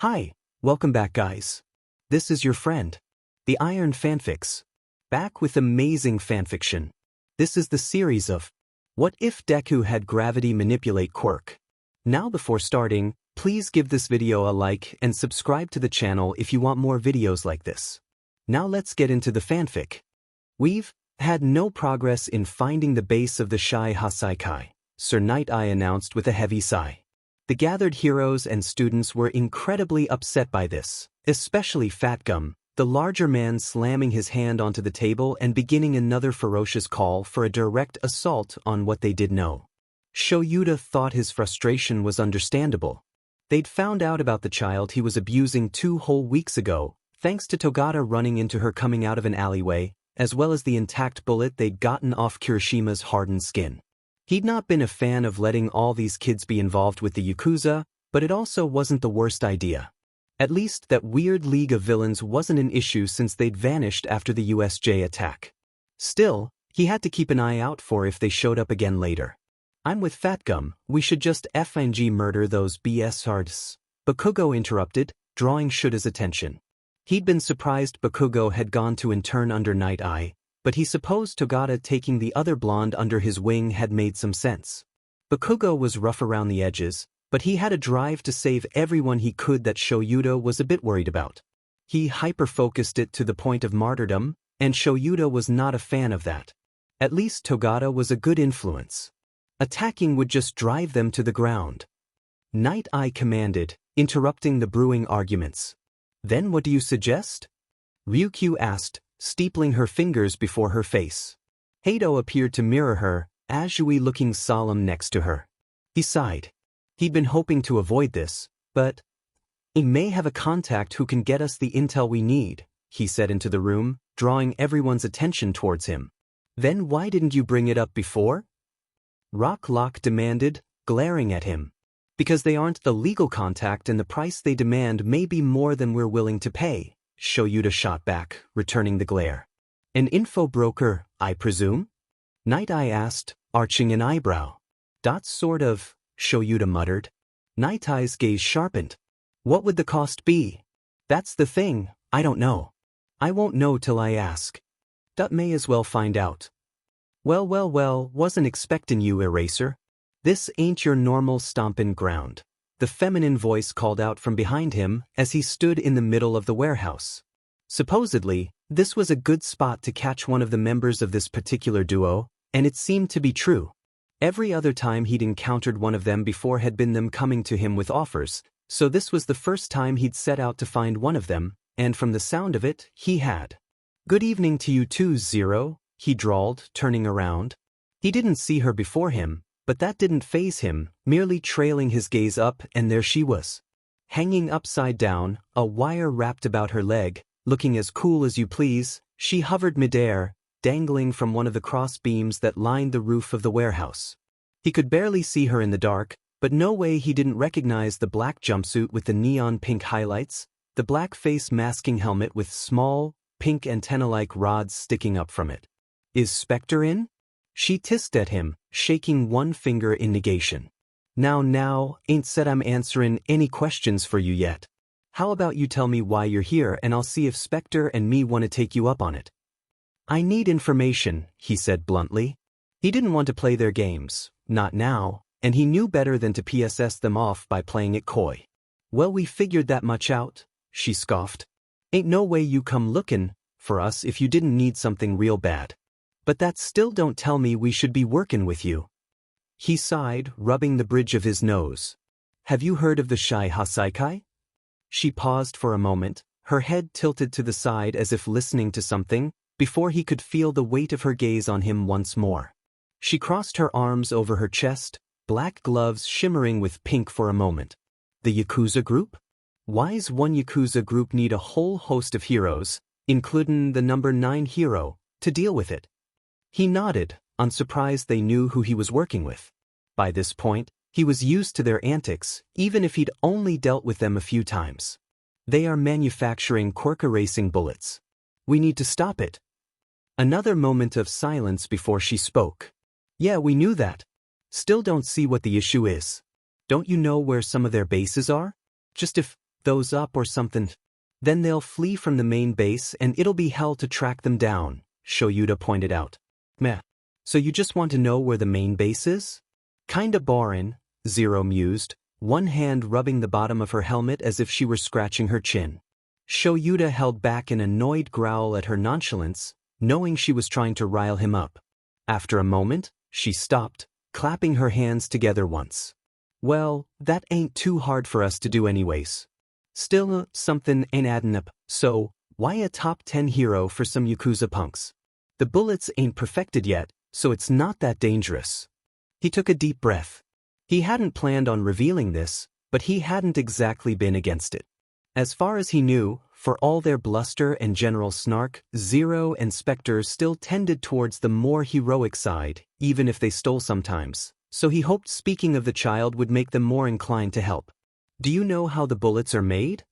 Hi, welcome back guys. This is your friend, the Iron Fanfics, back with amazing fanfiction. This is the series of What If Deku Had Gravity Manipulate Quirk. Now before starting, please give this video a like and subscribe to the channel if you want more videos like this. Now let's get into the fanfic. We've had no progress in finding the base of the Shie Hassaikai, Sir Nighteye announced with a heavy sigh. The gathered heroes and students were incredibly upset by this, especially Fatgum, the larger man slamming his hand onto the table and beginning another ferocious call for a direct assault on what they did know. Shouta thought his frustration was understandable. They'd found out about the child he was abusing 2 whole weeks ago, thanks to Togata running into her coming out of an alleyway, as well as the intact bullet they'd gotten off Kirishima's hardened skin. He'd not been a fan of letting all these kids be involved with the Yakuza, but it also wasn't the worst idea. At least that weird league of villains wasn't an issue since they'd vanished after the USJ attack. Still, he had to keep an eye out for if they showed up again later. I'm with Fatgum, we should just FNG murder those BSRs. Bakugo interrupted, drawing Shouta's attention. He'd been surprised Bakugo had gone to intern under Nighteye, but he supposed Togata taking the other blonde under his wing had made some sense. Bakugo was rough around the edges, but he had a drive to save everyone he could that Shouta was a bit worried about. He hyper-focused it to the point of martyrdom, and Shouta was not a fan of that. At least Togata was a good influence. Attacking would just drive them to the ground. Nighteye commanded, interrupting the brewing arguments. Then what do you suggest? Ryukyu asked, steepling her fingers before her face. Hato appeared to mirror her, Azui looking solemn next to her. He sighed. He'd been hoping to avoid this, but he may have a contact who can get us the intel we need, he said into the room, drawing everyone's attention towards him. Then why didn't you bring it up before? Rocklock demanded, glaring at him. Because they aren't the legal contact and the price they demand may be more than we're willing to pay, Shouta shot back, returning the glare. An info broker, I presume? Nighteye asked, arching an eyebrow. Sort of, Shouta muttered. Nighteye's gaze sharpened. What would the cost be? That's the thing, I don't know. I won't know till I ask. May as well find out. Well, wasn't expectin' you, Eraser. This ain't your normal stompin' ground. The feminine voice called out from behind him as he stood in the middle of the warehouse. Supposedly, this was a good spot to catch one of the members of this particular duo, and it seemed to be true. Every other time he'd encountered one of them before had been them coming to him with offers, so this was the first time he'd set out to find one of them, and from the sound of it, he had. Good evening to you too, Zero, he drawled, turning around. He didn't see her before him, but that didn't faze him, merely trailing his gaze up, and there she was. Hanging upside down, a wire wrapped about her leg, looking as cool as you please, she hovered midair, dangling from one of the cross beams that lined the roof of the warehouse. He could barely see her in the dark, but no way he didn't recognize the black jumpsuit with the neon pink highlights, the black face masking helmet with small, pink antenna-like rods sticking up from it. Is Spectre in? She hissed at him, shaking one finger in negation. Now, ain't said I'm answerin' any questions for you yet. How about you tell me why you're here and I'll see if Spectre and me want to take you up on it. I need information, he said bluntly. He didn't want to play their games, not now, and he knew better than to PSS them off by playing it coy. Well, we figured that much out, she scoffed. Ain't no way you come lookin' for us if you didn't need something real bad. But that still don't tell me we should be workin' with you. He sighed, rubbing the bridge of his nose. Have you heard of the Shie Hassaikai? She paused for a moment, her head tilted to the side as if listening to something, before he could feel the weight of her gaze on him once more. She crossed her arms over her chest, black gloves shimmering with pink for a moment. The Yakuza group? Why's one Yakuza group need a whole host of heroes, including the number 9 hero, to deal with it? He nodded, unsurprised they knew who he was working with. By this point, he was used to their antics, even if he'd only dealt with them a few times. They are manufacturing Quirk erasing bullets. We need to stop it. Another moment of silence before she spoke. Yeah, we knew that. Still don't see what the issue is. Don't you know where some of their bases are? Just if those up or something. Then they'll flee from the main base and it'll be hell to track them down, Shouta pointed out. Meh. So you just want to know where the main base is? Kinda boring, Zero mused, one hand rubbing the bottom of her helmet as if she were scratching her chin. Shouta held back an annoyed growl at her nonchalance, knowing she was trying to rile him up. After a moment, she stopped, clapping her hands together once. Well, that ain't too hard for us to do anyways. Still, something ain't adding up, so why a top 10 hero for some Yakuza punks? The bullets ain't perfected yet, so it's not that dangerous. He took a deep breath. He hadn't planned on revealing this, but he hadn't exactly been against it. As far as he knew, for all their bluster and general snark, Zero and Spectre still tended towards the more heroic side, even if they stole sometimes, so he hoped speaking of the child would make them more inclined to help. Do you know how the bullets are made?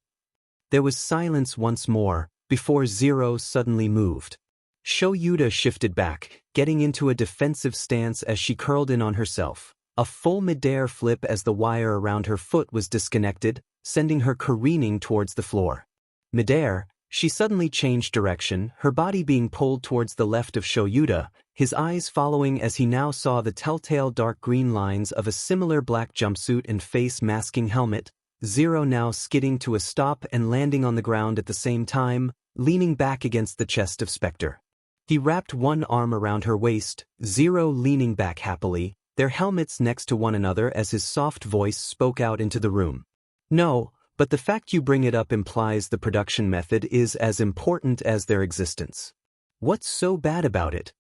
There was silence once more, before Zero suddenly moved. Shouta shifted back, getting into a defensive stance as she curled in on herself. A full midair flip as the wire around her foot was disconnected, sending her careening towards the floor. Midair, she suddenly changed direction, her body being pulled towards the left of Shouta, his eyes following as he now saw the telltale dark green lines of a similar black jumpsuit and face-masking helmet, Zero now skidding to a stop and landing on the ground at the same time, leaning back against the chest of Spectre. He wrapped one arm around her waist, Zero leaning back happily, their helmets next to one another as his soft voice spoke out into the room. No, but the fact you bring it up implies the production method is as important as their existence. What's so bad about it?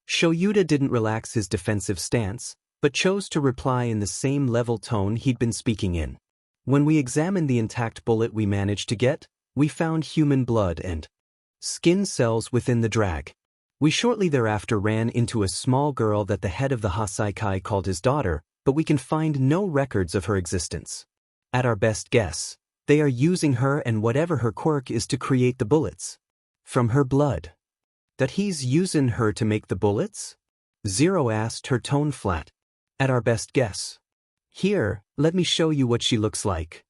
Shouta didn't relax his defensive stance, but chose to reply in the same level tone he'd been speaking in. When we examined the intact bullet we managed to get, we found human blood and skin cells within the drag. We shortly thereafter ran into a small girl that the head of the Hassaikai called his daughter, but we can find no records of her existence. At our best guess, they are using her and whatever her quirk is to create the bullets. From her blood. That he's using her to make the bullets? Zero asked, her tone flat. At our best guess. Here, let me show you what she looks like.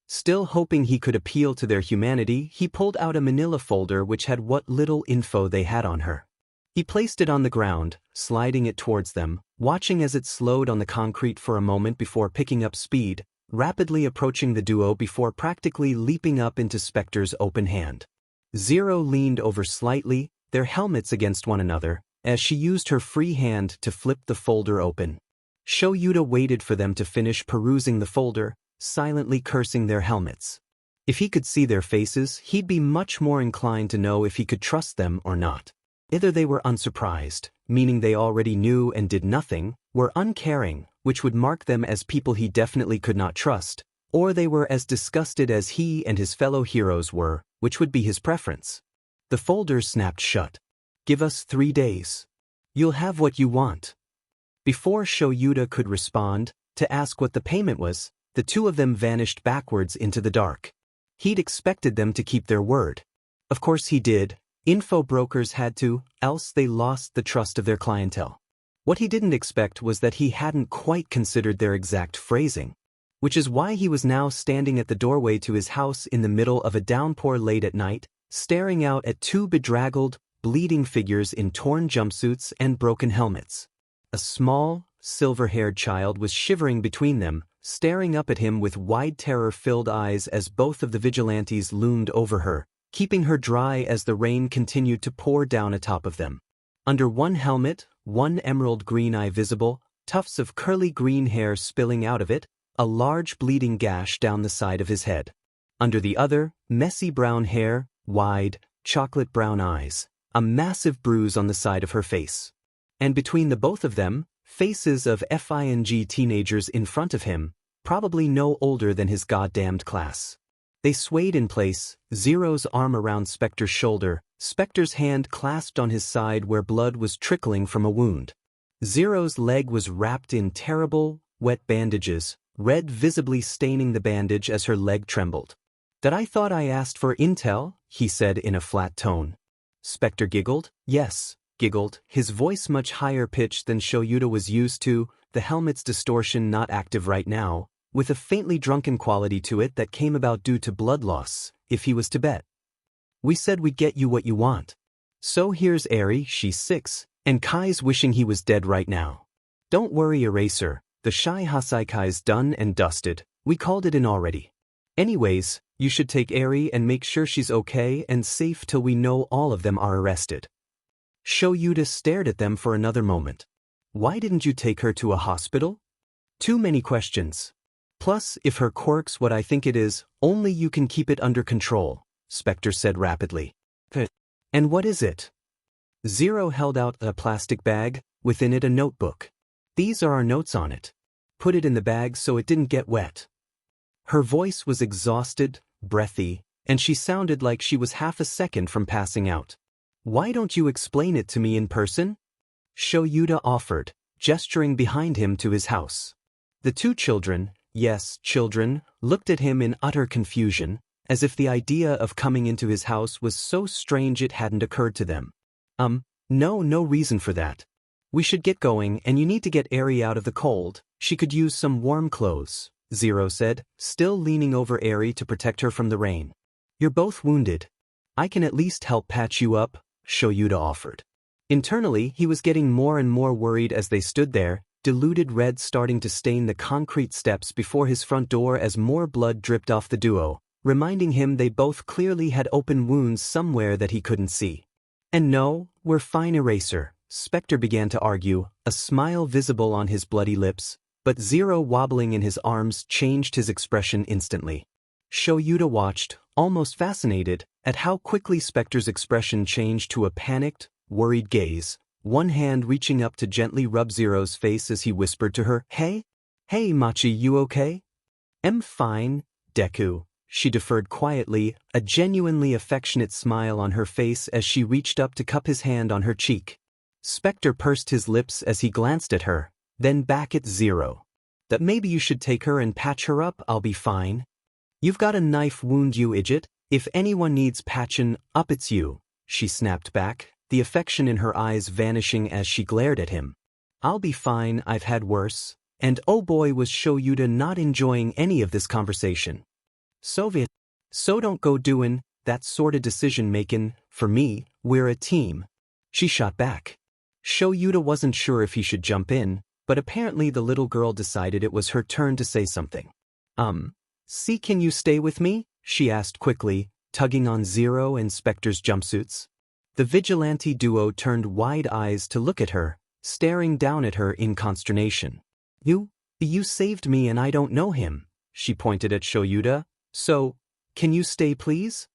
Still hoping he could appeal to their humanity, he pulled out a manila folder which had what little info they had on her. He placed it on the ground, sliding it towards them, watching as it slowed on the concrete for a moment before picking up speed, rapidly approaching the duo before practically leaping up into Spectre's open hand. Zero leaned over slightly, their helmets against one another, as she used her free hand to flip the folder open. Shouta waited for them to finish perusing the folder, silently cursing their helmets. If he could see their faces, he'd be much more inclined to know if he could trust them or not. Either they were unsurprised, meaning they already knew and did nothing, were uncaring, which would mark them as people he definitely could not trust, or they were as disgusted as he and his fellow heroes were, which would be his preference. The folder snapped shut. Give us 3 days. You'll have what you want. Before Shouta could respond, to ask what the payment was, the two of them vanished backwards into the dark. He'd expected them to keep their word. Of course he did. Info brokers had to, else they lost the trust of their clientele. What he didn't expect was that he hadn't quite considered their exact phrasing, which is why he was now standing at the doorway to his house in the middle of a downpour late at night, staring out at two bedraggled, bleeding figures in torn jumpsuits and broken helmets. A small, silver-haired child was shivering between them, staring up at him with wide terror-filled eyes as both of the vigilantes loomed over her, keeping her dry as the rain continued to pour down atop of them. Under one helmet, one emerald green eye visible, tufts of curly green hair spilling out of it, a large bleeding gash down the side of his head. Under the other, messy brown hair, wide, chocolate brown eyes, a massive bruise on the side of her face. And between the both of them, faces of FING teenagers in front of him, probably no older than his goddamned class. They swayed in place, Zero's arm around Spectre's shoulder, Spectre's hand clasped on his side where blood was trickling from a wound. Zero's leg was wrapped in terrible, wet bandages, red visibly staining the bandage as her leg trembled. "That I thought I asked for intel," he said in a flat tone. Spectre giggled. Yes, giggled, his voice much higher pitched than Shouta was used to, the helmet's distortion not active right now. with a faintly drunken quality to it that came about due to blood loss, if he was to bet. We said we'd get you what you want. So here's Eri, she's 6, and Kai's wishing he was dead right now. Don't worry, Eraser, the Shie Hassaikai's done and dusted, we called it in already. Anyways, you should take Eri and make sure she's okay and safe till we know all of them are arrested. Shouta stared at them for another moment. Why didn't you take her to a hospital? Too many questions. Plus, if her quirk's what I think it is, only you can keep it under control, Spectre said rapidly. And what is it? Zero held out a plastic bag, within it a notebook. These are our notes on it. Put it in the bag so it didn't get wet. Her voice was exhausted, breathy, and she sounded like she was half a second from passing out. Why don't you explain it to me in person? Shouta offered, gesturing behind him to his house. The two children, yes, children, looked at him in utter confusion, as if the idea of coming into his house was so strange it hadn't occurred to them. No reason for that. We should get going and you need to get Eri out of the cold, she could use some warm clothes, Zero said, still leaning over Eri to protect her from the rain. You're both wounded. I can at least help patch you up, Shouta offered. Internally, he was getting more and more worried as they stood there, diluted red starting to stain the concrete steps before his front door as more blood dripped off the duo, reminding him they both clearly had open wounds somewhere that he couldn't see. And no, we're fine, Eraser, Spectre began to argue, a smile visible on his bloody lips, but Zero wobbling in his arms changed his expression instantly. Shouta watched, almost fascinated, at how quickly Spectre's expression changed to a panicked, worried gaze, one hand reaching up to gently rub Zero's face as he whispered to her, Hey, Machi, you okay? I'm fine, Deku. She deferred quietly, a genuinely affectionate smile on her face as she reached up to cup his hand on her cheek. Spectre pursed his lips as he glanced at her, then back at Zero. That maybe you should take her and patch her up, I'll be fine. You've got a knife wound, you idiot. If anyone needs patchin' up, it's you, she snapped back, the affection in her eyes vanishing as she glared at him. I'll be fine, I've had worse. And oh boy, was Shouta not enjoying any of this conversation. So don't go doing that sorta decision-making, for me, we're a team. She shot back. Shouta wasn't sure if he should jump in, but apparently the little girl decided it was her turn to say something. See, can you stay with me? She asked quickly, tugging on Zero and Spectre's jumpsuits. The vigilante duo turned wide eyes to look at her, staring down at her in consternation. You saved me and I don't know him, she pointed at Shouta. So, can you stay please?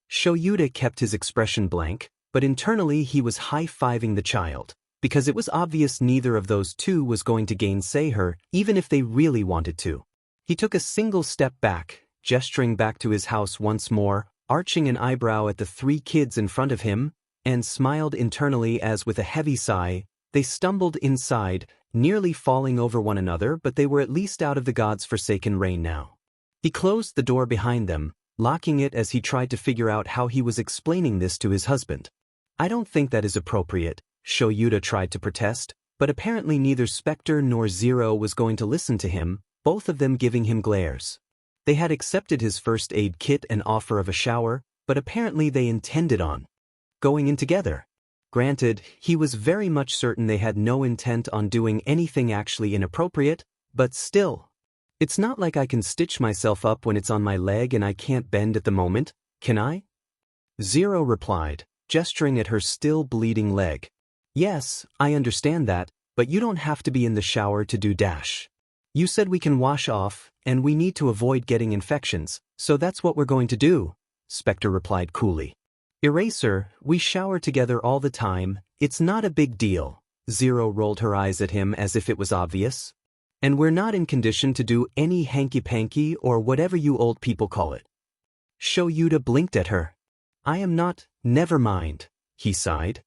Shouta kept his expression blank, but internally he was high-fiving the child, because it was obvious neither of those two was going to gainsay her, even if they really wanted to. He took a single step back, gesturing back to his house once more, arching an eyebrow at the three kids in front of him, and smiled internally as with a heavy sigh, they stumbled inside, nearly falling over one another, but they were at least out of the gods' forsaken rain now. He closed the door behind them, locking it as he tried to figure out how he was explaining this to his husband. I don't think that is appropriate, Shouta tried to protest, but apparently neither Spectre nor Zero was going to listen to him, both of them giving him glares. They had accepted his first aid kit and offer of a shower, but apparently they intended on going in together. Granted, he was very much certain they had no intent on doing anything actually inappropriate, but still. It's not like I can stitch myself up when it's on my leg and I can't bend at the moment, can I? Zero replied, gesturing at her still bleeding leg. Yes, I understand that, but you don't have to be in the shower to do dash. You said we can wash off, and we need to avoid getting infections, so that's what we're going to do, Spectre replied coolly. Eraser, we shower together all the time, it's not a big deal. Zero rolled her eyes at him as if it was obvious. And we're not in condition to do any hanky-panky or whatever you old people call it. Shouta blinked at her. I am not, never mind, he sighed.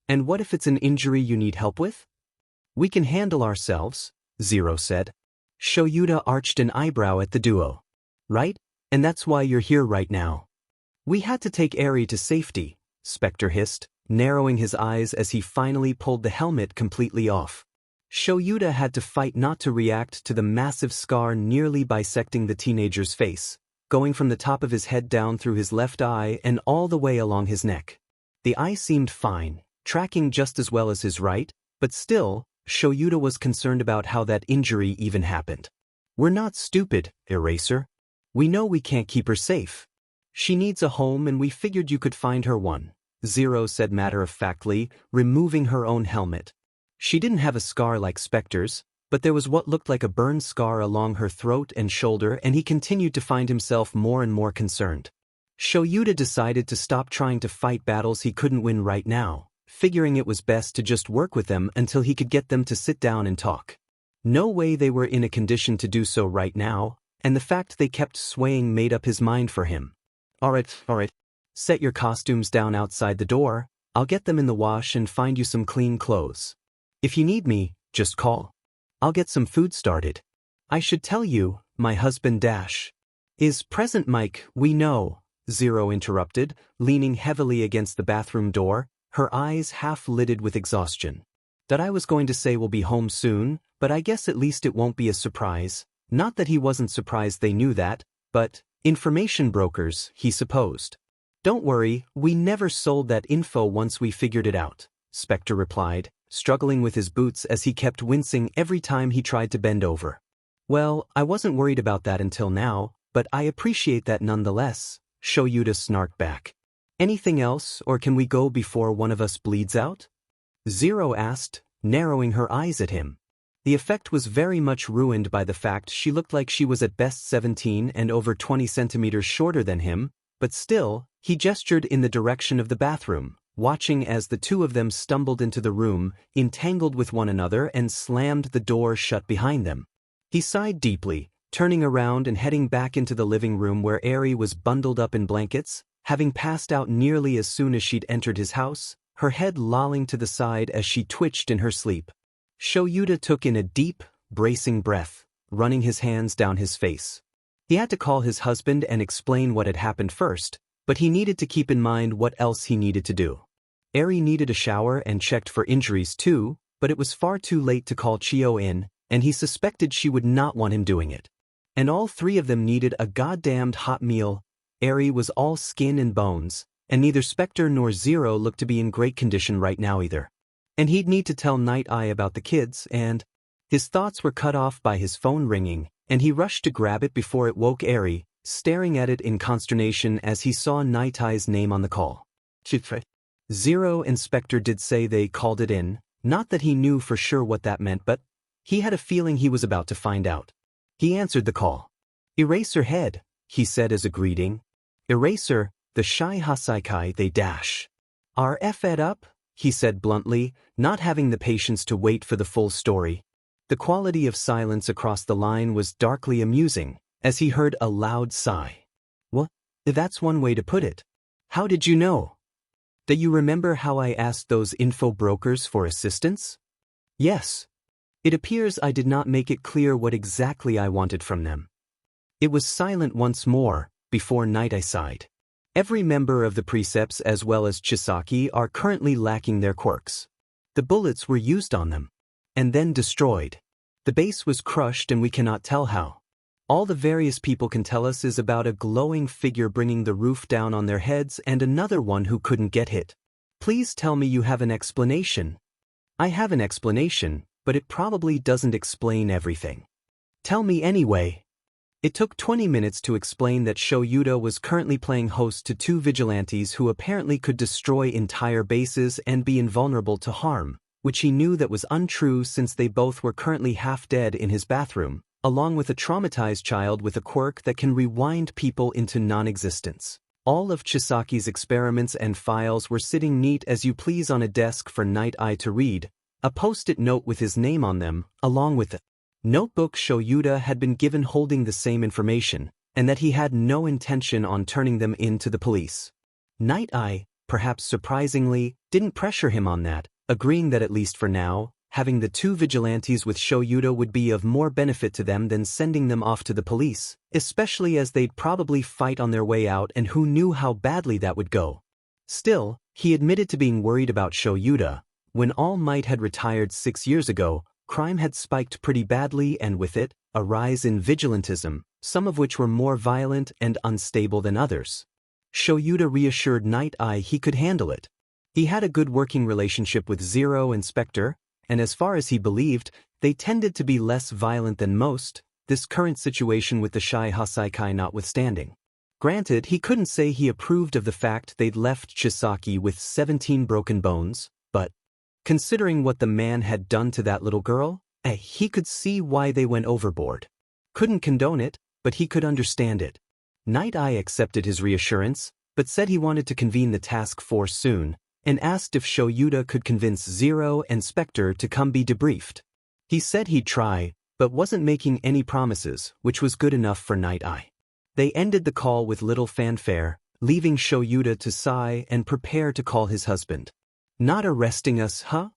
And what if it's an injury you need help with? We can handle ourselves, Zero said. Shouta arched an eyebrow at the duo. Right? And that's why you're here right now. We had to take Eri to safety, Spectre hissed, narrowing his eyes as he finally pulled the helmet completely off. Shouta had to fight not to react to the massive scar nearly bisecting the teenager's face, going from the top of his head down through his left eye and all the way along his neck. The eye seemed fine, tracking just as well as his right, but still, Shouta was concerned about how that injury even happened. "We're not stupid, Eraser. We know we can't keep her safe. She needs a home and we figured you could find her one," Zero said matter-of-factly, removing her own helmet. She didn't have a scar like Spectre's, but there was what looked like a burn scar along her throat and shoulder, and he continued to find himself more and more concerned. Shouta decided to stop trying to fight battles he couldn't win right now, figuring it was best to just work with them until he could get them to sit down and talk. No way they were in a condition to do so right now, and the fact they kept swaying made up his mind for him. Alright. Set your costumes down outside the door. I'll get them in the wash and find you some clean clothes. If you need me, just call. I'll get some food started. I should tell you, my husband Dash is present. Mike, we know, Zero interrupted, leaning heavily against the bathroom door, her eyes half-lidded with exhaustion. That I was going to say we'll be home soon, but I guess at least it won't be a surprise. Not that he wasn't surprised they knew that, but information brokers, he supposed. Don't worry, we never sold that info once we figured it out, Spectre replied, struggling with his boots as he kept wincing every time he tried to bend over. Well, I wasn't worried about that until now, but I appreciate that nonetheless, Shouta snarked back. Anything else, or can we go before one of us bleeds out? Zero asked, narrowing her eyes at him. The effect was very much ruined by the fact she looked like she was at best 17 and over 20 centimeters shorter than him, but still, he gestured in the direction of the bathroom, watching as the two of them stumbled into the room, entangled with one another, and slammed the door shut behind them. He sighed deeply, turning around and heading back into the living room where Eri was bundled up in blankets, having passed out nearly as soon as she'd entered his house, her head lolling to the side as she twitched in her sleep. Shouta took in a deep, bracing breath, running his hands down his face. He had to call his husband and explain what had happened first, but he needed to keep in mind what else he needed to do. Eri needed a shower and checked for injuries too, but it was far too late to call Chio in, and he suspected she would not want him doing it. And all three of them needed a goddamned hot meal. Eri was all skin and bones, and neither Spectre nor Zero looked to be in great condition right now either. And he'd need to tell Nighteye about the kids, and his thoughts were cut off by his phone ringing, and he rushed to grab it before it woke Eri, staring at it in consternation as he saw Nighteye's name on the call. Zero and Spectre did say they called it in, not that he knew for sure what that meant, but he had a feeling he was about to find out. He answered the call. Eraser head, he said as a greeting. Eraser, the Shie Hassaikai they dash. Are fed up? He said bluntly, not having the patience to wait for the full story. The quality of silence across the line was darkly amusing, as he heard a loud sigh. What? That's one way to put it. How did you know? Do you remember how I asked those info brokers for assistance? Yes. It appears I did not make it clear what exactly I wanted from them. It was silent once more, before Nighteye sighed. Every member of the Precepts as well as Chisaki are currently lacking their quirks. The bullets were used on them, and then destroyed. The base was crushed and we cannot tell how. All the various people can tell us is about a glowing figure bringing the roof down on their heads and another one who couldn't get hit. Please tell me you have an explanation. I have an explanation, but it probably doesn't explain everything. Tell me anyway. It took 20 minutes to explain that Shouta was currently playing host to two vigilantes who apparently could destroy entire bases and be invulnerable to harm, which he knew that was untrue since they both were currently half dead in his bathroom, along with a traumatized child with a quirk that can rewind people into non-existence. All of Chisaki's experiments and files were sitting neat as you please on a desk for Nighteye to read, a post-it note with his name on them, along with the notebook Shouta had been given holding the same information, and that he had no intention on turning them in to the police. Nighteye, perhaps surprisingly, didn't pressure him on that, agreeing that at least for now, having the two vigilantes with Shouta would be of more benefit to them than sending them off to the police, especially as they'd probably fight on their way out and who knew how badly that would go. Still, he admitted to being worried about Shouta. When All Might had retired 6 years ago, crime had spiked pretty badly and with it, a rise in vigilantism, some of which were more violent and unstable than others. Shouta reassured Nighteye he could handle it. He had a good working relationship with Zero and Spectre, and as far as he believed, they tended to be less violent than most, this current situation with the Shie Hassaikai notwithstanding. Granted, he couldn't say he approved of the fact they'd left Chisaki with 17 broken bones, but considering what the man had done to that little girl, he could see why they went overboard. Couldn't condone it, but he could understand it. Nighteye accepted his reassurance, but said he wanted to convene the task force soon, and asked if Shouta could convince Zero and Spectre to come be debriefed. He said he'd try, but wasn't making any promises, which was good enough for Nighteye. They ended the call with little fanfare, leaving Shouta to sigh and prepare to call his husband. Not arresting us, huh?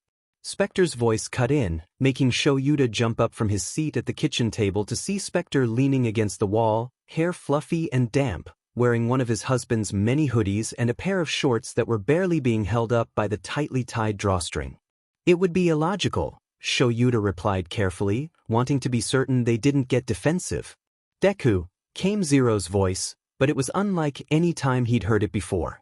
Spectre's voice cut in, making Shouta jump up from his seat at the kitchen table to see Spectre leaning against the wall, hair fluffy and damp, wearing one of his husband's many hoodies and a pair of shorts that were barely being held up by the tightly tied drawstring. It would be illogical, Shouta replied carefully, wanting to be certain they didn't get defensive. Deku, came Zero's voice, but it was unlike any time he'd heard it before.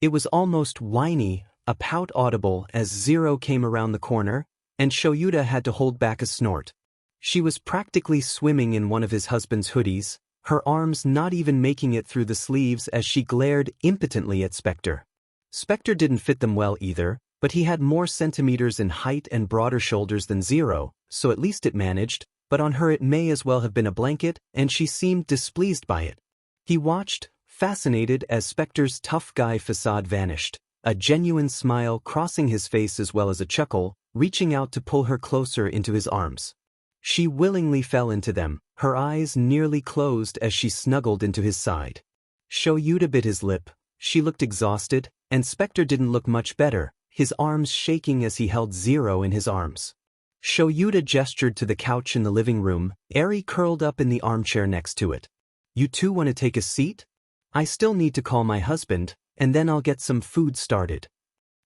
It was almost whiny, a pout audible as Zero came around the corner, and Shouta had to hold back a snort. She was practically swimming in one of his husband's hoodies, her arms not even making it through the sleeves as she glared impotently at Spectre. Spectre didn't fit them well either, but he had more centimeters in height and broader shoulders than Zero, so at least it managed, but on her it may as well have been a blanket, and she seemed displeased by it. He watched, fascinated as Spectre's tough guy facade vanished, a genuine smile crossing his face as well as a chuckle, reaching out to pull her closer into his arms. She willingly fell into them, her eyes nearly closed as she snuggled into his side. Shouta bit his lip, she looked exhausted, and Spectre didn't look much better, his arms shaking as he held Zero in his arms. Shouta gestured to the couch in the living room, Eri curled up in the armchair next to it. You two want to take a seat? I still need to call my husband, and then I'll get some food started.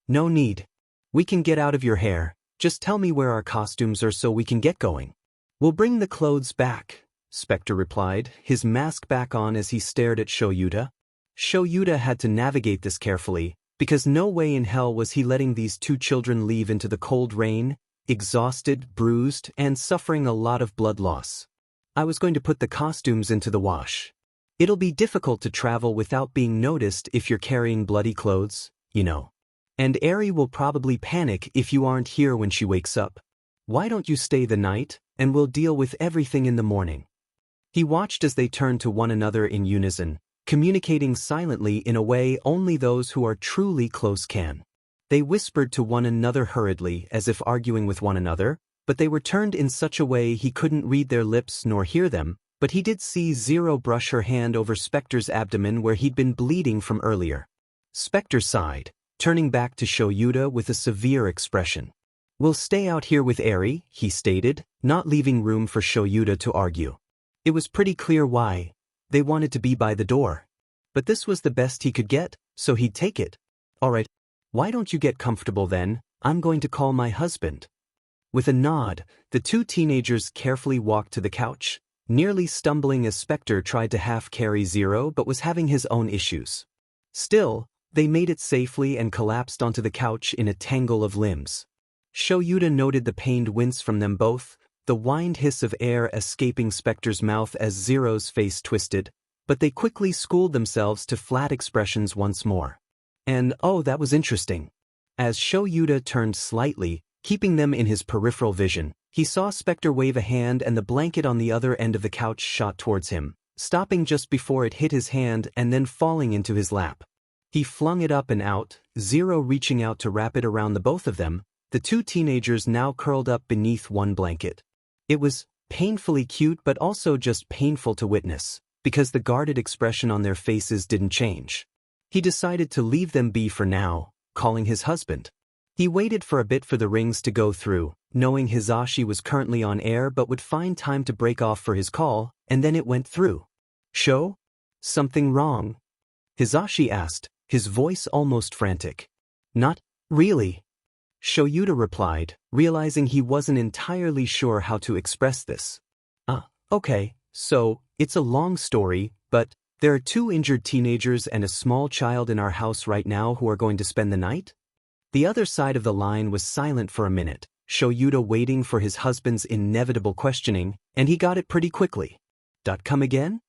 No need. We can get out of your hair, just tell me where our costumes are so we can get going. We'll bring the clothes back, Spectre replied, his mask back on as he stared at Shouta. Shouta had to navigate this carefully, because no way in hell was he letting these two children leave into the cold rain, exhausted, bruised, and suffering a lot of blood loss. I was going to put the costumes into the wash. It'll be difficult to travel without being noticed if you're carrying bloody clothes, you know. And Eri will probably panic if you aren't here when she wakes up. Why don't you stay the night, and we'll deal with everything in the morning. He watched as they turned to one another in unison, communicating silently in a way only those who are truly close can. They whispered to one another hurriedly as if arguing with one another, but they were turned in such a way he couldn't read their lips nor hear them, but he did see Zero brush her hand over Spectre's abdomen where he'd been bleeding from earlier. Spectre sighed, turning back to Shouta with a severe expression. We'll stay out here with Eri, he stated, not leaving room for Shouta to argue. It was pretty clear why. They wanted to be by the door. But this was the best he could get, so he'd take it. All right, why don't you get comfortable then? I'm going to call my husband. With a nod, the two teenagers carefully walked to the couch, nearly stumbling as Spectre tried to half-carry Zero but was having his own issues. Still, they made it safely and collapsed onto the couch in a tangle of limbs. Shouta noted the pained wince from them both, the whined hiss of air escaping Spectre's mouth as Zero's face twisted, but they quickly schooled themselves to flat expressions once more. And oh, that was interesting. As Shouta turned slightly, keeping them in his peripheral vision, he saw Spectre wave a hand and the blanket on the other end of the couch shot towards him, stopping just before it hit his hand and then falling into his lap. He flung it up and out, Zero reaching out to wrap it around the both of them, the two teenagers now curled up beneath one blanket. It was painfully cute but also just painful to witness, because the guarded expression on their faces didn't change. He decided to leave them be for now, calling his husband. He waited for a bit for the rings to go through, knowing Hisashi was currently on air but would find time to break off for his call, and then it went through. Sho? Something wrong? Hisashi asked, his voice almost frantic. Not really. Shouta replied, realizing he wasn't entirely sure how to express this. Okay, so, it's a long story, but there are 2 injured teenagers and a small child in our house right now who are going to spend the night? The other side of the line was silent for a minute, Shouta waiting for his husband's inevitable questioning, and he got it pretty quickly. Come again?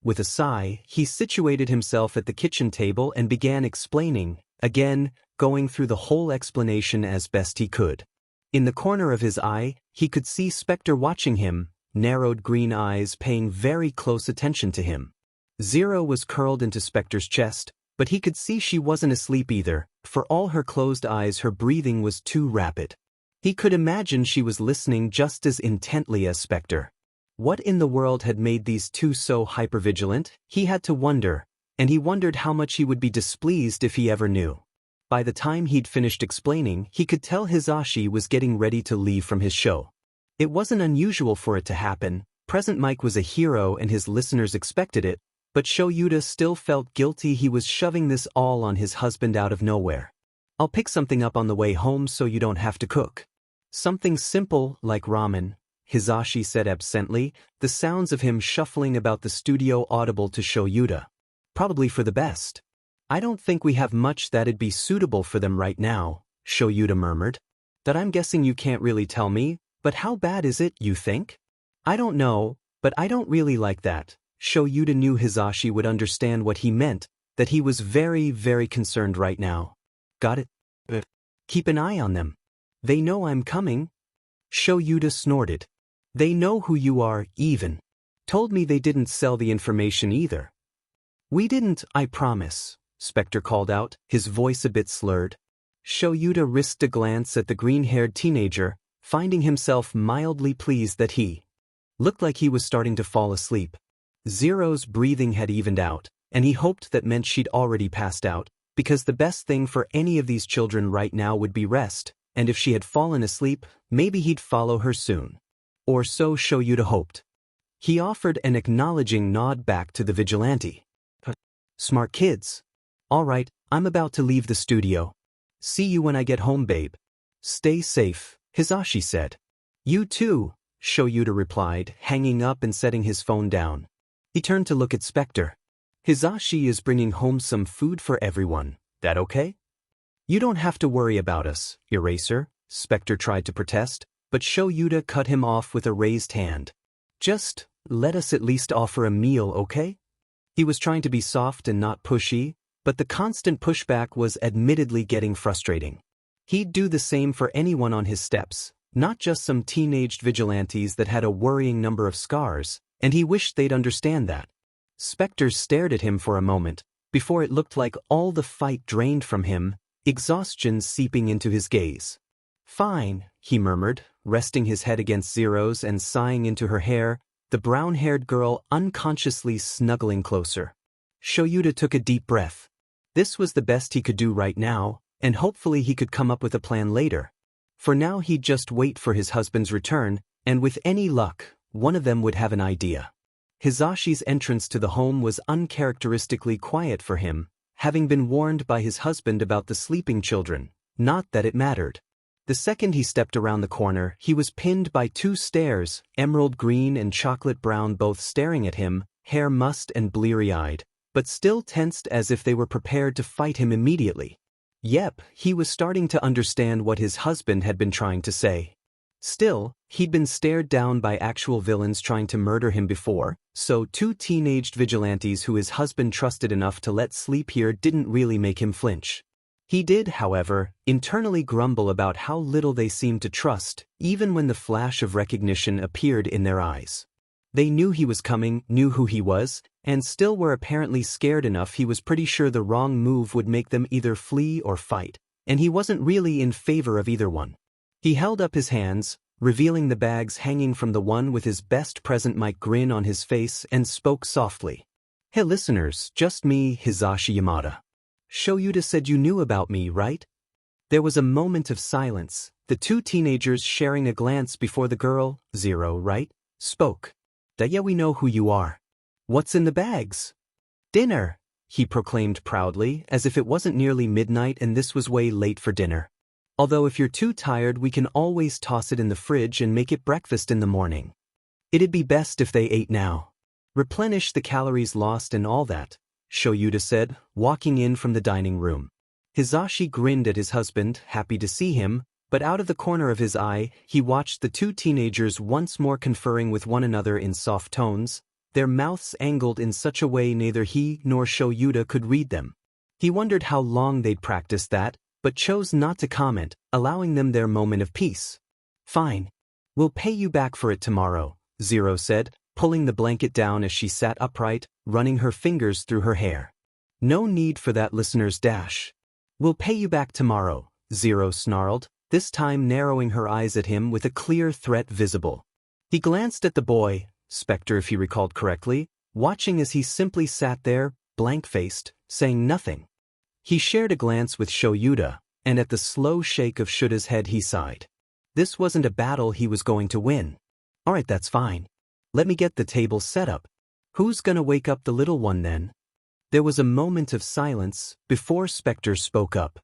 With a sigh, he situated himself at the kitchen table and began explaining, again, going through the whole explanation as best he could. In the corner of his eye, he could see Spectre watching him, narrowed green eyes paying very close attention to him. Zero was curled into Spectre's chest, but he could see she wasn't asleep either. For all her closed eyes, her breathing was too rapid. He could imagine she was listening just as intently as Spectre. What in the world had made these 2 so hypervigilant? He had to wonder, and he wondered how much he would be displeased if he ever knew. By the time he'd finished explaining, he could tell Hisashi was getting ready to leave from his show. It wasn't unusual for it to happen. Present Mike was a hero and his listeners expected it, but Shouta still felt guilty he was shoving this all on his husband out of nowhere. I'll pick something up on the way home so you don't have to cook. Something simple, like ramen, Hisashi said absently, the sounds of him shuffling about the studio audible to Shouta. Probably for the best. I don't think we have much that'd be suitable for them right now, Shouta murmured. That I'm guessing you can't really tell me, but how bad is it, you think? I don't know, but I don't really like that. Shouta knew Hisashi would understand what he meant, that he was very, very concerned right now. Got it? Keep an eye on them. They know I'm coming. Shouta snorted. They know who you are, even. Told me they didn't sell the information either. We didn't, I promise, Spectre called out, his voice a bit slurred. Shouta risked a glance at the green-haired teenager, finding himself mildly pleased that he looked like he was starting to fall asleep. Zero's breathing had evened out, and he hoped that meant she'd already passed out, because the best thing for any of these children right now would be rest, and if she had fallen asleep, maybe he'd follow her soon. Or so Shouta hoped. He offered an acknowledging nod back to the vigilante. Smart kids. All right, I'm about to leave the studio. See you when I get home, babe. Stay safe, Hisashi said. You too, Shouta replied, hanging up and setting his phone down. He turned to look at Spectre. Hisashi is bringing home some food for everyone. That okay? You don't have to worry about us, Eraser, Spectre tried to protest, but Shouta cut him off with a raised hand. Just let us at least offer a meal, okay? He was trying to be soft and not pushy, but the constant pushback was admittedly getting frustrating. He'd do the same for anyone on his steps, not just some teenaged vigilantes that had a worrying number of scars, and he wished they'd understand that. Spectre stared at him for a moment, before it looked like all the fight drained from him, exhaustion seeping into his gaze. Fine, he murmured, resting his head against Zero's and sighing into her hair, the brown-haired girl unconsciously snuggling closer. Shouta took a deep breath. This was the best he could do right now, and hopefully he could come up with a plan later. For now he'd just wait for his husband's return, and with any luck, one of them would have an idea. Hisashi's entrance to the home was uncharacteristically quiet for him, having been warned by his husband about the sleeping children, not that it mattered. The second he stepped around the corner, he was pinned by 2 stares, emerald green and chocolate brown, both staring at him, hair mussed and bleary-eyed, but still tensed as if they were prepared to fight him immediately. Yep, he was starting to understand what his husband had been trying to say. Still, he'd been stared down by actual villains trying to murder him before, so 2 teenaged vigilantes who his husband trusted enough to let sleep here didn't really make him flinch. He did, however, internally grumble about how little they seemed to trust, even when the flash of recognition appeared in their eyes. They knew he was coming, knew who he was, and still were apparently scared enough he was pretty sure the wrong move would make them either flee or fight, and he wasn't really in favor of either one. He held up his hands, revealing the bags hanging from the one with his best present Mike grin on his face, and spoke softly. Hey listeners, just me, Hisashi Yamada. Shouta said you knew about me, right? There was a moment of silence, the 2 teenagers sharing a glance before the girl, Zero, right, spoke. Yeah, we know who you are. What's in the bags? Dinner, he proclaimed proudly, as if it wasn't nearly midnight and this was way late for dinner. Although if you're too tired we can always toss it in the fridge and make it breakfast in the morning. It'd be best if they ate now. Replenish the calories lost and all that, Shouta said, walking in from the dining room. Hisashi grinned at his husband, happy to see him, but out of the corner of his eye, he watched the two teenagers once more conferring with one another in soft tones, their mouths angled in such a way neither he nor Shouta could read them. He wondered how long they'd practiced that, but chose not to comment, allowing them their moment of peace. Fine. We'll pay you back for it tomorrow, Zero said, pulling the blanket down as she sat upright, running her fingers through her hair. No need for that, listeners dash. We'll pay you back tomorrow, Zero snarled, this time narrowing her eyes at him with a clear threat visible. He glanced at the boy, Spectre if he recalled correctly, watching as he simply sat there, blank-faced, saying nothing. He shared a glance with Shouta, and at the slow shake of Shouta's head he sighed. This wasn't a battle he was going to win. Alright, that's fine. Let me get the table set up. Who's gonna wake up the little one then? There was a moment of silence before Spectre spoke up.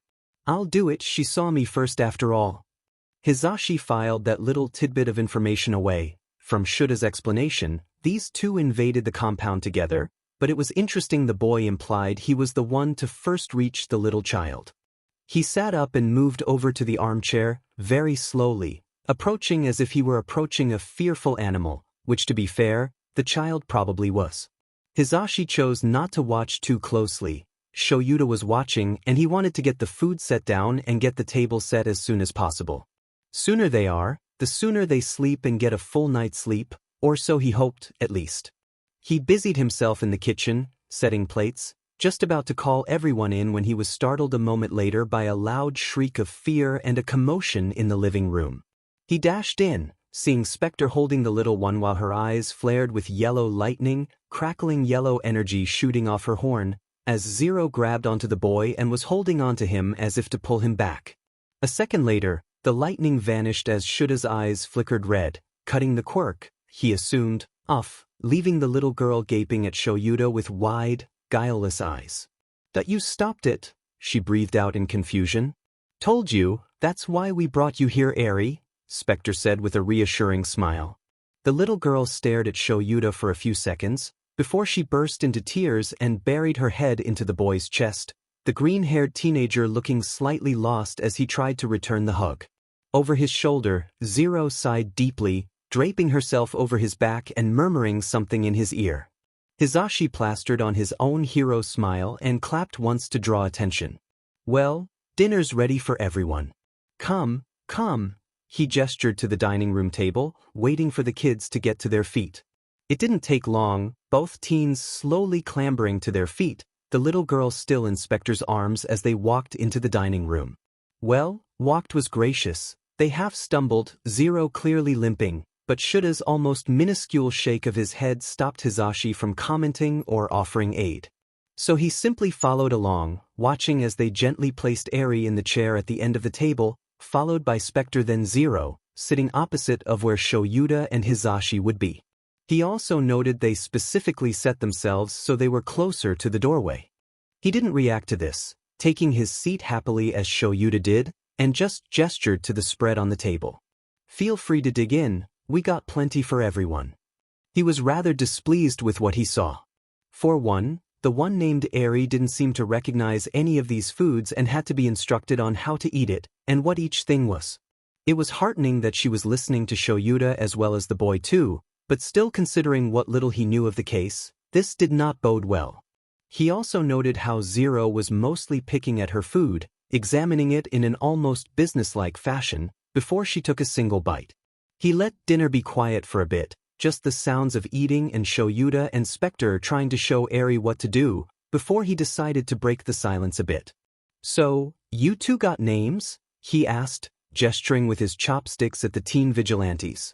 I'll do it, she saw me first after all. Hisashi filed that little tidbit of information away. From Shouta's explanation, these two invaded the compound together, but it was interesting the boy implied he was the one to first reach the little child. He sat up and moved over to the armchair, very slowly, approaching as if he were approaching a fearful animal, which to be fair, the child probably was. Hisashi chose not to watch too closely. Shouta was watching and he wanted to get the food set down and get the table set as soon as possible. Sooner they are, the sooner they sleep and get a full night's sleep, or so he hoped, at least. He busied himself in the kitchen, setting plates, just about to call everyone in when he was startled a moment later by a loud shriek of fear and a commotion in the living room. He dashed in, seeing Spectre holding the little one while her eyes flared with yellow lightning, crackling yellow energy shooting off her horn, as Zero grabbed onto the boy and was holding onto him as if to pull him back. A second later, the lightning vanished as Shouta's eyes flickered red, cutting the Quirk, he assumed, off, leaving the little girl gaping at Shouta with wide, guileless eyes. That you stopped it, she breathed out in confusion. Told you, that's why we brought you here, Eri, Spectre said with a reassuring smile. The little girl stared at Shouta for a few seconds, before she burst into tears and buried her head into the boy's chest, the green-haired teenager looking slightly lost as he tried to return the hug. Over his shoulder, Zero sighed deeply, draping herself over his back and murmuring something in his ear. Hisashi plastered on his own hero smile and clapped once to draw attention. Well, dinner's ready for everyone. Come, come, he gestured to the dining room table, waiting for the kids to get to their feet. It didn't take long, both teens slowly clambering to their feet, the little girl still in Spectre's arms as they walked into the dining room. Well, walked was gracious, they half stumbled, Zero clearly limping, but Shouta's almost minuscule shake of his head stopped Hisashi from commenting or offering aid. So he simply followed along, watching as they gently placed Eri in the chair at the end of the table, followed by Spectre then Zero, sitting opposite of where Shouta and Hisashi would be. He also noted they specifically set themselves so they were closer to the doorway. He didn't react to this, taking his seat happily as Shouta did, and just gestured to the spread on the table. Feel free to dig in, we got plenty for everyone. He was rather displeased with what he saw. For one, the one named Eri didn't seem to recognize any of these foods and had to be instructed on how to eat it, and what each thing was. It was heartening that she was listening to Shouta as well as the boy too, but still considering what little he knew of the case, this did not bode well. He also noted how Zero was mostly picking at her food, examining it in an almost businesslike fashion, before she took a single bite. He let dinner be quiet for a bit, just the sounds of eating and Shouta and Spectre trying to show Eri what to do, before he decided to break the silence a bit. So, you two got names? He asked, gesturing with his chopsticks at the teen vigilantes.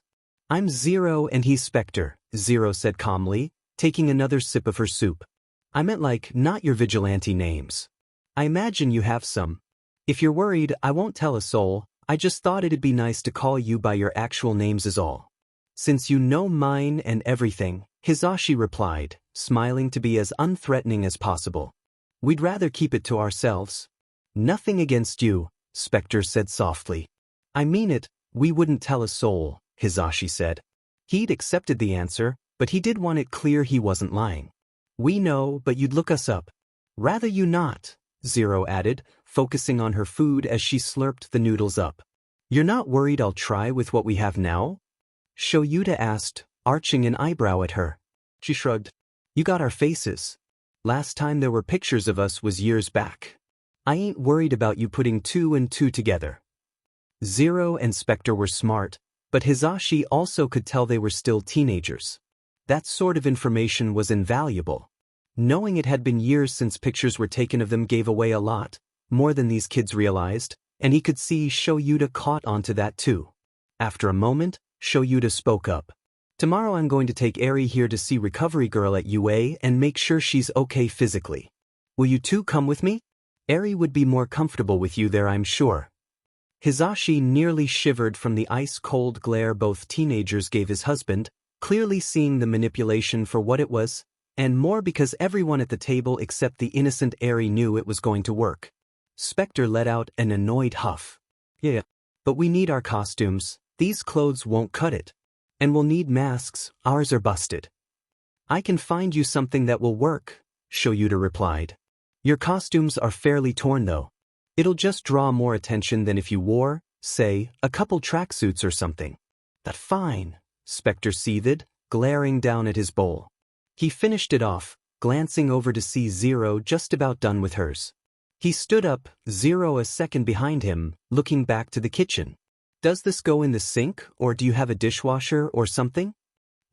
I'm Zero and he's Spectre, Zero said calmly, taking another sip of her soup. I meant like, not your vigilante names. I imagine you have some. If you're worried, I won't tell a soul, I just thought it'd be nice to call you by your actual names is all. Since you know mine and everything, Hisashi replied, smiling to be as unthreatening as possible. We'd rather keep it to ourselves. Nothing against you, Spectre said softly. I mean it, we wouldn't tell a soul, Hisashi said. He'd accepted the answer, but he did want it clear he wasn't lying. We know, but you'd look us up. Rather you not, Zero added, focusing on her food as she slurped the noodles up. You're not worried I'll try with what we have now? Shouta asked, arching an eyebrow at her. She shrugged. You got our faces. Last time there were pictures of us was years back. I ain't worried about you putting 2 and 2 together. Zero and Spectre were smart, but Hisashi also could tell they were still teenagers. That sort of information was invaluable. Knowing it had been years since pictures were taken of them gave away a lot, more than these kids realized, and he could see Shouta caught onto that too. After a moment, Shouta spoke up. Tomorrow I'm going to take Eri here to see Recovery Girl at UA and make sure she's okay physically. Will you two come with me? Eri would be more comfortable with you there, I'm sure. Hisashi nearly shivered from the ice-cold glare both teenagers gave his husband, clearly seeing the manipulation for what it was, and more because everyone at the table except the innocent Eri knew it was going to work. Spectre let out an annoyed huff. Yeah, but we need our costumes, these clothes won't cut it. And we'll need masks, ours are busted. I can find you something that will work, Shouta replied. Your costumes are fairly torn though. It'll just draw more attention than if you wore, say, a couple tracksuits or something. That fine, Spectre seethed, glaring down at his bowl. He finished it off, glancing over to see Zero just about done with hers. He stood up, Zero a second behind him, looking back to the kitchen. Does this go in the sink, or do you have a dishwasher or something?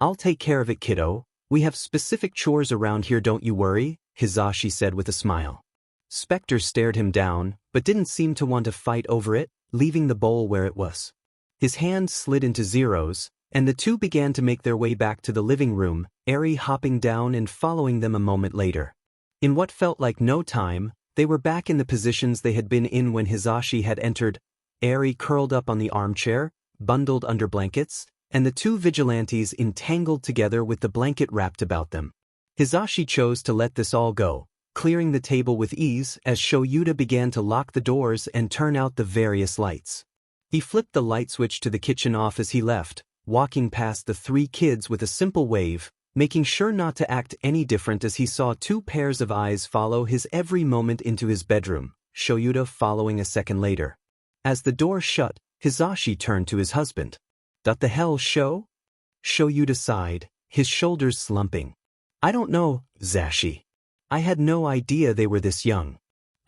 I'll take care of it, kiddo. We have specific chores around here, don't you worry, Hisashi said with a smile. Spectre stared him down, but didn't seem to want to fight over it, leaving the bowl where it was. His hand slid into Zero's, and the two began to make their way back to the living room, Eri hopping down and following them a moment later. In what felt like no time, they were back in the positions they had been in when Hisashi had entered, Eri curled up on the armchair, bundled under blankets, and the two vigilantes entangled together with the blanket wrapped about them. Hisashi chose to let this all go, clearing the table with ease as Shouta began to lock the doors and turn out the various lights. He flipped the light switch to the kitchen off as he left, walking past the three kids with a simple wave, making sure not to act any different as he saw two pairs of eyes follow his every moment into his bedroom, Shouta following a second later. As the door shut, Hisashi turned to his husband. "What the hell, Shouta sighed, his shoulders slumping. I don't know, Zashi. I had no idea they were this young.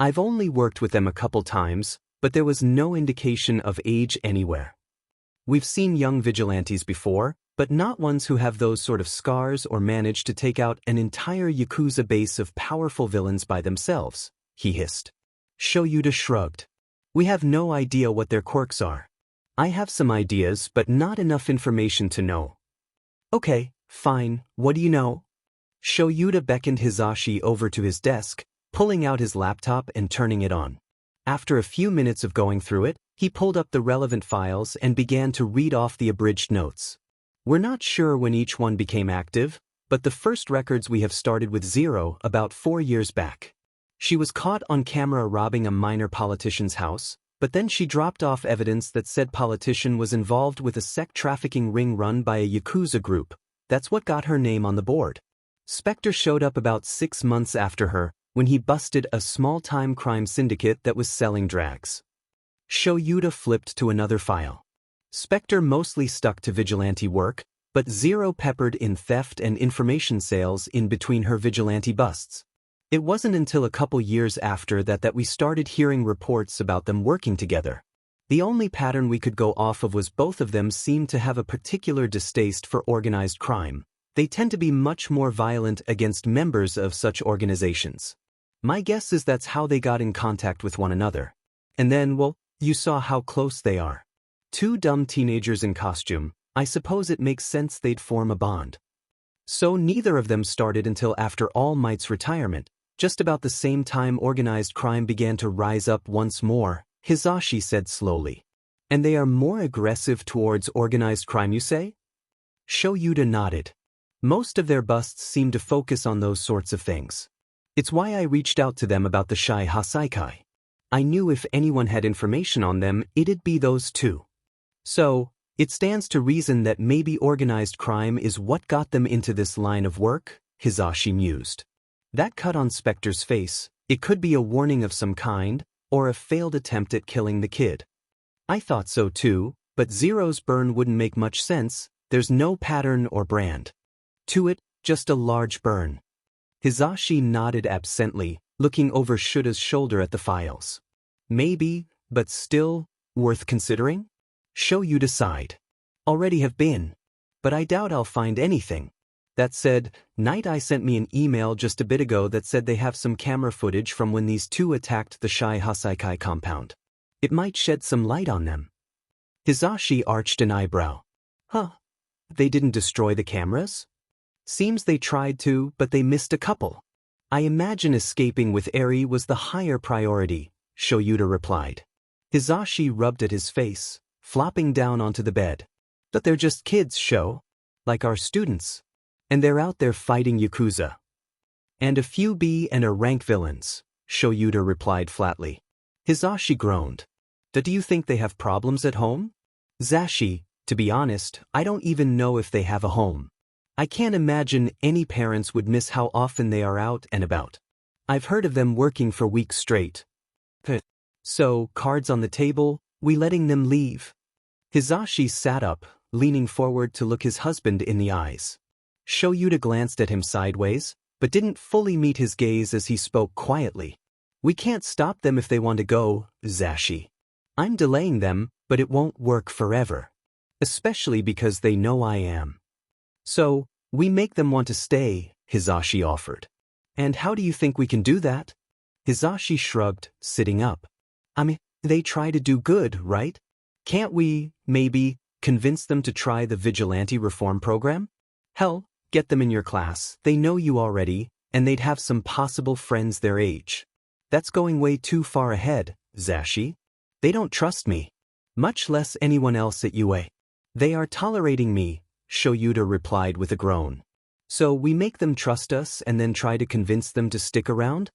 I've only worked with them a couple times, but there was no indication of age anywhere. We've seen young vigilantes before, but not ones who have those sort of scars or manage to take out an entire Yakuza base of powerful villains by themselves," he hissed. Shouta shrugged. "We have no idea what their quirks are. I have some ideas, but not enough information to know." "Okay, fine, what do you know?" Shouta beckoned Hisashi over to his desk, pulling out his laptop and turning it on. After a few minutes of going through it, he pulled up the relevant files and began to read off the abridged notes. "We're not sure when each one became active, but the first records we have started with Zero about 4 years back. She was caught on camera robbing a minor politician's house, but then she dropped off evidence that said politician was involved with a sex trafficking ring run by a Yakuza group. That's what got her name on the board. Spectre showed up about 6 months after her, when he busted a small-time crime syndicate that was selling drags." Shouta flipped to another file. Spectre mostly stuck to vigilante work, but Zero peppered in theft and information sales in between her vigilante busts. It wasn't until a couple years after that we started hearing reports about them working together. The only pattern we could go off of was both of them seemed to have a particular distaste for organized crime. They tend to be much more violent against members of such organizations. My guess is that's how they got in contact with one another. And then, well, you saw how close they are. Two dumb teenagers in costume, I suppose it makes sense they'd form a bond. So neither of them started until after All Might's retirement, just about the same time organized crime began to rise up once more, Hisashi said slowly. And they are more aggressive towards organized crime, you say? Shouta nodded. Most of their busts seem to focus on those sorts of things. It's why I reached out to them about the Shie Hassaikai. I knew if anyone had information on them, it'd be those two. So, it stands to reason that maybe organized crime is what got them into this line of work, Hisashi mused. That cut on Spectre's face, it could be a warning of some kind, or a failed attempt at killing the kid. I thought so too, but Zero's burn wouldn't make much sense, there's no pattern or brand to it, just a large burn. Hisashi nodded absently, looking over Shouta's shoulder at the files. Maybe, but still, worth considering? Shouta sighed. Already have been. But I doubt I'll find anything. That said, Nighteye sent me an email just a bit ago that said they have some camera footage from when these two attacked the Shie Hassaikai compound. It might shed some light on them. Hisashi arched an eyebrow. Huh? They didn't destroy the cameras? Seems they tried to, but they missed a couple. I imagine escaping with Eri was the higher priority, Shouta replied. Hisashi rubbed at his face, flopping down onto the bed. But they're just kids, like our students. And they're out there fighting Yakuza. And a few B and A rank villains, Shouta replied flatly. Hisashi groaned. Do you think they have problems at home? Zashi, to be honest, I don't even know if they have a home. I can't imagine any parents would miss how often they are out and about. I've heard of them working for weeks straight. So, cards on the table, we letting them leave? Hisashi sat up, leaning forward to look his husband in the eyes. Shouta glanced at him sideways, but didn't fully meet his gaze as he spoke quietly. We can't stop them if they want to go, Zashi. I'm delaying them, but it won't work forever. Especially because they know I am. So, we make them want to stay, Hisashi offered. And how do you think we can do that? Hisashi shrugged, sitting up. They try to do good, right? Can't we, maybe, convince them to try the vigilante reform program? Hell, get them in your class, they know you already, and they'd have some possible friends their age. That's going way too far ahead, Zashi. They don't trust me. Much less anyone else at UA. They are tolerating me, Shouta replied with a groan. So we make them trust us and then try to convince them to stick around?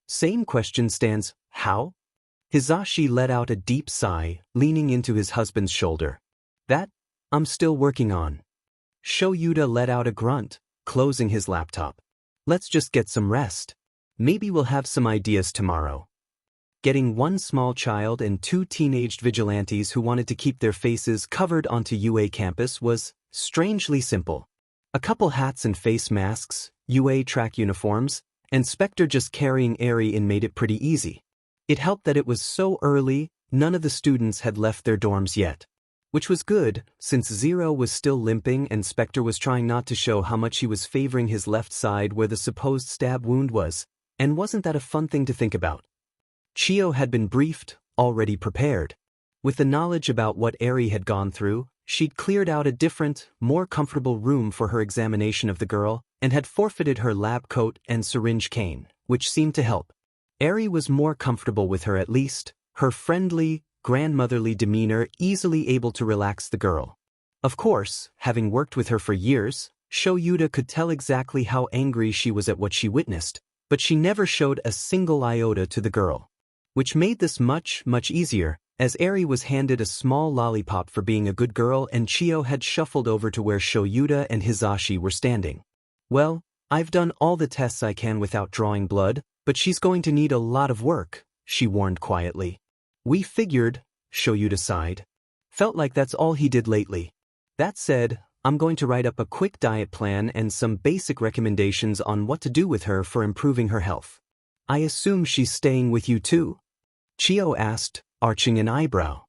Same question stands, how? Hisashi let out a deep sigh, leaning into his husband's shoulder. That, I'm still working on. Shouta let out a grunt, closing his laptop. Let's just get some rest. Maybe we'll have some ideas tomorrow. Getting one small child and two teenaged vigilantes who wanted to keep their faces covered onto UA campus was strangely simple. A couple hats and face masks, UA track uniforms, and Spectre just carrying Eri in made it pretty easy. It helped that it was so early, none of the students had left their dorms yet. Which was good, since Zero was still limping and Spectre was trying not to show how much he was favoring his left side where the supposed stab wound was, and wasn't that a fun thing to think about? Chio had been briefed, already prepared. With the knowledge about what Eri had gone through, she'd cleared out a different, more comfortable room for her examination of the girl, and had forfeited her lab coat and syringe cane, which seemed to help. Eri was more comfortable with her at least, her friendly, grandmotherly demeanor easily able to relax the girl. Of course, having worked with her for years, Shouta could tell exactly how angry she was at what she witnessed, but she never showed a single iota to the girl. Which made this much, much easier, as Eri was handed a small lollipop for being a good girl and Chio had shuffled over to where Shouta and Hisashi were standing. Well, I've done all the tests I can without drawing blood, but she's going to need a lot of work, she warned quietly. We figured, Shouta sighed. Felt like that's all he did lately. That said, I'm going to write up a quick diet plan and some basic recommendations on what to do with her for improving her health. I assume she's staying with you too? Chio asked, arching an eyebrow.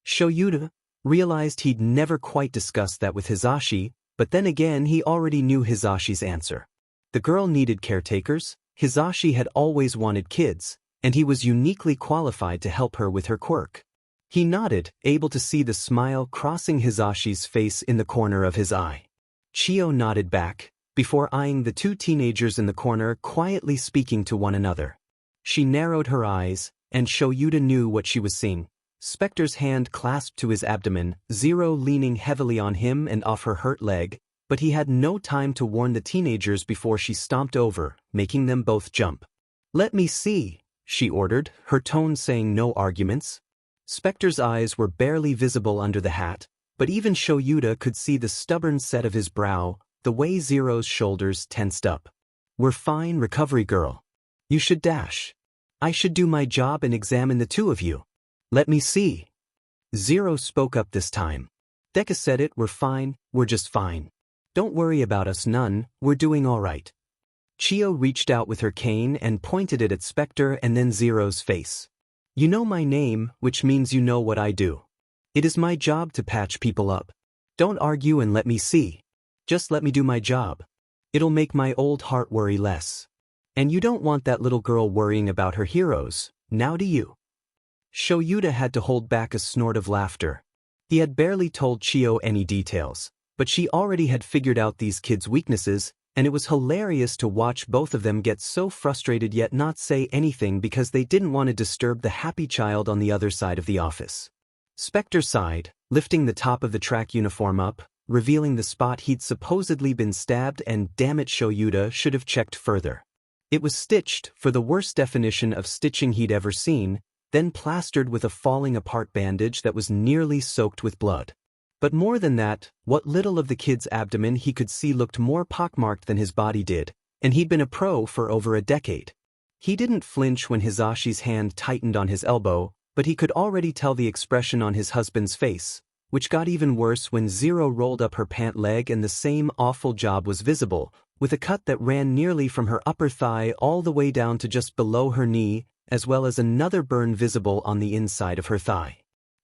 Shouta realized he'd never quite discussed that with Hisashi, but then again he already knew Hisashi's answer. The girl needed caretakers, Hisashi had always wanted kids, and he was uniquely qualified to help her with her quirk. He nodded, able to see the smile crossing Hisashi's face in the corner of his eye. Chio nodded back, before eyeing the two teenagers in the corner quietly speaking to one another. She narrowed her eyes, and Shouta knew what she was seeing. Spectre's hand clasped to his abdomen, Zero leaning heavily on him and off her hurt leg, but he had no time to warn the teenagers before she stomped over, making them both jump. Let me see, she ordered, her tone saying no arguments. Spectre's eyes were barely visible under the hat, but even Shouta could see the stubborn set of his brow, the way Zero's shoulders tensed up. "We're fine, recovery girl. You should dash. I should do my job and examine the two of you. Let me see." Zero spoke up this time. "Deku said it, we're fine, we're just fine. Don't worry about us none, we're doing all right." Chio reached out with her cane and pointed it at Spectre and then Zero's face. "You know my name, which means you know what I do. It is my job to patch people up. Don't argue and let me see. Just let me do my job. It'll make my old heart worry less. And you don't want that little girl worrying about her heroes, now do you?" Shouta had to hold back a snort of laughter. He had barely told Chio any details, but she already had figured out these kids' weaknesses, and it was hilarious to watch both of them get so frustrated yet not say anything because they didn't want to disturb the happy child on the other side of the office. Spectre sighed, lifting the top of the track uniform up, revealing the spot he'd supposedly been stabbed, and damn it, Shouta should have checked further. It was stitched, for the worst definition of stitching he'd ever seen, then plastered with a falling-apart bandage that was nearly soaked with blood. But more than that, what little of the kid's abdomen he could see looked more pockmarked than his body did, and he'd been a pro for over a decade. He didn't flinch when Hisashi's hand tightened on his elbow, but he could already tell the expression on his husband's face, which got even worse when Zero rolled up her pant leg and the same awful job was visible, with a cut that ran nearly from her upper thigh all the way down to just below her knee, as well as another burn visible on the inside of her thigh.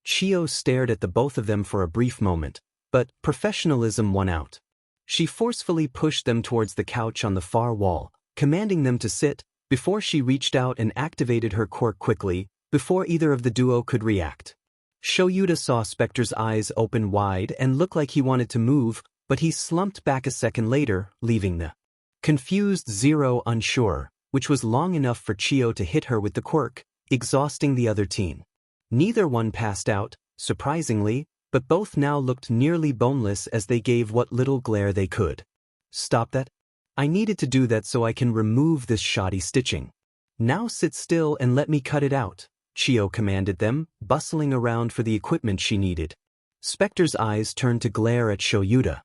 Chio stared at the both of them for a brief moment, but professionalism won out. She forcefully pushed them towards the couch on the far wall, commanding them to sit, before she reached out and activated her quirk quickly, before either of the duo could react. Shouta saw Spectre's eyes open wide and look like he wanted to move, but he slumped back a second later, leaving the confused Zero unsure, which was long enough for Chio to hit her with the quirk, exhausting the other teen. Neither one passed out, surprisingly, but both now looked nearly boneless as they gave what little glare they could. "Stop that. I needed to do that so I can remove this shoddy stitching. Now sit still and let me cut it out," Chio commanded them, bustling around for the equipment she needed. Spectre's eyes turned to glare at Shouta.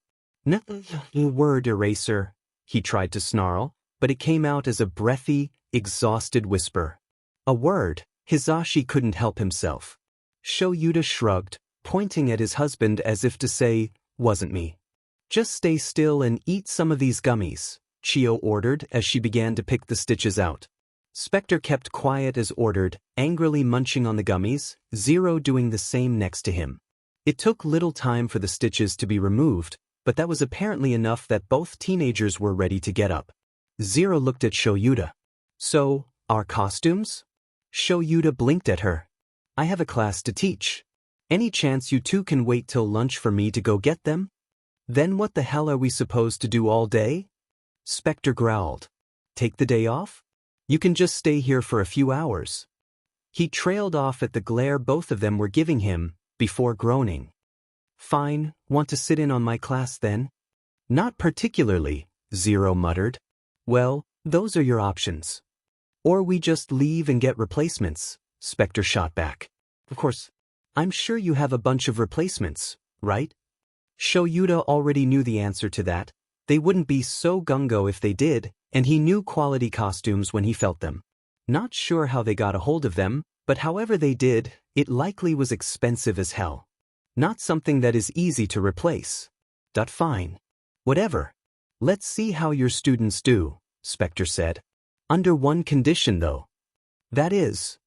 "Word eraser," he tried to snarl, but it came out as a breathy, exhausted whisper. "A word." Hisashi couldn't help himself. Shouta shrugged, pointing at his husband as if to say, "Wasn't me." "Just stay still and eat some of these gummies," Chio ordered as she began to pick the stitches out. Spectre kept quiet as ordered, angrily munching on the gummies, Zero doing the same next to him. It took little time for the stitches to be removed, but that was apparently enough that both teenagers were ready to get up. Zero looked at Shouta. "So, our costumes?" Shouta blinked at her. "I have a class to teach. Any chance you two can wait till lunch for me to go get them? Then what the hell are we supposed to do all day?" Spectre growled. "Take the day off? You can just stay here for a few hours." He trailed off at the glare both of them were giving him, before groaning. "Fine, want to sit in on my class then?" "Not particularly," Zero muttered. "Well, those are your options. Or we just leave and get replacements," Spectre shot back. "Of course, I'm sure you have a bunch of replacements, right?" Shouta already knew the answer to that. They wouldn't be so gung-ho if they did, and he knew quality costumes when he felt them. Not sure how they got a hold of them, but however they did, it likely was expensive as hell. Not something that is easy to replace. Fine. Whatever. Let's see how your students do, Spectre said. Under one condition though. That is,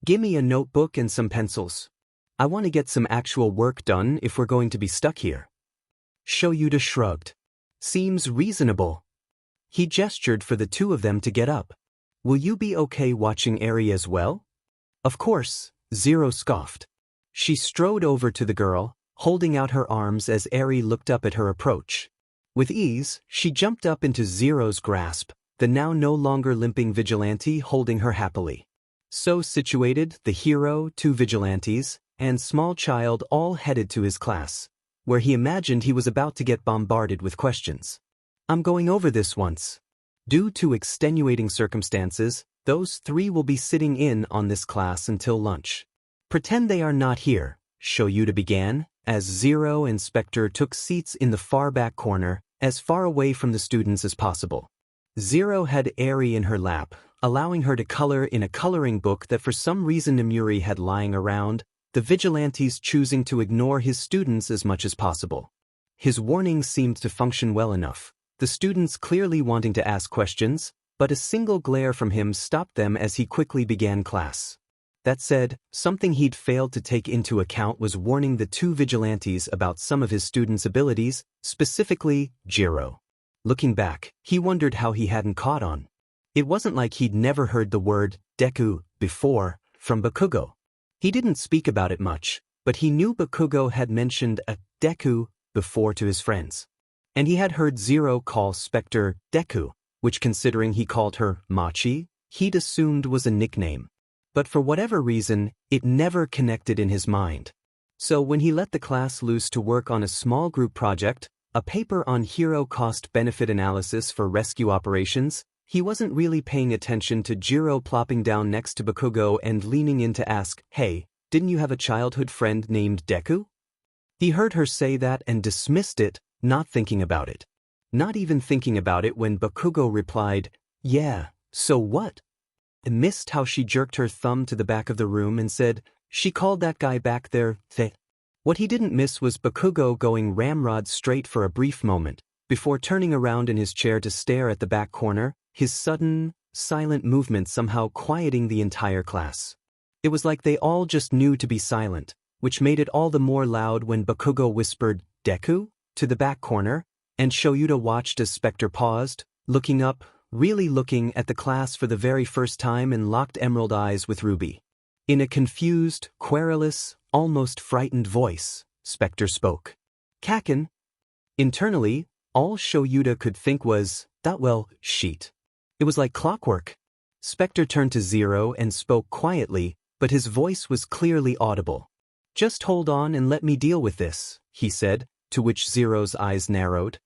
gimme a notebook and some pencils. I want to get some actual work done if we're going to be stuck here. Shouta shrugged. Seems reasonable. He gestured for the two of them to get up. Will you be okay watching Eri as well? Of course, Zero scoffed. She strode over to the girl, holding out her arms as Eri looked up at her approach. With ease, she jumped up into Zero's grasp, the now no longer limping vigilante holding her happily. So situated, the hero, two vigilantes, and small child all headed to his class, where he imagined he was about to get bombarded with questions. I'm going over this once. Due to extenuating circumstances, Those three will be sitting in on this class until lunch. Pretend they are not here, Shouta began, as Zero and Spectre took seats in the far back corner, as far away from the students as possible. Zero had Eri in her lap, allowing her to color in a coloring book that for some reason Nemuri had lying around, the vigilantes choosing to ignore his students as much as possible. His warning seemed to function well enough, the students clearly wanting to ask questions, but a single glare from him stopped them as he quickly began class. That said, something he'd failed to take into account was warning the two vigilantes about some of his students' abilities, specifically Jiro. Looking back, he wondered how he hadn't caught on. It wasn't like he'd never heard the word Deku before from Bakugo. He didn't speak about it much, but he knew Bakugo had mentioned a Deku before to his friends. And he had heard Zero call Spectre Deku, which considering he called her Machi, he'd assumed was a nickname. But for whatever reason, it never connected in his mind. So when he let the class loose to work on a small group project, a paper on hero cost-benefit analysis for rescue operations, he wasn't really paying attention to Jiro plopping down next to Bakugo and leaning in to ask, "Hey, didn't you have a childhood friend named Deku?" He heard her say that and dismissed it, not thinking about it. Not even thinking about it when Bakugo replied, "Yeah, so what?" And missed how she jerked her thumb to the back of the room and said, "She called that guy back there, the." What he didn't miss was Bakugo going ramrod straight for a brief moment, before turning around in his chair to stare at the back corner, his sudden, silent movement somehow quieting the entire class. It was like they all just knew to be silent, which made it all the more loud when Bakugo whispered, "Deku?" to the back corner, and Shouta watched as Spectre paused, looking up, really looking at the class for the very first time and locked emerald eyes with Ruby. In a confused, querulous, almost frightened voice, Spectre spoke. "Kaken." Internally, all Shouta could think was, "That well, sheet." It was like clockwork. Spectre turned to Zero and spoke quietly, but his voice was clearly audible. "Just hold on and let me deal with this," he said, to which Zero's eyes narrowed.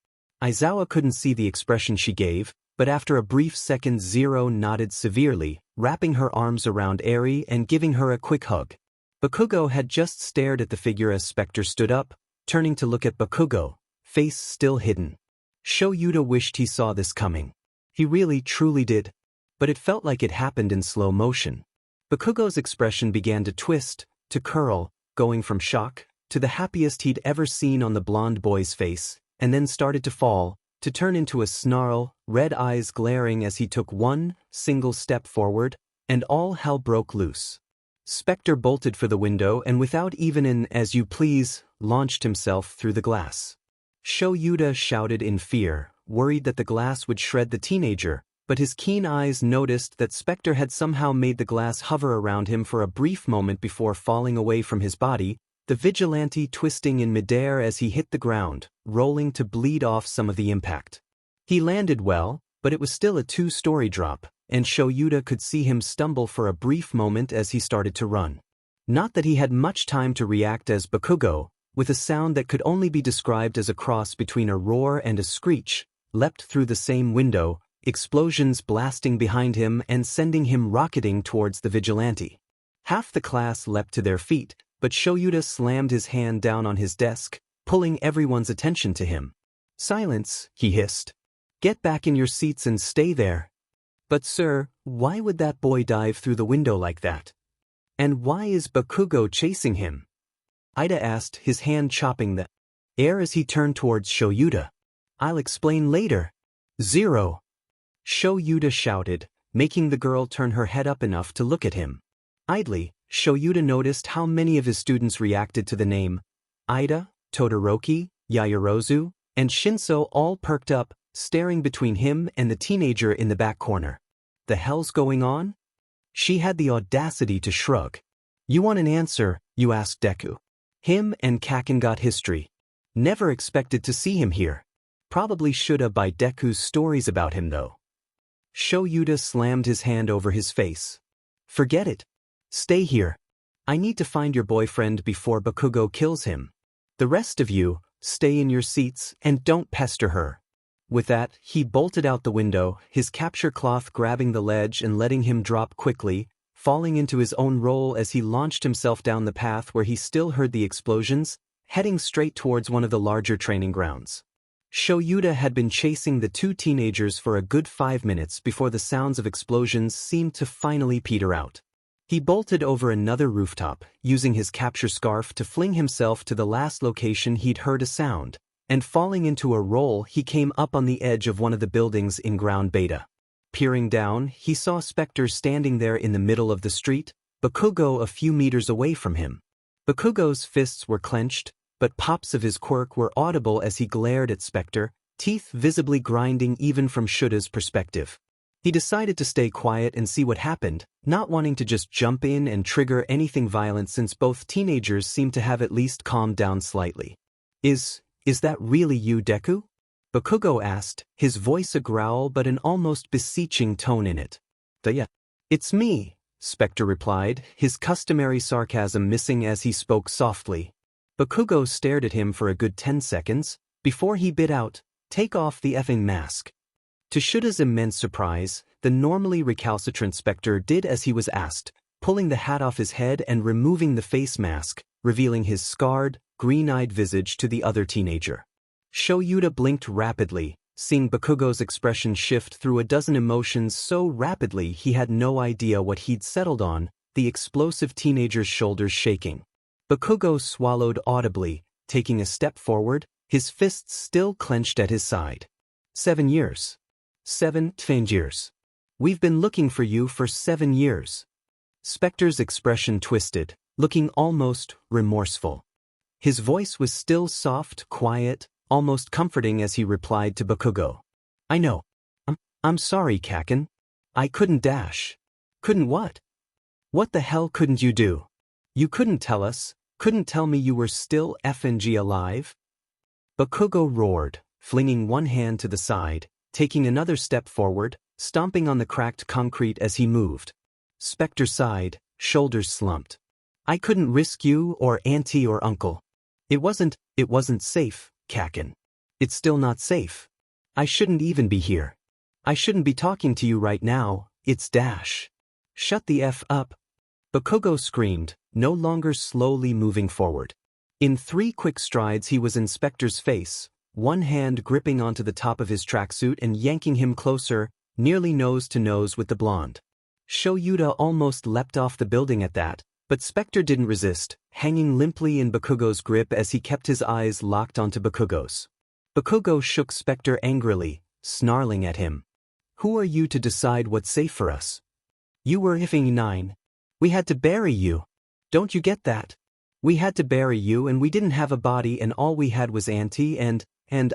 Aizawa couldn't see the expression she gave, but after a brief second Zero nodded severely, wrapping her arms around Eri and giving her a quick hug. Bakugo had just stared at the figure as Spectre stood up, turning to look at Bakugo, face still hidden. Shouta wished he saw this coming. He really, truly did. But it felt like it happened in slow motion. Bakugo's expression began to twist, to curl, going from shock, to the happiest he'd ever seen on the blonde boy's face, and then started to fall, to turn into a snarl, red eyes glaring as he took one single step forward, and all hell broke loose. Spectre bolted for the window and without even an "as you please," launched himself through the glass. Shouta shouted in fear, worried that the glass would shred the teenager, but his keen eyes noticed that Spectre had somehow made the glass hover around him for a brief moment before falling away from his body, the vigilante twisting in midair as he hit the ground, rolling to bleed off some of the impact. He landed well, but it was still a two-story drop, and Shouta could see him stumble for a brief moment as he started to run. Not that he had much time to react as Bakugo, with a sound that could only be described as a cross between a roar and a screech, leapt through the same window, explosions blasting behind him and sending him rocketing towards the vigilante. Half the class leapt to their feet, but Shouta slammed his hand down on his desk, pulling everyone's attention to him. "Silence," he hissed. "Get back in your seats and stay there." "But sir, why would that boy dive through the window like that? And why is Bakugo chasing him?" Ida asked, his hand chopping the air as he turned towards Shouta. "I'll explain later." "Zero!" Shouta shouted, making the girl turn her head up enough to look at him. Idly, Shouta noticed how many of his students reacted to the name. Ida, Todoroki, Yaoyorozu, and Shinso all perked up, staring between him and the teenager in the back corner. The hell's going on? She had the audacity to shrug. "You want an answer?" you asked Deku. Him and Kaken got history. Never expected to see him here. Probably shoulda by Deku's stories about him though. Shouta slammed his hand over his face. "Forget it. Stay here. I need to find your boyfriend before Bakugo kills him. The rest of you, stay in your seats and don't pester her." With that, he bolted out the window, his capture cloth grabbing the ledge and letting him drop quickly, falling into his own role as he launched himself down the path where he still heard the explosions, heading straight towards one of the larger training grounds. Shouta had been chasing the two teenagers for a good 5 minutes before the sounds of explosions seemed to finally peter out. He bolted over another rooftop, using his capture scarf to fling himself to the last location he'd heard a sound, and falling into a roll he came up on the edge of one of the buildings in ground beta. Peering down, he saw Spectre standing there in the middle of the street, Bakugo a few meters away from him. Bakugo's fists were clenched, but pops of his quirk were audible as he glared at Spectre, teeth visibly grinding even from Shouta's perspective. He decided to stay quiet and see what happened, not wanting to just jump in and trigger anything violent since both teenagers seemed to have at least calmed down slightly. Is that really you, Deku? Bakugo asked, his voice a growl but an almost beseeching tone in it. Yeah. It's me, Spectre replied, his customary sarcasm missing as he spoke softly. Bakugo stared at him for a good 10 seconds, before he bit out, "Take off the effing mask." To Shouta's immense surprise, the normally recalcitrant Spectre did as he was asked, pulling the hat off his head and removing the face mask, revealing his scarred, green-eyed visage to the other teenager. Shouta blinked rapidly, seeing Bakugo's expression shift through a dozen emotions so rapidly he had no idea what he'd settled on, the explosive teenager's shoulders shaking. Bakugo swallowed audibly, taking a step forward, his fists still clenched at his side. 7 years. 7 years. We've been looking for you for 7 years. Spectre's expression twisted, looking almost remorseful. His voice was still soft, quiet, almost comforting as he replied to Bakugo. I know. I'm sorry, Kaken. I couldn't dash. Couldn't what? What the hell couldn't you do? You couldn't tell us, couldn't tell me you were still FNG alive? Bakugo roared, flinging one hand to the side, taking another step forward, stomping on the cracked concrete as he moved. Spectre sighed, shoulders slumped. I couldn't risk you or auntie or uncle. It wasn't safe, Kaken. It's still not safe. I shouldn't even be here. I shouldn't be talking to you right now, it's Dash. Shut the F up. Bakugo screamed, no longer slowly moving forward. In 3 quick strides he was in Spectre's face, one hand gripping onto the top of his tracksuit and yanking him closer, nearly nose to nose with the blonde. Shouta almost leapt off the building at that, but Spectre didn't resist, hanging limply in Bakugo's grip as he kept his eyes locked onto Bakugo's. Bakugo shook Spectre angrily, snarling at him. Who are you to decide what's safe for us? You were effing 9. We had to bury you. Don't you get that? We had to bury you and we didn't have a body and all we had was auntie and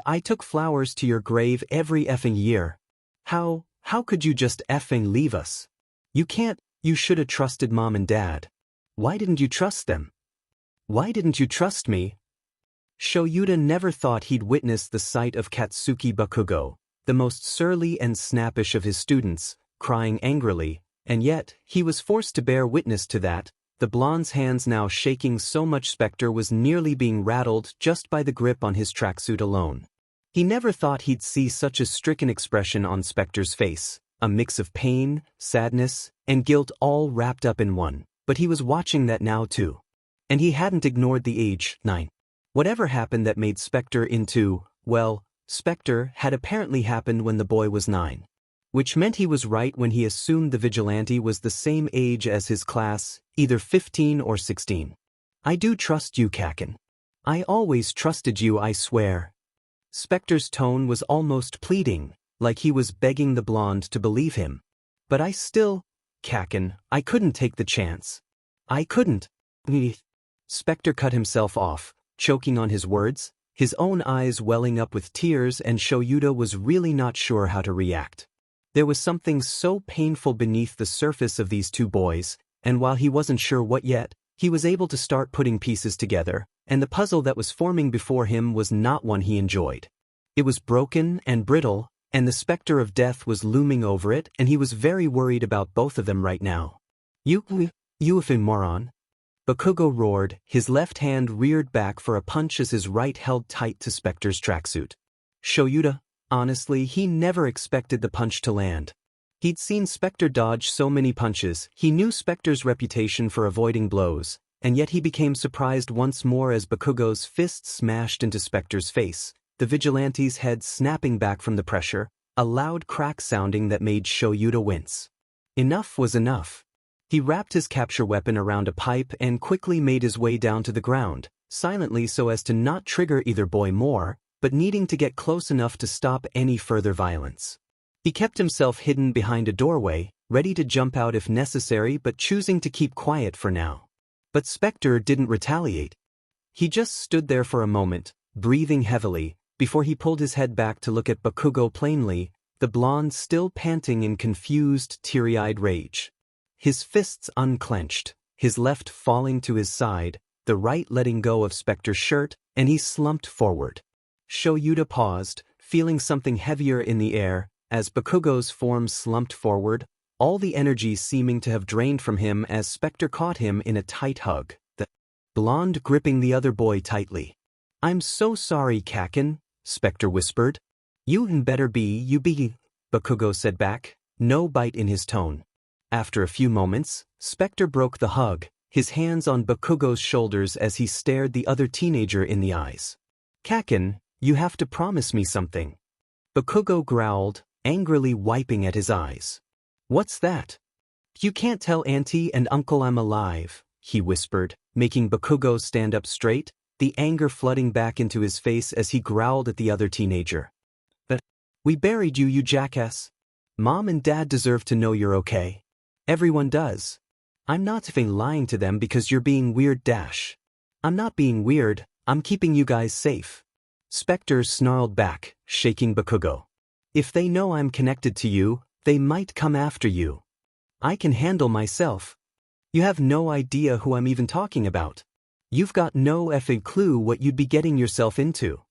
I took flowers to your grave every effing year. How could you just effing leave us? You can't, you should have trusted Mom and Dad. Why didn't you trust them? Why didn't you trust me? Shouta never thought he'd witness the sight of Katsuki Bakugo, the most surly and snappish of his students, crying angrily, and yet, he was forced to bear witness to that, the blonde's hands now shaking so much Spectre was nearly being rattled just by the grip on his tracksuit alone. He never thought he'd see such a stricken expression on Spectre's face, a mix of pain, sadness, and guilt all wrapped up in one, but he was watching that now too. And he hadn't ignored the age, 9. Whatever happened that made Spectre into, well, Spectre had apparently happened when the boy was 9. Which meant he was right when he assumed the vigilante was the same age as his class, either 15 or 16. I do trust you, Kaken. I always trusted you, I swear. Spectre's tone was almost pleading, like he was begging the blonde to believe him. But I still, Kaken, I couldn't take the chance. I couldn't. Spectre cut himself off, choking on his words, his own eyes welling up with tears, and Shouta was really not sure how to react. There was something so painful beneath the surface of these two boys, and while he wasn't sure what yet, he was able to start putting pieces together, and the puzzle that was forming before him was not one he enjoyed. It was broken and brittle, and the specter of death was looming over it, and he was very worried about both of them right now. You effing moron. Bakugo roared, his left hand reared back for a punch as his right held tight to Spectre's tracksuit. Shouta, Honestly, he never expected the punch to land. He'd seen Spectre dodge so many punches, he knew Spectre's reputation for avoiding blows, and yet he became surprised once more as Bakugo's fist smashed into Spectre's face, the vigilante's head snapping back from the pressure, a loud crack sounding that made Shouta wince. Enough was enough. He wrapped his capture weapon around a pipe and quickly made his way down to the ground, silently so as to not trigger either boy more, but needing to get close enough to stop any further violence. He kept himself hidden behind a doorway, ready to jump out if necessary but choosing to keep quiet for now. But Spectre didn't retaliate. He just stood there for a moment, breathing heavily, before he pulled his head back to look at Bakugo plainly, the blonde still panting in confused, teary-eyed rage. His fists unclenched, his left falling to his side, the right letting go of Spectre's shirt, and he slumped forward. Shouta paused, feeling something heavier in the air, as Bakugo's form slumped forward, all the energy seeming to have drained from him as Spectre caught him in a tight hug, the blonde gripping the other boy tightly. "I'm so sorry, Kakin," Spectre whispered. "You'd better be, Bakugo said back, no bite in his tone. After a few moments, Spectre broke the hug, his hands on Bakugo's shoulders as he stared the other teenager in the eyes. "Kakin, you have to promise me something." Bakugo growled, angrily wiping at his eyes. "What's that?" "You can't tell Auntie and Uncle I'm alive," he whispered, making Bakugo stand up straight, the anger flooding back into his face as he growled at the other teenager. "But we buried you, you jackass. Mom and Dad deserve to know you're okay. Everyone does. I'm not even lying to them because you're being weird dash. I'm not being weird, I'm keeping you guys safe." Spectre snarled back, shaking Bakugo. "If they know I'm connected to you, they might come after you. I can handle myself. You have no idea who I'm even talking about. You've got no effing clue what you'd be getting yourself into."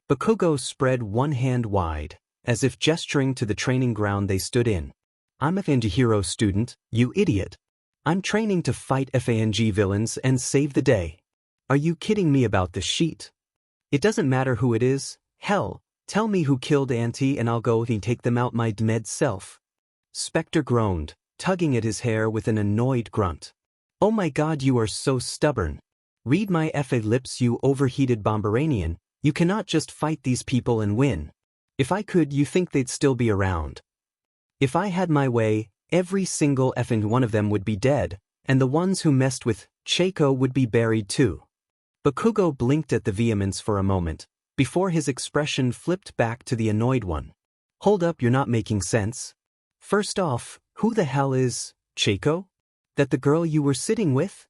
Bakugo spread one hand wide, as if gesturing to the training ground they stood in. "I'm a Fangahiro student, you idiot. I'm training to fight FANG villains and save the day. Are you kidding me about this sheet? It doesn't matter who it is, hell, tell me who killed Auntie and I'll go and take them out my dead self." Spectre groaned, tugging at his hair with an annoyed grunt. "Oh my god, you are so stubborn. Read my FA lips, you overheated Bomberanian, you cannot just fight these people and win. If I could, you think they'd still be around? If I had my way, every single effing one of them would be dead, and the ones who messed with Chaco would be buried too." Bakugo blinked at the vehemence for a moment, before his expression flipped back to the annoyed one. "Hold up, you're not making sense. First off, who the hell is Chaco? That the girl you were sitting with?"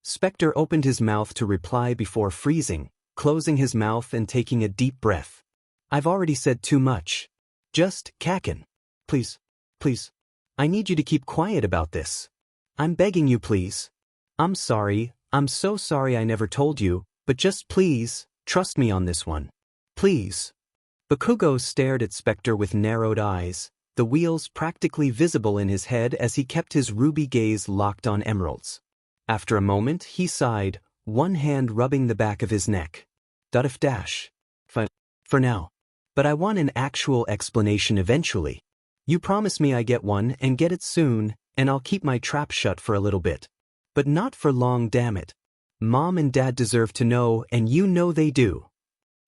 Spectre opened his mouth to reply before freezing, closing his mouth and taking a deep breath. "I've already said too much. Just, Kakin. Please. I need you to keep quiet about this. I'm begging you, please. I'm sorry, I'm so sorry I never told you, but just please, trust me on this one. Please." Bakugo stared at Spectre with narrowed eyes, the wheels practically visible in his head as he kept his ruby gaze locked on emeralds. After a moment, he sighed, one hand rubbing the back of his neck. For now. But I want an actual explanation eventually. You promise me I get one and get it soon, and I'll keep my trap shut for a little bit. But not for long, damn it. Mom and Dad deserve to know, and you know they do."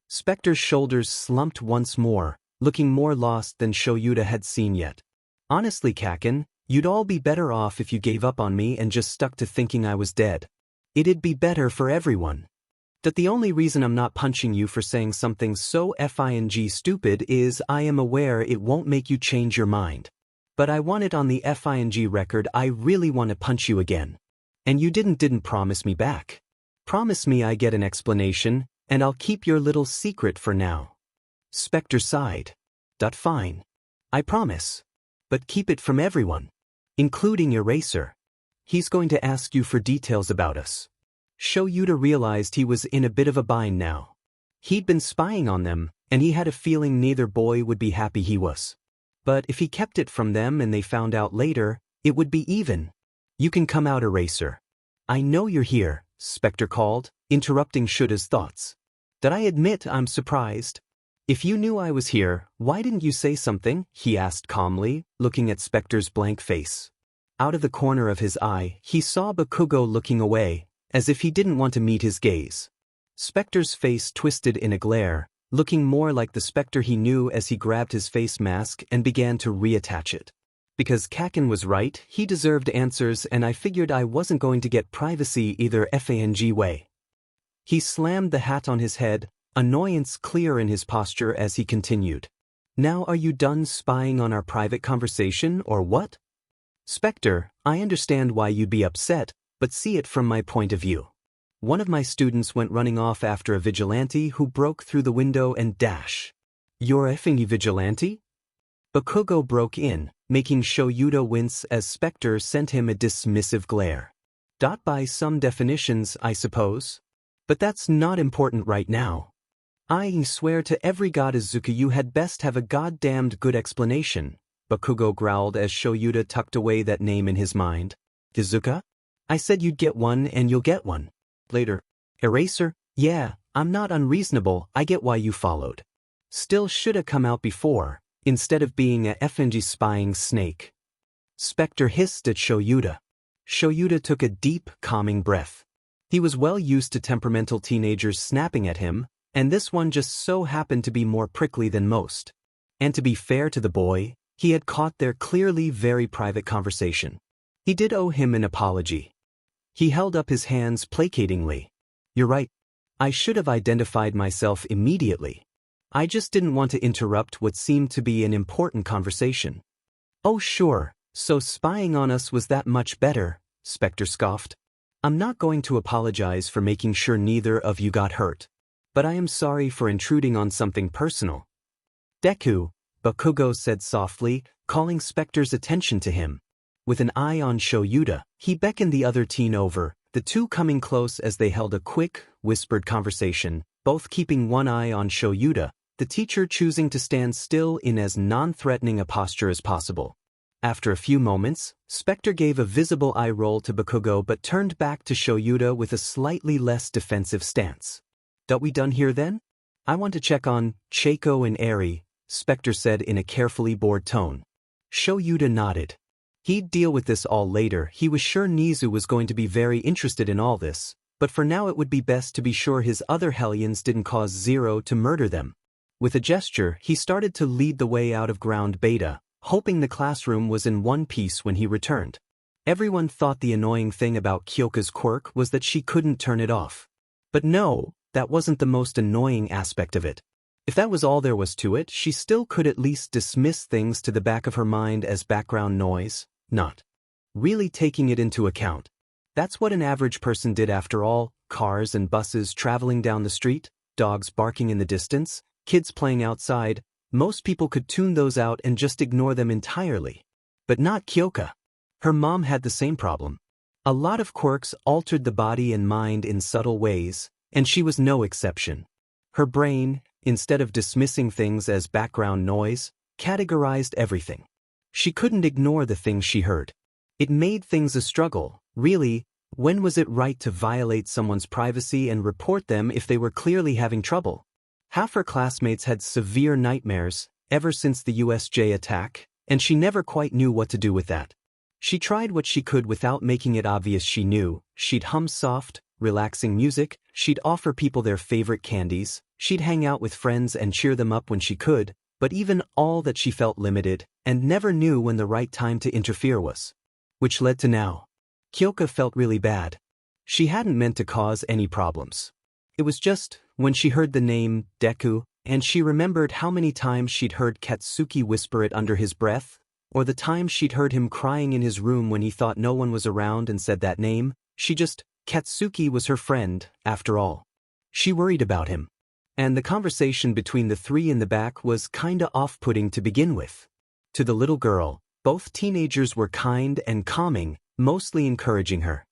Spectre's shoulders slumped once more, looking more lost than Shouta had seen yet. "Honestly, Kakin, you'd all be better off if you gave up on me and just stuck to thinking I was dead. It'd be better for everyone. That the only reason I'm not punching you for saying something so FING stupid is I am aware it won't make you change your mind. But I want it on the FING record, I really want to punch you again. And you didn't promise me back. Promise me I get an explanation, and I'll keep your little secret for now." Spectre sighed. "Fine. I promise. But keep it from everyone. Including Eraser. He's going to ask you for details about us." Shouta realized he was in a bit of a bind now. He'd been spying on them, and he had a feeling neither boy would be happy he was. But if he kept it from them and they found out later, it would be even. "You can come out, Eraser." "I know you're here," Spectre called, interrupting Shouta's thoughts. "That I admit I'm surprised. If you knew I was here, why didn't you say something? He asked calmly, looking at Spectre's blank face. Out of the corner of his eye, he saw Bakugo looking away, as if he didn't want to meet his gaze. Spectre's face twisted in a glare, looking more like the Spectre he knew as he grabbed his face mask and began to reattach it. Because Kaken was right, he deserved answers, and I figured I wasn't going to get privacy either fang way. He slammed the hat on his head, annoyance clear in his posture as he continued. Now are you done spying on our private conversation, or what? Spectre, I understand why you'd be upset, but see it from my point of view. One of my students went running off after a vigilante who broke through the window and dash. You're effing vigilante? Bakugo broke in, making Shouta wince as Spectre sent him a dismissive glare. By some definitions, I suppose. But that's not important right now. I swear to every god Izuku you had best have a goddamned good explanation, Bakugo growled as Shouta tucked away that name in his mind. Izuka? I said you'd get one and you'll get one. Later. Eraser? Yeah, I'm not unreasonable, I get why you followed. Still shoulda come out before, instead of being a effing spying snake. Spectre hissed at Shouta. Shouta took a deep, calming breath. He was well used to temperamental teenagers snapping at him, and this one just so happened to be more prickly than most. And to be fair to the boy, he had caught their clearly very private conversation. He did owe him an apology. He held up his hands placatingly. You're right. I should have identified myself immediately. I just didn't want to interrupt what seemed to be an important conversation. Oh sure, so spying on us was that much better, Spectre scoffed. I'm not going to apologize for making sure neither of you got hurt. But I am sorry for intruding on something personal. Deku, Bakugo said softly, calling Spectre's attention to him. With an eye on Shouta, he beckoned the other teen over, the two coming close as they held a quick, whispered conversation, both keeping one eye on Shouta, the teacher choosing to stand still in as non-threatening a posture as possible. After a few moments, Spectre gave a visible eye roll to Bakugo but turned back to Shouta with a slightly less defensive stance. We done here then? I want to check on Chaco and Eri, Spectre said in a carefully bored tone. Shouta nodded. He'd deal with this all later. He was sure Nizu was going to be very interested in all this, but for now it would be best to be sure his other Hellions didn't cause Zero to murder them. With a gesture, he started to lead the way out of ground beta, hoping the classroom was in one piece when he returned. Everyone thought the annoying thing about Kyoka's quirk was that she couldn't turn it off. But no, that wasn't the most annoying aspect of it. If that was all there was to it, she still could at least dismiss things to the back of her mind as background noise, not really taking it into account. That's what an average person did after all, cars and buses traveling down the street, dogs barking in the distance, kids playing outside. Most people could tune those out and just ignore them entirely. But not Kyoka. Her mom had the same problem. A lot of quirks altered the body and mind in subtle ways, and she was no exception. Her brain, instead of dismissing things as background noise, categorized everything. She couldn't ignore the things she heard. It made things a struggle, really. When was it right to violate someone's privacy and report them if they were clearly having trouble? Half her classmates had severe nightmares ever since the USJ attack, and she never quite knew what to do with that. She tried what she could without making it obvious she knew. She'd hum soft, relaxing music, she'd offer people their favorite candies, she'd hang out with friends and cheer them up when she could, but even all that she felt limited, and never knew when the right time to interfere was. Which led to now. Kyoka felt really bad. She hadn't meant to cause any problems. It was just, when she heard the name, Deku, and she remembered how many times she'd heard Katsuki whisper it under his breath, or the time she'd heard him crying in his room when he thought no one was around and said that name, Katsuki was her friend, after all. She worried about him. And the conversation between the three in the back was kinda off-putting to begin with. To the little girl, both teenagers were kind and calming, mostly encouraging her.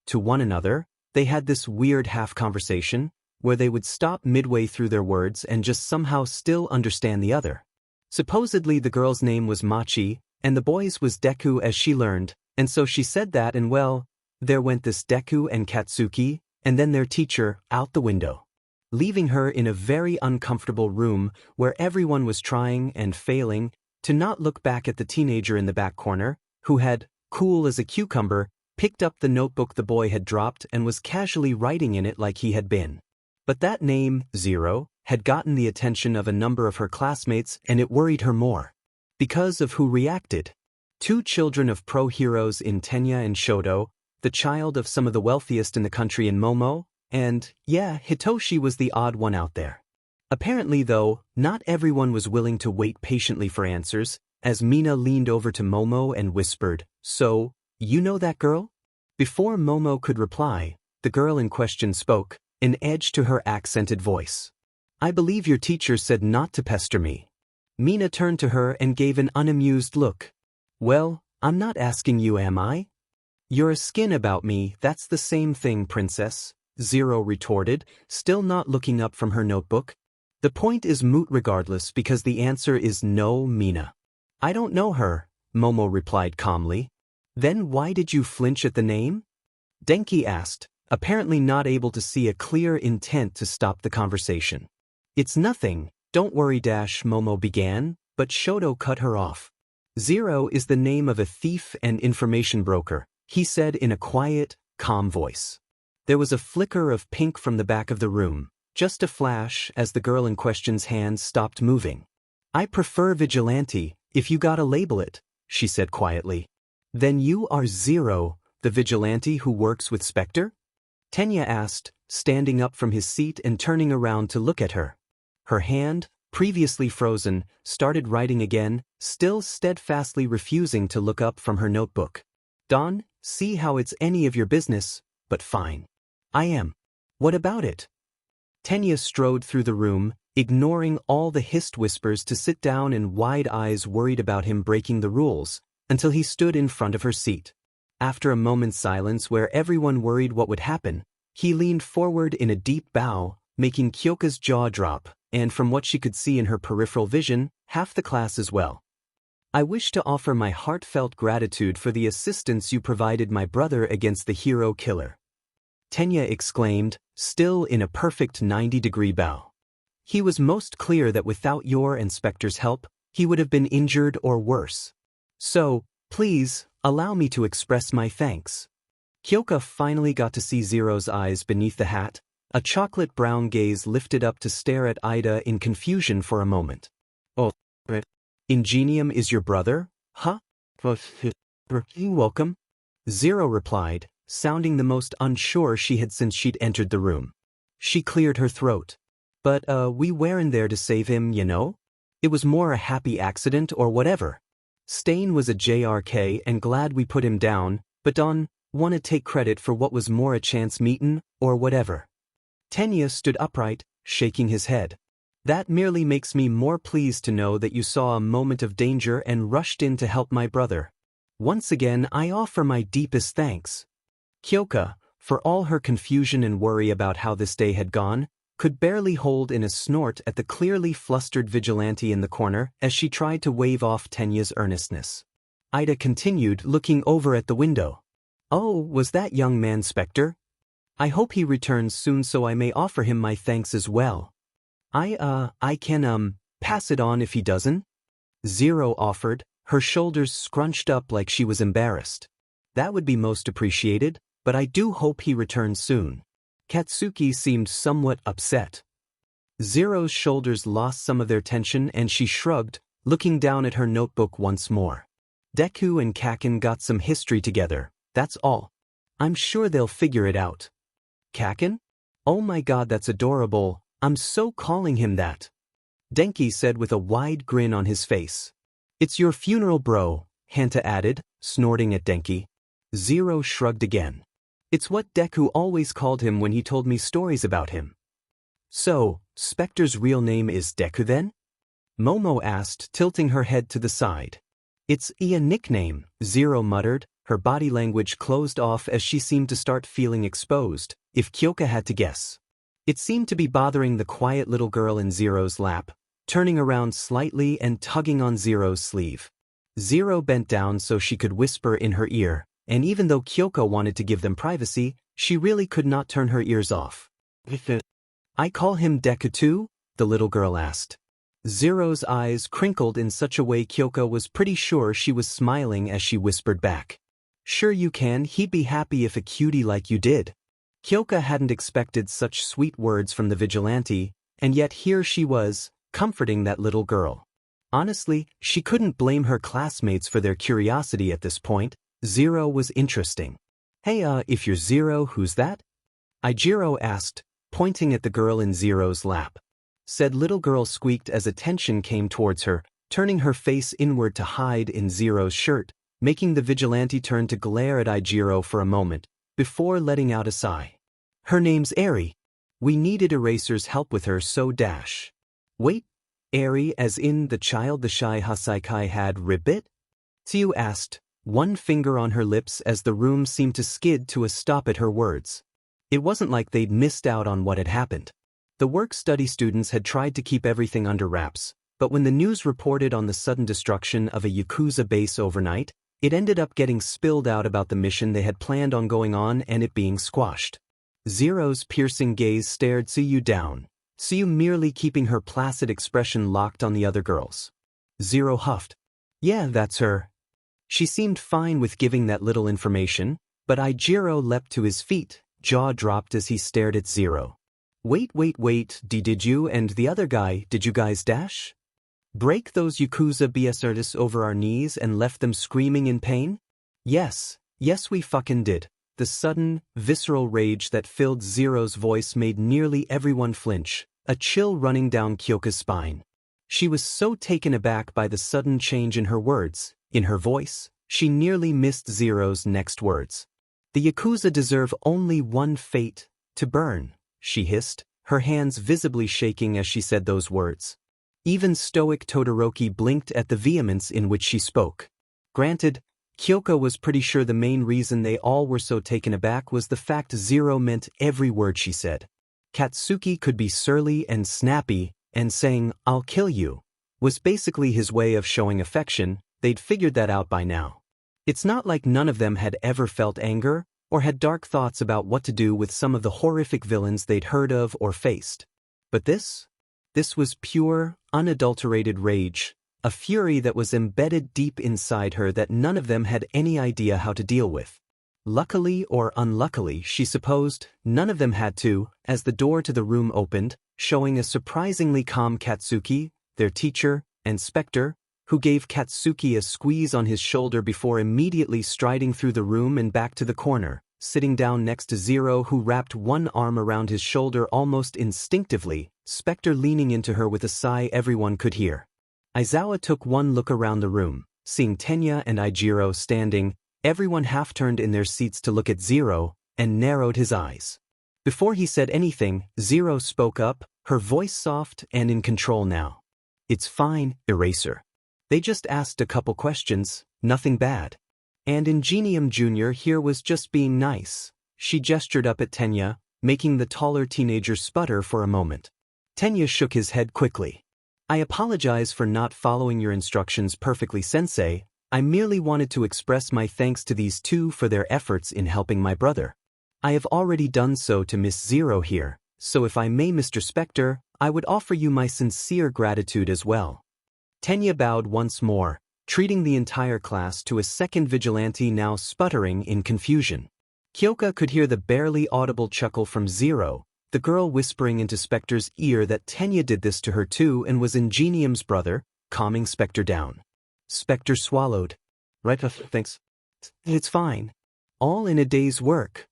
To one another, they had this weird half-conversation, where they would stop midway through their words and just somehow still understand the other. Supposedly the girl's name was Machi, and the boy's was Deku as she learned, and so she said that and well, there went this Deku and Katsuki, and then their teacher, out the window. leaving her in a very uncomfortable room where everyone was trying and failing to not look back at the teenager in the back corner, who had, cool as a cucumber, picked up the notebook the boy had dropped and was casually writing in it like he had been. But that name, Zero, had gotten the attention of a number of her classmates, and it worried her more. Because of who reacted. Two children of pro-heroes in Tenya and Shoto, the child of some of the wealthiest in the country in Momo, and, yeah, Hitoshi was the odd one out there. Apparently, though, not everyone was willing to wait patiently for answers, as Mina leaned over to Momo and whispered, "So, you know that girl?" Before Momo could reply, the girl in question spoke, an edge to her accented voice. "I believe your teacher said not to pester me." Mina turned to her and gave an unamused look. "Well, I'm not asking you, am I?" "You're a skin about me, that's the same thing, princess," Zero retorted, still not looking up from her notebook. "The point is moot regardless because the answer is no, Mina." "I don't know her," Momo replied calmly. "Then why did you flinch at the name?" Denki asked, apparently not able to see a clear intent to stop the conversation. "It's nothing, don't worry, Momo began, but Shoto cut her off. "Zero is the name of a thief and information broker," he said in a quiet, calm voice. There was a flicker of pink from the back of the room, just a flash as the girl in question's hands stopped moving. "I prefer vigilante, if you gotta label it," she said quietly. "Then you are Zero, the vigilante who works with Spectre?" Tenya asked, standing up from his seat and turning around to look at her. Her hand, previously frozen, started writing again, still steadfastly refusing to look up from her notebook. "Don, see how it's any of your business, but fine. I am. What about it?" Tenya strode through the room, ignoring all the hissed whispers to sit down and wide eyes worried about him breaking the rules, until he stood in front of her seat. After a moment's silence where everyone worried what would happen, he leaned forward in a deep bow, making Kyoka's jaw drop, and from what she could see in her peripheral vision, half the class as well. "I wish to offer my heartfelt gratitude for the assistance you provided my brother against the hero killer," Tenya exclaimed, still in a perfect 90-degree bow. "He was most clear that without your and Spectre's help, he would have been injured or worse. So, please, allow me to express my thanks." Kyoka finally got to see Zero's eyes beneath the hat, a chocolate-brown gaze lifted up to stare at Ida in confusion for a moment. "Oh, Ingenium is your brother, huh? Welcome," Zero replied, sounding the most unsure she had since she'd entered the room. She cleared her throat. "But, we weren't there to save him, you know? It was more a happy accident or whatever. Stain was a JRK and glad we put him down, but Don wanna take credit for what was more a chance meetin' or whatever." Tenya stood upright, shaking his head. "That merely makes me more pleased to know that you saw a moment of danger and rushed in to help my brother. Once again, I offer my deepest thanks." Kyoka, for all her confusion and worry about how this day had gone, could barely hold in a snort at the clearly flustered vigilante in the corner as she tried to wave off Tenya's earnestness. Ida continued, looking over at the window. "Oh, was that young man Spectre? I hope he returns soon so I may offer him my thanks as well." I can, pass it on if he doesn't," Zero offered, her shoulders scrunched up like she was embarrassed. "That would be most appreciated, but I do hope he returns soon." Katsuki seemed somewhat upset. Zero's shoulders lost some of their tension and she shrugged, looking down at her notebook once more. "Deku and Kaken got some history together, that's all. I'm sure they'll figure it out." "Kaken? Oh my god, that's adorable, I'm so calling him that," Denki said with a wide grin on his face. "It's your funeral bro," Hanta added, snorting at Denki. Zero shrugged again. "It's what Deku always called him when he told me stories about him." "So, Spectre's real name is Deku then?" Momo asked, tilting her head to the side. "It's a nickname," Zero muttered, her body language closed off as she seemed to start feeling exposed, if Kyoka had to guess. It seemed to be bothering the quiet little girl in Zero's lap, turning around slightly and tugging on Zero's sleeve. Zero bent down so she could whisper in her ear, and even though Kyoka wanted to give them privacy, she really could not turn her ears off. I call him Deku too? The little girl asked. Zero's eyes crinkled in such a way Kyoka was pretty sure she was smiling as she whispered back. Sure you can, he'd be happy if a cutie like you did. Kyoka hadn't expected such sweet words from the vigilante, and yet here she was, comforting that little girl. Honestly, she couldn't blame her classmates for their curiosity at this point. Zero was interesting. Hey if you're Zero, who's that? Aijiro asked, pointing at the girl in Zero's lap. Said little girl squeaked as attention came towards her, turning her face inward to hide in Zero's shirt, making the vigilante turn to glare at Aijiro for a moment, before letting out a sigh. Her name's Eri. We needed Eraser's help with her so dash. Wait, Eri as in the child the Shie Hassaikai had ribbit? Tsu asked, one finger on her lips as the room seemed to skid to a stop at her words. It wasn't like they'd missed out on what had happened. The work-study students had tried to keep everything under wraps, but when the news reported on the sudden destruction of a Yakuza base overnight, it ended up getting spilled out about the mission they had planned on going on and it being squashed. Zero's piercing gaze stared Tsuyu down, Tsuyu merely keeping her placid expression locked on the other girls. Zero huffed. Yeah, that's her. She seemed fine with giving that little information, but Aijiro leapt to his feet, jaw dropped as he stared at Zero. Wait, did you and the other guy, did you guys dash? Break those Yakuza BS artists over our knees and left them screaming in pain? Yes we fucking did. The sudden, visceral rage that filled Zero's voice made nearly everyone flinch, a chill running down Kyoka's spine. She was so taken aback by the sudden change in her words, in her voice, she nearly missed Zero's next words. The Yakuza deserve only one fate, to burn, she hissed, her hands visibly shaking as she said those words. Even stoic Todoroki blinked at the vehemence in which she spoke. Granted, Kyoka was pretty sure the main reason they all were so taken aback was the fact Zero meant every word she said. Katsuki could be surly and snappy, and saying, "I'll kill you," was basically his way of showing affection. They'd figured that out by now. It's not like none of them had ever felt anger, or had dark thoughts about what to do with some of the horrific villains they'd heard of or faced. But this was pure, unadulterated rage, a fury that was embedded deep inside her that none of them had any idea how to deal with. Luckily or unluckily, she supposed, none of them had to, as the door to the room opened, showing a surprisingly calm Katsuki, their teacher, and Spectre, who gave Katsuki a squeeze on his shoulder before immediately striding through the room and back to the corner, sitting down next to Zero, who wrapped one arm around his shoulder almost instinctively, Spectre leaning into her with a sigh everyone could hear. Aizawa took one look around the room, seeing Tenya and Aijiro standing, everyone half-turned in their seats to look at Zero, and narrowed his eyes. Before he said anything, Zero spoke up, her voice soft and in control now. It's fine, Eraser. They just asked a couple questions, nothing bad. And Ingenium Jr. here was just being nice. She gestured up at Tenya, making the taller teenager sputter for a moment. Tenya shook his head quickly. I apologize for not following your instructions perfectly, Sensei. I merely wanted to express my thanks to these two for their efforts in helping my brother. I have already done so to Miss Zero here, so if I may, Mr. Spectre, I would offer you my sincere gratitude as well. Tenya bowed once more, treating the entire class to a second vigilante now sputtering in confusion. Kyoka could hear the barely audible chuckle from Zero, the girl whispering into Spectre's ear that Tenya did this to her too and was Ingenium's brother, calming Spectre down. Spectre swallowed. Right, thanks. It's fine. All in a day's work.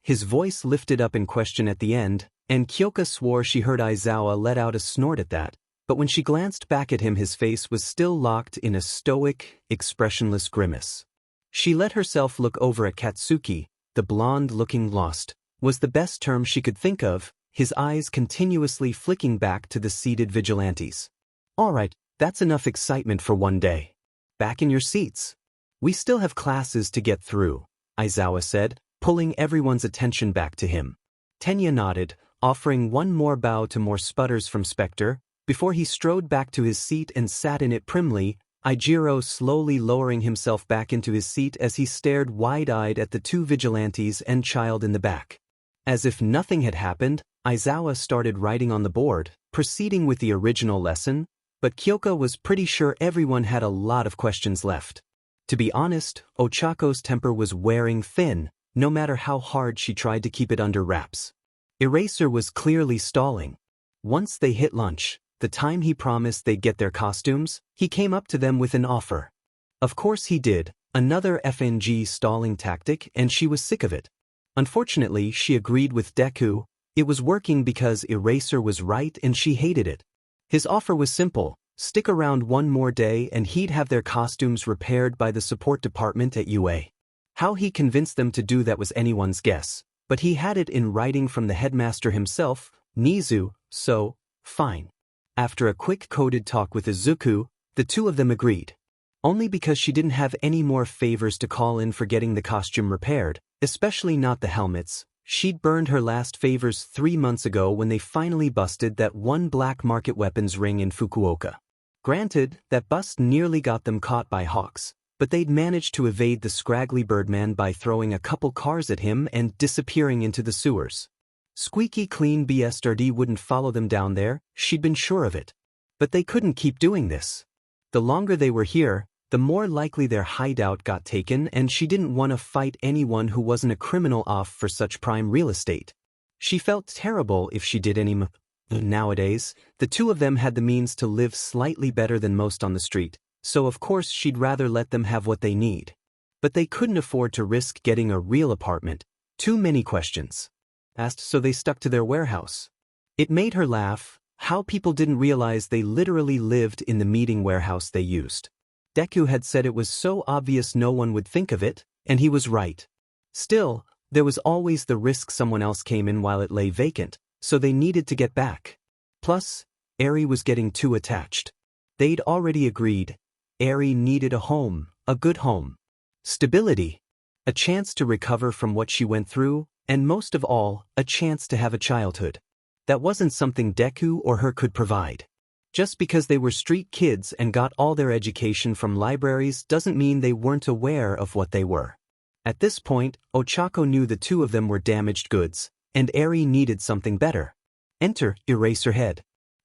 His voice lifted up in question at the end, and Kyoka swore she heard Aizawa let out a snort at that, but when she glanced back at him his face was still locked in a stoic, expressionless grimace. She let herself look over at Katsuki, the blonde looking lost, was the best term she could think of, his eyes continuously flicking back to the seated vigilantes. All right, that's enough excitement for one day. Back in your seats. We still have classes to get through, Aizawa said, pulling everyone's attention back to him. Tenya nodded, offering one more bow to more sputters from Spectre, before he strode back to his seat and sat in it primly, Aijiro slowly lowering himself back into his seat as he stared wide-eyed at the two vigilantes and child in the back. As if nothing had happened, Aizawa started writing on the board, proceeding with the original lesson, but Kyoka was pretty sure everyone had a lot of questions left. To be honest, Ochako's temper was wearing thin, no matter how hard she tried to keep it under wraps. Eraser was clearly stalling. Once they hit lunch, the time he promised they'd get their costumes, he came up to them with an offer. Of course he did, another FNG stalling tactic, and she was sick of it. Unfortunately, she agreed with Deku. It was working because Eraser was right and she hated it. His offer was simple: stick around one more day and he'd have their costumes repaired by the support department at UA. How he convinced them to do that was anyone's guess, but he had it in writing from the headmaster himself, Nizu, so, fine. After a quick coded talk with Izuku, the two of them agreed. Only because she didn't have any more favors to call in for getting the costume repaired, especially not the helmets. She'd burned her last favors 3 months ago when they finally busted that one black market weapons ring in Fukuoka. Granted, that bust nearly got them caught by Hawks, but they'd managed to evade the scraggly Birdman by throwing a couple cars at him and disappearing into the sewers. Squeaky clean BSRD wouldn't follow them down there, she'd been sure of it. But they couldn't keep doing this. The longer they were here, the more likely their hideout got taken, and she didn't want to fight anyone who wasn't a criminal off for such prime real estate. She felt terrible if she did any Nowadays, the two of them had the means to live slightly better than most on the street, so of course she'd rather let them have what they need. But they couldn't afford to risk getting a real apartment. Too many questions asked, so they stuck to their warehouse. It made her laugh how people didn't realize they literally lived in the meeting warehouse they used. Deku had said it was so obvious no one would think of it, and he was right. Still, there was always the risk someone else came in while it lay vacant, so they needed to get back. Plus, Eri was getting too attached. They'd already agreed. Eri needed a home, a good home. Stability. A chance to recover from what she went through, and most of all, a chance to have a childhood. That wasn't something Deku or her could provide. Just because they were street kids and got all their education from libraries doesn't mean they weren't aware of what they were. At this point, Ochako knew the two of them were damaged goods, and Eri needed something better. Enter Eraserhead.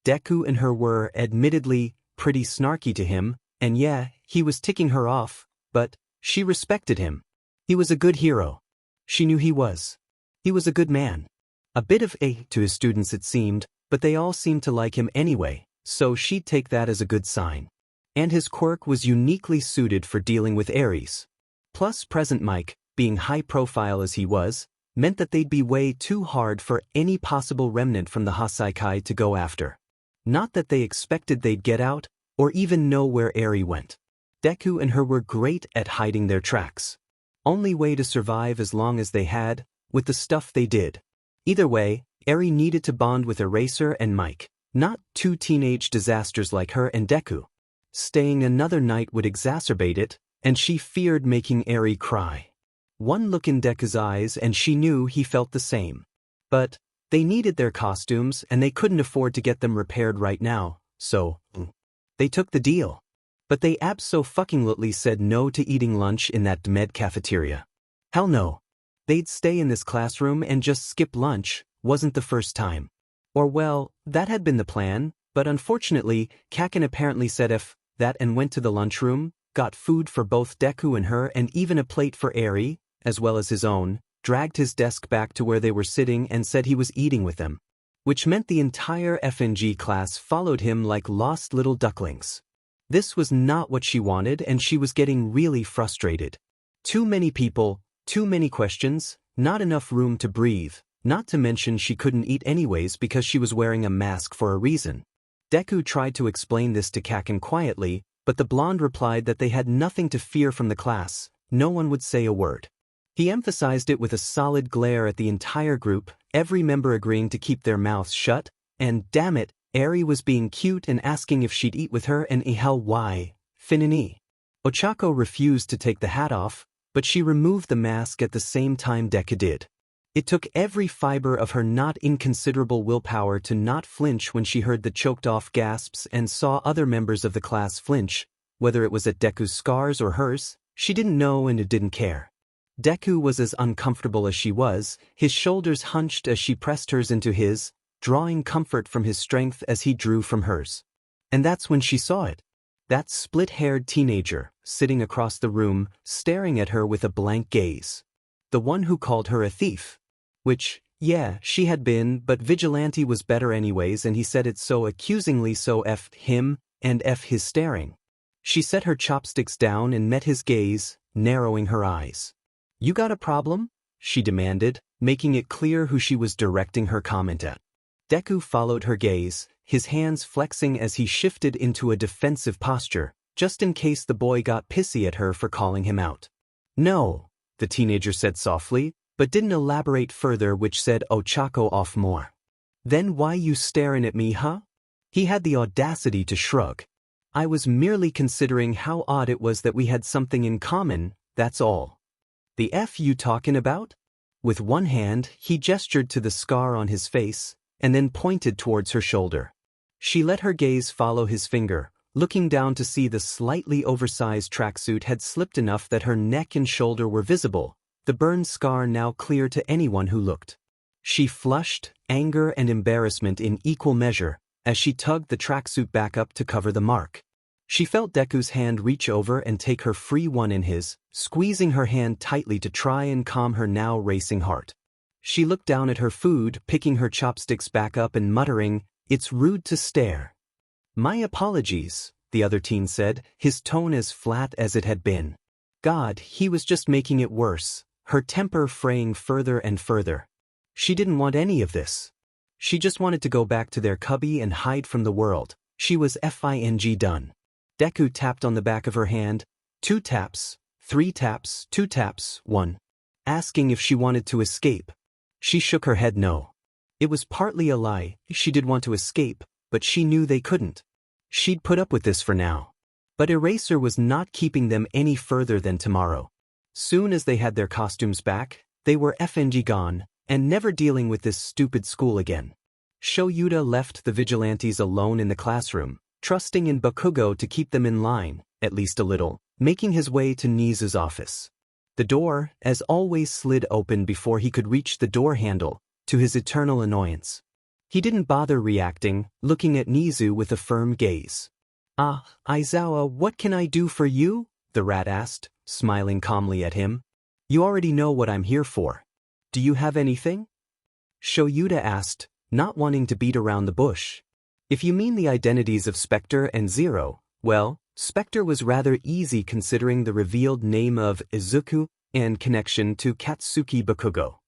Deku and her were, admittedly, pretty snarky to him, and yeah, he was ticking her off, but she respected him. He was a good hero. She knew he was. He was a good man. A bit of a to his students it seemed, but they all seemed to like him anyway, so she'd take that as a good sign. And his quirk was uniquely suited for dealing with Aries. Plus present Mike, being high profile as he was, meant that they'd be way too hard for any possible remnant from the Hassaikai to go after. Not that they expected they'd get out, or even know where Eri went. Deku and her were great at hiding their tracks. Only way to survive as long as they had, with the stuff they did. Either way, Eri needed to bond with Eraser and Mike, not two teenage disasters like her and Deku. Staying another night would exacerbate it, and she feared making Eri cry. One look in Deku's eyes and she knew he felt the same. But they needed their costumes and they couldn't afford to get them repaired right now, so they took the deal. But they abso-fucking-lutely said no to eating lunch in that med cafeteria. Hell no. They'd stay in this classroom and just skip lunch, wasn't the first time. Or well, that had been the plan, but unfortunately, Kaken apparently said F that and went to the lunchroom, got food for both Deku and her and even a plate for Eri, as well as his own, dragged his desk back to where they were sitting and said he was eating with them. Which meant the entire FNG class followed him like lost little ducklings. This was not what she wanted and she was getting really frustrated. Too many people, too many questions, not enough room to breathe, not to mention she couldn't eat anyways because she was wearing a mask for a reason. Deku tried to explain this to Kaken quietly, but the blonde replied that they had nothing to fear from the class, no one would say a word. He emphasized it with a solid glare at the entire group, every member agreeing to keep their mouths shut, and damn it, Eri was being cute and asking if she'd eat with her and hell why, Finini. Ochako refused to take the hat off, but she removed the mask at the same time Deku did. It took every fiber of her not inconsiderable willpower to not flinch when she heard the choked-off gasps and saw other members of the class flinch, whether it was at Deku's scars or hers, she didn't know and didn't care. Deku was as uncomfortable as she was, his shoulders hunched as she pressed hers into his, drawing comfort from his strength as he drew from hers. And that's when she saw it. That split-haired teenager, sitting across the room, staring at her with a blank gaze. The one who called her a thief. Which, yeah, she had been, but vigilante was better anyways, and he said it so accusingly, so F him, and F his staring. She set her chopsticks down and met his gaze, narrowing her eyes. "You got a problem?" she demanded, making it clear who she was directing her comment at. Deku followed her gaze, his hands flexing as he shifted into a defensive posture, just in case the boy got pissy at her for calling him out. "No," the teenager said softly, but didn't elaborate further, which said Ochako off more. "Then why you staring at me, huh?" He had the audacity to shrug. "I was merely considering how odd it was that we had something in common, that's all." "The F you talking about?" With one hand, he gestured to the scar on his face, and then pointed towards her shoulder. She let her gaze follow his finger, looking down to see the slightly oversized tracksuit had slipped enough that her neck and shoulder were visible, the burned scar now clear to anyone who looked. She flushed, anger and embarrassment in equal measure, as she tugged the tracksuit back up to cover the mark. She felt Deku's hand reach over and take her free one in his, squeezing her hand tightly to try and calm her now racing heart. She looked down at her food, picking her chopsticks back up and muttering, "It's rude to stare." "My apologies," the other teen said, his tone as flat as it had been. God, he was just making it worse, her temper fraying further and further. She didn't want any of this. She just wanted to go back to their cubby and hide from the world. She was FING done. Deku tapped on the back of her hand, 2 taps, 3 taps, 2 taps, 1. Asking if she wanted to escape. She shook her head no. It was partly a lie, she did want to escape, but she knew they couldn't. She'd put up with this for now. But Eraser was not keeping them any further than tomorrow. Soon as they had their costumes back, they were FNG gone, and never dealing with this stupid school again. Shouta left the vigilantes alone in the classroom, trusting in Bakugo to keep them in line, at least a little, making his way to Nizu's office. The door, as always, slid open before he could reach the door handle, to his eternal annoyance. He didn't bother reacting, looking at Nizu with a firm gaze. "Ah, Aizawa, what can I do for you?" the rat asked, smiling calmly at him. "You already know what I'm here for. Do you have anything?" Shouta asked, not wanting to beat around the bush. "If you mean the identities of Spectre and Zero, well, Spectre was rather easy considering the revealed name of Izuku and connection to Katsuki Bakugo."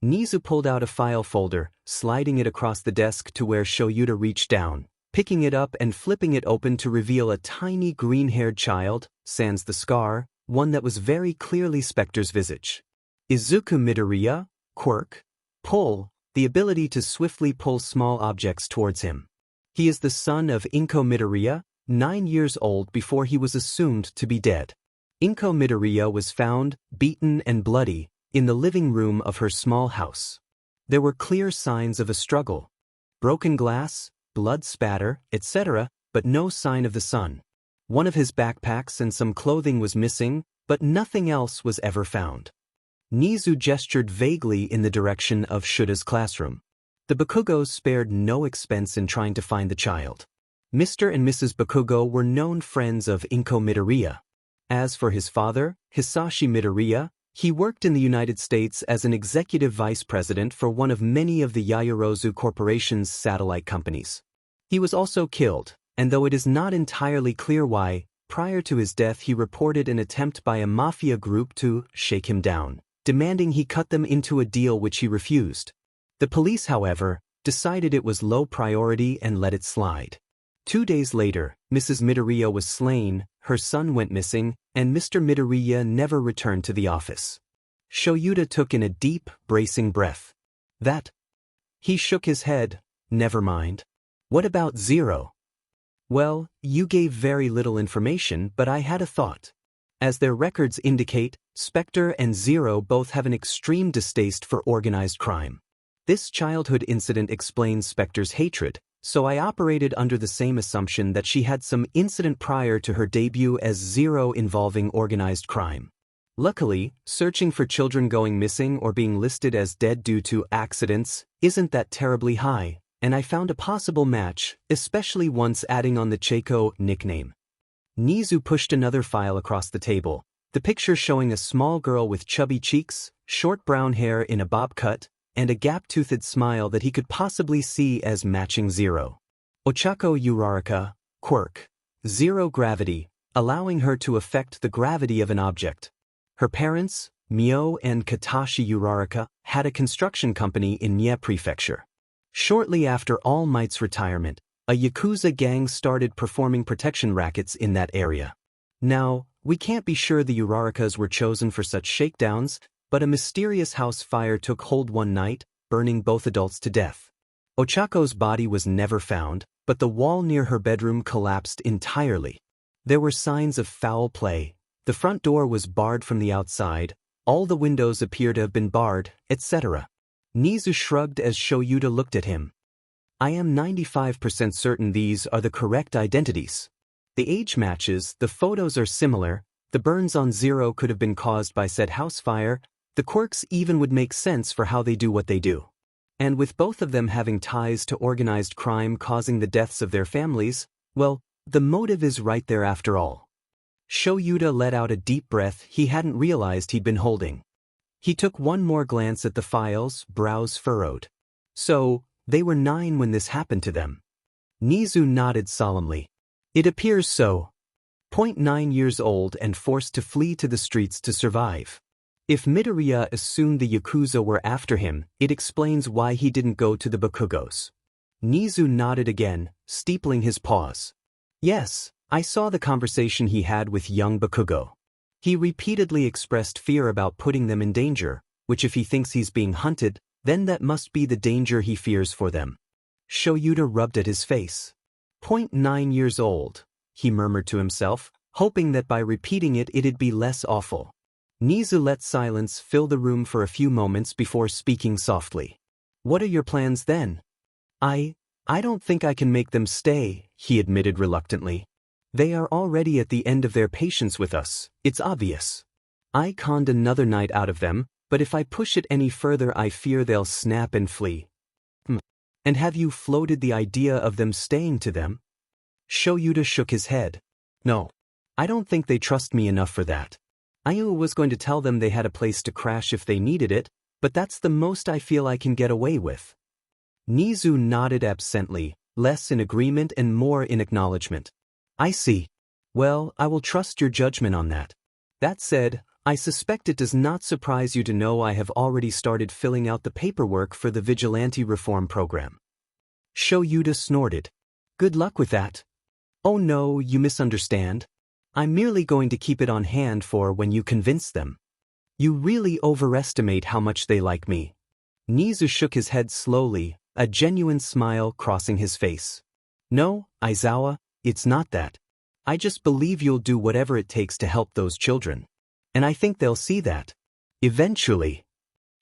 Nizu pulled out a file folder, sliding it across the desk to where Shouta reached down, picking it up and flipping it open to reveal a tiny green-haired child, sans the scar, one that was very clearly Spectre's visage. Izuku Midoriya, Quirk, pull, the ability to swiftly pull small objects towards him. He is the son of Inko Midoriya, 9 years old before he was assumed to be dead. Inko Midoriya was found, beaten and bloody, in the living room of her small house. There were clear signs of a struggle. Broken glass, blood spatter, etc., but no sign of the son. One of his backpacks and some clothing was missing, but nothing else was ever found. Nizu gestured vaguely in the direction of Shouta's classroom. The Bakugos spared no expense in trying to find the child. Mr. and Mrs. Bakugo were known friends of Inko Midoriya. As for his father, Hisashi Midoriya, he worked in the United States as an executive vice president for one of many of the Yaoyorozu Corporation's satellite companies. He was also killed, and though it is not entirely clear why, prior to his death he reported an attempt by a mafia group to shake him down, demanding he cut them into a deal which he refused. The police, however, decided it was low priority and let it slide. 2 days later, Mrs. Midoriya was slain, her son went missing, and Mr. Midoriya never returned to the office. Shouta took in a deep, bracing breath. "That?" He shook his head. "Never mind. What about Zero?" "Well, you gave very little information, but I had a thought. As their records indicate, Spectre and Zero both have an extreme distaste for organized crime. This childhood incident explains Spectre's hatred, so I operated under the same assumption that she had some incident prior to her debut as Zero involving organized crime. Luckily, searching for children going missing or being listed as dead due to accidents isn't that terribly high, and I found a possible match, especially once adding on the Cheiko nickname. Nizu pushed another file across the table, the picture showing a small girl with chubby cheeks, short brown hair in a bob cut, and a gap-toothed smile that he could possibly see as matching Zero. Ochako Uraraka, Quirk. Zero gravity, allowing her to affect the gravity of an object. Her parents, Mio and Katashi Uraraka, had a construction company in Nye Prefecture. Shortly after All Might's retirement, a Yakuza gang started performing protection rackets in that area. Now, we can't be sure the Urarakas were chosen for such shakedowns, but a mysterious house fire took hold one night, burning both adults to death. Ochako's body was never found, but the wall near her bedroom collapsed entirely. There were signs of foul play. The front door was barred from the outside, all the windows appear to have been barred, etc. Nizu shrugged as Shoyuta looked at him. I am 95% certain these are the correct identities. The age matches, the photos are similar, the burns on Zero could have been caused by said house fire, the quirks even would make sense for how they do what they do. And with both of them having ties to organized crime causing the deaths of their families, well, the motive is right there after all. Shoyuta let out a deep breath he hadn't realized he'd been holding. He took one more glance at the files, brows furrowed. So, they were 9 when this happened to them. Nizu nodded solemnly. It appears so. 9 years old and forced to flee to the streets to survive. If Midoriya assumed the Yakuza were after him, it explains why he didn't go to the Bakugos. Nizu nodded again, steepling his pause. Yes, I saw the conversation he had with young Bakugo. He repeatedly expressed fear about putting them in danger, which if he thinks he's being hunted, then that must be the danger he fears for them. Shoyuta rubbed at his face. 9 years old, he murmured to himself, hoping that by repeating it it'd be less awful. Nizu let silence fill the room for a few moments before speaking softly. What are your plans then? I don't think I can make them stay, he admitted reluctantly. They are already at the end of their patience with us, it's obvious. I conned another night out of them, but if I push it any further I fear they'll snap and flee. And have you floated the idea of them staying to them? Shoyuta shook his head. No. I don't think they trust me enough for that. I was going to tell them they had a place to crash if they needed it, but that's the most I feel I can get away with. Nizu nodded absently, less in agreement and more in acknowledgement. I see. Well, I will trust your judgment on that. That said, I suspect it does not surprise you to know I have already started filling out the paperwork for the vigilante reform program. Shoyuta snorted. Good luck with that. Oh no, you misunderstand. I'm merely going to keep it on hand for when you convince them. You really overestimate how much they like me. Nizu shook his head slowly, a genuine smile crossing his face. No, Aizawa, it's not that. I just believe you'll do whatever it takes to help those children. And I think they'll see that. Eventually.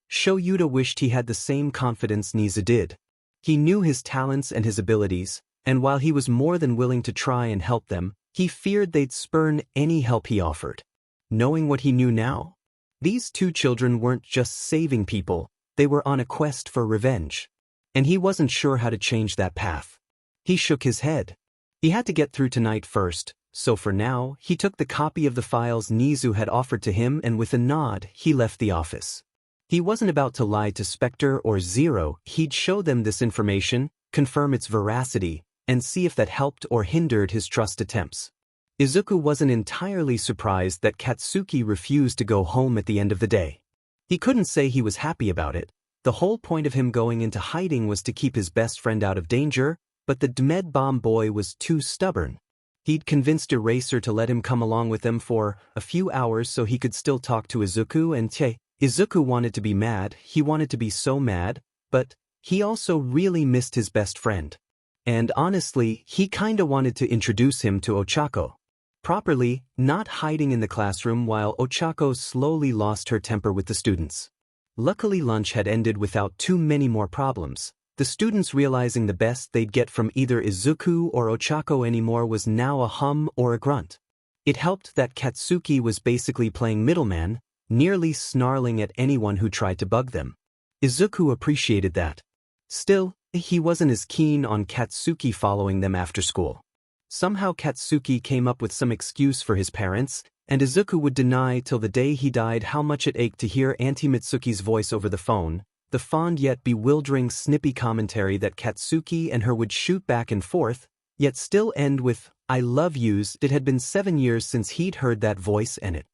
Shoyuta wished he had the same confidence Nizu did. He knew his talents and his abilities, and while he was more than willing to try and help them, he feared they'd spurn any help he offered. Knowing what he knew now, these 2 children weren't just saving people, they were on a quest for revenge. And he wasn't sure how to change that path. He shook his head. He had to get through tonight first, so for now, he took the copy of the files Nizu had offered to him and with a nod, he left the office. He wasn't about to lie to Spectre or Zero, he'd show them this information, confirm its veracity, and see if that helped or hindered his trust attempts. Izuku wasn't entirely surprised that Katsuki refused to go home at the end of the day. He couldn't say he was happy about it. The whole point of him going into hiding was to keep his best friend out of danger, but the Dmed Bomb boy was too stubborn. He'd convinced Eraser to let him come along with them for a few hours so he could still talk to Izuku and Izuku wanted to be mad, he wanted to be so mad, but he also really missed his best friend. And honestly, he kinda wanted to introduce him to Ochako. Properly, not hiding in the classroom while Ochako slowly lost her temper with the students. Luckily lunch had ended without too many more problems. The students realizing the best they'd get from either Izuku or Ochako anymore was now a hum or a grunt. It helped that Katsuki was basically playing middleman, nearly snarling at anyone who tried to bug them. Izuku appreciated that. Still, he wasn't as keen on Katsuki following them after school. Somehow Katsuki came up with some excuse for his parents, and Izuku would deny till the day he died how much it ached to hear Auntie Mitsuki's voice over the phone, the fond yet bewildering snippy commentary that Katsuki and her would shoot back and forth, yet still end with, "I love yous." It had been 7 years since he'd heard that voice, and it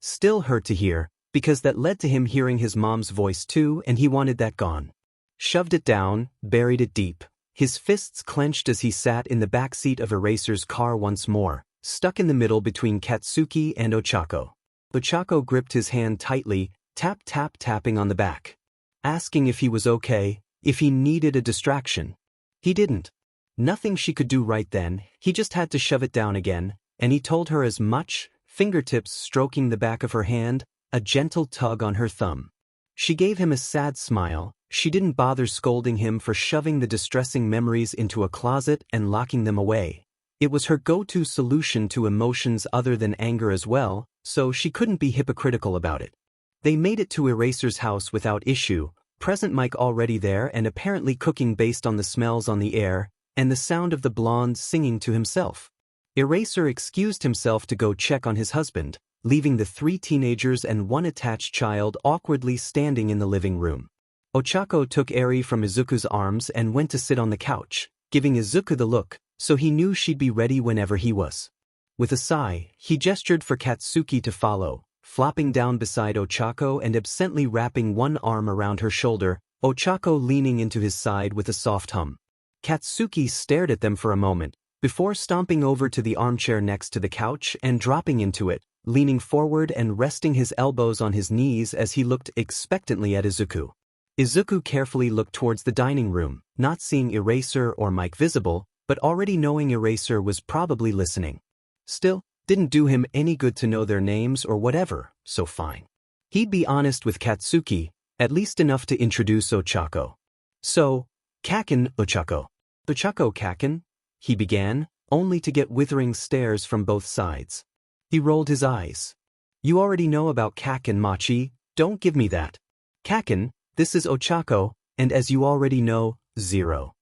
still hurt to hear, because that led to him hearing his mom's voice too, and he wanted that gone. Shoved it down, buried it deep, his fists clenched as he sat in the backseat of Eraser's car once more, stuck in the middle between Katsuki and Ochako. Ochako gripped his hand tightly, tapping on the back, asking if he was okay, if he needed a distraction. He didn't. Nothing she could do right then, he just had to shove it down again, and he told her as much, fingertips stroking the back of her hand, a gentle tug on her thumb. She gave him a sad smile. She didn't bother scolding him for shoving the distressing memories into a closet and locking them away. It was her go-to solution to emotions other than anger as well, so she couldn't be hypocritical about it. They made it to Eraser's house without issue, present Mike already there and apparently cooking based on the smells on the air, and the sound of the blonde singing to himself. Eraser excused himself to go check on his husband, leaving the 3 teenagers and 1 attached child awkwardly standing in the living room. Ochako took Eri from Izuku's arms and went to sit on the couch, giving Izuku the look, so he knew she'd be ready whenever he was. With a sigh, he gestured for Katsuki to follow, flopping down beside Ochako and absently wrapping one arm around her shoulder, Ochako leaning into his side with a soft hum. Katsuki stared at them for a moment, before stomping over to the armchair next to the couch and dropping into it, leaning forward and resting his elbows on his knees as he looked expectantly at Izuku. Izuku carefully looked towards the dining room, not seeing Eraser or Mike visible, but already knowing Eraser was probably listening. Still, didn't do him any good to know their names or whatever, so fine. He'd be honest with Katsuki, at least enough to introduce Ochako. So, Kaken, Ochako. Ochako Kaken, he began, only to get withering stares from both sides. He rolled his eyes. You already know about Kaken, Machi, don't give me that. Kaken, this is Ochako, and as you already know, Zero.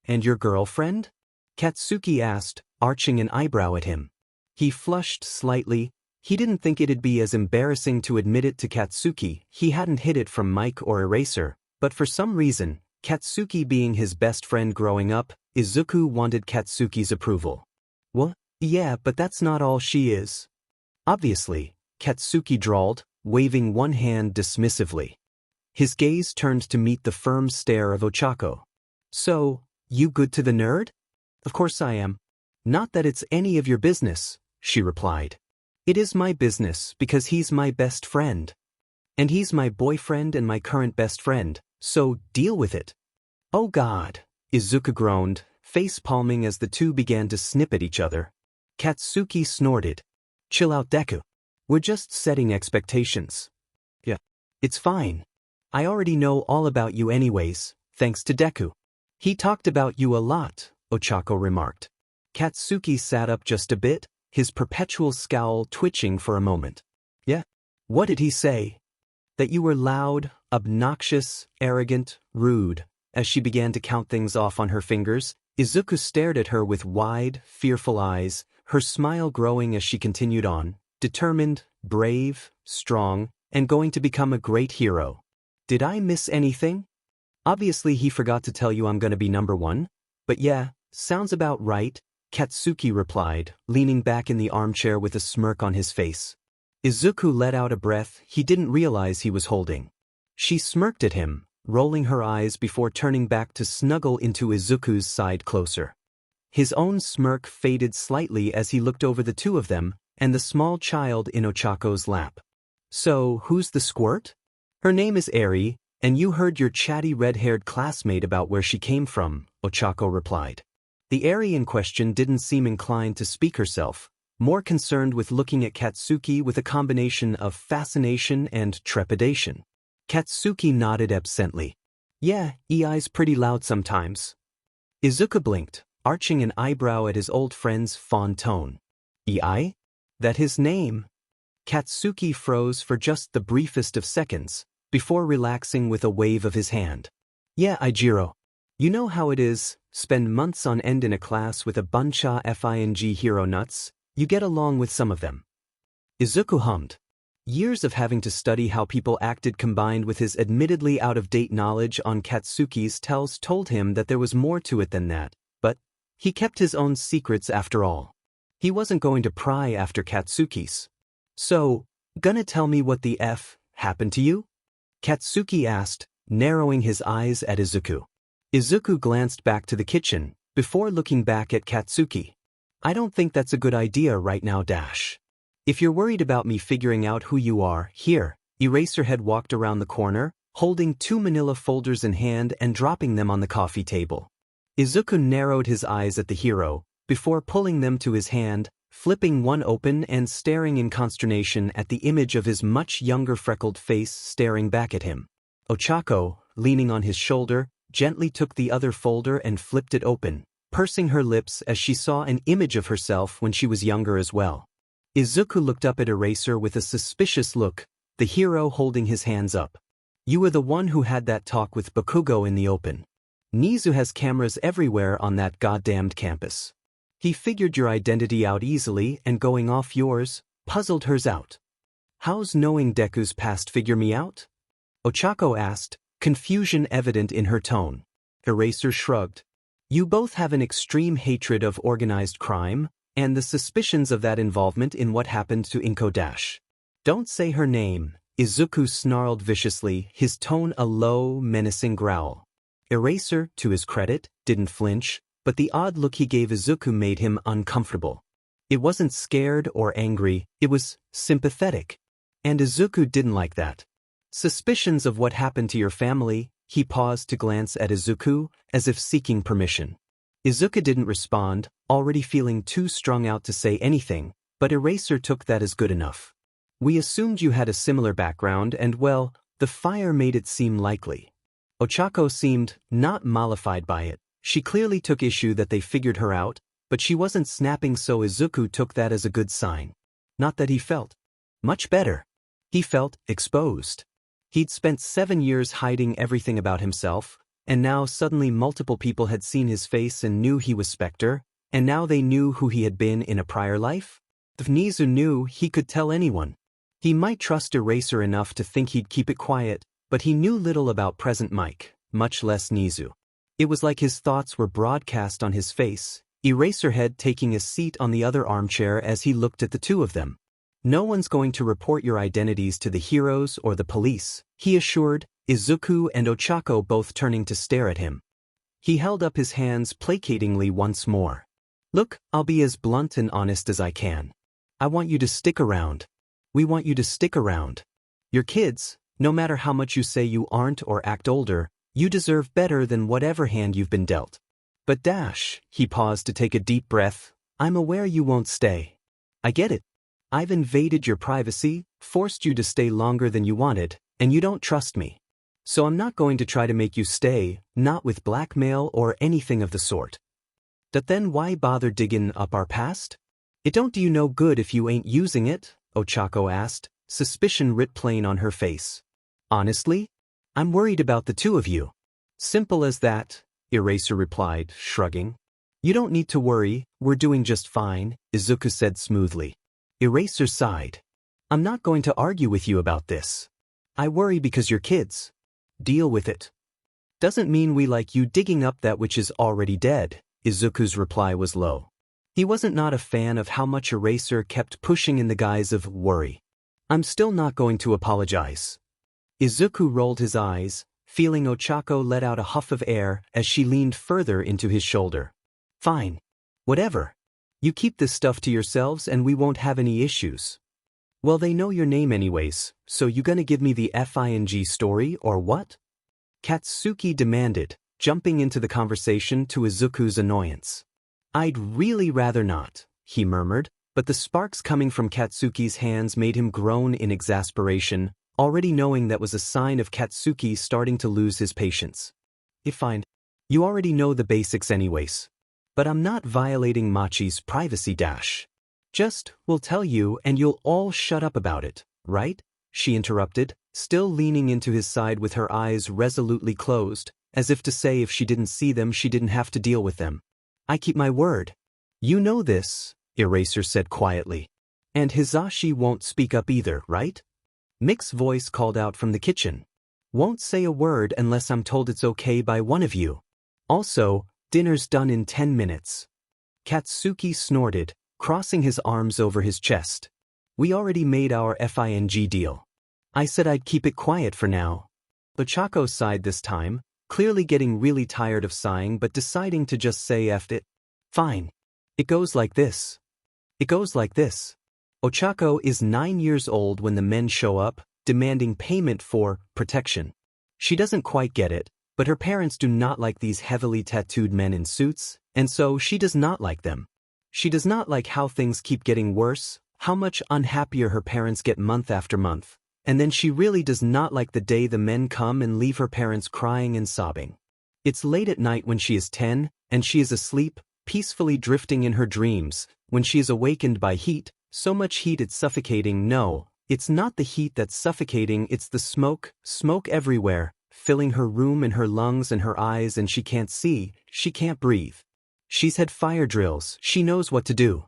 And your girlfriend? Katsuki asked, arching an eyebrow at him. He flushed slightly. He didn't think it'd be as embarrassing to admit it to Katsuki. He hadn't hid it from Mike or Eraser, but for some reason, Katsuki being his best friend growing up, Izuku wanted Katsuki's approval. Well, yeah, but that's not all she is. Obviously, Katsuki drawled, waving one hand dismissively. His gaze turned to meet the firm stare of Ochako. So, you good to the nerd? Of course I am. Not that it's any of your business, she replied. It is my business because he's my best friend. And he's my boyfriend and my current best friend, so deal with it. Oh God, Izuku groaned, face-palming as the two began to snip at each other. Katsuki snorted. Chill out, Deku. We're just setting expectations. Yeah. It's fine. I already know all about you anyways, thanks to Deku. He talked about you a lot, Ochako remarked. Katsuki sat up just a bit, his perpetual scowl twitching for a moment. Yeah? What did he say? That you were loud, obnoxious, arrogant, rude. As she began to count things off on her fingers, Izuku stared at her with wide, fearful eyes, her smile growing as she continued on, determined, brave, strong, and going to become a great hero. Did I miss anything? Obviously he forgot to tell you I'm gonna be number 1, but yeah, sounds about right, Katsuki replied, leaning back in the armchair with a smirk on his face. Izuku let out a breath he didn't realize he was holding. She smirked at him, rolling her eyes before turning back to snuggle into Izuku's side closer. His own smirk faded slightly as he looked over the two of them and the small child in Ochako's lap. So, who's the squirt? Her name is Eri, and you heard your chatty red-haired classmate about where she came from, Ochako replied. The Eri in question didn't seem inclined to speak herself, more concerned with looking at Katsuki with a combination of fascination and trepidation. Katsuki nodded absently. Yeah, EI's pretty loud sometimes. Izuku blinked, arching an eyebrow at his old friend's fond tone. EI? That his name? Katsuki froze for just the briefest of seconds, before relaxing with a wave of his hand. Yeah, Ijiro. You know how it is, spend months on end in a class with a buncha fing hero nuts, you get along with some of them. Izuku hummed. Years of having to study how people acted combined with his admittedly out-of-date knowledge on Katsuki's tells told him that there was more to it than that, but he kept his own secrets after all. He wasn't going to pry after Katsuki's. So, gonna tell me what the F happened to you? Katsuki asked, narrowing his eyes at Izuku. Izuku glanced back to the kitchen, before looking back at Katsuki. I don't think that's a good idea right now, Dash. If you're worried about me figuring out who you are, here. Eraserhead walked around the corner, holding 2 manila folders in hand and dropping them on the coffee table. Izuku narrowed his eyes at the hero, before pulling them to his hand, flipping one open and staring in consternation at the image of his much younger freckled face staring back at him. Ochako, leaning on his shoulder, gently took the other folder and flipped it open, pursing her lips as she saw an image of herself when she was younger as well. Izuku looked up at Eraser with a suspicious look, the hero holding his hands up. You were the one who had that talk with Bakugo in the open. Nizu has cameras everywhere on that goddamned campus. He figured your identity out easily and going off yours, puzzled hers out. How's knowing Deku's past figure me out? Ochako asked, confusion evident in her tone. Eraser shrugged. You both have an extreme hatred of organized crime, and the suspicions of that involvement in what happened to Inko Dash. Don't say her name, Izuku snarled viciously, his tone a low, menacing growl. Eraser, to his credit, didn't flinch, but the odd look he gave Izuku made him uncomfortable. It wasn't scared or angry, it was sympathetic. And Izuku didn't like that. Suspicions of what happened to your family, he paused to glance at Izuku, as if seeking permission. Izuku didn't respond, already feeling too strung out to say anything, but Eraser took that as good enough. We assumed you had a similar background and well, the fire made it seem likely. Ochako seemed not mollified by it. She clearly took issue that they figured her out, but she wasn't snapping, so Izuku took that as a good sign. Not that he felt much better. He felt exposed. He'd spent 7 years hiding everything about himself, and now suddenly multiple people had seen his face and knew he was Spectre, and now they knew who he had been in a prior life? If Nizu knew, he could tell anyone. He might trust Eraser enough to think he'd keep it quiet, but he knew little about present Mike, much less Nizu. It was like his thoughts were broadcast on his face, Eraserhead taking a seat on the other armchair as he looked at the two of them. No one's going to report your identities to the heroes or the police, he assured, Izuku and Ochako both turning to stare at him. He held up his hands placatingly once more. Look, I'll be as blunt and honest as I can. I want you to stick around. We want you to stick around. Your kids, no matter how much you say you aren't or act older, you deserve better than whatever hand you've been dealt. But Dash, he paused to take a deep breath, I'm aware you won't stay. I get it. I've invaded your privacy, forced you to stay longer than you wanted, and you don't trust me. So I'm not going to try to make you stay, not with blackmail or anything of the sort. But then why bother digging up our past? It don't do you no good if you ain't using it, Ochako asked, suspicion writ plain on her face. Honestly? I'm worried about the two of you. Simple as that, Eraser replied, shrugging. You don't need to worry, we're doing just fine, Izuku said smoothly. Eraser sighed. I'm not going to argue with you about this. I worry because you're kids. Deal with it. Doesn't mean we like you digging up that which is already dead, Izuku's reply was low. He wasn't not a fan of how much Eraser kept pushing in the guise of worry. I'm still not going to apologize. Izuku rolled his eyes, feeling Ochako let out a huff of air as she leaned further into his shoulder. Fine. Whatever. You keep this stuff to yourselves and we won't have any issues. Well, they know your name anyways, so you gonna give me the FING story or what? Katsuki demanded, jumping into the conversation to Izuku's annoyance. I'd really rather not, he murmured, but the sparks coming from Katsuki's hands made him groan in exasperation, already knowing that was a sign of Katsuki starting to lose his patience. Fine. You already know the basics anyways. But I'm not violating Machi's privacy, Dash. Just, we'll tell you and you'll all shut up about it, right? She interrupted, still leaning into his side with her eyes resolutely closed, as if to say if she didn't see them she didn't have to deal with them. I keep my word. You know this, Eraser said quietly. And Hisashi won't speak up either, right? Mick's voice called out from the kitchen. Won't say a word unless I'm told it's okay by one of you. Also, dinner's done in 10 minutes. Katsuki snorted, crossing his arms over his chest. We already made our FING deal. I said I'd keep it quiet for now. Ochako sighed this time, clearly getting really tired of sighing but deciding to just say F'd it. Fine. It goes like this. It goes like this. Ochako is 9 years old when the men show up, demanding payment for protection. She doesn't quite get it, but her parents do not like these heavily tattooed men in suits, and so she does not like them. She does not like how things keep getting worse, how much unhappier her parents get month after month, and then she really does not like the day the men come and leave her parents crying and sobbing. It's late at night when she is 10, and she is asleep, peacefully drifting in her dreams, when she is awakened by heat, so much heat it's suffocating. No, it's not the heat that's suffocating, it's the smoke everywhere, filling her room and her lungs and her eyes, and she can't see, she can't breathe. She's had fire drills, she knows what to do.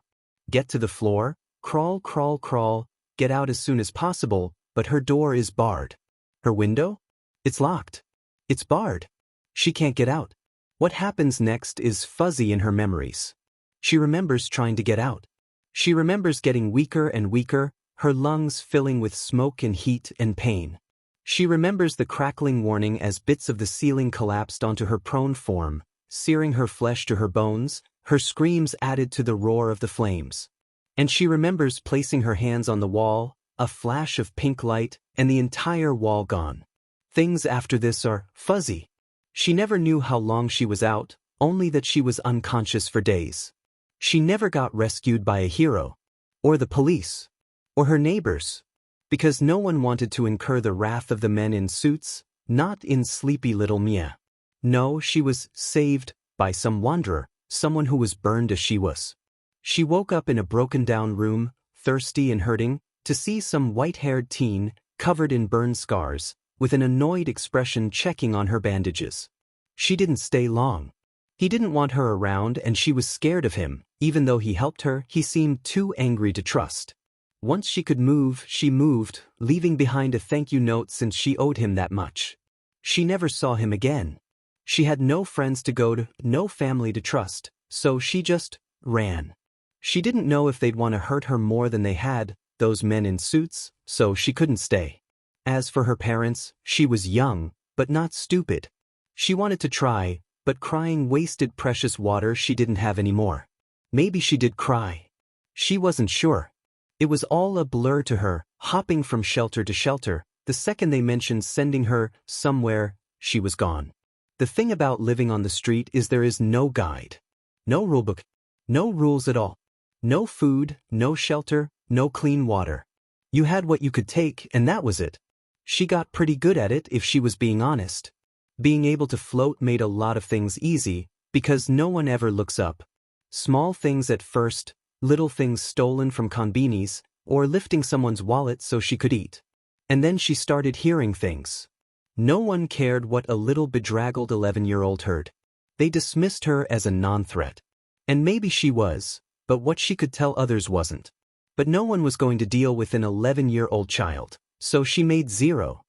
Get to the floor, crawl, crawl, crawl, get out as soon as possible, but her door is barred. Her window? It's locked. It's barred. She can't get out. What happens next is fuzzy in her memories. She remembers trying to get out. She remembers getting weaker and weaker, her lungs filling with smoke and heat and pain. She remembers the crackling warning as bits of the ceiling collapsed onto her prone form, searing her flesh to her bones, her screams added to the roar of the flames. And she remembers placing her hands on the wall, a flash of pink light, and the entire wall gone. Things after this are fuzzy. She never knew how long she was out, only that she was unconscious for days. She never got rescued by a hero, or the police, or her neighbors, because no one wanted to incur the wrath of the men in suits, not in sleepy little Mia. No, she was saved by some wanderer, someone who was burned as she was. She woke up in a broken-down room, thirsty and hurting, to see some white-haired teen, covered in burn scars, with an annoyed expression checking on her bandages. She didn't stay long. He didn't want her around and she was scared of him. Even though he helped her, he seemed too angry to trust. Once she could move, she moved, leaving behind a thank you note since she owed him that much. She never saw him again. She had no friends to go to, no family to trust, so she just ran. She didn't know if they'd want to hurt her more than they had, those men in suits, so she couldn't stay. As for her parents, she was young, but not stupid. She wanted to try, but crying wasted precious water she didn't have anymore. Maybe she did cry. She wasn't sure. It was all a blur to her, hopping from shelter to shelter. The second they mentioned sending her somewhere, she was gone. The thing about living on the street is there is no guide. No rulebook. No rules at all. No food, no shelter, no clean water. You had what you could take and that was it. She got pretty good at it if she was being honest. Being able to float made a lot of things easy, because no one ever looks up. Small things at first, little things stolen from konbinis, or lifting someone's wallet so she could eat. And then she started hearing things. No one cared what a little bedraggled 11-year-old heard. They dismissed her as a non-threat. And maybe she was, but what she could tell others wasn't. But no one was going to deal with an 11-year-old child, so she made Zero.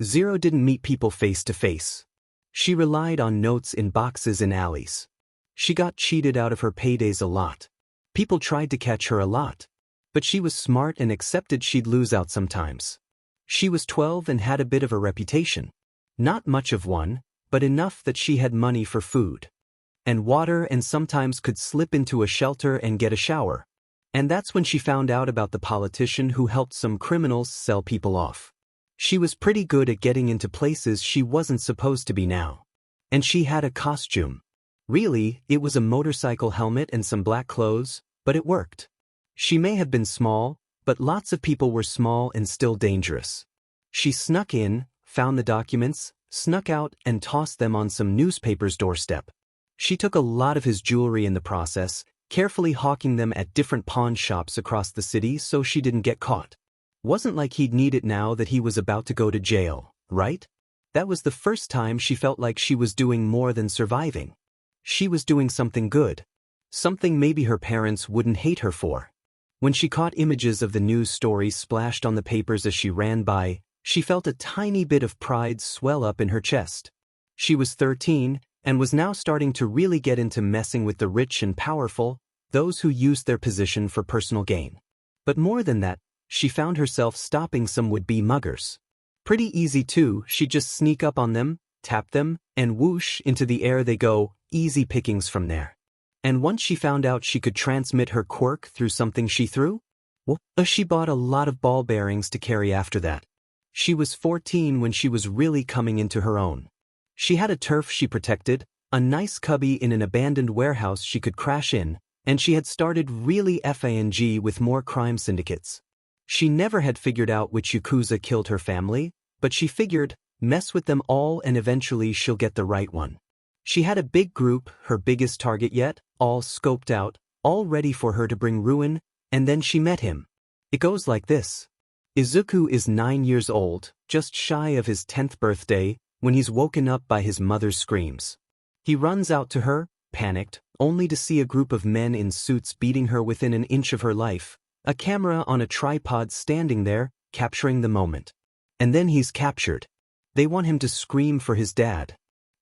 Zero didn't meet people face to face. She relied on notes in boxes in alleys. She got cheated out of her paydays a lot. People tried to catch her a lot. But she was smart and accepted she'd lose out sometimes. She was 12 and had a bit of a reputation. Not much of one, but enough that she had money for food and water and sometimes could slip into a shelter and get a shower. And that's when she found out about the politician who helped some criminals sell people off. She was pretty good at getting into places she wasn't supposed to be now. And she had a costume. Really, it was a motorcycle helmet and some black clothes, but it worked. She may have been small, but lots of people were small and still dangerous. She snuck in, found the documents, snuck out and tossed them on some newspaper's doorstep. She took a lot of his jewelry in the process, carefully hawking them at different pawn shops across the city so she didn't get caught. Wasn't like he'd need it now that he was about to go to jail, right? That was the first time she felt like she was doing more than surviving. She was doing something good. Something maybe her parents wouldn't hate her for. When she caught images of the news stories splashed on the papers as she ran by, she felt a tiny bit of pride swell up in her chest. She was 13, and was now starting to really get into messing with the rich and powerful, those who used their position for personal gain. But more than that, she found herself stopping some would-be muggers. Pretty easy too, she'd just sneak up on them, tap them, and whoosh, into the air they go, easy pickings from there. And once she found out she could transmit her quirk through something she threw, well, she bought a lot of ball bearings to carry after that. She was 14 when she was really coming into her own. She had a turf she protected, a nice cubby in an abandoned warehouse she could crash in, and she had started really FANG with more crime syndicates. She never had figured out which Yakuza killed her family, but she figured, mess with them all and eventually she'll get the right one. She had a big group, her biggest target yet, all scoped out, all ready for her to bring ruin, and then she met him. It goes like this. Izuku is 9 years old, just shy of his 10th birthday, when he's woken up by his mother's screams. He runs out to her, panicked, only to see a group of men in suits beating her within an inch of her life, a camera on a tripod standing there, capturing the moment. And then he's captured. They want him to scream for his dad.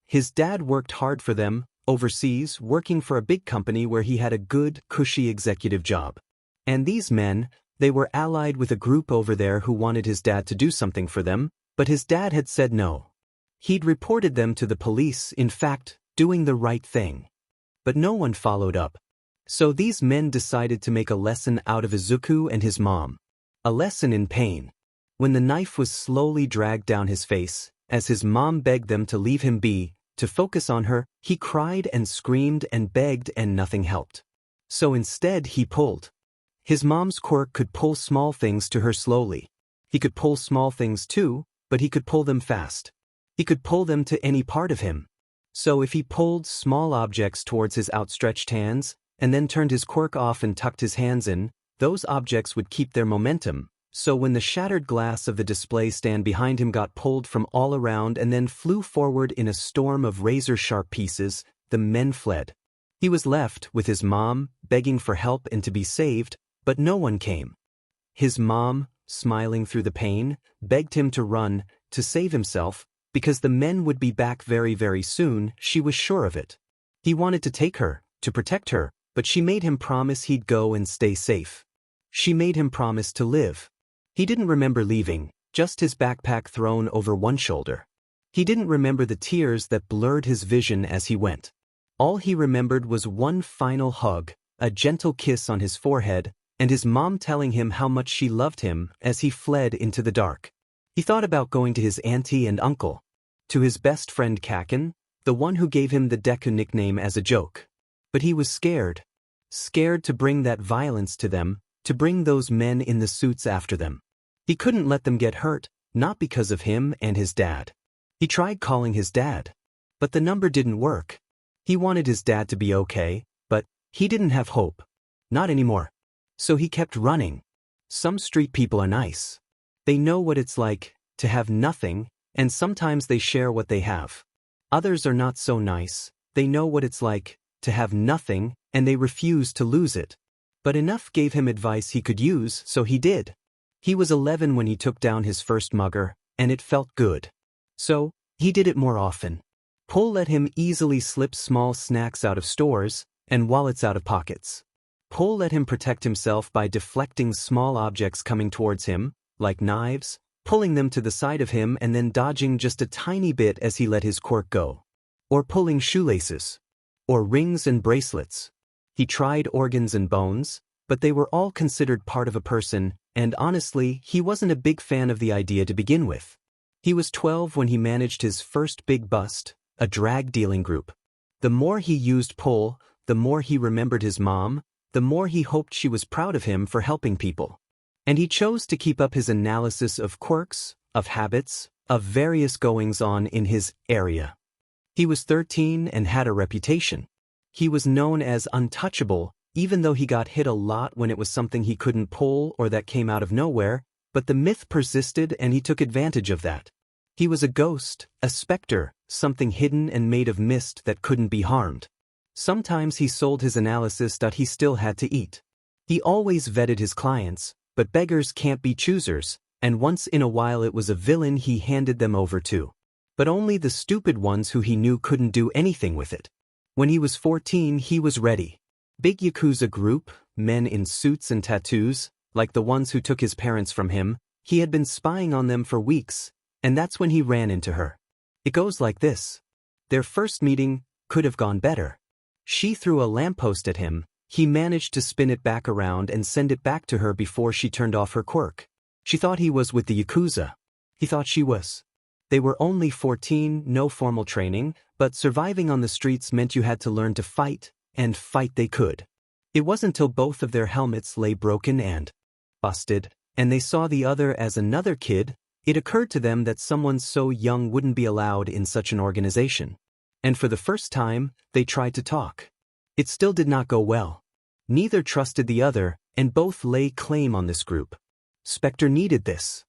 His dad worked hard for them, overseas, working for a big company where he had a good, cushy executive job. And these men, they were allied with a group over there who wanted his dad to do something for them, but his dad had said no. He'd reported them to the police, in fact, doing the right thing. But no one followed up. So these men decided to make a lesson out of Izuku and his mom. A lesson in pain. When the knife was slowly dragged down his face, as his mom begged them to leave him be, to focus on her, he cried and screamed and begged and nothing helped. So instead he pulled. His mom's quirk could pull small things to her slowly. He could pull small things too, but he could pull them fast. He could pull them to any part of him. So if he pulled small objects towards his outstretched hands, and then turned his quirk off and tucked his hands in, those objects would keep their momentum. So when the shattered glass of the display stand behind him got pulled from all around and then flew forward in a storm of razor-sharp pieces, the men fled. He was left with his mom, begging for help and to be saved, but no one came. His mom, smiling through the pain, begged him to run, to save himself, because the men would be back very, very soon, she was sure of it. He wanted to take her, to protect her, but she made him promise he'd go and stay safe. She made him promise to live. He didn't remember leaving, just his backpack thrown over one shoulder. He didn't remember the tears that blurred his vision as he went. All he remembered was one final hug, a gentle kiss on his forehead, and his mom telling him how much she loved him as he fled into the dark. He thought about going to his auntie and uncle, to his best friend Kaken, the one who gave him the Deku nickname as a joke. But he was scared. Scared to bring that violence to them, to bring those men in the suits after them. He couldn't let them get hurt, not because of him and his dad. He tried calling his dad. But the number didn't work. He wanted his dad to be okay, but he didn't have hope. Not anymore. So he kept running. Some street people are nice. They know what it's like to have nothing, and sometimes they share what they have. Others are not so nice. They know what it's like to have nothing, and they refuse to lose it. But enough gave him advice he could use, so he did. He was 11 when he took down his first mugger, and it felt good. So, he did it more often. Pull let him easily slip small snacks out of stores, and wallets out of pockets. Pull let him protect himself by deflecting small objects coming towards him, like knives, pulling them to the side of him and then dodging just a tiny bit as he let his quirk go. Or pulling shoelaces. Or rings and bracelets. He tried organs and bones, but they were all considered part of a person, and honestly, he wasn't a big fan of the idea to begin with. He was 12 when he managed his first big bust, a drag dealing group. The more he used pull, the more he remembered his mom, the more he hoped she was proud of him for helping people. And he chose to keep up his analysis of quirks, of habits, of various goings-on in his area. He was 13 and had a reputation. He was known as untouchable, even though he got hit a lot when it was something he couldn't pull or that came out of nowhere, but the myth persisted and he took advantage of that. He was a ghost, a specter, something hidden and made of mist that couldn't be harmed. Sometimes he sold his analysis that he still had to eat. He always vetted his clients, but beggars can't be choosers, and once in a while it was a villain he handed them over to. But only the stupid ones who he knew couldn't do anything with it. When he was 14, he was ready. Big Yakuza group, men in suits and tattoos, like the ones who took his parents from him, he had been spying on them for weeks, and that's when he ran into her. It goes like this. Their first meeting could have gone better. She threw a lamppost at him, he managed to spin it back around and send it back to her before she turned off her quirk. She thought he was with the Yakuza. He thought she was. They were only 14, no formal training, but surviving on the streets meant you had to learn to fight, and fight they could. It wasn't till both of their helmets lay broken and busted, and they saw the other as another kid, it occurred to them that someone so young wouldn't be allowed in such an organization. And for the first time, they tried to talk. It still did not go well. Neither trusted the other, and both lay claim on this group. Spectre needed this.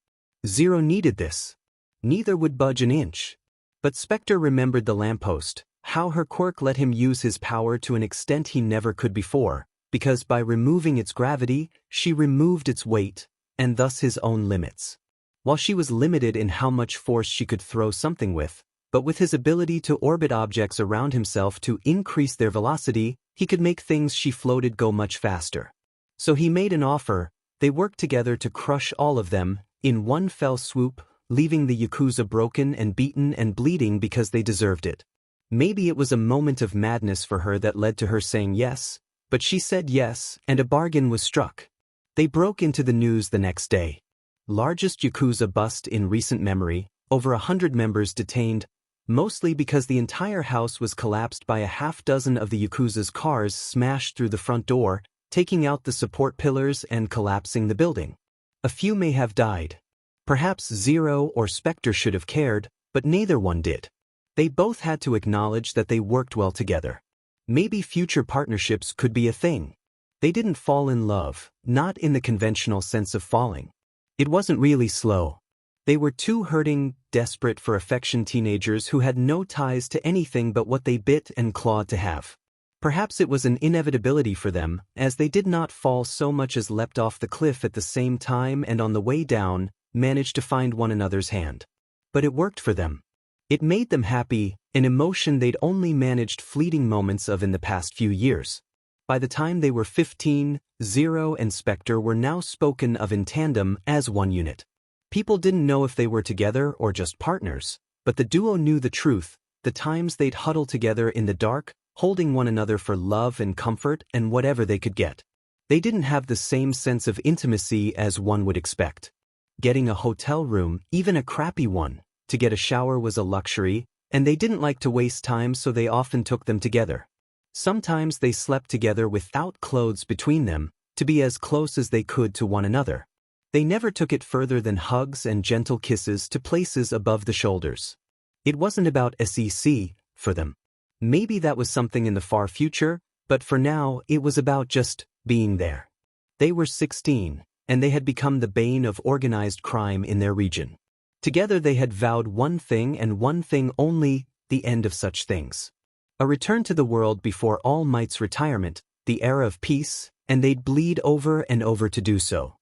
Zero needed this. Neither would budge an inch. But Spectre remembered the lamppost, how her quirk let him use his power to an extent he never could before, because by removing its gravity, she removed its weight, and thus his own limits. While she was limited in how much force she could throw something with, but with his ability to orbit objects around himself to increase their velocity, he could make things she floated go much faster. So he made an offer. They worked together to crush all of them, in one fell swoop, leaving the Yakuza broken and beaten and bleeding because they deserved it. Maybe it was a moment of madness for her that led to her saying yes, but she said yes, and a bargain was struck. They broke into the news the next day. Largest Yakuza bust in recent memory, over 100 members detained, mostly because the entire house was collapsed by a half-dozen of the Yakuza's cars smashed through the front door, taking out the support pillars and collapsing the building. A few may have died. Perhaps Zero or Spectre should have cared, but neither one did. They both had to acknowledge that they worked well together. Maybe future partnerships could be a thing. They didn't fall in love, not in the conventional sense of falling. It wasn't really slow. They were two hurting, desperate for affection teenagers who had no ties to anything but what they bit and clawed to have. Perhaps it was an inevitability for them, as they did not fall so much as leapt off the cliff at the same time and on the way down, managed to find one another's hand. But it worked for them. It made them happy, an emotion they'd only managed fleeting moments of in the past few years. By the time they were 15, Zero and Spectre were now spoken of in tandem as one unit. People didn't know if they were together or just partners, but the duo knew the truth, the times they'd huddle together in the dark, holding one another for love and comfort and whatever they could get. They didn't have the same sense of intimacy as one would expect. Getting a hotel room, even a crappy one, to get a shower was a luxury, and they didn't like to waste time, so they often took them together. Sometimes they slept together without clothes between them, to be as close as they could to one another. They never took it further than hugs and gentle kisses to places above the shoulders. It wasn't about SEC, for them. Maybe that was something in the far future, but for now it was about just being there. They were 16, and they had become the bane of organized crime in their region. Together they had vowed one thing and one thing only, the end of such things. A return to the world before All Might's retirement, the era of peace, and they'd bleed over and over to do so.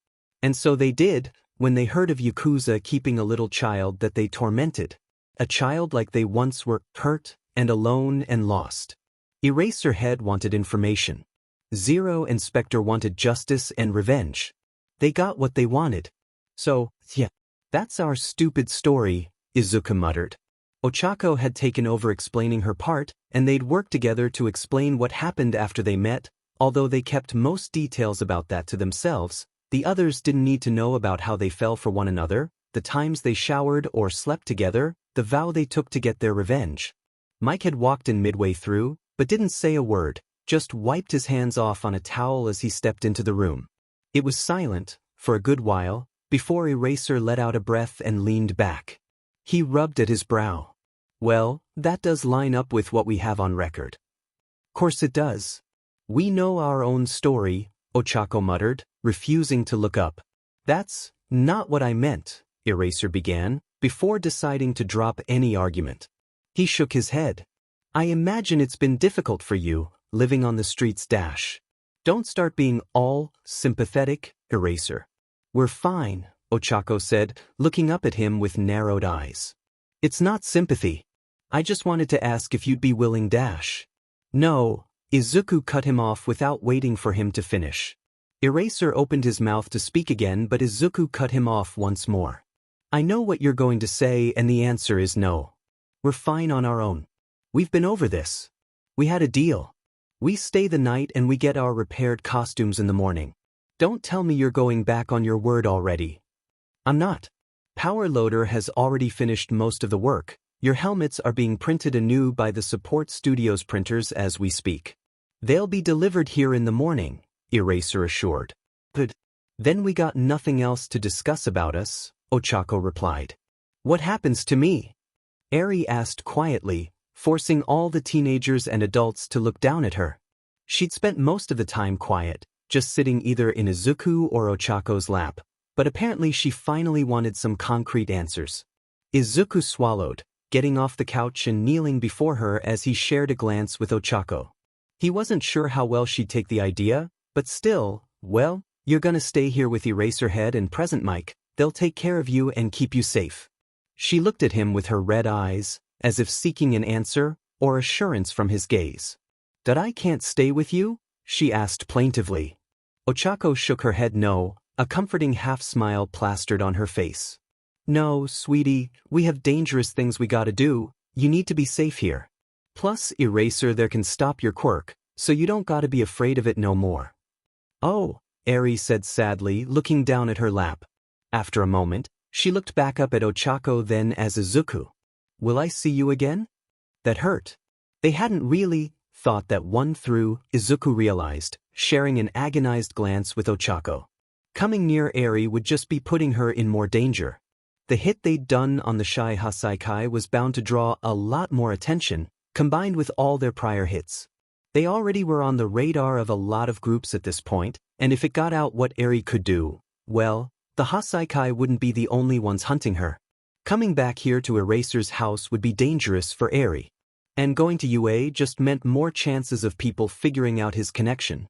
And so they did, when they heard of Yakuza keeping a little child that they tormented. A child like they once were, hurt, and alone and lost. Eraserhead wanted information. Zero and Spectre wanted justice and revenge. They got what they wanted. So, yeah, that's our stupid story, Izuka muttered. Ochako had taken over explaining her part, and they'd worked together to explain what happened after they met, although they kept most details about that to themselves. The others didn't need to know about how they fell for one another, the times they showered or slept together, the vow they took to get their revenge. Mike had walked in midway through, but didn't say a word, just wiped his hands off on a towel as he stepped into the room. It was silent, for a good while, before Eraser let out a breath and leaned back. He rubbed at his brow. Well, that does line up with what we have on record. Course it does. We know our own story, Ochako muttered, refusing to look up. That's not what I meant, Eraser began, before deciding to drop any argument. He shook his head. I imagine it's been difficult for you, living on the streets. Don't start being all sympathetic, Eraser. We're fine, Ochako said, looking up at him with narrowed eyes. It's not sympathy. I just wanted to ask if you'd be willing. No, Izuku cut him off without waiting for him to finish. Eraser opened his mouth to speak again, but Izuku cut him off once more. I know what you're going to say, and the answer is no. We're fine on our own. We've been over this. We had a deal. We stay the night and we get our repaired costumes in the morning. Don't tell me you're going back on your word already. I'm not. Power Loader has already finished most of the work. Your helmets are being printed anew by the support studio's printers as we speak. They'll be delivered here in the morning, Eraser assured. Good. Then we got nothing else to discuss about us, Ochako replied. What happens to me? Eri asked quietly, forcing all the teenagers and adults to look down at her. She'd spent most of the time quiet, just sitting either in Izuku or Ochako's lap, but apparently she finally wanted some concrete answers. Izuku swallowed, getting off the couch and kneeling before her as he shared a glance with Ochako. He wasn't sure how well she'd take the idea, but still, well, you're gonna stay here with Eraserhead and Present Mike. They'll take care of you and keep you safe. She looked at him with her red eyes, as if seeking an answer or assurance from his gaze. That I can't stay with you? She asked plaintively. Ochako shook her head no, a comforting half-smile plastered on her face. No, sweetie, we have dangerous things we gotta do. You need to be safe here. Plus, Eraser there can stop your quirk, so you don't gotta be afraid of it no more. Oh, Eri said sadly, looking down at her lap. After a moment, she looked back up at Ochako, then as Izuku. Will I see you again? That hurt. They hadn't really thought that one through, Izuku realized, sharing an agonized glance with Ochako. Coming near Eri would just be putting her in more danger. The hit they'd done on the Shie Hassaikai was bound to draw a lot more attention, combined with all their prior hits. They already were on the radar of a lot of groups at this point, and if it got out what Eri could do, well, the Hassaikai wouldn't be the only ones hunting her. Coming back here to Eraser's house would be dangerous for Eri. And going to UA just meant more chances of people figuring out his connection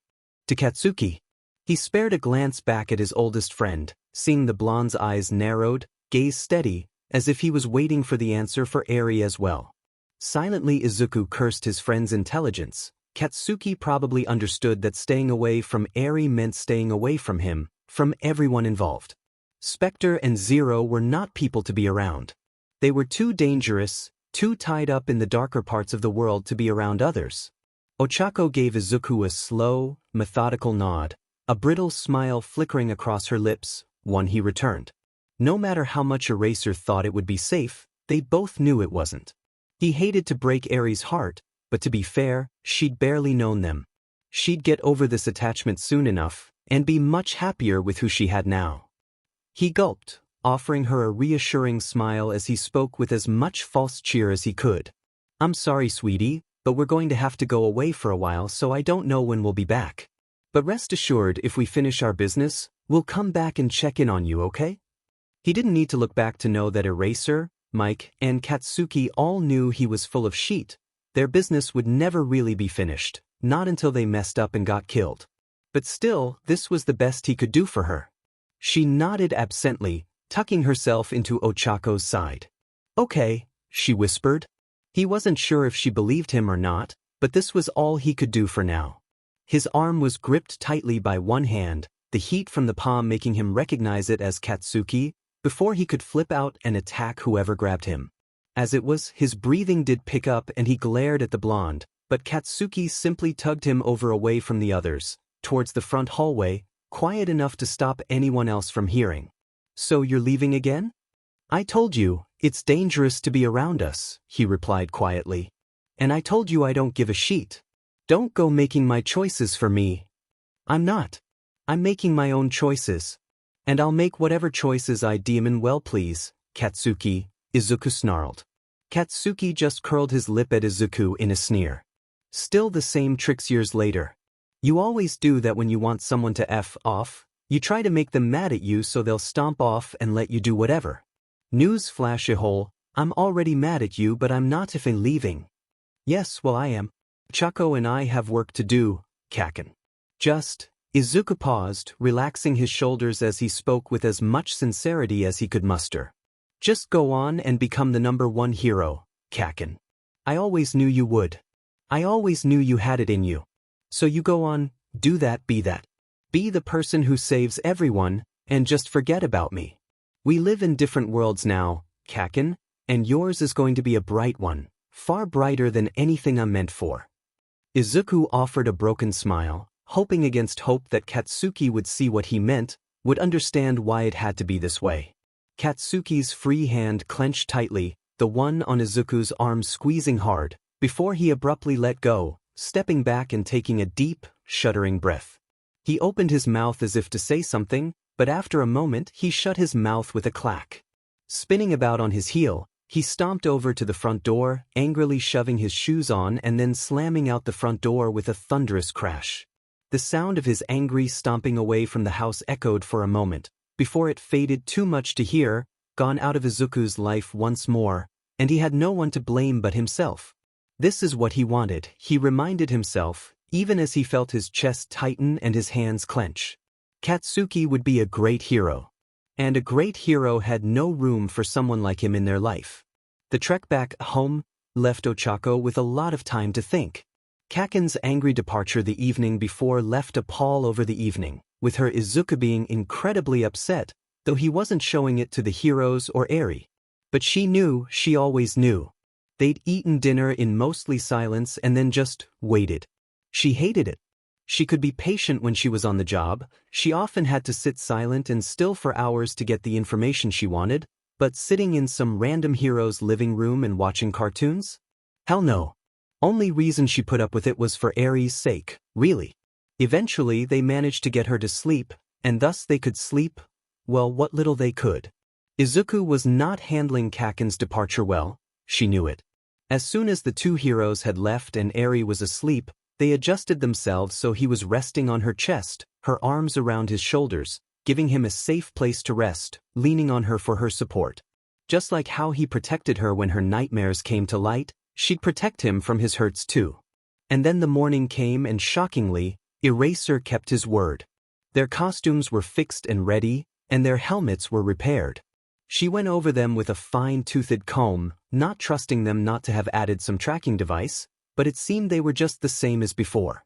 to Katsuki. He spared a glance back at his oldest friend, seeing the blonde's eyes narrowed, gaze steady, as if he was waiting for the answer for Eri as well. Silently Izuku cursed his friend's intelligence. Katsuki probably understood that staying away from Eri meant staying away from him, from everyone involved. Spectre and Zero were not people to be around. They were too dangerous, too tied up in the darker parts of the world to be around others. Ochako gave Izuku a slow, methodical nod, a brittle smile flickering across her lips, one he returned. No matter how much Eraser thought it would be safe, they both knew it wasn't. He hated to break Eri's heart, but to be fair, she'd barely known them. She'd get over this attachment soon enough, and be much happier with who she had now. He gulped, offering her a reassuring smile as he spoke with as much false cheer as he could. I'm sorry, sweetie, but we're going to have to go away for a while, so I don't know when we'll be back. But rest assured, if we finish our business, we'll come back and check in on you, okay? He didn't need to look back to know that Eraser, Mike, and Katsuki all knew he was full of shit. Their business would never really be finished, not until they messed up and got killed. But still, this was the best he could do for her. She nodded absently, tucking herself into Ochako's side. Okay, she whispered. He wasn't sure if she believed him or not, but this was all he could do for now. His arm was gripped tightly by one hand, the heat from the palm making him recognize it as Katsuki, before he could flip out and attack whoever grabbed him. As it was, his breathing did pick up and he glared at the blonde, but Katsuki simply tugged him over away from the others, towards the front hallway, quiet enough to stop anyone else from hearing. So you're leaving again? I told you, it's dangerous to be around us, he replied quietly. And I told you I don't give a shit. Don't go making my choices for me. I'm not. I'm making my own choices. And I'll make whatever choices I deem in well please, Katsuki, Izuku snarled. Katsuki just curled his lip at Izuku in a sneer. Still the same tricks years later. You always do that when you want someone to F off. You try to make them mad at you so they'll stomp off and let you do whatever. News flash hole, I'm already mad at you but I'm not if I'm leaving. Yes, well I am. Chaco and I have work to do, Kaken. Just, Izuku paused, relaxing his shoulders as he spoke with as much sincerity as he could muster. Just go on and become the #1 hero, Kaken. I always knew you would. I always knew you had it in you. So you go on, do that. Be the person who saves everyone, and just forget about me. We live in different worlds now, Kaken, and yours is going to be a bright one, far brighter than anything I'm meant for. Izuku offered a broken smile, hoping against hope that Katsuki would see what he meant, would understand why it had to be this way. Katsuki's free hand clenched tightly, the one on Izuku's arm squeezing hard, before he abruptly let go, stepping back and taking a deep, shuddering breath. He opened his mouth as if to say something, but after a moment he shut his mouth with a clack. Spinning about on his heel, he stomped over to the front door, angrily shoving his shoes on and then slamming out the front door with a thunderous crash. The sound of his angry stomping away from the house echoed for a moment, before it faded too much to hear, gone out of Izuku's life once more, and he had no one to blame but himself. This is what he wanted, he reminded himself, even as he felt his chest tighten and his hands clench. Katsuki would be a great hero. And a great hero had no room for someone like him in their life. The trek back home left Ochako with a lot of time to think. Kaken's angry departure the evening before left a pall over the evening, with her Izuku being incredibly upset, though he wasn't showing it to the heroes or Eri. But she always knew. They'd eaten dinner in mostly silence and then just waited. She hated it. She could be patient when she was on the job, she often had to sit silent and still for hours to get the information she wanted, but sitting in some random hero's living room and watching cartoons? Hell no. Only reason she put up with it was for Eri's sake, really. Eventually they managed to get her to sleep, and thus they could sleep, well, what little they could. Izuku was not handling Kaken's departure well, she knew it. As soon as the two heroes had left and Eri was asleep, they adjusted themselves so he was resting on her chest, her arms around his shoulders, giving him a safe place to rest, leaning on her for her support. Just like how he protected her when her nightmares came to light, she'd protect him from his hurts too. And then the morning came and shockingly, Eraser kept his word. Their costumes were fixed and ready, and their helmets were repaired. She went over them with a fine-toothed comb, not trusting them not to have added some tracking device, but it seemed they were just the same as before.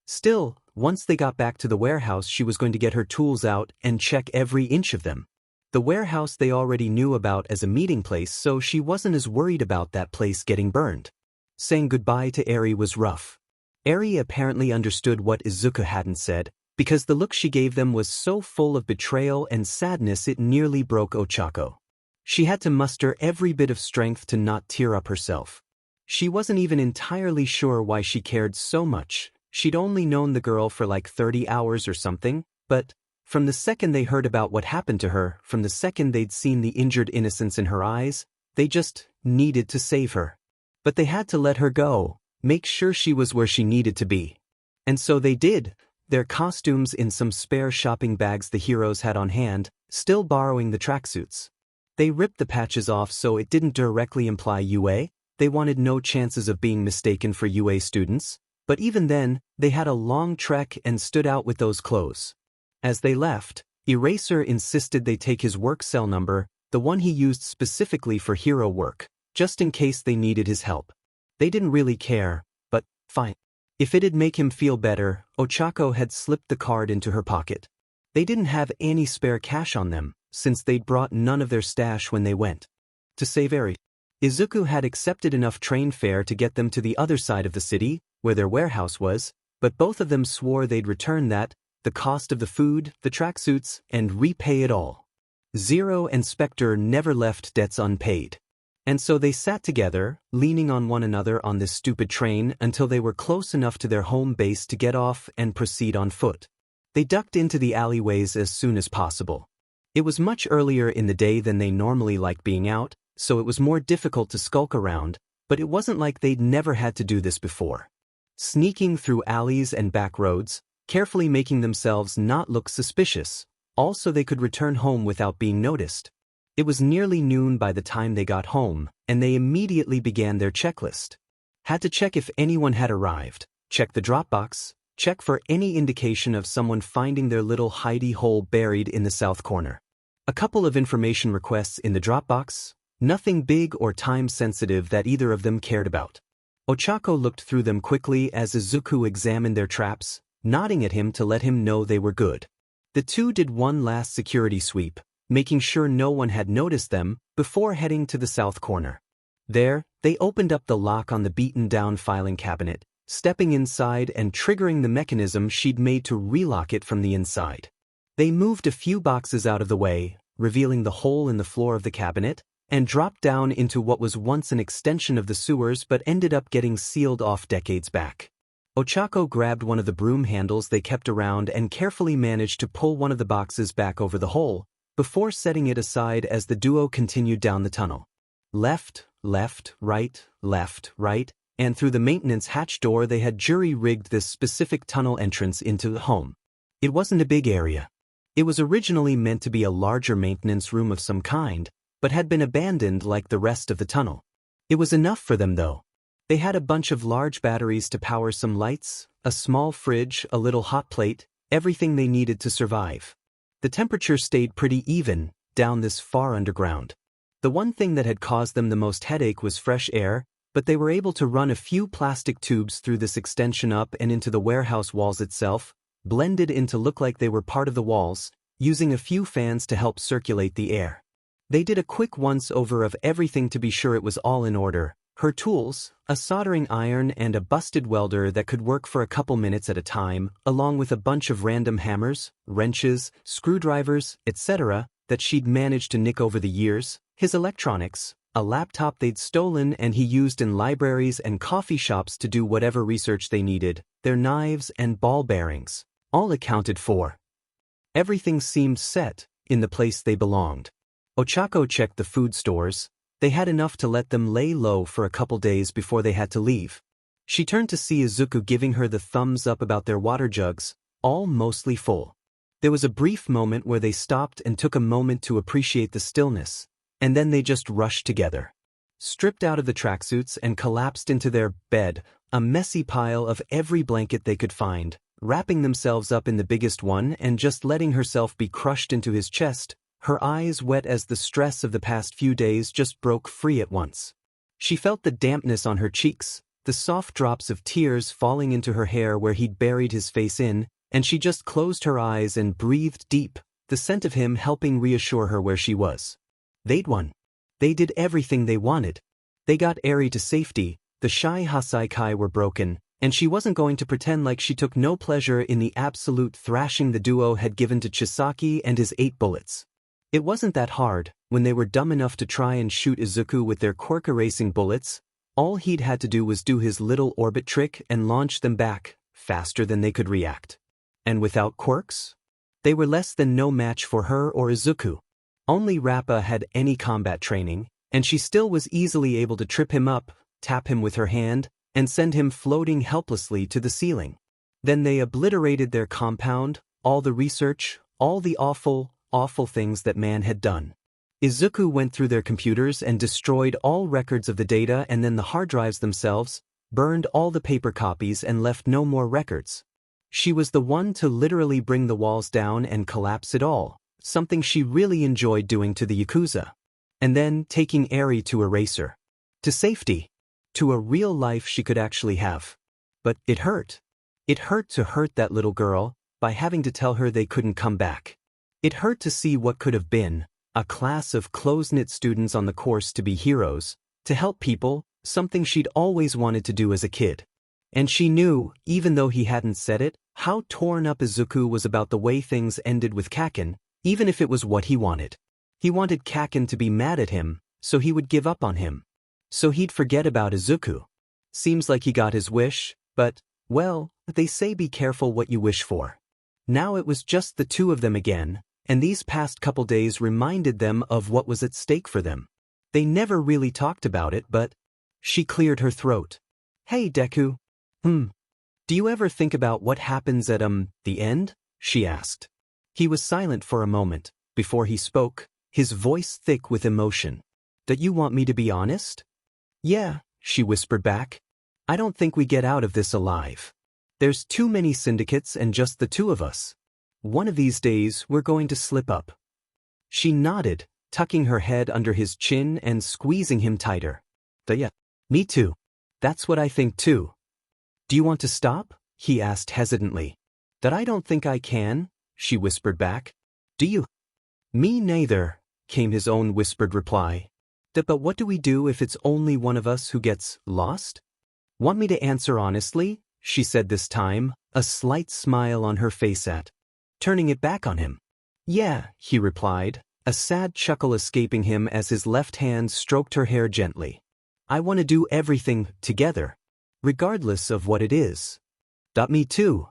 Still, once they got back to the warehouse she was going to get her tools out and check every inch of them. The warehouse they already knew about as a meeting place, so she wasn't as worried about that place getting burned. Saying goodbye to Eri was rough. Eri apparently understood what Izuku hadn't said, because the look she gave them was so full of betrayal and sadness it nearly broke Ochako. She had to muster every bit of strength to not tear up herself. She wasn't even entirely sure why she cared so much. She'd only known the girl for like 30 hours or something, but from the second they heard about what happened to her, from the second they'd seen the injured innocence in her eyes, they just needed to save her. But they had to let her go, make sure she was where she needed to be. And so they did, their costumes in some spare shopping bags the heroes had on hand, still borrowing the tracksuits. They ripped the patches off so it didn't directly imply UA. They wanted no chances of being mistaken for UA students, but even then, they had a long trek and stood out with those clothes. As they left, Eraser insisted they take his work cell number, the one he used specifically for hero work, just in case they needed his help. They didn't really care, but fine. If it'd make him feel better, Ochako had slipped the card into her pocket. They didn't have any spare cash on them, since they'd brought none of their stash when they went. To save Eri, Izuku had accepted enough train fare to get them to the other side of the city, where their warehouse was, but both of them swore they'd return that, the cost of the food, the tracksuits, and repay it all. Zero and Spectre never left debts unpaid. And so they sat together, leaning on one another on this stupid train until they were close enough to their home base to get off and proceed on foot. They ducked into the alleyways as soon as possible. It was much earlier in the day than they normally liked being out, so it was more difficult to skulk around, but it wasn't like they'd never had to do this before. Sneaking through alleys and back roads, carefully making themselves not look suspicious, all so they could return home without being noticed. It was nearly noon by the time they got home, and they immediately began their checklist. Had to check if anyone had arrived, check the Dropbox, check for any indication of someone finding their little hidey hole buried in the south corner. A couple of information requests in the Dropbox, nothing big or time-sensitive that either of them cared about. Ochako looked through them quickly as Izuku examined their traps, nodding at him to let him know they were good. The two did one last security sweep, making sure no one had noticed them, before heading to the south corner. There, they opened up the lock on the beaten-down filing cabinet, stepping inside and triggering the mechanism she'd made to relock it from the inside. They moved a few boxes out of the way, revealing the hole in the floor of the cabinet, and dropped down into what was once an extension of the sewers but ended up getting sealed off decades back. Ochako grabbed one of the broom handles they kept around and carefully managed to pull one of the boxes back over the hole, before setting it aside as the duo continued down the tunnel. Left, right, and through the maintenance hatch door they had jury-rigged this specific tunnel entrance into the home. It wasn't a big area. It was originally meant to be a larger maintenance room of some kind, but had been abandoned like the rest of the tunnel. It was enough for them though. They had a bunch of large batteries to power some lights, a small fridge, a little hot plate, everything they needed to survive. The temperature stayed pretty even down this far underground. The one thing that had caused them the most headache was fresh air, but they were able to run a few plastic tubes through this extension up and into the warehouse walls itself, blended in to look like they were part of the walls, using a few fans to help circulate the air. They did a quick once-over of everything to be sure it was all in order. Her tools, a soldering iron and a busted welder that could work for a couple minutes at a time, along with a bunch of random hammers, wrenches, screwdrivers, etc., that she'd managed to nick over the years, his electronics, a laptop they'd stolen and he used in libraries and coffee shops to do whatever research they needed, their knives and ball bearings, all accounted for. Everything seemed set in the place they belonged. Ochako checked the food stores. They had enough to let them lay low for a couple days before they had to leave. She turned to see Izuku giving her the thumbs up about their water jugs, all mostly full. There was a brief moment where they stopped and took a moment to appreciate the stillness, and then they just rushed together. Stripped out of the tracksuits and collapsed into their bed, a messy pile of every blanket they could find, wrapping themselves up in the biggest one and just letting herself be crushed into his chest, her eyes wet as the stress of the past few days just broke free at once. She felt the dampness on her cheeks, the soft drops of tears falling into her hair where he'd buried his face in, and she just closed her eyes and breathed deep, the scent of him helping reassure her where she was. They'd won. They did everything they wanted. They got Eri to safety, the Shie Hassaikai were broken, and she wasn't going to pretend like she took no pleasure in the absolute thrashing the duo had given to Chisaki and his 8 bullets. It wasn't that hard. When they were dumb enough to try and shoot Izuku with their Quirk erasing bullets, all he'd had to do was do his little orbit trick and launch them back, faster than they could react. And without quirks? They were less than no match for her or Izuku. Only Rappa had any combat training, and she still was easily able to trip him up, tap him with her hand, and send him floating helplessly to the ceiling. Then they obliterated their compound, all the research, all the awful things that man had done. Izuku went through their computers and destroyed all records of the data and then the hard drives themselves, burned all the paper copies and left no more records. She was the one to literally bring the walls down and collapse it all, something she really enjoyed doing to the Yakuza. And then taking Eri to erase her. To safety. To a real life she could actually have. But it hurt. It hurt to hurt that little girl, by having to tell her they couldn't come back. It hurt to see what could have been, a class of close-knit students on the course to be heroes, to help people, something she'd always wanted to do as a kid. And she knew, even though he hadn't said it, how torn up Izuku was about the way things ended with Kaken, even if it was what he wanted. He wanted Kaken to be mad at him, so he would give up on him. So he'd forget about Izuku. Seems like he got his wish, but, well, they say be careful what you wish for. Now it was just the two of them again, and these past couple days reminded them of what was at stake for them. They never really talked about it, but... She cleared her throat. Hey, Deku. Do you ever think about what happens at, the end? She asked. He was silent for a moment, before he spoke, his voice thick with emotion. "That you want me to be honest?" "Yeah," she whispered back. "I don't think we get out of this alive. There's too many syndicates and just the two of us. One of these days we're going to slip up." She nodded, tucking her head under his chin and squeezing him tighter. "Yeah, me too. That's what I think too." "Do you want to stop?" he asked hesitantly. "That I don't think I can," she whispered back. "Do you?" "Me neither," came his own whispered reply. But what do we do if it's only one of us who gets lost?" "Want me to answer honestly?" she said this time, a slight smile on her face turning it back on him. "Yeah," he replied, a sad chuckle escaping him as his left hand stroked her hair gently. "I want to do everything together, regardless of what it is." "Me too."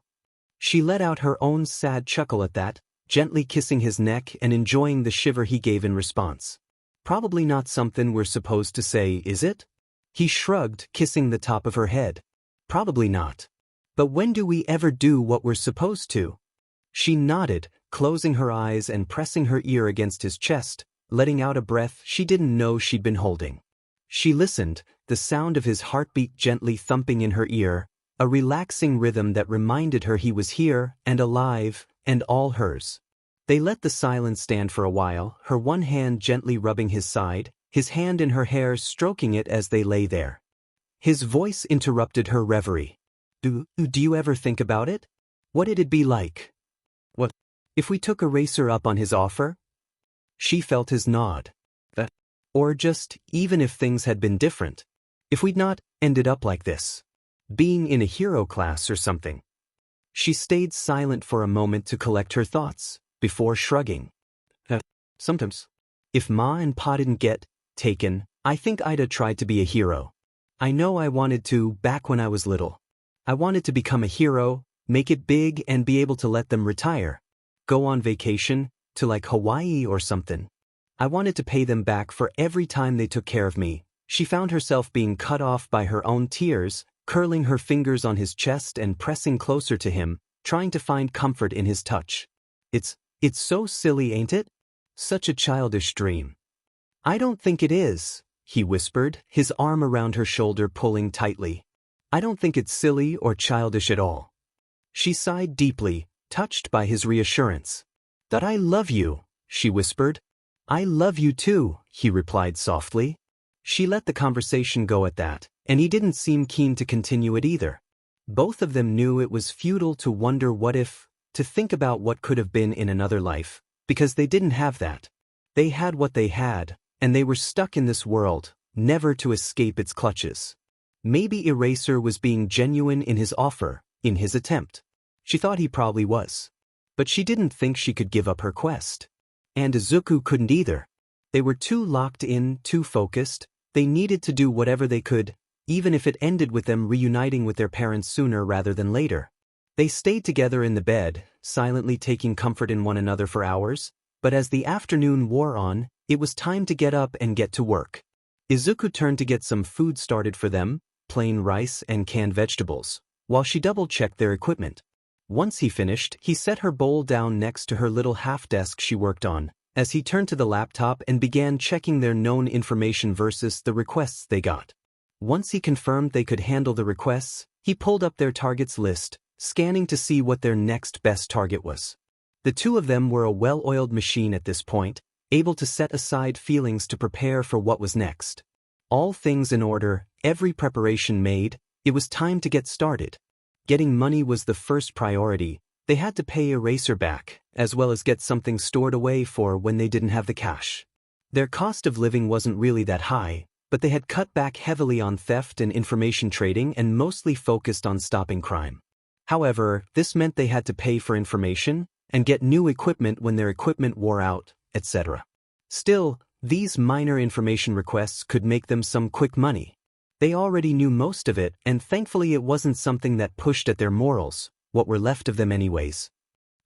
She let out her own sad chuckle at that, gently kissing his neck and enjoying the shiver he gave in response. "Probably not something we're supposed to say, is it?" He shrugged, kissing the top of her head. "Probably not. But when do we ever do what we're supposed to?" She nodded, closing her eyes and pressing her ear against his chest, letting out a breath she didn't know she'd been holding. She listened, the sound of his heartbeat gently thumping in her ear, a relaxing rhythm that reminded her he was here and alive and all hers. They let the silence stand for a while, her one hand gently rubbing his side, his hand in her hair stroking it as they lay there. His voice interrupted her reverie. Do you ever think about it? What it'd be like? What if we took Eraser up on his offer?" She felt his nod. Or just, even if things had been different. If we'd not ended up like this. Being in a hero class or something. She stayed silent for a moment to collect her thoughts, before shrugging. Sometimes. If Ma and Pa didn't get taken, I think I'd have tried to be a hero. I know I wanted to back when I was little. I wanted to become a hero, make it big and be able to let them retire. Go on vacation, to like Hawaii or something. I wanted to pay them back for every time they took care of me. She found herself being cut off by her own tears, curling her fingers on his chest and pressing closer to him, trying to find comfort in his touch. It's so silly, ain't it? Such a childish dream." "I don't think it is," he whispered, his arm around her shoulder pulling tightly. "I don't think it's silly or childish at all." She sighed deeply, touched by his reassurance. "That I love you," she whispered. "I love you too," he replied softly. She let the conversation go at that, and he didn't seem keen to continue it either. Both of them knew it was futile to wonder what if, to think about what could have been in another life, because they didn't have that. They had what they had, and they were stuck in this world, never to escape its clutches. Maybe Eraser was being genuine in his offer, in his attempt. She thought he probably was. But she didn't think she could give up her quest. And Izuku couldn't either. They were too locked in, too focused. They needed to do whatever they could, even if it ended with them reuniting with their parents sooner rather than later. They stayed together in the bed, silently taking comfort in one another for hours, but as the afternoon wore on, it was time to get up and get to work. Izuku turned to get some food started for them, plain rice and canned vegetables, while she double-checked their equipment. Once he finished, he set her bowl down next to her little half-desk she worked on, as he turned to the laptop and began checking their known information versus the requests they got. Once he confirmed they could handle the requests, he pulled up their targets list, scanning to see what their next best target was. The two of them were a well-oiled machine at this point, able to set aside feelings to prepare for what was next. All things in order, every preparation made, it was time to get started. Getting money was the first priority. They had to pay Eraser back, as well as get something stored away for when they didn't have the cash. Their cost of living wasn't really that high, but they had cut back heavily on theft and information trading and mostly focused on stopping crime. However, this meant they had to pay for information and get new equipment when their equipment wore out, etc. Still, these minor information requests could make them some quick money. They already knew most of it, and thankfully it wasn't something that pushed at their morals, what were left of them anyways.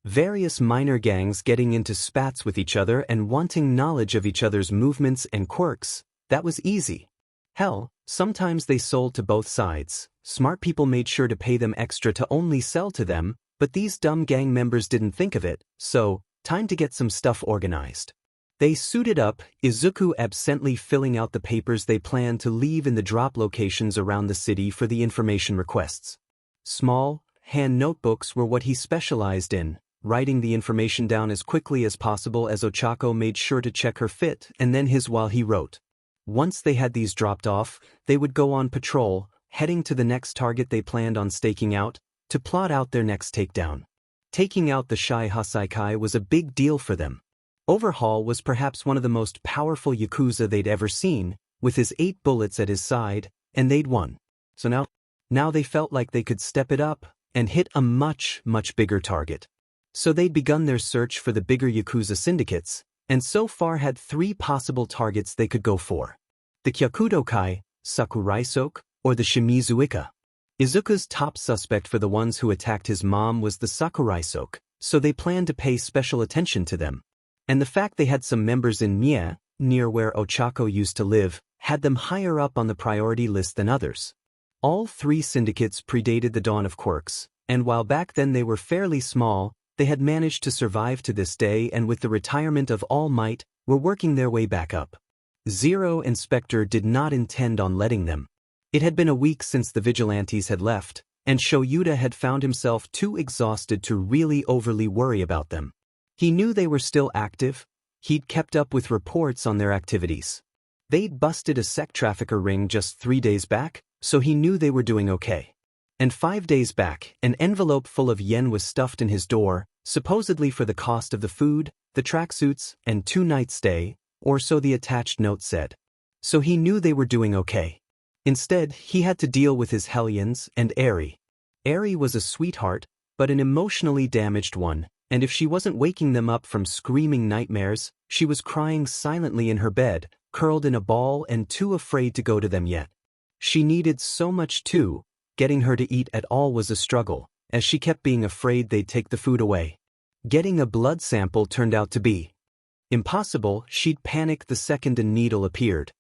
Various minor gangs getting into spats with each other and wanting knowledge of each other's movements and quirks, that was easy. Hell, sometimes they sold to both sides, Smart people made sure to pay them extra to only sell to them, but these dumb gang members didn't think of it, so, time to get some stuff organized. They suited up, Izuku absently filling out the papers they planned to leave in the drop locations around the city for the information requests. Small, hand notebooks were what he specialized in, writing the information down as quickly as possible as Ochako made sure to check her fit and then his while he wrote. Once they had these dropped off, they would go on patrol, heading to the next target they planned on staking out, to plot out their next takedown. Taking out the Shie Hassaikai was a big deal for them. Overhaul was perhaps one of the most powerful Yakuza they'd ever seen, with his 8 bullets at his side, and they'd won. So now they felt like they could step it up and hit a much bigger target. So they'd begun their search for the bigger Yakuza syndicates, and so far had 3 possible targets they could go for. The Kyakudokai, Sakuraisoke, or the Shimizuika. Izuku's top suspect for the ones who attacked his mom was the Sakuraisoke, so they planned to pay special attention to them. And the fact they had some members in Mie, near where Ochako used to live, had them higher up on the priority list than others. All 3 syndicates predated the dawn of Quirks, and while back then they were fairly small, they had managed to survive to this day and with the retirement of All Might, were working their way back up. Zero and Spectre did not intend on letting them. It had been a week since the vigilantes had left, and Shouta had found himself too exhausted to really overly worry about them. He knew they were still active. He'd kept up with reports on their activities. They'd busted a sex trafficker ring just 3 days back, so he knew they were doing okay. And 5 days back, an envelope full of yen was stuffed in his door, supposedly for the cost of the food, the tracksuits, and 2 nights' stay, or so the attached note said. So he knew they were doing okay. Instead, he had to deal with his hellions and Eri. Eri was a sweetheart, but an emotionally damaged one, and if she wasn't waking them up from screaming nightmares, she was crying silently in her bed, curled in a ball and too afraid to go to them yet. She needed so much too. Getting her to eat at all was a struggle, as she kept being afraid they'd take the food away. Getting a blood sample turned out to be impossible. She'd panicked the second a needle appeared.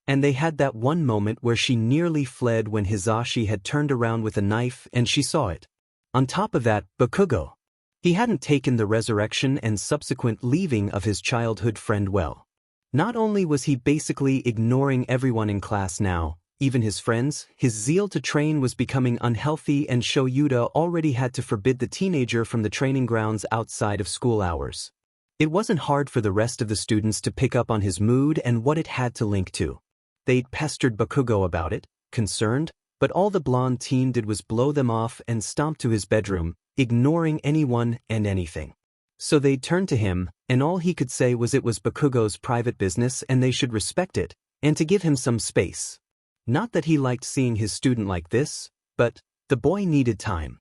And they had that one moment where she nearly fled when Hisashi had turned around with a knife and she saw it. On top of that, Bakugo. He hadn't taken the resurrection and subsequent leaving of his childhood friend well. Not only was he basically ignoring everyone in class now, even his friends, his zeal to train was becoming unhealthy and Shouta already had to forbid the teenager from the training grounds outside of school hours. It wasn't hard for the rest of the students to pick up on his mood and what it had to link to. They'd pestered Bakugo about it, concerned, but all the blonde teen did was blow them off and stomp to his bedroom, ignoring anyone and anything. So they'd turn to him, and all he could say was it was Bakugo's private business and they should respect it, and to give him some space. Not that he liked seeing his student like this, but the boy needed time.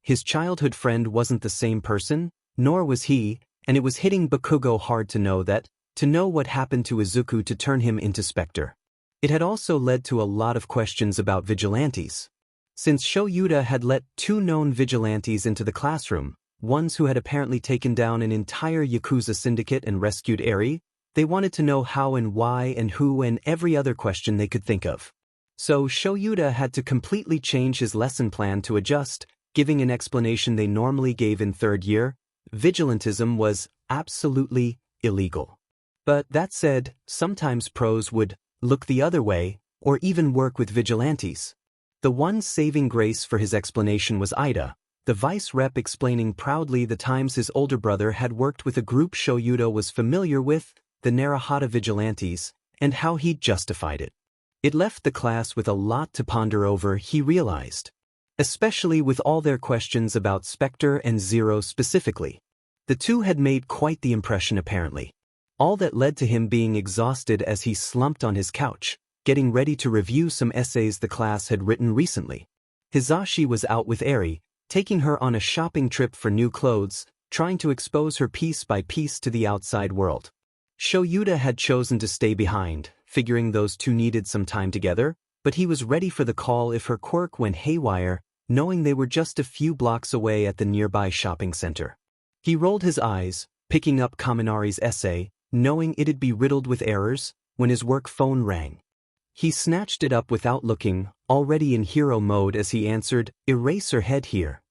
His childhood friend wasn't the same person, nor was he, and it was hitting Bakugo hard to know what happened to Izuku to turn him into Spectre. It had also led to a lot of questions about vigilantes. Since Shouta had let 2 known vigilantes into the classroom, ones who had apparently taken down an entire Yakuza syndicate and rescued Eri, they wanted to know how and why and who and every other question they could think of. So Shouta had to completely change his lesson plan to adjust, giving an explanation they normally gave in 3rd year. Vigilantism was absolutely illegal. But that said, sometimes pros would look the other way, or even work with vigilantes. The one saving grace for his explanation was Ida, the vice rep explaining proudly the times his older brother had worked with a group Shouta was familiar with, the Narahata Vigilantes, and how he'd justified it. It left the class with a lot to ponder over, he realized. Especially with all their questions about Spectre and Zero specifically. The 2 had made quite the impression apparently. All that led to him being exhausted as he slumped on his couch, getting ready to review some essays the class had written recently. Hisashi was out with Eri, taking her on a shopping trip for new clothes, trying to expose her piece by piece to the outside world. Shouta had chosen to stay behind, figuring those 2 needed some time together, but he was ready for the call if her quirk went haywire, knowing they were just a few blocks away at the nearby shopping center. He rolled his eyes, picking up Kaminari's essay, knowing it'd be riddled with errors, when his work phone rang. He snatched it up without looking, already in hero mode as he answered, "Erase her head here."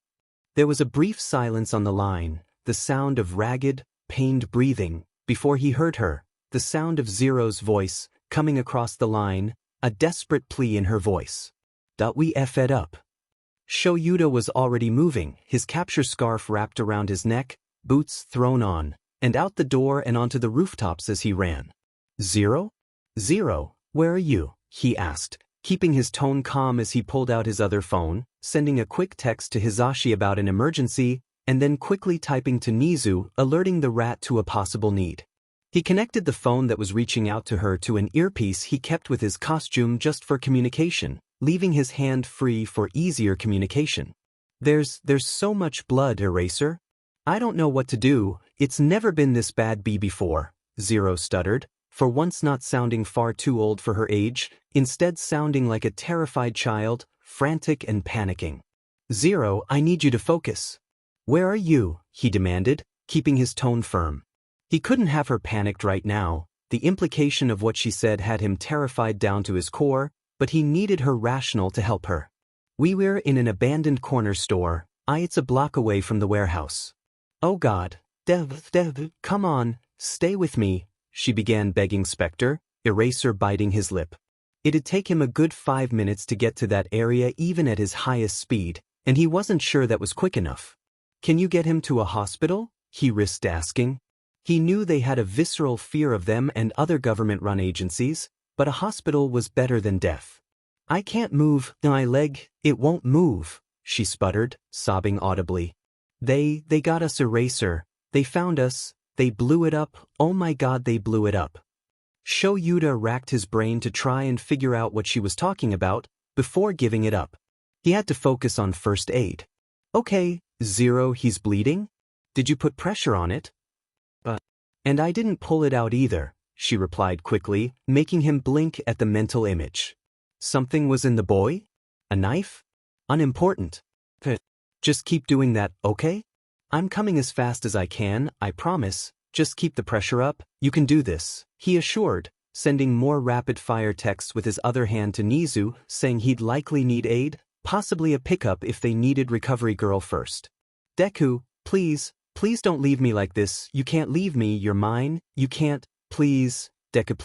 There was a brief silence on the line, the sound of ragged, pained breathing, before he heard her, the sound of Zero's voice, coming across the line, a desperate plea in her voice. "We F it up." Shouta was already moving, his capture scarf wrapped around his neck, boots thrown on, and out the door and onto the rooftops as he ran. "Zero? Zero, where are you?" he asked, keeping his tone calm as he pulled out his other phone, sending a quick text to Hisashi about an emergency, and then quickly typing to Nizu, alerting the rat to a possible need. He connected the phone that was reaching out to her to an earpiece he kept with his costume just for communication, leaving his hand free for easier communication. There's so much blood, Eraser. I don't know what to do, it's never been this bad before," Zero stuttered, for once not sounding far too old for her age, instead sounding like a terrified child, frantic and panicking. "Zero, I need you to focus." "Where are you?" he demanded, keeping his tone firm. He couldn't have her panicked right now, the implication of what she said had him terrified down to his core, but he needed her rational to help her. "We were in an abandoned corner store, it's a block away from the warehouse." "Oh God, Dev, come on, stay with me," she began begging Spectre, Eraser biting his lip. It'd take him a good 5 minutes to get to that area even at his highest speed, and he wasn't sure that was quick enough. "Can you get him to a hospital?" he risked asking. He knew they had a visceral fear of them and other government-run agencies, but a hospital was better than death. "I can't move, my leg, it won't move," she sputtered, sobbing audibly. They got us, Eraser, they found us, they blew it up, oh my God, they blew it up." Shouta racked his brain to try and figure out what she was talking about, before giving it up. He had to focus on first aid. "Okay, Zero, he's bleeding? Did you put pressure on it?" "And I didn't pull it out either," she replied quickly, making him blink at the mental image. "Something was in the boy? A knife? Unimportant. Just keep doing that, okay? I'm coming as fast as I can, I promise, just keep the pressure up, you can do this," he assured, sending more rapid-fire texts with his other hand to Nizu, saying he'd likely need aid, possibly a pickup if they needed recovery girl first. "Deku, please don't leave me like this, you can't leave me, you're mine, you can't, please, Deku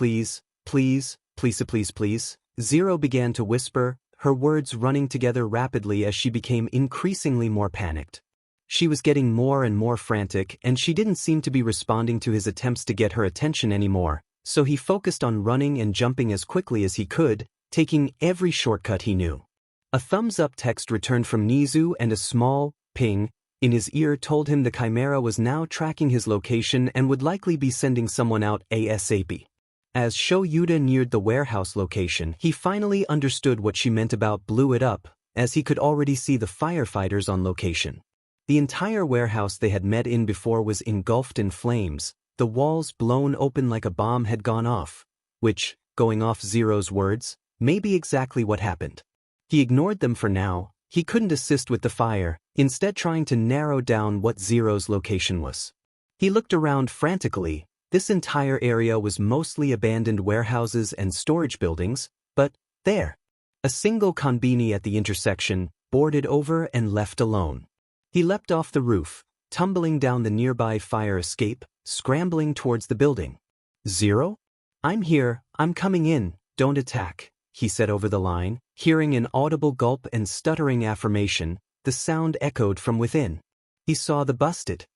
please. Zero began to whisper, her words running together rapidly as she became increasingly more panicked. She was getting more and more frantic, and she didn't seem to be responding to his attempts to get her attention anymore, so he focused on running and jumping as quickly as he could, taking every shortcut he knew. A thumbs-up text returned from Nizu and a small ping in his ear told him the Chimera was now tracking his location and would likely be sending someone out ASAP. As Shouta neared the warehouse location, he finally understood what she meant about blew it up, as he could already see the firefighters on location. The entire warehouse they had met in before was engulfed in flames, the walls blown open like a bomb had gone off, which, going off Zero's words, may be exactly what happened. He ignored them for now. He couldn't assist with the fire, instead trying to narrow down what Zero's location was. He looked around frantically. This entire area was mostly abandoned warehouses and storage buildings, but there. A single konbini at the intersection, boarded over and left alone. He leapt off the roof, tumbling down the nearby fire escape, scrambling towards the building. "Zero? I'm here, I'm coming in, don't attack," he said over the line, hearing an audible gulp and stuttering affirmation. The sound echoed from within. He saw the busted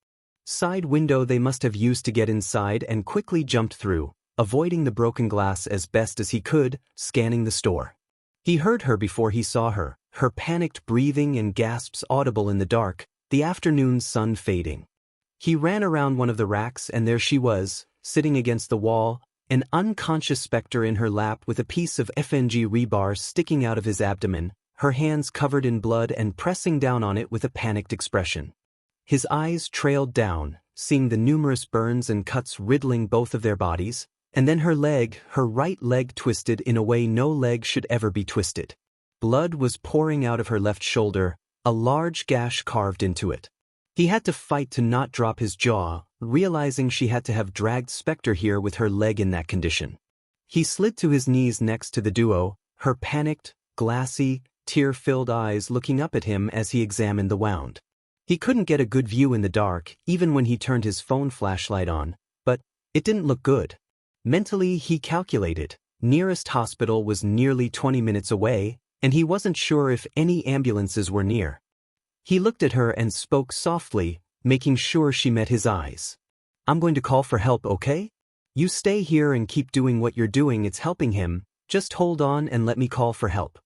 side window they must have used to get inside and quickly jumped through, avoiding the broken glass as best as he could, scanning the store. He heard her before he saw her, her panicked breathing and gasps audible in the dark, the afternoon sun fading. He ran around one of the racks and there she was, sitting against the wall, an unconscious specter in her lap with a piece of FNG rebar sticking out of his abdomen, her hands covered in blood and pressing down on it with a panicked expression. His eyes trailed down, seeing the numerous burns and cuts riddling both of their bodies, and then her right leg twisted in a way no leg should ever be twisted. Blood was pouring out of her left shoulder, a large gash carved into it. He had to fight to not drop his jaw, realizing she had to have dragged Spectre here with her leg in that condition. He slid to his knees next to the duo, her panicked, glassy, tear-filled eyes looking up at him as he examined the wound. He couldn't get a good view in the dark, even when he turned his phone flashlight on, but it didn't look good. Mentally, he calculated. Nearest hospital was nearly 20 minutes away, and he wasn't sure if any ambulances were near. He looked at her and spoke softly, making sure she met his eyes. "I'm going to call for help, okay? You stay here and keep doing what you're doing, it's helping him, just hold on and let me call for help."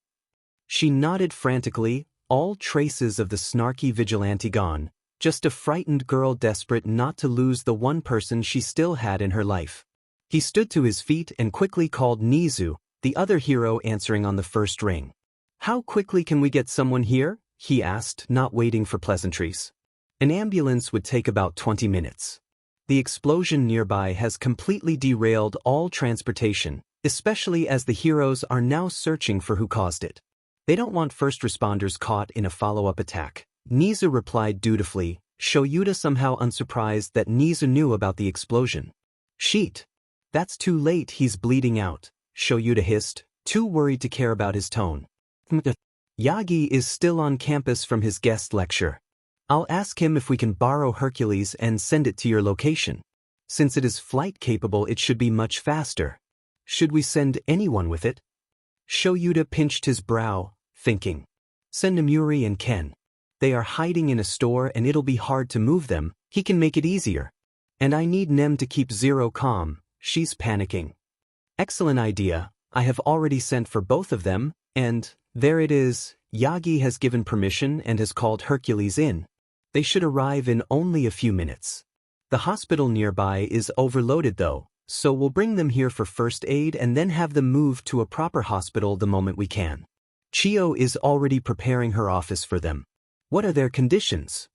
She nodded frantically, all traces of the snarky vigilante gone, just a frightened girl desperate not to lose the one person she still had in her life. He stood to his feet and quickly called Nizu, the other hero answering on the first ring. "How quickly can we get someone here?" he asked, not waiting for pleasantries. "An ambulance would take about 20 minutes. The explosion nearby has completely derailed all transportation, especially as the heroes are now searching for who caused it. They don't want first responders caught in a follow-up attack." Nizu replied dutifully, Shouta somehow unsurprised that Nizu knew about the explosion. "Sheet. That's too late, he's bleeding out," Shouta hissed, too worried to care about his tone. "Yagi is still on campus from his guest lecture. I'll ask him if we can borrow Hercules and send it to your location. Since it is flight-capable, it should be much faster. Should we send anyone with it?" Shouta pinched his brow, thinking. "Send Namuri and Ken. They are hiding in a store and it'll be hard to move them, he can make it easier. And I need Nem to keep Zero calm, she's panicking." "Excellent idea, I have already sent for both of them, and, there it is, Yagi has given permission and has called Hercules in. They should arrive in only a few minutes. The hospital nearby is overloaded though, so we'll bring them here for first aid and then have them moved to a proper hospital the moment we can. Chio is already preparing her office for them." "What are their conditions?"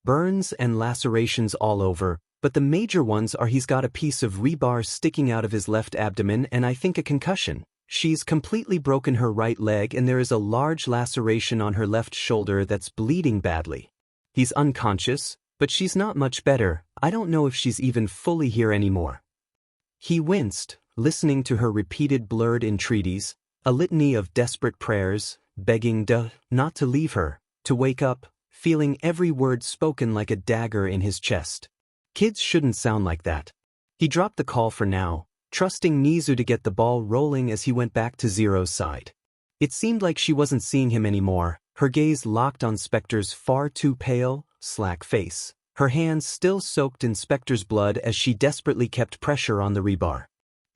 "Burns and lacerations all over, but the major ones are he's got a piece of rebar sticking out of his left abdomen and I think a concussion. She's completely broken her right leg and there is a large laceration on her left shoulder that's bleeding badly. He's unconscious, but she's not much better, I don't know if she's even fully here anymore." He winced, listening to her repeated blurred entreaties, a litany of desperate prayers, begging not to leave her, to wake up, feeling every word spoken like a dagger in his chest. Kids shouldn't sound like that. He dropped the call for now, trusting Nizu to get the ball rolling as he went back to Zero's side. It seemed like she wasn't seeing him anymore, her gaze locked on Spectre's far too pale, slack face, her hands still soaked in Spectre's blood as she desperately kept pressure on the rebar.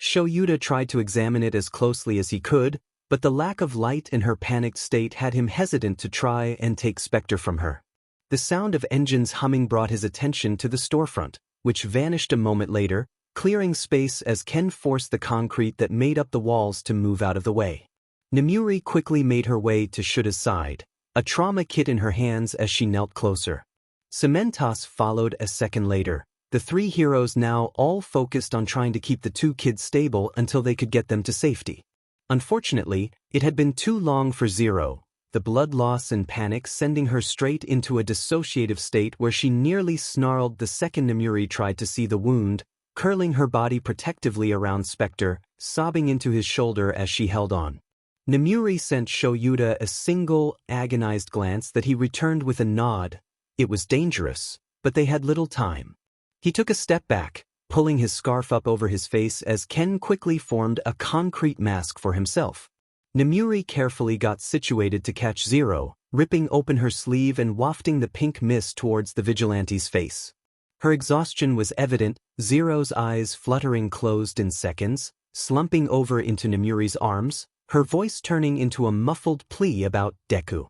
Shouta tried to examine it as closely as he could, but the lack of light in her panicked state had him hesitant to try and take Spectre from her. The sound of engines humming brought his attention to the storefront, which vanished a moment later, clearing space as Ken forced the concrete that made up the walls to move out of the way. Namuri quickly made her way to Shuta's side, a trauma kit in her hands as she knelt closer. Cementos followed a second later, the three heroes now all focused on trying to keep the two kids stable until they could get them to safety. Unfortunately, it had been too long for Zero, the blood loss and panic sending her straight into a dissociative state where she nearly snarled the second Namuri tried to see the wound, curling her body protectively around Spectre, sobbing into his shoulder as she held on. Namuri sent Shouta a single, agonized glance that he returned with a nod. It was dangerous, but they had little time. He took a step back, pulling his scarf up over his face as Ken quickly formed a concrete mask for himself. Namuri carefully got situated to catch Zero, ripping open her sleeve and wafting the pink mist towards the vigilante's face. Her exhaustion was evident, Zero's eyes fluttering closed in seconds, slumping over into Namuri's arms, her voice turning into a muffled plea about Deku.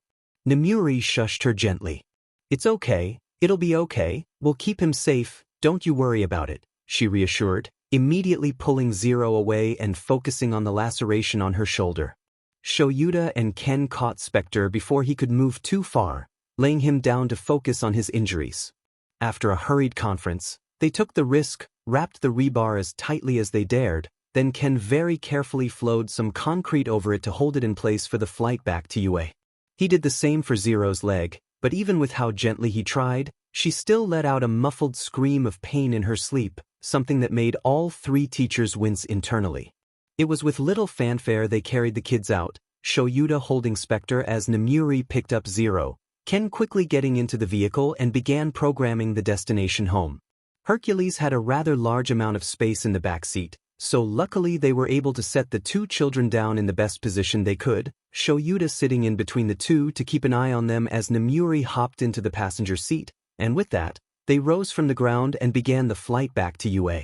Namuri shushed her gently. "It's okay, it'll be okay, we'll keep him safe, don't you worry about it," she reassured, immediately pulling Zero away and focusing on the laceration on her shoulder. Shouta and Ken caught Spectre before he could move too far, laying him down to focus on his injuries. After a hurried conference, they took the risk, wrapped the rebar as tightly as they dared, then Ken very carefully flowed some concrete over it to hold it in place for the flight back to UA. He did the same for Zero's leg, but even with how gently he tried, she still let out a muffled scream of pain in her sleep, something that made all three teachers wince internally. It was with little fanfare they carried the kids out, Shouta holding Spectre as Nemuri picked up Zero, Ken quickly getting into the vehicle and began programming the destination home. Hercules had a rather large amount of space in the back seat, so luckily they were able to set the two children down in the best position they could, Shouta sitting in between the two to keep an eye on them as Nemuri hopped into the passenger seat, and with that, they rose from the ground and began the flight back to UA.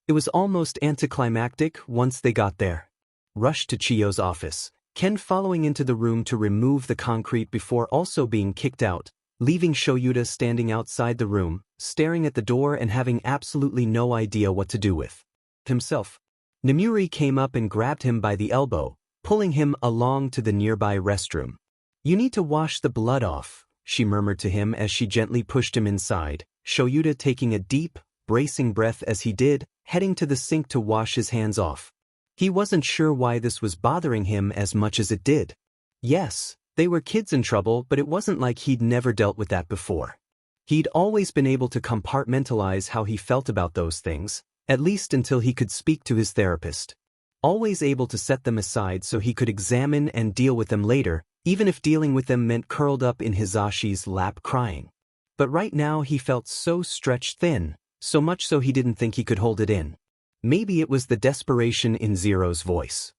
It was almost anticlimactic once they got there. Rushed to Chiyo's office, Ken following into the room to remove the concrete before also being kicked out, leaving Shouta standing outside the room, staring at the door and having absolutely no idea what to do with himself. Nemuri came up and grabbed him by the elbow, pulling him along to the nearby restroom. "You need to wash the blood off," she murmured to him as she gently pushed him inside, Shouta taking a deep, bracing breath as he did, heading to the sink to wash his hands off. He wasn't sure why this was bothering him as much as it did. Yes, they were kids in trouble, but it wasn't like he'd never dealt with that before. He'd always been able to compartmentalize how he felt about those things, at least until he could speak to his therapist. Always able to set them aside so he could examine and deal with them later, even if dealing with them meant curled up in Hisashi's lap crying. But right now he felt so stretched thin, so much so he didn't think he could hold it in. Maybe it was the desperation in Zero's voice.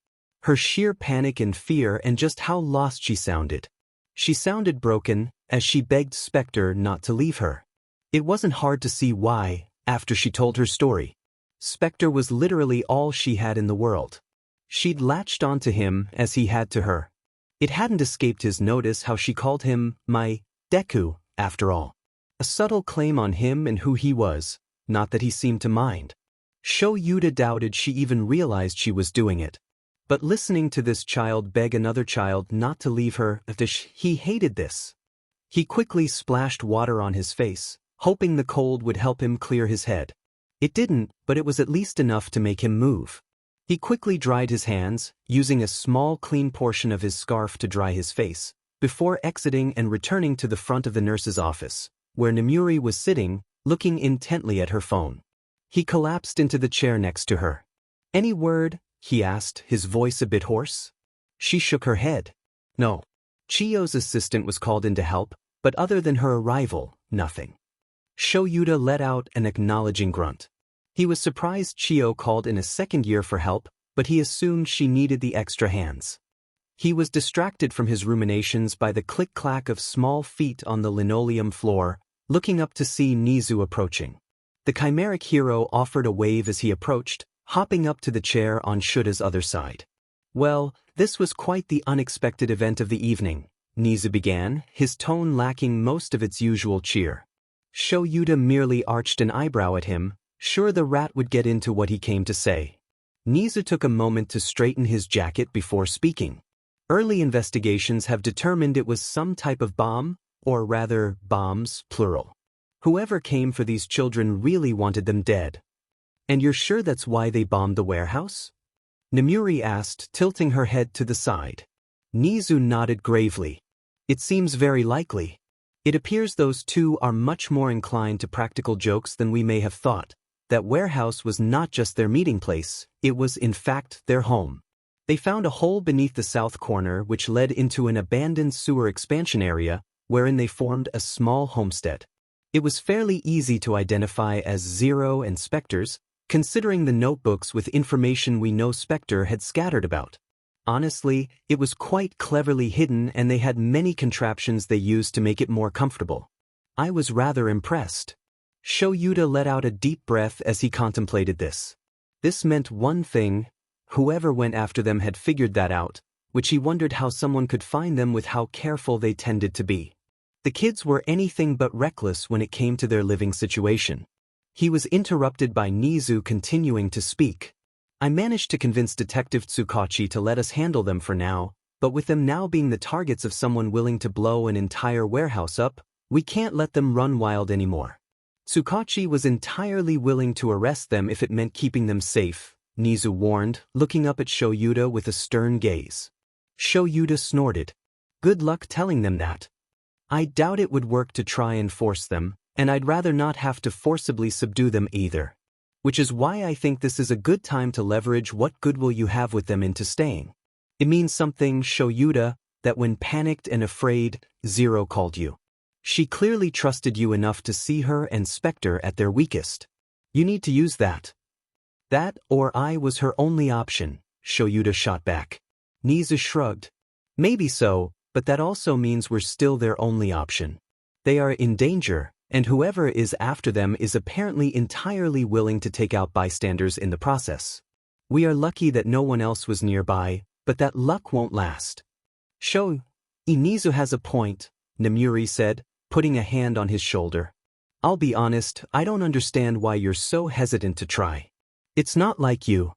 Her sheer panic and fear and just how lost she sounded. She sounded broken, as she begged Spectre not to leave her. It wasn't hard to see why, after she told her story. Spectre was literally all she had in the world. She'd latched onto him as he had to her. It hadn't escaped his notice how she called him my Deku, after all. A subtle claim on him and who he was, not that he seemed to mind. Shouta doubted she even realized she was doing it. But listening to this child beg another child not to leave her, he hated this. He quickly splashed water on his face, hoping the cold would help him clear his head. It didn't, but it was at least enough to make him move. He quickly dried his hands, using a small clean portion of his scarf to dry his face, before exiting and returning to the front of the nurse's office, where Nemuri was sitting, looking intently at her phone. He collapsed into the chair next to her. "Any word?" he asked, his voice a bit hoarse. She shook her head. No. Chiyo's assistant was called in to help, but other than her arrival, nothing. Shouta let out an acknowledging grunt. He was surprised Chiyo called in a second year for help, but he assumed she needed the extra hands. He was distracted from his ruminations by the click-clack of small feet on the linoleum floor, looking up to see Nizu approaching. The chimeric hero offered a wave as he approached, hopping up to the chair on Shuta's other side. "Well, this was quite the unexpected event of the evening," Nizu began, his tone lacking most of its usual cheer. Shouta merely arched an eyebrow at him, sure the rat would get into what he came to say. Nizu took a moment to straighten his jacket before speaking. Early investigations have determined it was some type of bomb, or rather, bombs, plural. Whoever came for these children really wanted them dead. "And you're sure that's why they bombed the warehouse?" Nemuri asked, tilting her head to the side. Nizu nodded gravely. "It seems very likely. It appears those two are much more inclined to practical jokes than we may have thought. That warehouse was not just their meeting place, it was in fact their home. They found a hole beneath the south corner which led into an abandoned sewer expansion area, wherein they formed a small homestead. It was fairly easy to identify as Zero and Spectre's, considering the notebooks with information we know Spectre had scattered about. Honestly, it was quite cleverly hidden and they had many contraptions they used to make it more comfortable. I was rather impressed." Shouta let out a deep breath as he contemplated this. This meant one thing: whoever went after them had figured that out, which he wondered how someone could find them with how careful they tended to be. The kids were anything but reckless when it came to their living situation. He was interrupted by Nizu continuing to speak. "I managed to convince Detective Tsukachi to let us handle them for now, but with them now being the targets of someone willing to blow an entire warehouse up, we can't let them run wild anymore." Tsukachi was entirely willing to arrest them if it meant keeping them safe, Nizu warned, looking up at Shouta with a stern gaze. Shouta snorted. "Good luck telling them that. I doubt it would work to try and force them, and I'd rather not have to forcibly subdue them either." Which is why I think this is a good time to leverage what goodwill you have with them into staying. It means something, Shouta, that when panicked and afraid, Zero called you. She clearly trusted you enough to see her and Spectre at their weakest. You need to use that. That or I was her only option, Shouta shot back. Nizu shrugged. Maybe so, but that also means we're still their only option. They are in danger, and whoever is after them is apparently entirely willing to take out bystanders in the process. We are lucky that no one else was nearby, but that luck won't last. Nizu has a point, Nemuri said, putting a hand on his shoulder. I'll be honest, I don't understand why you're so hesitant to try. It's not like you.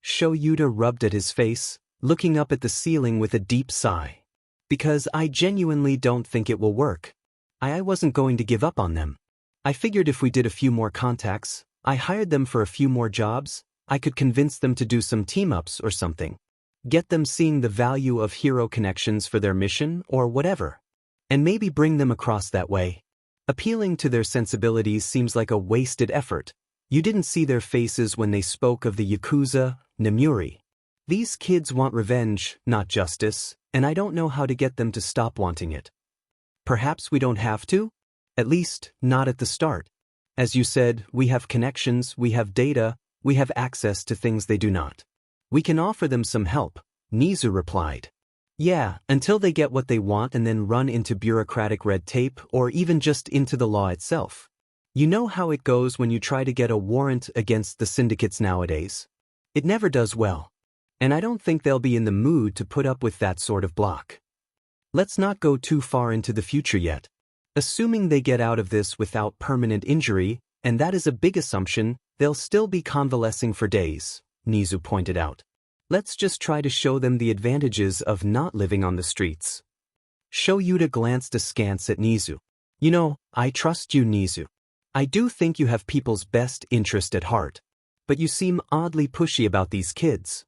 Shouta rubbed at his face, looking up at the ceiling with a deep sigh. Because I genuinely don't think it will work. I wasn't going to give up on them. I figured if we did a few more contacts, I hired them for a few more jobs, I could convince them to do some team-ups or something. Get them seeing the value of hero connections for their mission or whatever. And maybe bring them across that way. Appealing to their sensibilities seems like a wasted effort. You didn't see their faces when they spoke of the Yakuza, Nemuri. These kids want revenge, not justice, and I don't know how to get them to stop wanting it. Perhaps we don't have to? At least, not at the start. As you said, we have connections, we have data, we have access to things they do not. We can offer them some help, Nizu replied. Yeah, until they get what they want and then run into bureaucratic red tape or even just into the law itself. You know how it goes when you try to get a warrant against the syndicates nowadays. It never does well. And I don't think they'll be in the mood to put up with that sort of block. Let's not go too far into the future yet. Assuming they get out of this without permanent injury, and that is a big assumption, they'll still be convalescing for days, Nizu pointed out. Let's just try to show them the advantages of not living on the streets. Shouta glanced askance at Nizu. You know, I trust you, Nizu. I do think you have people's best interest at heart. But you seem oddly pushy about these kids.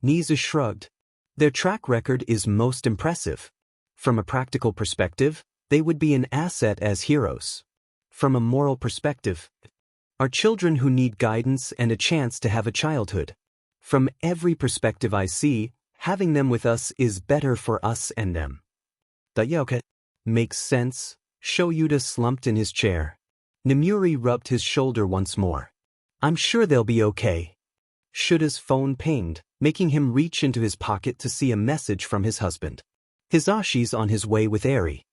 Nizu shrugged. Their track record is most impressive. From a practical perspective, they would be an asset as heroes. From a moral perspective, are children who need guidance and a chance to have a childhood. From every perspective I see, having them with us is better for us and them. Okay. Makes sense. Shouta slumped in his chair. Nemuri rubbed his shoulder once more. I'm sure they'll be okay. Shuta's phone pinged, making him reach into his pocket to see a message from his husband. Hisashi's on his way with Eri.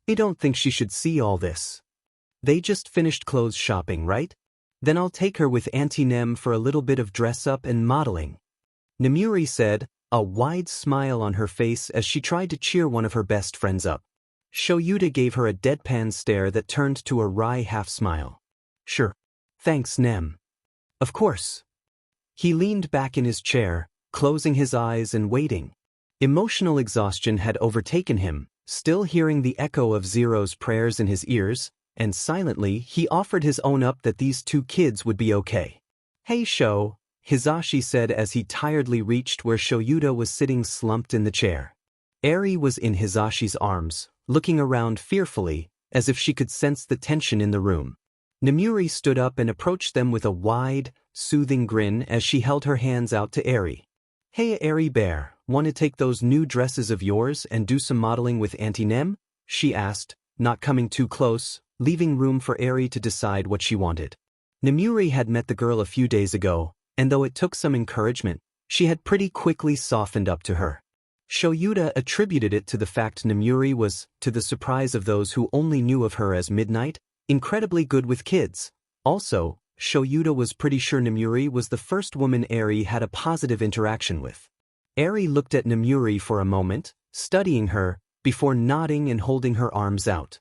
I don't think she should see all this. They just finished clothes shopping, right? Then I'll take her with Auntie Nem for a little bit of dress-up and modeling. Nemuri said, a wide smile on her face as she tried to cheer one of her best friends up. Shouta gave her a deadpan stare that turned to a wry half-smile. Sure. Thanks, Nem. Of course. He leaned back in his chair, closing his eyes and waiting. Emotional exhaustion had overtaken him, still hearing the echo of Zero's prayers in his ears, and silently he offered his own up that these two kids would be okay. Hey Sho, Hisashi said as he tiredly reached where Shouta was sitting slumped in the chair. Eri was in Hisashi's arms, looking around fearfully, as if she could sense the tension in the room. Nemuri stood up and approached them with a wide, soothing grin as she held her hands out to Eri. Hey Eri Bear, want to take those new dresses of yours and do some modeling with Auntie Nem? She asked, not coming too close, leaving room for Eri to decide what she wanted. Nemuri had met the girl a few days ago, and though it took some encouragement, she had pretty quickly softened up to her. Shouta attributed it to the fact Nemuri was, to the surprise of those who only knew of her as Midnight, incredibly good with kids. Also, Shouta was pretty sure Nemuri was the first woman Eri had a positive interaction with. Eri looked at Nemuri for a moment, studying her, before nodding and holding her arms out.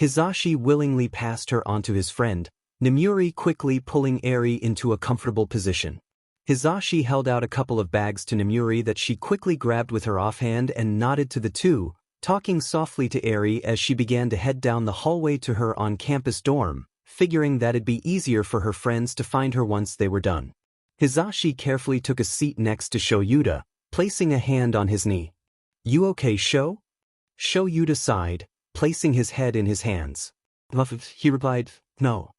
Hisashi willingly passed her on to his friend, Nemuri quickly pulling Eri into a comfortable position. Hisashi held out a couple of bags to Nemuri that she quickly grabbed with her offhand and nodded to the two, talking softly to Eri as she began to head down the hallway to her on-campus dorm, figuring that it'd be easier for her friends to find her once they were done. Hisashi carefully took a seat next to Shouta, placing a hand on his knee. You okay, Sho? Shouta sighed, placing his head in his hands. He replied, no.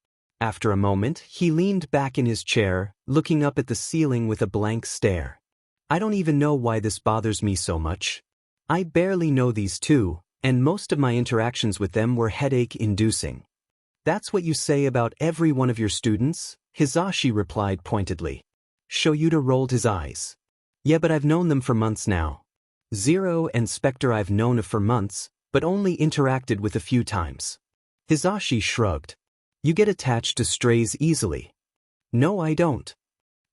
After a moment, he leaned back in his chair, looking up at the ceiling with a blank stare. I don't even know why this bothers me so much. I barely know these two, and most of my interactions with them were headache-inducing. That's what you say about every one of your students? Hisashi replied pointedly. Shouta rolled his eyes. Yeah, but I've known them for months now. Zero and Spectre I've known of for months, but only interacted with a few times. Hisashi shrugged. You get attached to strays easily. No, I don't.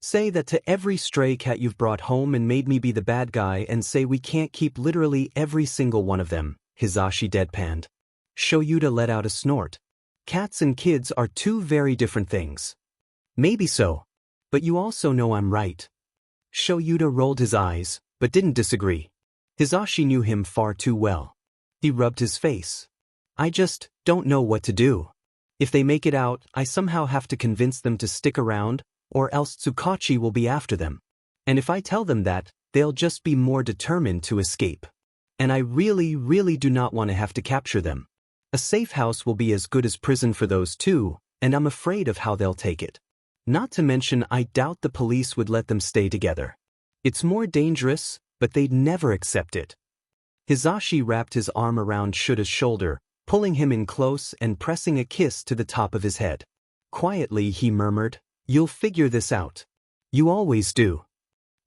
Say that to every stray cat you've brought home and made me be the bad guy, and say we can't keep literally every single one of them, Hisashi deadpanned. Shouta let out a snort. Cats and kids are two very different things. Maybe so. But you also know I'm right. Shouta rolled his eyes, but didn't disagree. Hisashi knew him far too well. He rubbed his face. I just don't know what to do. If they make it out, I somehow have to convince them to stick around, or else Tsukachi will be after them. And if I tell them that, they'll just be more determined to escape. And I really do not want to have to capture them. A safe house will be as good as prison for those two, and I'm afraid of how they'll take it. Not to mention, I doubt the police would let them stay together. It's more dangerous, but they'd never accept it. Hisashi wrapped his arm around Shouta's shoulder, pulling him in close and pressing a kiss to the top of his head. Quietly he murmured, You'll figure this out. You always do.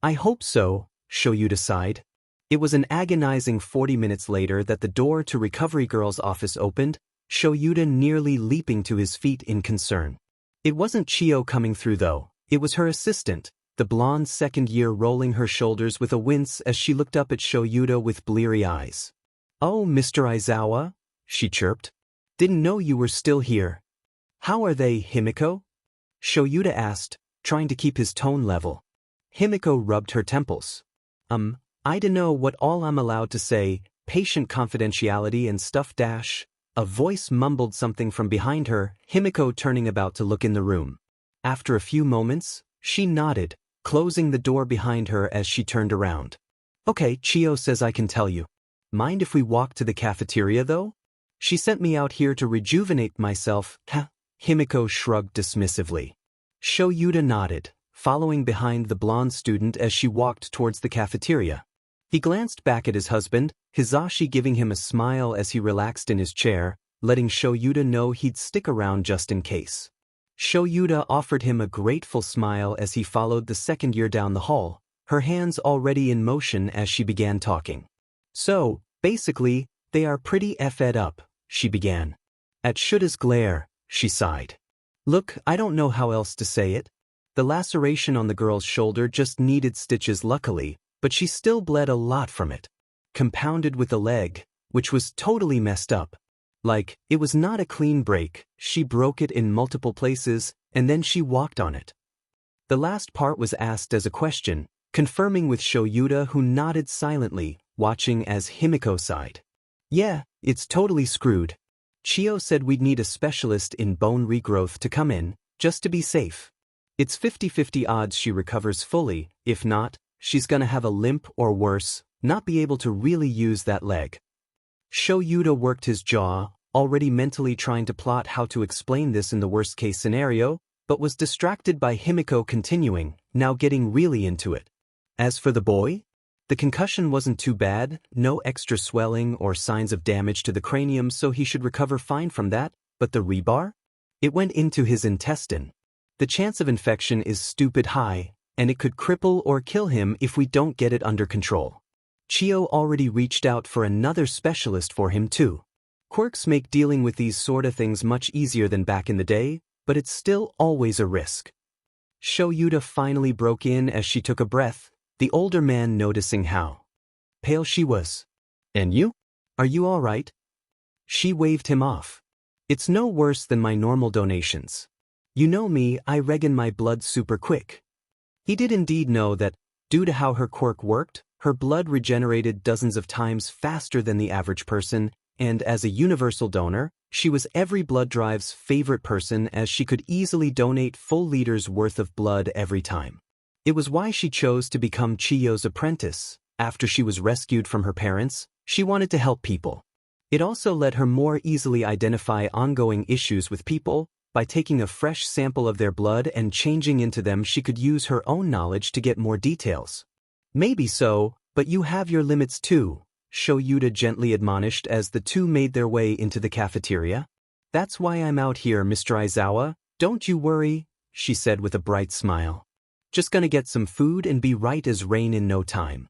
I hope so, Shouta sighed. It was an agonizing 40 minutes later that the door to Recovery Girl's office opened, Shouta nearly leaping to his feet in concern. It wasn't Chio coming through though, it was her assistant, the blonde second year, rolling her shoulders with a wince as she looked up at Shouta with bleary eyes. Oh, Mr. Aizawa? She chirped. Didn't know you were still here. How are they, Himiko? Shouta asked, trying to keep his tone level. Himiko rubbed her temples. I dunno what all I'm allowed to say, patient confidentiality and stuff dash. A voice mumbled something from behind her, Himiko turning about to look in the room. After a few moments, she nodded, closing the door behind her as she turned around. Okay, Chio says I can tell you. Mind if we walk to the cafeteria though? She sent me out here to rejuvenate myself. Himiko shrugged dismissively. Shouta nodded, following behind the blonde student as she walked towards the cafeteria. He glanced back at his husband, Hisashi giving him a smile as he relaxed in his chair, letting Shouta know he'd stick around just in case. Shouta offered him a grateful smile as he followed the second year down the hall, her hands already in motion as she began talking. So, basically, they are pretty effed up, she began. At Shouta's glare, she sighed. Look, I don't know how else to say it. The laceration on the girl's shoulder just needed stitches luckily, but she still bled a lot from it. Compounded with the leg, which was totally messed up. Like, it was not a clean break, she broke it in multiple places, and then she walked on it. The last part was asked as a question, confirming with Shouta, who nodded silently, watching as Himiko sighed. Yeah, it's totally screwed. Chio said we'd need a specialist in bone regrowth to come in, just to be safe. It's 50-50 odds she recovers fully, if not, she's gonna have a limp or worse, not be able to really use that leg. Shouta worked his jaw, already mentally trying to plot how to explain this in the worst-case scenario, but was distracted by Himiko continuing, now getting really into it. As for the boy? The concussion wasn't too bad, no extra swelling or signs of damage to the cranium, so he should recover fine from that, but the rebar? It went into his intestine. The chance of infection is stupid high, and it could cripple or kill him if we don't get it under control. Chio already reached out for another specialist for him too. Quirks make dealing with these sorta things much easier than back in the day, but it's still always a risk. Shouta finally broke in as she took a breath, the older man noticing how pale she was. And you? Are you all right? She waved him off. It's no worse than my normal donations. You know me, I regen my blood super quick. He did indeed know that, due to how her quirk worked, her blood regenerated dozens of times faster than the average person, and as a universal donor, she was every blood drive's favorite person as she could easily donate full liters worth of blood every time. It was why she chose to become Chio's apprentice. After she was rescued from her parents, she wanted to help people. It also let her more easily identify ongoing issues with people, By taking a fresh sample of their blood and changing into them, she could use her own knowledge to get more details. Maybe so, but you have your limits too, Shouta gently admonished as the two made their way into the cafeteria. That's why I'm out here, Mr. Aizawa, don't you worry, she said with a bright smile. Just gonna get some food and be right as rain in no time.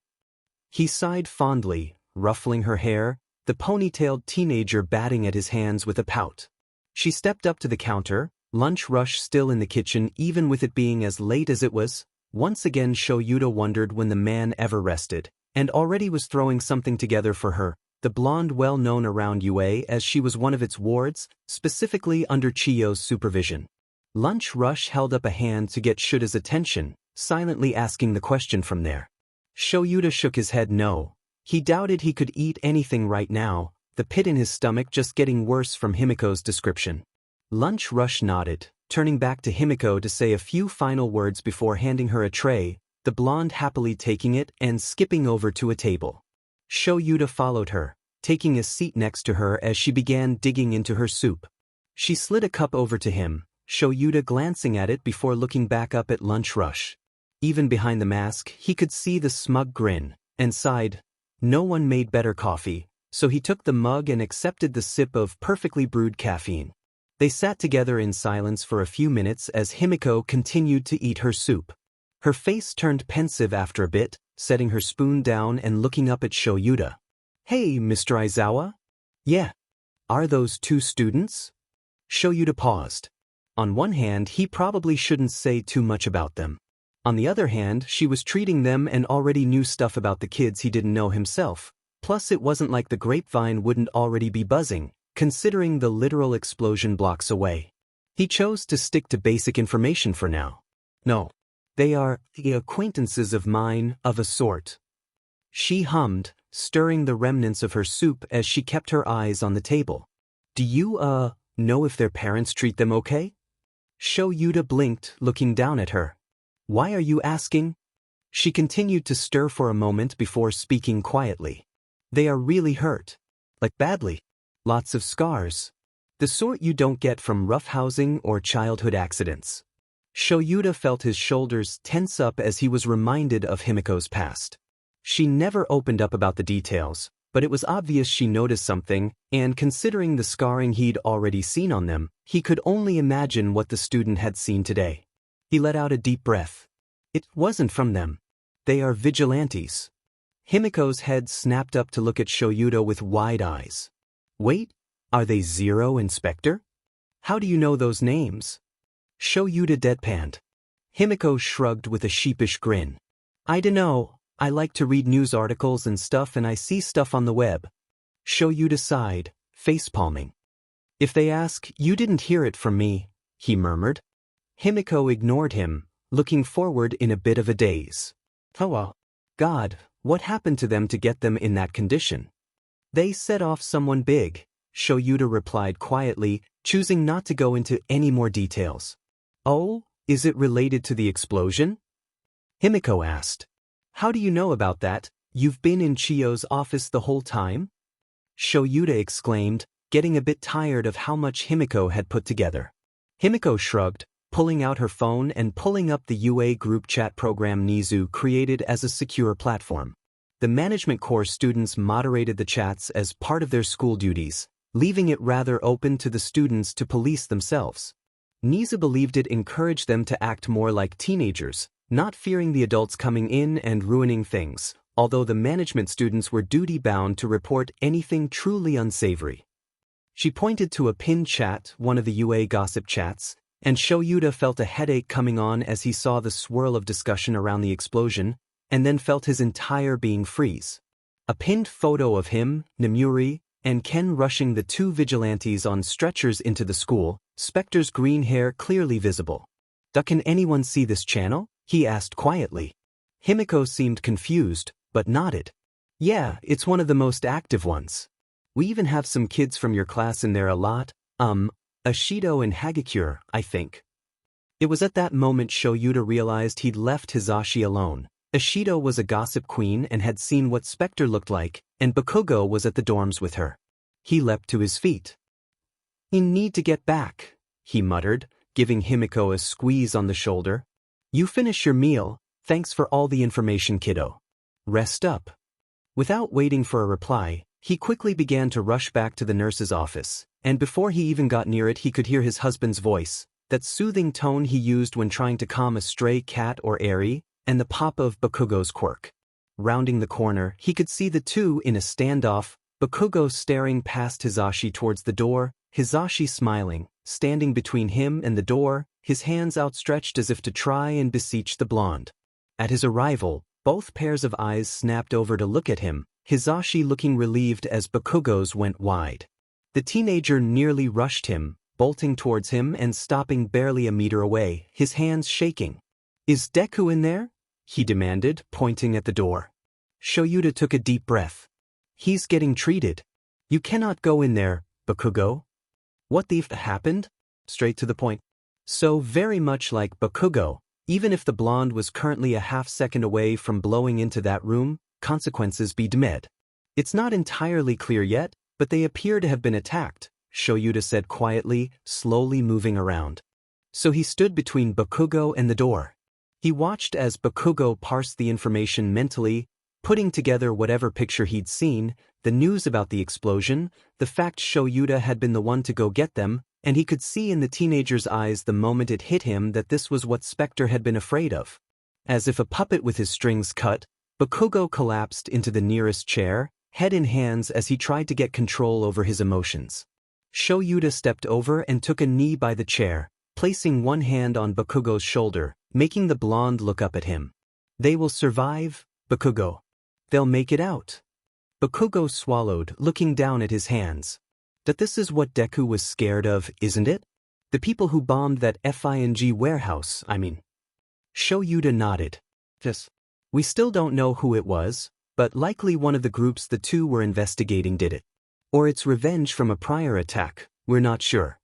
He sighed fondly, ruffling her hair, the ponytailed teenager batting at his hands with a pout. She stepped up to the counter, lunch rush still in the kitchen even with it being as late as it was. Once again Shouta wondered when the man ever rested, and already was throwing something together for her, the blonde well known around UA as she was one of its wards, specifically under Chiyo's supervision. Lunch rush held up a hand to get Shouta's attention, silently asking the question from there. Shouta shook his head no. He doubted he could eat anything right now, the pit in his stomach just getting worse from Himiko's description. Lunch rush nodded, turning back to Himiko to say a few final words before handing her a tray, the blonde happily taking it and skipping over to a table. Shouta followed her, taking a seat next to her as she began digging into her soup. She slid a cup over to him, Shouta glancing at it before looking back up at Lunch Rush. Even behind the mask, he could see the smug grin, and sighed. No one made better coffee, so he took the mug and accepted the sip of perfectly brewed caffeine. They sat together in silence for a few minutes as Himiko continued to eat her soup. Her face turned pensive after a bit, setting her spoon down and looking up at Shouta. Hey, Mr. Aizawa? Yeah. Are those two students? Shouta paused. On one hand, he probably shouldn't say too much about them. On the other hand, she was treating them and already knew stuff about the kids he didn't know himself. Plus it wasn't like the grapevine wouldn't already be buzzing, considering the literal explosion blocks away. He chose to stick to basic information for now. No. They are the acquaintances of mine, of a sort. She hummed, stirring the remnants of her soup as she kept her eyes on the table. Do you, know if their parents treat them okay? Shouta blinked, looking down at her. Why are you asking? She continued to stir for a moment before speaking quietly. They are really hurt. Like badly. Lots of scars. The sort you don't get from roughhousing or childhood accidents. Shouta felt his shoulders tense up as he was reminded of Himiko's past. She never opened up about the details, but it was obvious she noticed something, and considering the scarring he'd already seen on them, he could only imagine what the student had seen today. He let out a deep breath. It wasn't from them. They are vigilantes. Himiko's head snapped up to look at Shouta with wide eyes. Wait, are they Zero and Spectre? How do you know those names? Shouta deadpanned. Himiko shrugged with a sheepish grin. I dunno, I like to read news articles and stuff and I see stuff on the web. Shouta sighed, facepalming. If they ask, you didn't hear it from me, he murmured. Himiko ignored him, looking forward in a bit of a daze. Oh, God, what happened to them to get them in that condition? They set off someone big, Shouta replied quietly, choosing not to go into any more details. Oh, is it related to the explosion? Himiko asked. How do you know about that? You've been in Chiyo's office the whole time? Shouta exclaimed, getting a bit tired of how much Himiko had put together. Himiko shrugged, pulling out her phone and pulling up the UA group chat program Nizu created as a secure platform. The management course students moderated the chats as part of their school duties, leaving it rather open to the students to police themselves. Nizu believed it encouraged them to act more like teenagers, not fearing the adults coming in and ruining things, although the management students were duty-bound to report anything truly unsavory. She pointed to a pinned chat, one of the UA gossip chats, and Shouta felt a headache coming on as he saw the swirl of discussion around the explosion, and then felt his entire being freeze. A pinned photo of him, Nemuri, and Ken rushing the two vigilantes on stretchers into the school, Spectre's green hair clearly visible. Can anyone see this channel? He asked quietly. Himiko seemed confused, but nodded. Yeah, it's one of the most active ones. We even have some kids from your class in there a lot, Ashido and Hagakure, I think. It was at that moment Shouta realized he'd left Hizashi alone. Ashido was a gossip queen and had seen what Spectre looked like, and Bakugo was at the dorms with her. He leapt to his feet. You need to get back. he muttered, giving Himiko a squeeze on the shoulder. You finish your meal, thanks for all the information, kiddo. Rest up. Without waiting for a reply, he quickly began to rush back to the nurse's office, and before he even got near it he could hear his husband's voice, that soothing tone he used when trying to calm a stray cat or Eri, and the pop of Bakugo's Quirk. Rounding the corner, he could see the two in a standoff, Bakugo staring past Hisashi towards the door, Hisashi smiling, standing between him and the door, his hands outstretched as if to try and beseech the blonde. At his arrival, both pairs of eyes snapped over to look at him, Hisashi looking relieved as Bakugo's went wide. The teenager nearly rushed him, bolting towards him and stopping barely a meter away, his hands shaking. Is Deku in there? He demanded, pointing at the door. Shouta took a deep breath. He's getting treated. You cannot go in there, Bakugo. What the f happened? Straight to the point. So very much like Bakugo, even if the blonde was currently a half-second away from blowing into that room, consequences be demanded. It's not entirely clear yet, but they appear to have been attacked, Shouta said quietly, slowly moving around. So he stood between Bakugo and the door. He watched as Bakugo parsed the information mentally, putting together whatever picture he'd seen, the news about the explosion, the fact Shouta had been the one to go get them, and he could see in the teenager's eyes the moment it hit him that this was what Spectre had been afraid of. As if a puppet with his strings cut, Bakugo collapsed into the nearest chair, head in hands as he tried to get control over his emotions. Shouta stepped over and took a knee by the chair, placing one hand on Bakugo's shoulder, making the blonde look up at him. They will survive, Bakugo. They'll make it out. Bakugo swallowed, looking down at his hands. That this is what Deku was scared of, isn't it? The people who bombed that FING warehouse, I mean. Shouta nodded. Yes. We still don't know who it was, but likely one of the groups the two were investigating did it. Or it's revenge from a prior attack, we're not sure.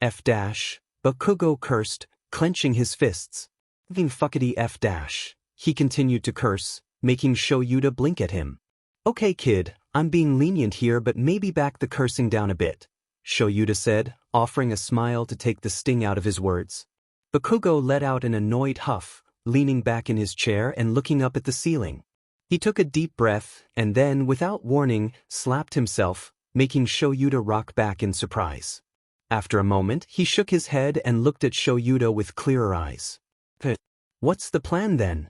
Bakugo cursed, clenching his fists. Fuckity F-. He continued to curse, making Shouta blink at him. Okay kid, I'm being lenient here but maybe back the cursing down a bit, Shouta said, offering a smile to take the sting out of his words. Bakugo let out an annoyed huff, leaning back in his chair and looking up at the ceiling. He took a deep breath and then, without warning, slapped himself, making Shouta rock back in surprise. After a moment, he shook his head and looked at Shouta with clearer eyes. What's the plan then?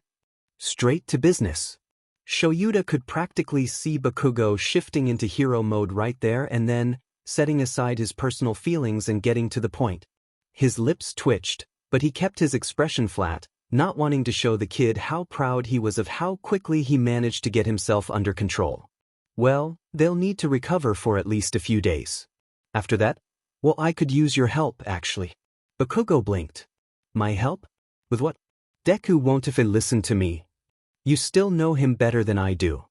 Straight to business. Shouta could practically see Bakugo shifting into hero mode right there and then, setting aside his personal feelings and getting to the point. His lips twitched, but he kept his expression flat, not wanting to show the kid how proud he was of how quickly he managed to get himself under control. Well, they'll need to recover for at least a few days. After that, well, I could use your help, actually. Bakugo blinked. My help? With what? Deku won't if he listen to me. You still know him better than I do.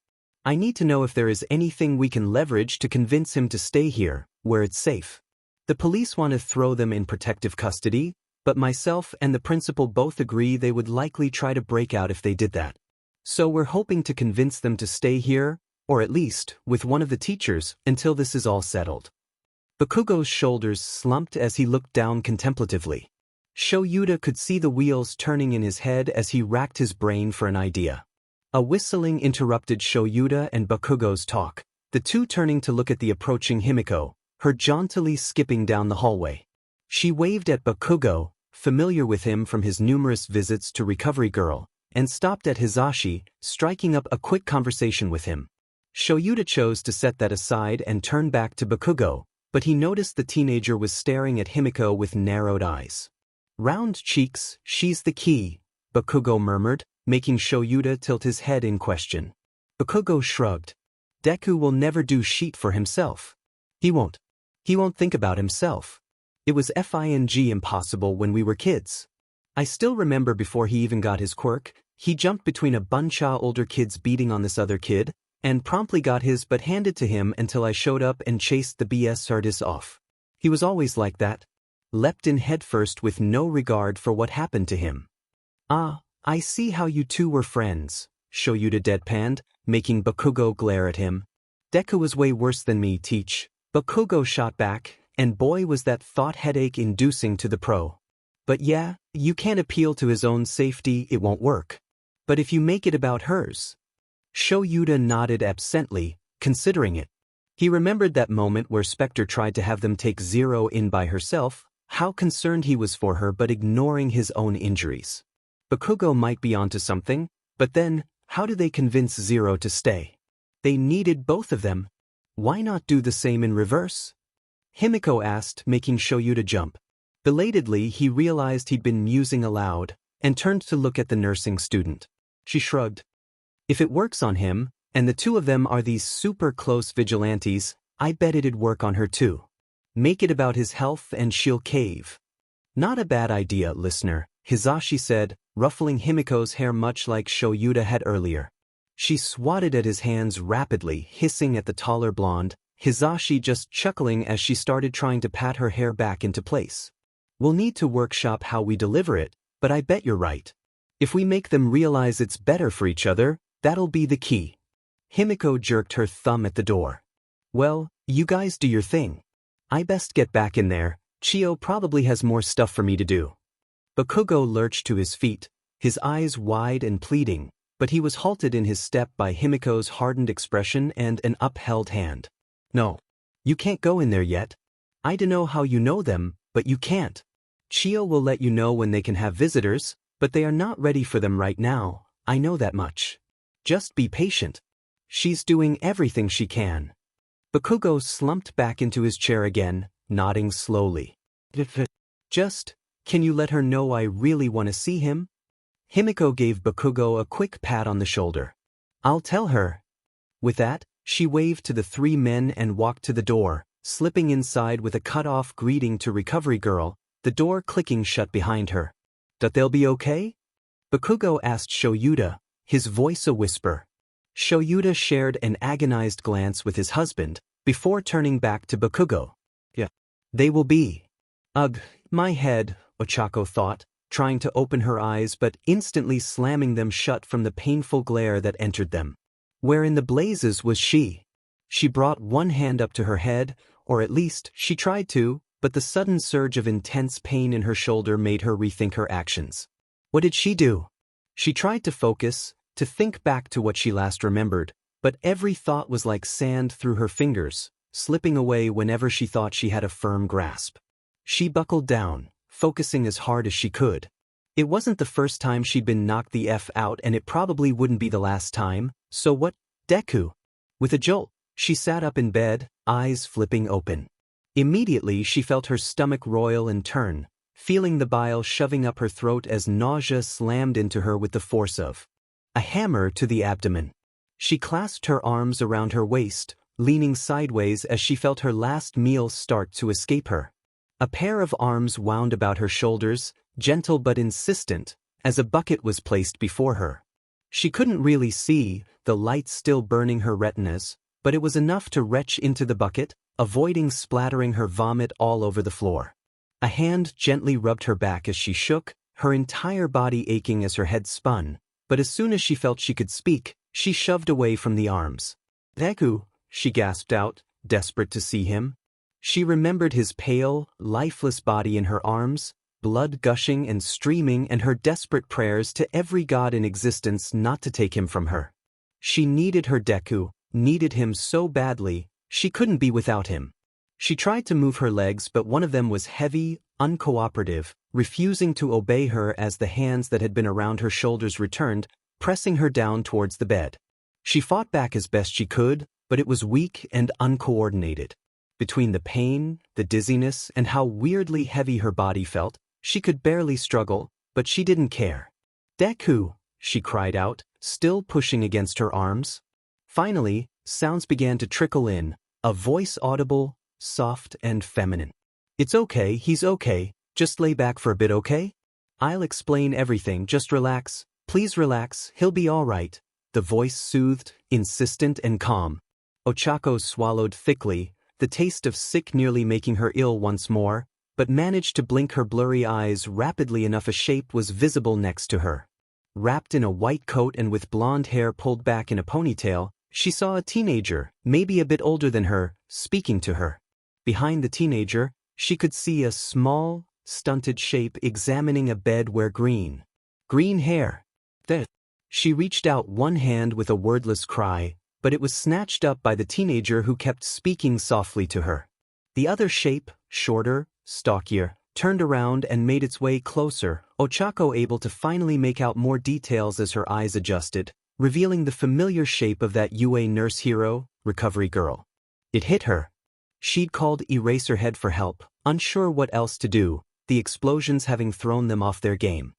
I need to know if there is anything we can leverage to convince him to stay here, where it's safe. The police want to throw them in protective custody, but myself and the principal both agree they would likely try to break out if they did that. So we're hoping to convince them to stay here, or at least, with one of the teachers, until this is all settled. Bakugo's shoulders slumped as he looked down contemplatively. Shouta could see the wheels turning in his head as he racked his brain for an idea. A whistling interrupted Shouta and Bakugo's talk, the two turning to look at the approaching Himiko, her jauntily skipping down the hallway. She waved at Bakugo, familiar with him from his numerous visits to Recovery Girl, and stopped at Hisashi, striking up a quick conversation with him. Shouta chose to set that aside and turn back to Bakugo, but he noticed the teenager was staring at Himiko with narrowed eyes. Round cheeks, she's the key, Bakugo murmured, making Shouta tilt his head in question. Bakugo shrugged. Deku will never do shit for himself. He won't. He won't think about himself. It was FING impossible when we were kids. I still remember before he even got his quirk, he jumped between a bunch of older kids beating on this other kid, and promptly got his butt handed to him until I showed up and chased the BS artist off. He was always like that. Leapt in headfirst with no regard for what happened to him. Ah, I see how you two were friends, Shouta deadpanned, making Bakugo glare at him. Deku was way worse than me, teach. Bakugo shot back, And boy was that thought headache-inducing to the pro. But yeah, you can't appeal to his own safety, it won't work. But if you make it about hers. Shouta nodded absently, considering it. He remembered that moment where Spectre tried to have them take Zero in by herself, how concerned he was for her but ignoring his own injuries. Bakugo might be onto something, but then, how do they convince Zero to stay? They needed both of them. Why not do the same in reverse? Himiko asked, making Shouta jump. Belatedly, he realized he'd been musing aloud, and turned to look at the nursing student. She shrugged. If it works on him, and the two of them are these super close vigilantes, I bet it'd work on her too. Make it about his health and she'll cave. Not a bad idea, listener, Hisashi said, ruffling Himiko's hair much like Shouta had earlier. She swatted at his hands rapidly, hissing at the taller blonde, Hisashi just chuckling as she started trying to pat her hair back into place. We'll need to workshop how we deliver it, but I bet you're right. If we make them realize it's better for each other, that'll be the key. Himiko jerked her thumb at the door. Well, you guys do your thing. I best get back in there, Chio probably has more stuff for me to do. Bakugo lurched to his feet, his eyes wide and pleading, but he was halted in his step by Himiko's hardened expression and an upheld hand. No. You can't go in there yet. I dunno how you know them, but you can't. Chio will let you know when they can have visitors, but they are not ready for them right now, I know that much. Just be patient. She's doing everything she can. Bakugo slumped back into his chair again, nodding slowly. Just, can you let her know I really want to see him? Himiko gave Bakugo a quick pat on the shoulder. I'll tell her. With that, she waved to the three men and walked to the door, slipping inside with a cut-off greeting to Recovery Girl, the door clicking shut behind her. That they'll be okay? Bakugo asked Shouta, his voice a whisper. Shouta shared an agonized glance with his husband, before turning back to Bakugo. Yeah. They will be. Ugh, my head, Ochako thought, trying to open her eyes but instantly slamming them shut from the painful glare that entered them. Where in the blazes was she? She brought one hand up to her head, or at least, she tried to, but the sudden surge of intense pain in her shoulder made her rethink her actions. What did she do? She tried to focus, to think back to what she last remembered, but every thought was like sand through her fingers, slipping away whenever she thought she had a firm grasp. She buckled down, focusing as hard as she could. It wasn't the first time she'd been knocked the F out and it probably wouldn't be the last time, so what? Deku. With a jolt, she sat up in bed, eyes flipping open. Immediately she felt her stomach roil and turn, feeling the bile shoving up her throat as nausea slammed into her with the force of a hammer to the abdomen. She clasped her arms around her waist, leaning sideways as she felt her last meal start to escape her. A pair of arms wound about her shoulders, gentle but insistent, as a bucket was placed before her. She couldn't really see, the light still burning her retinas, but it was enough to retch into the bucket, avoiding splattering her vomit all over the floor. A hand gently rubbed her back as she shook, her entire body aching as her head spun, but as soon as she felt she could speak, she shoved away from the arms. Deku, she gasped out, desperate to see him. She remembered his pale, lifeless body in her arms, blood gushing and streaming and her desperate prayers to every god in existence not to take him from her. She needed her Deku, needed him so badly, she couldn't be without him. She tried to move her legs but one of them was heavy, uncooperative, refusing to obey her as the hands that had been around her shoulders returned, pressing her down towards the bed. She fought back as best she could, but it was weak and uncoordinated. Between the pain, the dizziness, and how weirdly heavy her body felt, she could barely struggle, but she didn't care. Deku, she cried out, still pushing against her arms. Finally, sounds began to trickle in, a voice audible, soft and feminine. It's okay, he's okay, just lay back for a bit, okay? I'll explain everything, just relax, please relax, he'll be all right. The voice soothed, insistent and calm. Ochako swallowed thickly, the taste of sick nearly making her ill once more, but managed to blink her blurry eyes rapidly enough a shape was visible next to her. Wrapped in a white coat and with blonde hair pulled back in a ponytail, she saw a teenager, maybe a bit older than her, speaking to her. Behind the teenager, she could see a small, stunted shape examining a bed where green hair. She reached out one hand with a wordless cry, but it was snatched up by the teenager who kept speaking softly to her. The other shape, shorter, stockier, turned around and made its way closer, Ochako able to finally make out more details as her eyes adjusted, revealing the familiar shape of that UA nurse hero, recovery girl. It hit her. She'd called Eraserhead for help, unsure what else to do, the explosions having thrown them off their game.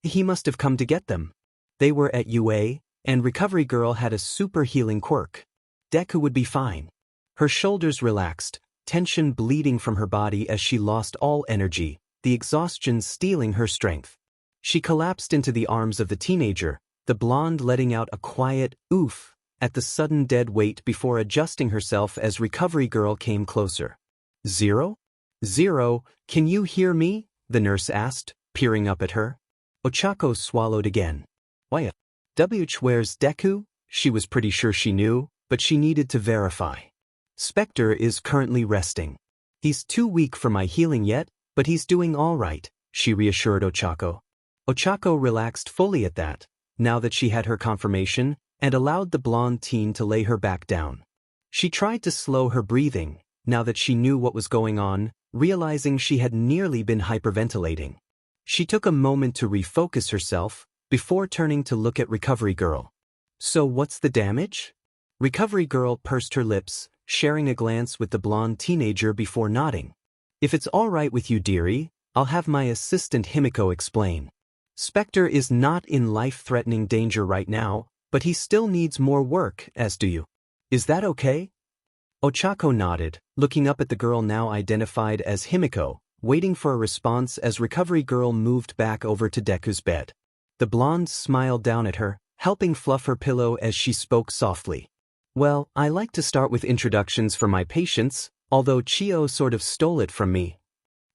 He must have come to get them. They were at UA, and recovery girl had a super healing quirk. Deku would be fine. Her shoulders relaxed, tension bleeding from her body as she lost all energy, the exhaustion stealing her strength. She collapsed into the arms of the teenager, the blonde letting out a quiet oof at the sudden dead weight before adjusting herself as recovery girl came closer. Zero? Zero, can you hear me? The nurse asked, peering up at her. Ochako swallowed again. Why? Where's Deku? She was pretty sure she knew, but she needed to verify. Spectre is currently resting. He's too weak for my healing yet, but he's doing all right, she reassured Ochako. Ochako relaxed fully at that, now that she had her confirmation, and allowed the blonde teen to lay her back down. She tried to slow her breathing, now that she knew what was going on, realizing she had nearly been hyperventilating. She took a moment to refocus herself, before turning to look at Recovery Girl. So what's the damage? Recovery Girl pursed her lips, sharing a glance with the blonde teenager before nodding. If it's all right with you, dearie, I'll have my assistant Himiko explain. Spectre is not in life-threatening danger right now, but he still needs more work, as do you. Is that okay? Ochako nodded, looking up at the girl now identified as Himiko, waiting for a response as Recovery Girl moved back over to Deku's bed. The blonde smiled down at her, helping fluff her pillow as she spoke softly. Well, I like to start with introductions for my patients, although Chio sort of stole it from me.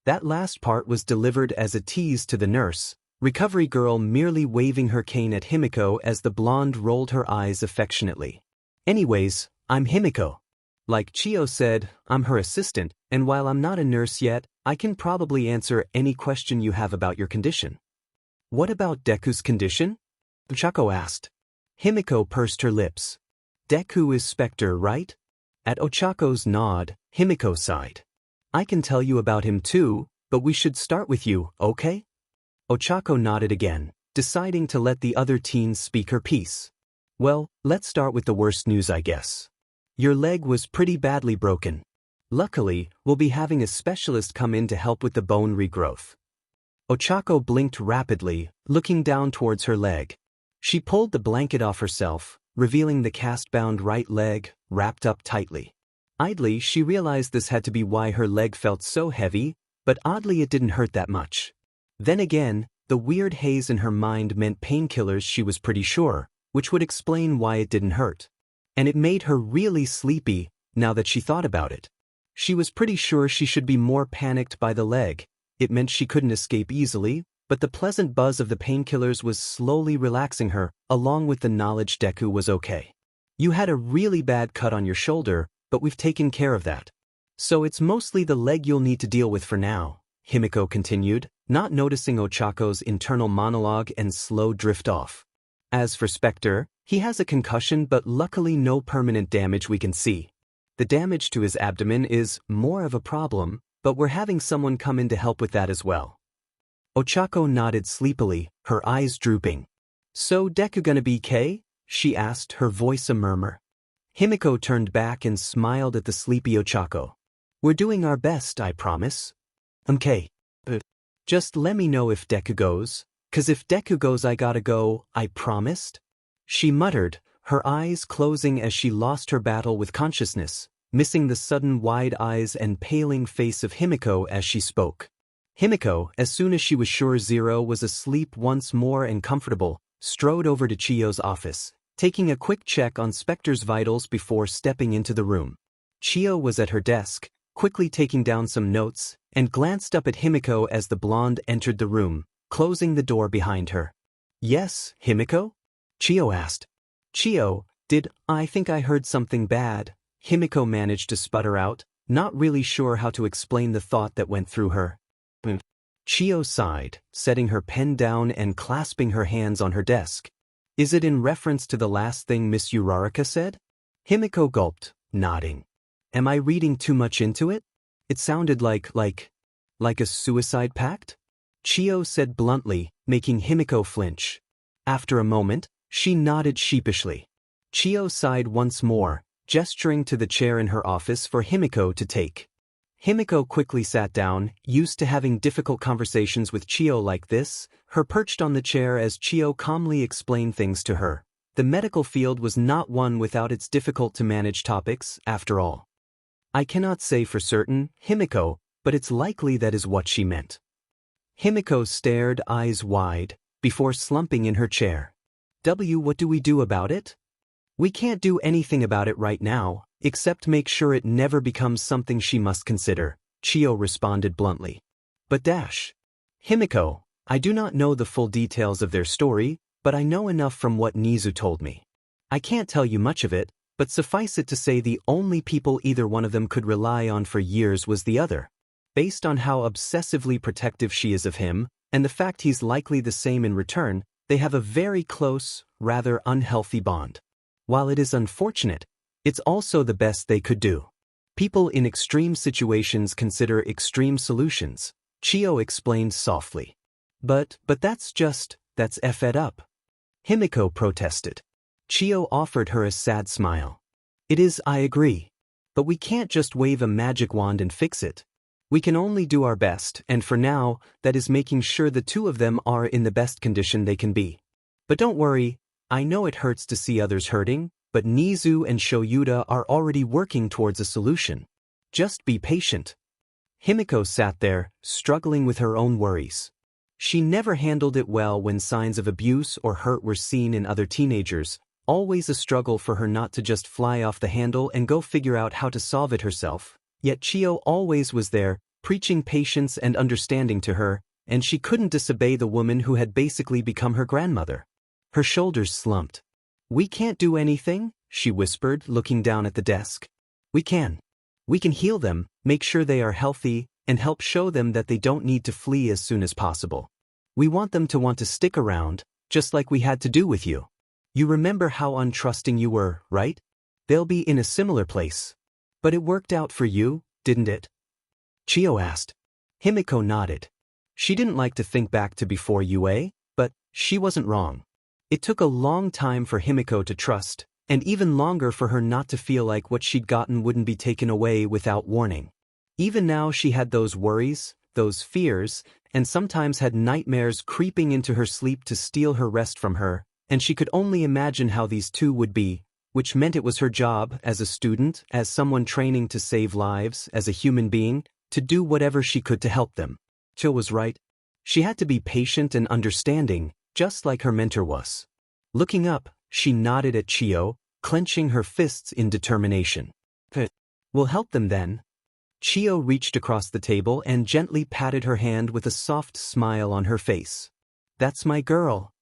That last part was delivered as a tease to the nurse, Recovery Girl merely waving her cane at Himiko as the blonde rolled her eyes affectionately. Anyways, I'm Himiko. Like Chio said, I'm her assistant, and while I'm not a nurse yet, I can probably answer any question you have about your condition. What about Deku's condition? Ochako asked. Himiko pursed her lips. Deku is Spectre, right? At Ochako's nod, Himiko sighed. I can tell you about him too, but we should start with you, okay? Ochako nodded again, deciding to let the other teens speak her piece. Well, let's start with the worst news, I guess. Your leg was pretty badly broken. Luckily, we'll be having a specialist come in to help with the bone regrowth. Ochako blinked rapidly, looking down towards her leg. She pulled the blanket off herself, revealing the cast-bound right leg, wrapped up tightly. Idly, she realized this had to be why her leg felt so heavy, but oddly it didn't hurt that much. Then again, the weird haze in her mind meant painkillers, she was pretty sure, which would explain why it didn't hurt. And it made her really sleepy, now that she thought about it. She was pretty sure she should be more panicked by the leg. It meant she couldn't escape easily, but the pleasant buzz of the painkillers was slowly relaxing her, along with the knowledge Deku was okay. You had a really bad cut on your shoulder, but we've taken care of that. So it's mostly the leg you'll need to deal with for now, Himiko continued, not noticing Ochako's internal monologue and slow drift off. As for Spectre, he has a concussion but luckily no permanent damage we can see. The damage to his abdomen is more of a problem, but we're having someone come in to help with that as well. Ochako nodded sleepily, her eyes drooping. So Deku gonna be okay? She asked, her voice a murmur. Himiko turned back and smiled at the sleepy Ochako. We're doing our best, I promise. Okay. Just let me know if Deku goes, 'cause if Deku goes I gotta go, I promised. She muttered, her eyes closing as she lost her battle with consciousness, missing the sudden wide eyes and paling face of Himiko as she spoke. Himiko, as soon as she was sure Zero was asleep once more and comfortable, strode over to Chio's office, taking a quick check on Spectre's vitals before stepping into the room. Chio was at her desk, quickly taking down some notes, and glanced up at Himiko as the blonde entered the room, closing the door behind her. Yes, Himiko? Chio asked. Chio, I think I heard something bad, Himiko managed to sputter out, not really sure how to explain the thought that went through her. Chio sighed, setting her pen down and clasping her hands on her desk. Is it in reference to the last thing Miss Uraraka said? Himiko gulped, nodding. Am I reading too much into it? It sounded like a suicide pact? Chio said bluntly, making Himiko flinch. After a moment, she nodded sheepishly. Chio sighed once more, gesturing to the chair in her office for Himiko to take. Himiko quickly sat down, used to having difficult conversations with Chio like this, her perched on the chair as Chio calmly explained things to her. The medical field was not one without its difficult-to-manage topics, after all. I cannot say for certain, Himiko, but it's likely that is what she meant. Himiko stared, eyes wide, before slumping in her chair. What do we do about it? We can't do anything about it right now, except make sure it never becomes something she must consider, Chio responded bluntly. But Himiko, I do not know the full details of their story, but I know enough from what Nizu told me. I can't tell you much of it, but suffice it to say the only people either one of them could rely on for years was the other. Based on how obsessively protective she is of him, and the fact he's likely the same in return, they have a very close, rather unhealthy bond. While it is unfortunate, it's also the best they could do. People in extreme situations consider extreme solutions, Chio explained softly. But that's effed up. Himiko protested. Chio offered her a sad smile. It is, I agree. But we can't just wave a magic wand and fix it. We can only do our best, and for now, that is making sure the two of them are in the best condition they can be. But don't worry, I know it hurts to see others hurting, but Nizu and Shouta are already working towards a solution. Just be patient. Himiko sat there, struggling with her own worries. She never handled it well when signs of abuse or hurt were seen in other teenagers, always a struggle for her not to just fly off the handle and go figure out how to solve it herself. Yet Chio always was there, preaching patience and understanding to her, and she couldn't disobey the woman who had basically become her grandmother. Her shoulders slumped. We can't do anything, she whispered, looking down at the desk. We can heal them, make sure they are healthy, and help show them that they don't need to flee as soon as possible. We want them to want to stick around, just like we had to do with you. You remember how untrusting you were, right? They'll be in a similar place. But it worked out for you, didn't it? Chio asked. Himiko nodded. She didn't like to think back to before UA, but she wasn't wrong. It took a long time for Himiko to trust, and even longer for her not to feel like what she'd gotten wouldn't be taken away without warning. Even now she had those worries, those fears, and sometimes had nightmares creeping into her sleep to steal her rest from her, and she could only imagine how these two would be, which meant it was her job, as a student, as someone training to save lives, as a human being, to do whatever she could to help them. Chio was right. She had to be patient and understanding, just like her mentor was. Looking up, she nodded at Chio, clenching her fists in determination. We'll help them then. Chio reached across the table and gently patted her hand with a soft smile on her face. That's my girl.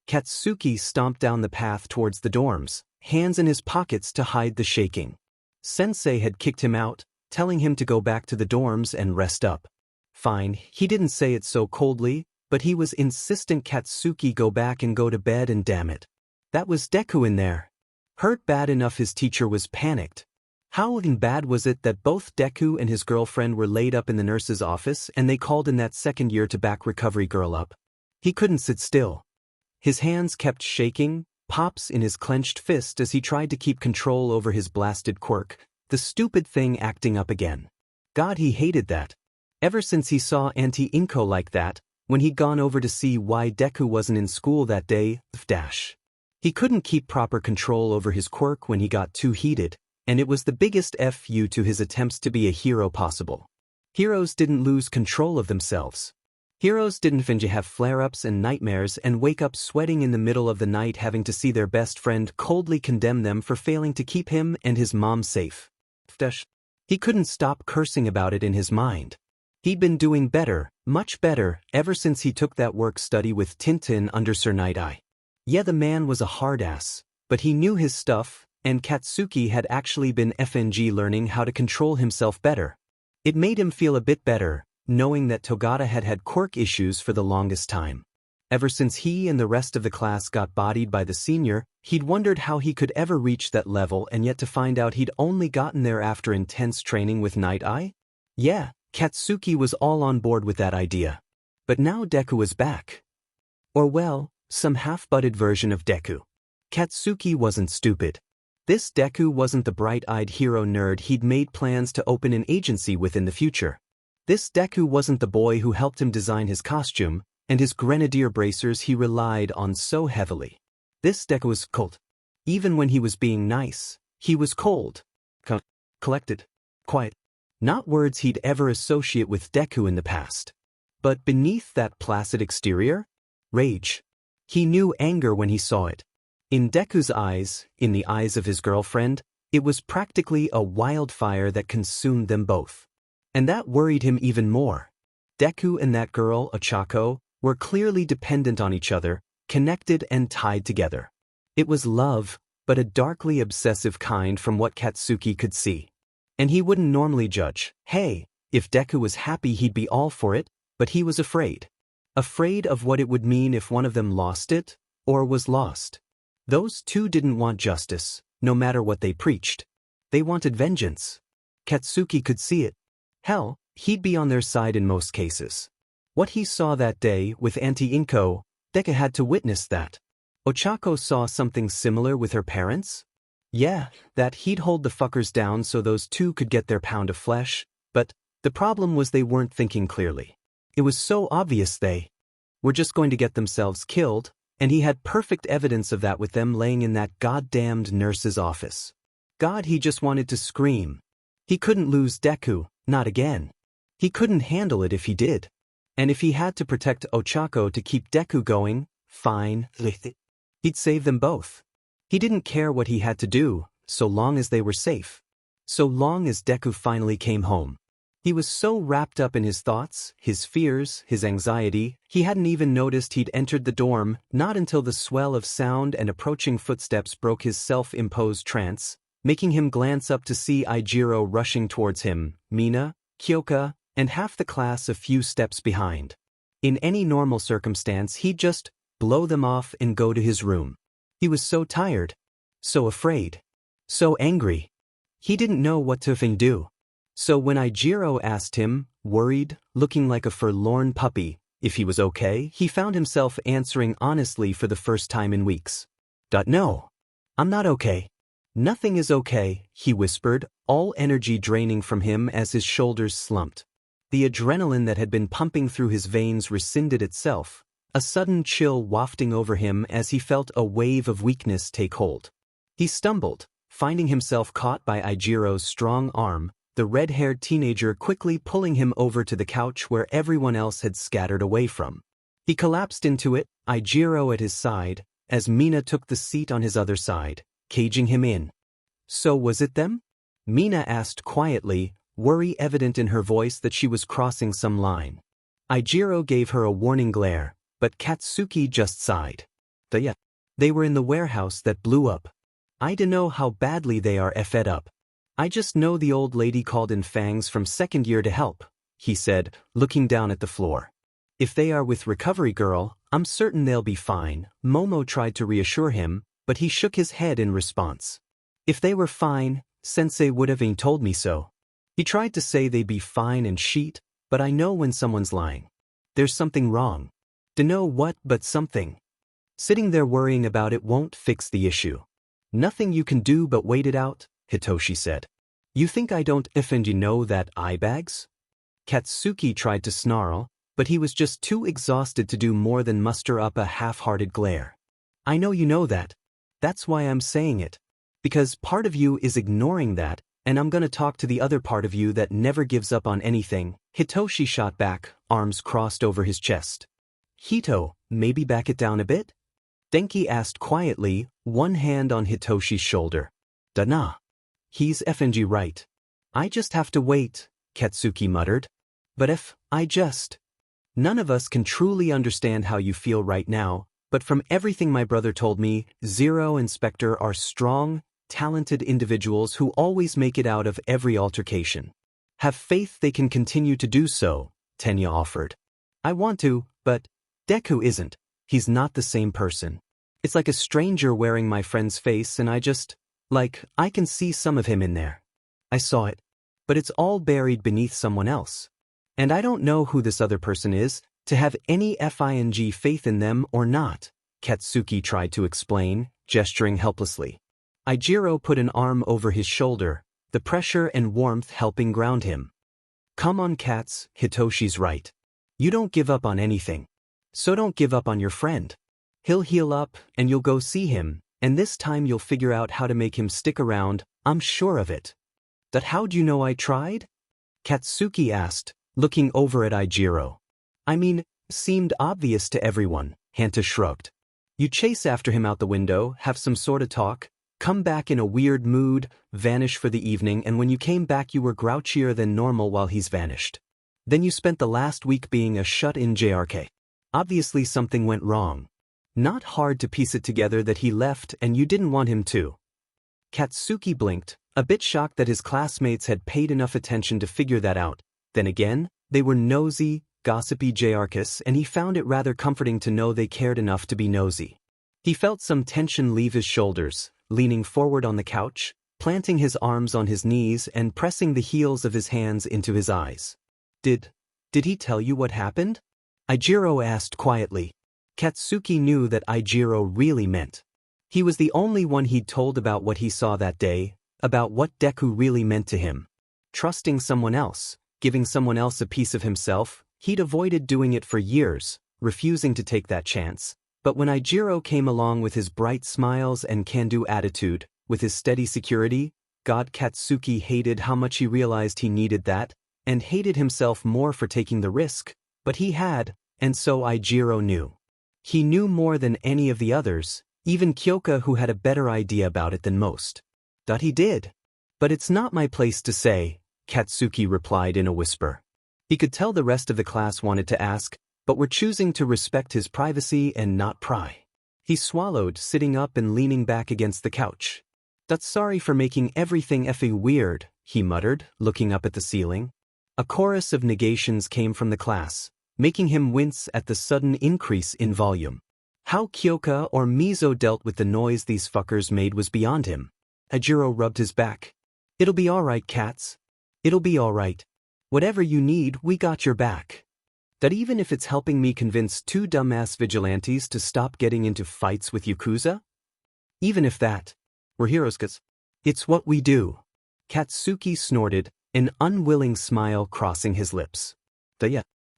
Katsuki stomped down the path towards the dorms, hands in his pockets to hide the shaking. Sensei had kicked him out, telling him to go back to the dorms and rest up. Fine, he didn't say it so coldly, but he was insistent Katsuki go back and go to bed, and damn it. That was Deku in there. Hurt bad enough his teacher was panicked. How bad was it that both Deku and his girlfriend were laid up in the nurse's office and they called in that second year to back recovery girl up? He couldn't sit still. His hands kept shaking, pops in his clenched fist as he tried to keep control over his blasted quirk, the stupid thing acting up again. God, he hated that. Ever since he saw Auntie Inko like that, when he'd gone over to see why Deku wasn't in school that day, He couldn't keep proper control over his quirk when he got too heated, and it was the biggest FU to his attempts to be a hero possible. Heroes didn't lose control of themselves. Heroes didn't have flare-ups and nightmares and wake up sweating in the middle of the night having to see their best friend coldly condemn them for failing to keep him and his mom safe. He couldn't stop cursing about it in his mind. He'd been doing better, much better, ever since he took that work study with Tintin under Sir Nighteye. Yeah, the man was a hard ass, but he knew his stuff, and Katsuki had actually been FNG learning how to control himself better. It made him feel a bit better, knowing that Togata had had quirk issues for the longest time. Ever since he and the rest of the class got bodied by the senior, he'd wondered how he could ever reach that level, and yet to find out he'd only gotten there after intense training with Nighteye? Yeah, Katsuki was all on board with that idea. But now Deku was back. Or well, some half-butted version of Deku. Katsuki wasn't stupid. This Deku wasn't the bright-eyed hero nerd he'd made plans to open an agency with in the future. This Deku wasn't the boy who helped him design his costume and his grenadier bracers he relied on so heavily. This Deku was cold. Even when he was being nice, he was cold. Collected. Quiet. Not words he'd ever associate with Deku in the past. But beneath that placid exterior? Rage. He knew anger when he saw it. In Deku's eyes, in the eyes of his girlfriend, it was practically a wildfire that consumed them both. And that worried him even more. Deku and that girl, Ochako, were clearly dependent on each other, connected and tied together. It was love, but a darkly obsessive kind from what Katsuki could see. And he wouldn't normally judge. Hey, if Deku was happy he'd be all for it, but he was afraid. Afraid of what it would mean if one of them lost it, or was lost. Those two didn't want justice, no matter what they preached. They wanted vengeance. Katsuki could see it. Hell, he'd be on their side in most cases. What he saw that day with Auntie Inko, Deku had to witness that. Ochako saw something similar with her parents? Yeah, that he'd hold the fuckers down so those two could get their pound of flesh, but the problem was they weren't thinking clearly. It was so obvious they were just going to get themselves killed, and he had perfect evidence of that with them laying in that goddamned nurse's office. God, he just wanted to scream. He couldn't lose Deku, not again. He couldn't handle it if he did. And if he had to protect Ochako to keep Deku going, fine. He'd save them both. He didn't care what he had to do, so long as they were safe. So long as Deku finally came home. He was so wrapped up in his thoughts, his fears, his anxiety, he hadn't even noticed he'd entered the dorm, not until the swell of sound and approaching footsteps broke his self-imposed trance, making him glance up to see Eijiro rushing towards him, Mina, Kyoka, and half the class a few steps behind. In any normal circumstance he'd just blow them off and go to his room. He was so tired, so afraid, so angry. He didn't know what to do. So when Eijiro asked him, worried, looking like a forlorn puppy, if he was okay, he found himself answering honestly for the first time in weeks. No. I'm not okay. Nothing is okay, he whispered, all energy draining from him as his shoulders slumped. The adrenaline that had been pumping through his veins rescinded itself, a sudden chill wafting over him as he felt a wave of weakness take hold. He stumbled, finding himself caught by Eijiro's strong arm, the red-haired teenager quickly pulling him over to the couch where everyone else had scattered away from. He collapsed into it, Eijiro at his side, as Mina took the seat on his other side, caging him in. So was it them? Mina asked quietly, worry evident in her voice that she was crossing some line. Eijiro gave her a warning glare, but Katsuki just sighed. They were in the warehouse that blew up. I dunno how badly they are effed up. I just know the old lady called in Fangs from second year to help, he said, looking down at the floor. If they are with Recovery Girl, I'm certain they'll be fine. Momo tried to reassure him, but he shook his head in response. If they were fine, Sensei would have told me so. He tried to say they'd be fine and shit, but I know when someone's lying. There's something wrong. Dunno what, but something. Sitting there worrying about it won't fix the issue. Nothing you can do but wait it out, Hitoshi said. You think I don't effing know that, eye bags? Katsuki tried to snarl, but he was just too exhausted to do more than muster up a half-hearted glare. I know you know that. That's why I'm saying it. Because part of you is ignoring that, and I'm gonna talk to the other part of you that never gives up on anything. Hitoshi shot back, arms crossed over his chest. Hito, maybe back it down a bit? Denki asked quietly, one hand on Hitoshi's shoulder. Nah. He's effing right. I just have to wait, Katsuki muttered. But if I just... None of us can truly understand how you feel right now, but from everything my brother told me, Zero and Spectre are strong, talented individuals who always make it out of every altercation. Have faith they can continue to do so, Tenya offered. I want to, but Deku isn't. He's not the same person. It's like a stranger wearing my friend's face and I can see some of him in there. I saw it. But it's all buried beneath someone else. And I don't know who this other person is, to have any faith in them or not, Katsuki tried to explain, gesturing helplessly. Aijiro put an arm over his shoulder, the pressure and warmth helping ground him. Come on, Kats, Hitoshi's right. You don't give up on anything. So don't give up on your friend. He'll heal up, and you'll go see him, and this time you'll figure out how to make him stick around, I'm sure of it. But how'd you know I tried? Katsuki asked, looking over at Aijiro. I mean, seemed obvious to everyone, Hanta shrugged. You chase after him out the window, have some sort of talk, come back in a weird mood, vanish for the evening, and when you came back you were grouchier than normal while he's vanished. Then you spent the last week being a shut-in JRK. Obviously something went wrong. Not hard to piece it together that he left and you didn't want him to. Katsuki blinked, a bit shocked that his classmates had paid enough attention to figure that out. Then again, they were nosy, gossipy JRKs and he found it rather comforting to know they cared enough to be nosy. He felt some tension leave his shoulders, leaning forward on the couch, planting his arms on his knees and pressing the heels of his hands into his eyes. Did he tell you what happened? Aijiro asked quietly. Katsuki knew that Aijiro really meant. He was the only one he'd told about what he saw that day, about what Deku really meant to him. Trusting someone else, giving someone else a piece of himself, he'd avoided doing it for years, refusing to take that chance. But when Aijiro came along with his bright smiles and can-do attitude, with his steady security, Katsuki hated how much he realized he needed that, and hated himself more for taking the risk, but he had, and so Aijiro knew. He knew more than any of the others, even Kyoka who had a better idea about it than most. That he did. But it's not my place to say, Katsuki replied in a whisper. He could tell the rest of the class wanted to ask, but were choosing to respect his privacy and not pry. He swallowed, sitting up and leaning back against the couch. That's sorry for making everything effing weird, he muttered, looking up at the ceiling. A chorus of negations came from the class, making him wince at the sudden increase in volume. How Kyoka or Mizo dealt with the noise these fuckers made was beyond him. Aijiro rubbed his back. It'll be alright, Cats. It'll be alright. Whatever you need, we got your back. That even if it's helping me convince two dumbass vigilantes to stop getting into fights with Yakuza? Even if that. We're heroes 'cause it's what we do. Katsuki snorted, an unwilling smile crossing his lips.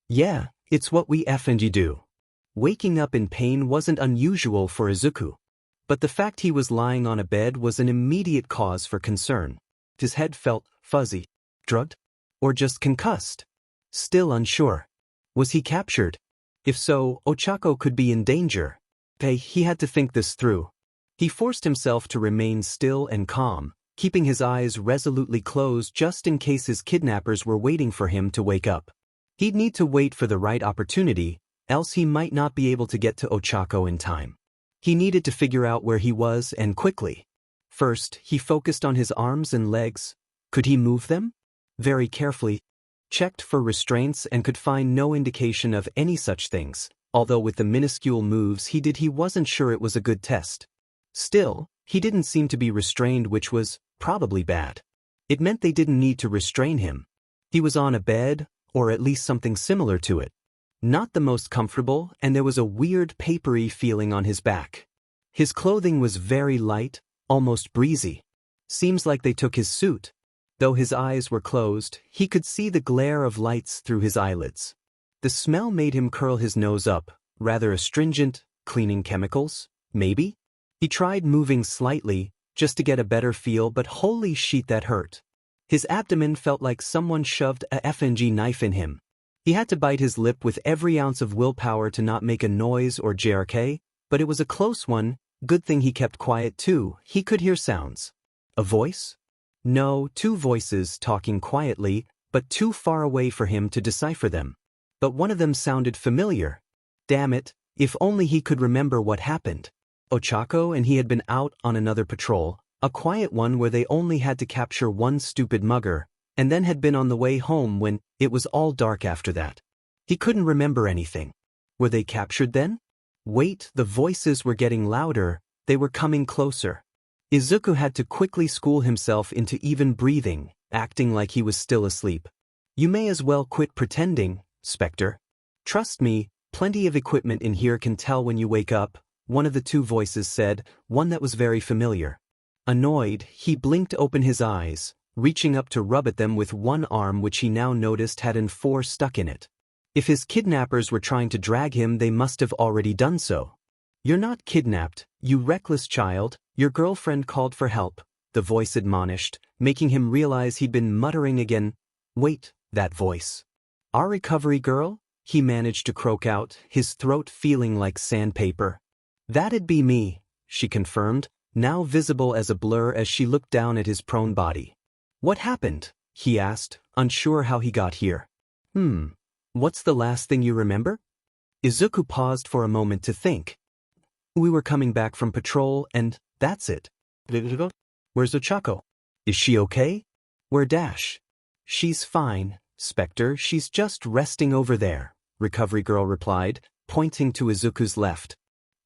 Yeah, it's what we effing do. Waking up in pain wasn't unusual for Izuku. But the fact he was lying on a bed was an immediate cause for concern. His head felt fuzzy. Drugged? Or just concussed? Still unsure. Was he captured? If so, Ochako could be in danger. He had to think this through. He forced himself to remain still and calm, keeping his eyes resolutely closed just in case his kidnappers were waiting for him to wake up. He'd need to wait for the right opportunity, else he might not be able to get to Ochako in time. He needed to figure out where he was and quickly. First, he focused on his arms and legs. Could he move them? Very carefully. Checked for restraints and could find no indication of any such things, although with the minuscule moves he wasn't sure it was a good test. Still, he didn't seem to be restrained, which was probably bad. It meant they didn't need to restrain him. He was on a bed, or at least something similar to it. Not the most comfortable, and there was a weird papery feeling on his back. His clothing was very light, almost breezy. Seems like they took his suit. Though his eyes were closed, he could see the glare of lights through his eyelids. The smell made him curl his nose up, rather astringent, cleaning chemicals, maybe? He tried moving slightly, just to get a better feel, but holy shit, that hurt. His abdomen felt like someone shoved a FNG knife in him. He had to bite his lip with every ounce of willpower to not make a noise or JRK, but it was a close one. Good thing he kept quiet too. He could hear sounds. A voice? No, two voices talking quietly, but too far away for him to decipher them. But one of them sounded familiar. Damn it, if only he could remember what happened. Ochako and he had been out on another patrol, A quiet one where they only had to capture one stupid mugger, and then had been on the way home when it was all dark after that. He couldn't remember anything. Were they captured then? Wait, the voices were getting louder, they were coming closer. Izuku had to quickly school himself into even breathing, acting like he was still asleep. You may as well quit pretending, Spectre. Trust me, plenty of equipment in here can tell when you wake up, one of the two voices said, one that was very familiar. Annoyed, he blinked open his eyes, reaching up to rub at them with one arm which he now noticed had an 4 stuck in it. If his kidnappers were trying to drag him, they must have already done so. You're not kidnapped, you reckless child, your girlfriend called for help, the voice admonished, making him realize he'd been muttering again. Wait, that voice. Our recovery girl? He managed to croak out, his throat feeling like sandpaper. That'd be me, she confirmed, now visible as a blur as she looked down at his prone body. What happened? He asked, unsure how he got here. What's the last thing you remember? Izuku paused for a moment to think. We were coming back from patrol and that's it. Where's Ochako? Is she okay? Where Dash? She's fine, Spectre, she's just resting over there, Recovery Girl replied, pointing to Izuku's left.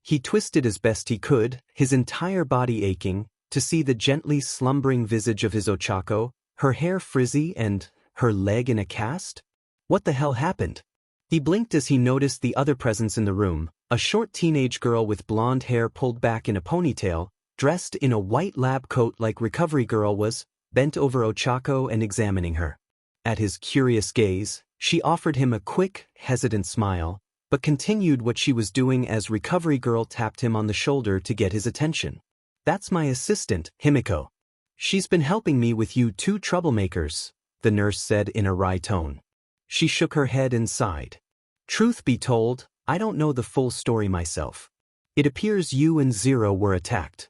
He twisted as best he could, his entire body aching, to see the gently slumbering visage of his Ochako, her hair frizzy and her leg in a cast? What the hell happened? He blinked as he noticed the other presence in the room, a short teenage girl with blonde hair pulled back in a ponytail, dressed in a white lab coat like Recovery Girl was, bent over Ochako and examining her. At his curious gaze, she offered him a quick, hesitant smile, but continued what she was doing as Recovery Girl tapped him on the shoulder to get his attention. That's my assistant, Himiko. She's been helping me with you two troublemakers, the nurse said in a wry tone. She shook her head and sighed. Truth be told, I don't know the full story myself. It appears you and Zero were attacked.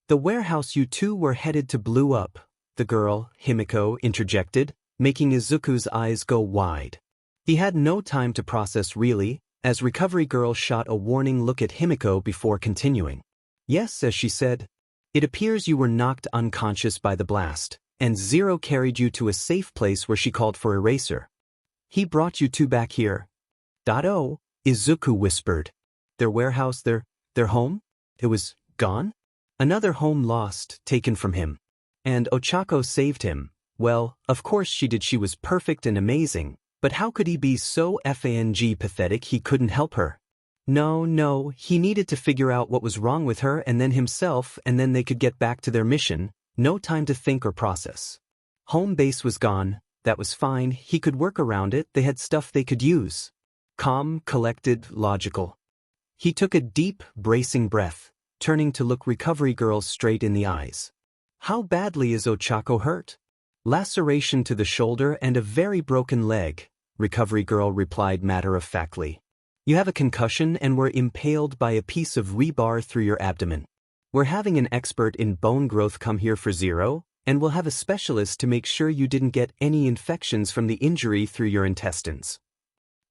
The warehouse you two were headed to blew up, the girl, Himiko, interjected, making Izuku's eyes go wide. He had no time to process really, as Recovery Girl shot a warning look at Himiko before continuing. Yes, as she said, it appears you were knocked unconscious by the blast, and Zero carried you to a safe place where she called for Eraser. He brought you two back here. Oh, Izuku whispered. Their warehouse, their home? It was gone? Another home lost, taken from him. And Ochako saved him. Well, of course she did, she was perfect and amazing, but how could he be so pathetic he couldn't help her? No, he needed to figure out what was wrong with her and then himself, and then they could get back to their mission, no time to think or process. Home base was gone, that was fine, he could work around it, they had stuff they could use. Calm, collected, logical. He took a deep, bracing breath, turning to look Recovery Girl straight in the eyes. How badly is Ochako hurt? Laceration to the shoulder and a very broken leg, Recovery Girl replied matter-of-factly. You have a concussion and were impaled by a piece of rebar through your abdomen. We're having an expert in bone growth come here for Zero, and we'll have a specialist to make sure you didn't get any infections from the injury through your intestines.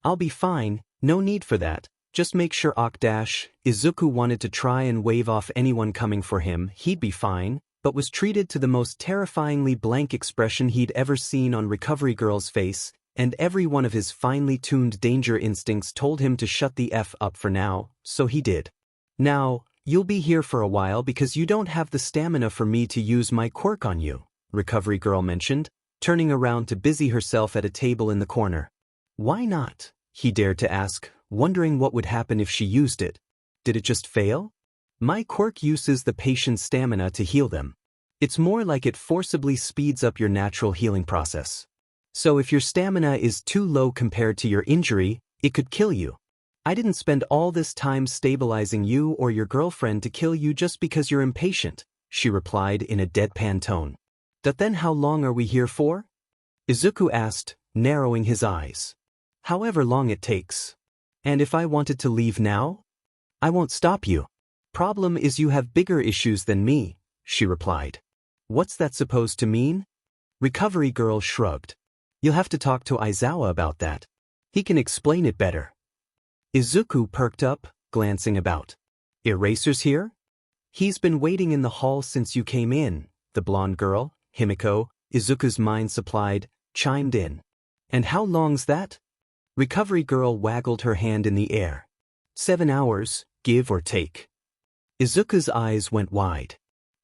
I'll be fine, no need for that, just make sure Izuku wanted to try and wave off anyone coming for him, he'd be fine, but was treated to the most terrifyingly blank expression he'd ever seen on Recovery Girl's face, and every one of his finely tuned danger instincts told him to shut the F up for now, so he did. Now, you'll be here for a while because you don't have the stamina for me to use my quirk on you, Recovery Girl mentioned, turning around to busy herself at a table in the corner. Why not? He dared to ask, wondering what would happen if she used it. Did it just fail? My quirk uses the patient's stamina to heal them. It's more like it forcibly speeds up your natural healing process. So if your stamina is too low compared to your injury, it could kill you. I didn't spend all this time stabilizing you or your girlfriend to kill you just because you're impatient, she replied in a deadpan tone. But then how long are we here for? Izuku asked, narrowing his eyes. However long it takes. And if I wanted to leave now? I won't stop you. Problem is you have bigger issues than me, she replied. What's that supposed to mean? Recovery Girl shrugged. You'll have to talk to Aizawa about that. He can explain it better. Izuku perked up, glancing about. Eraser's here? He's been waiting in the hall since you came in, the blonde girl, Himiko, Izuku's mind supplied, chimed in. And how long's that? Recovery girl waggled her hand in the air. 7 hours, give or take. Izuku's eyes went wide.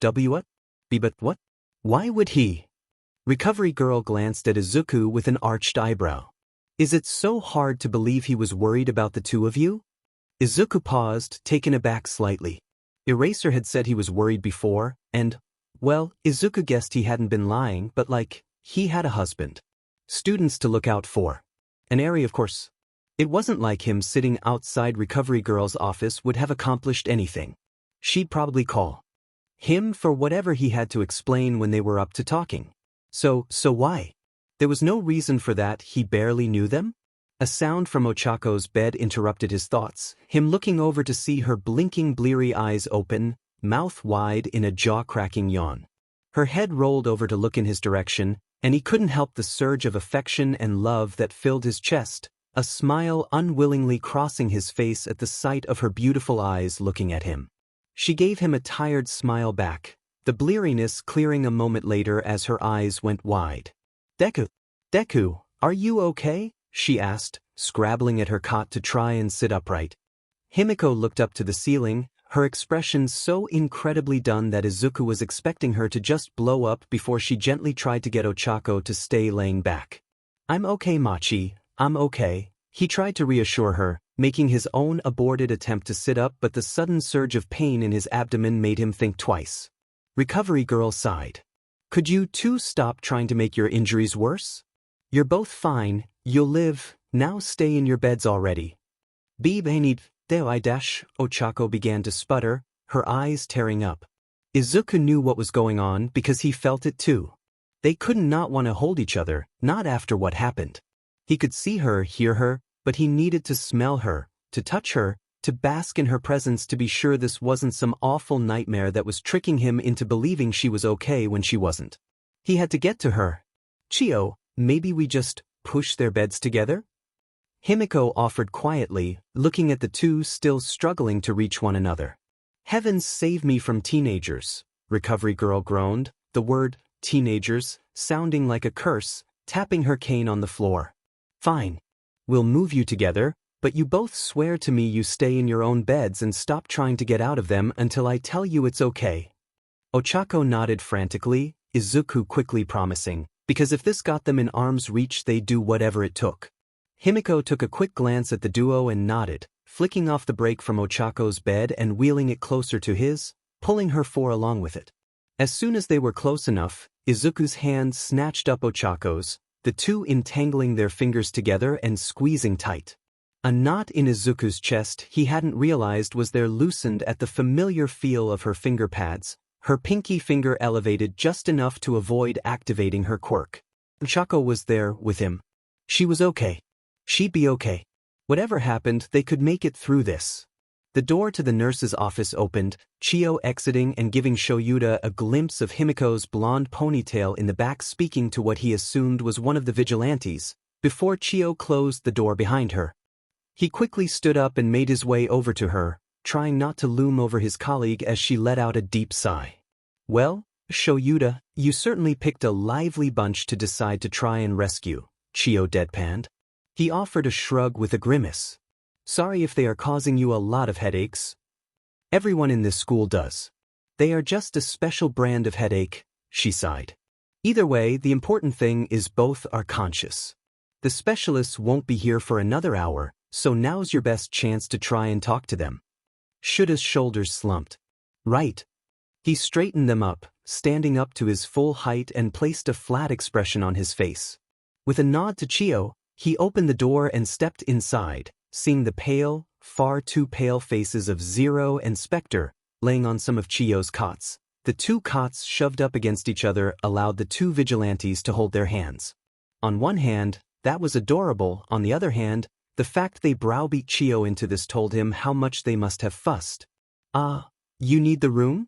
What? But what? Why would he? Recovery girl glanced at Izuku with an arched eyebrow. Is it so hard to believe he was worried about the two of you? Izuku paused, taken aback slightly. Eraser had said he was worried before, and, well, Izuku guessed he hadn't been lying, but he had a husband. Students to look out for. An area, of course. It wasn't like him sitting outside Recovery Girl's office would have accomplished anything. She'd probably call him for whatever he had to explain when they were up to talking. So why? There was no reason for that, he barely knew them? A sound from Ochako's bed interrupted his thoughts, him looking over to see her blinking bleary eyes open, mouth wide in a jaw-cracking yawn. Her head rolled over to look in his direction, and he couldn't help the surge of affection and love that filled his chest, a smile unwillingly crossing his face at the sight of her beautiful eyes looking at him. She gave him a tired smile back, the bleariness clearing a moment later as her eyes went wide. Deku, are you okay? She asked, scrabbling at her cot to try and sit upright. Himiko looked up to the ceiling, her expression so incredibly done that Izuku was expecting her to just blow up before she gently tried to get Ochako to stay laying back. I'm okay, Machi, I'm okay. He tried to reassure her, making his own aborted attempt to sit up, but the sudden surge of pain in his abdomen made him think twice. Recovery girl sighed. Could you two stop trying to make your injuries worse? You're both fine, you'll live, now stay in your beds already. Ochako began to sputter, her eyes tearing up. Izuku knew what was going on because he felt it too. They couldn't not want to hold each other, not after what happened. He could see her, hear her, but he needed to smell her, to touch her, to bask in her presence to be sure this wasn't some awful nightmare that was tricking him into believing she was okay when she wasn't. He had to get to her. Chio, maybe we just push their beds together? Himiko offered quietly, looking at the two still struggling to reach one another. Heavens save me from teenagers, Recovery Girl groaned, the word, teenagers, sounding like a curse, tapping her cane on the floor. Fine. We'll move you together, but you both swear to me you stay in your own beds and stop trying to get out of them until I tell you it's okay. Ochako nodded frantically, Izuku quickly promising, because if this got them in arm's reach they'd do whatever it took. Himiko took a quick glance at the duo and nodded, flicking off the brake from Ochako's bed and wheeling it closer to his, pulling her four along with it. As soon as they were close enough, Izuku's hand snatched up Ochako's, the two entangling their fingers together and squeezing tight. A knot in Izuku's chest he hadn't realized was there loosened at the familiar feel of her finger pads, her pinky finger elevated just enough to avoid activating her quirk. Ochako was there with him. She was okay. She'd be okay. Whatever happened, they could make it through this. The door to the nurse's office opened, Chio exiting and giving Shouta a glimpse of Himiko's blonde ponytail in the back, speaking to what he assumed was one of the vigilantes, before Chio closed the door behind her. He quickly stood up and made his way over to her, trying not to loom over his colleague as she let out a deep sigh. Well, Shouta, you certainly picked a lively bunch to decide to try and rescue, Chio deadpanned. He offered a shrug with a grimace. Sorry if they are causing you a lot of headaches. Everyone in this school does. They are just a special brand of headache, she sighed. Either way, the important thing is both are conscious. The specialists won't be here for another hour, so now's your best chance to try and talk to them. Shouda's shoulders slumped. Right. He straightened them up, standing up to his full height and placed a flat expression on his face. With a nod to Chio, he opened the door and stepped inside, seeing the pale, far too pale faces of Zero and Spectre laying on some of Chio's cots. The two cots shoved up against each other allowed the two vigilantes to hold their hands. On one hand, that was adorable, on the other hand, the fact they browbeat Chio into this told him how much they must have fussed. You need the room?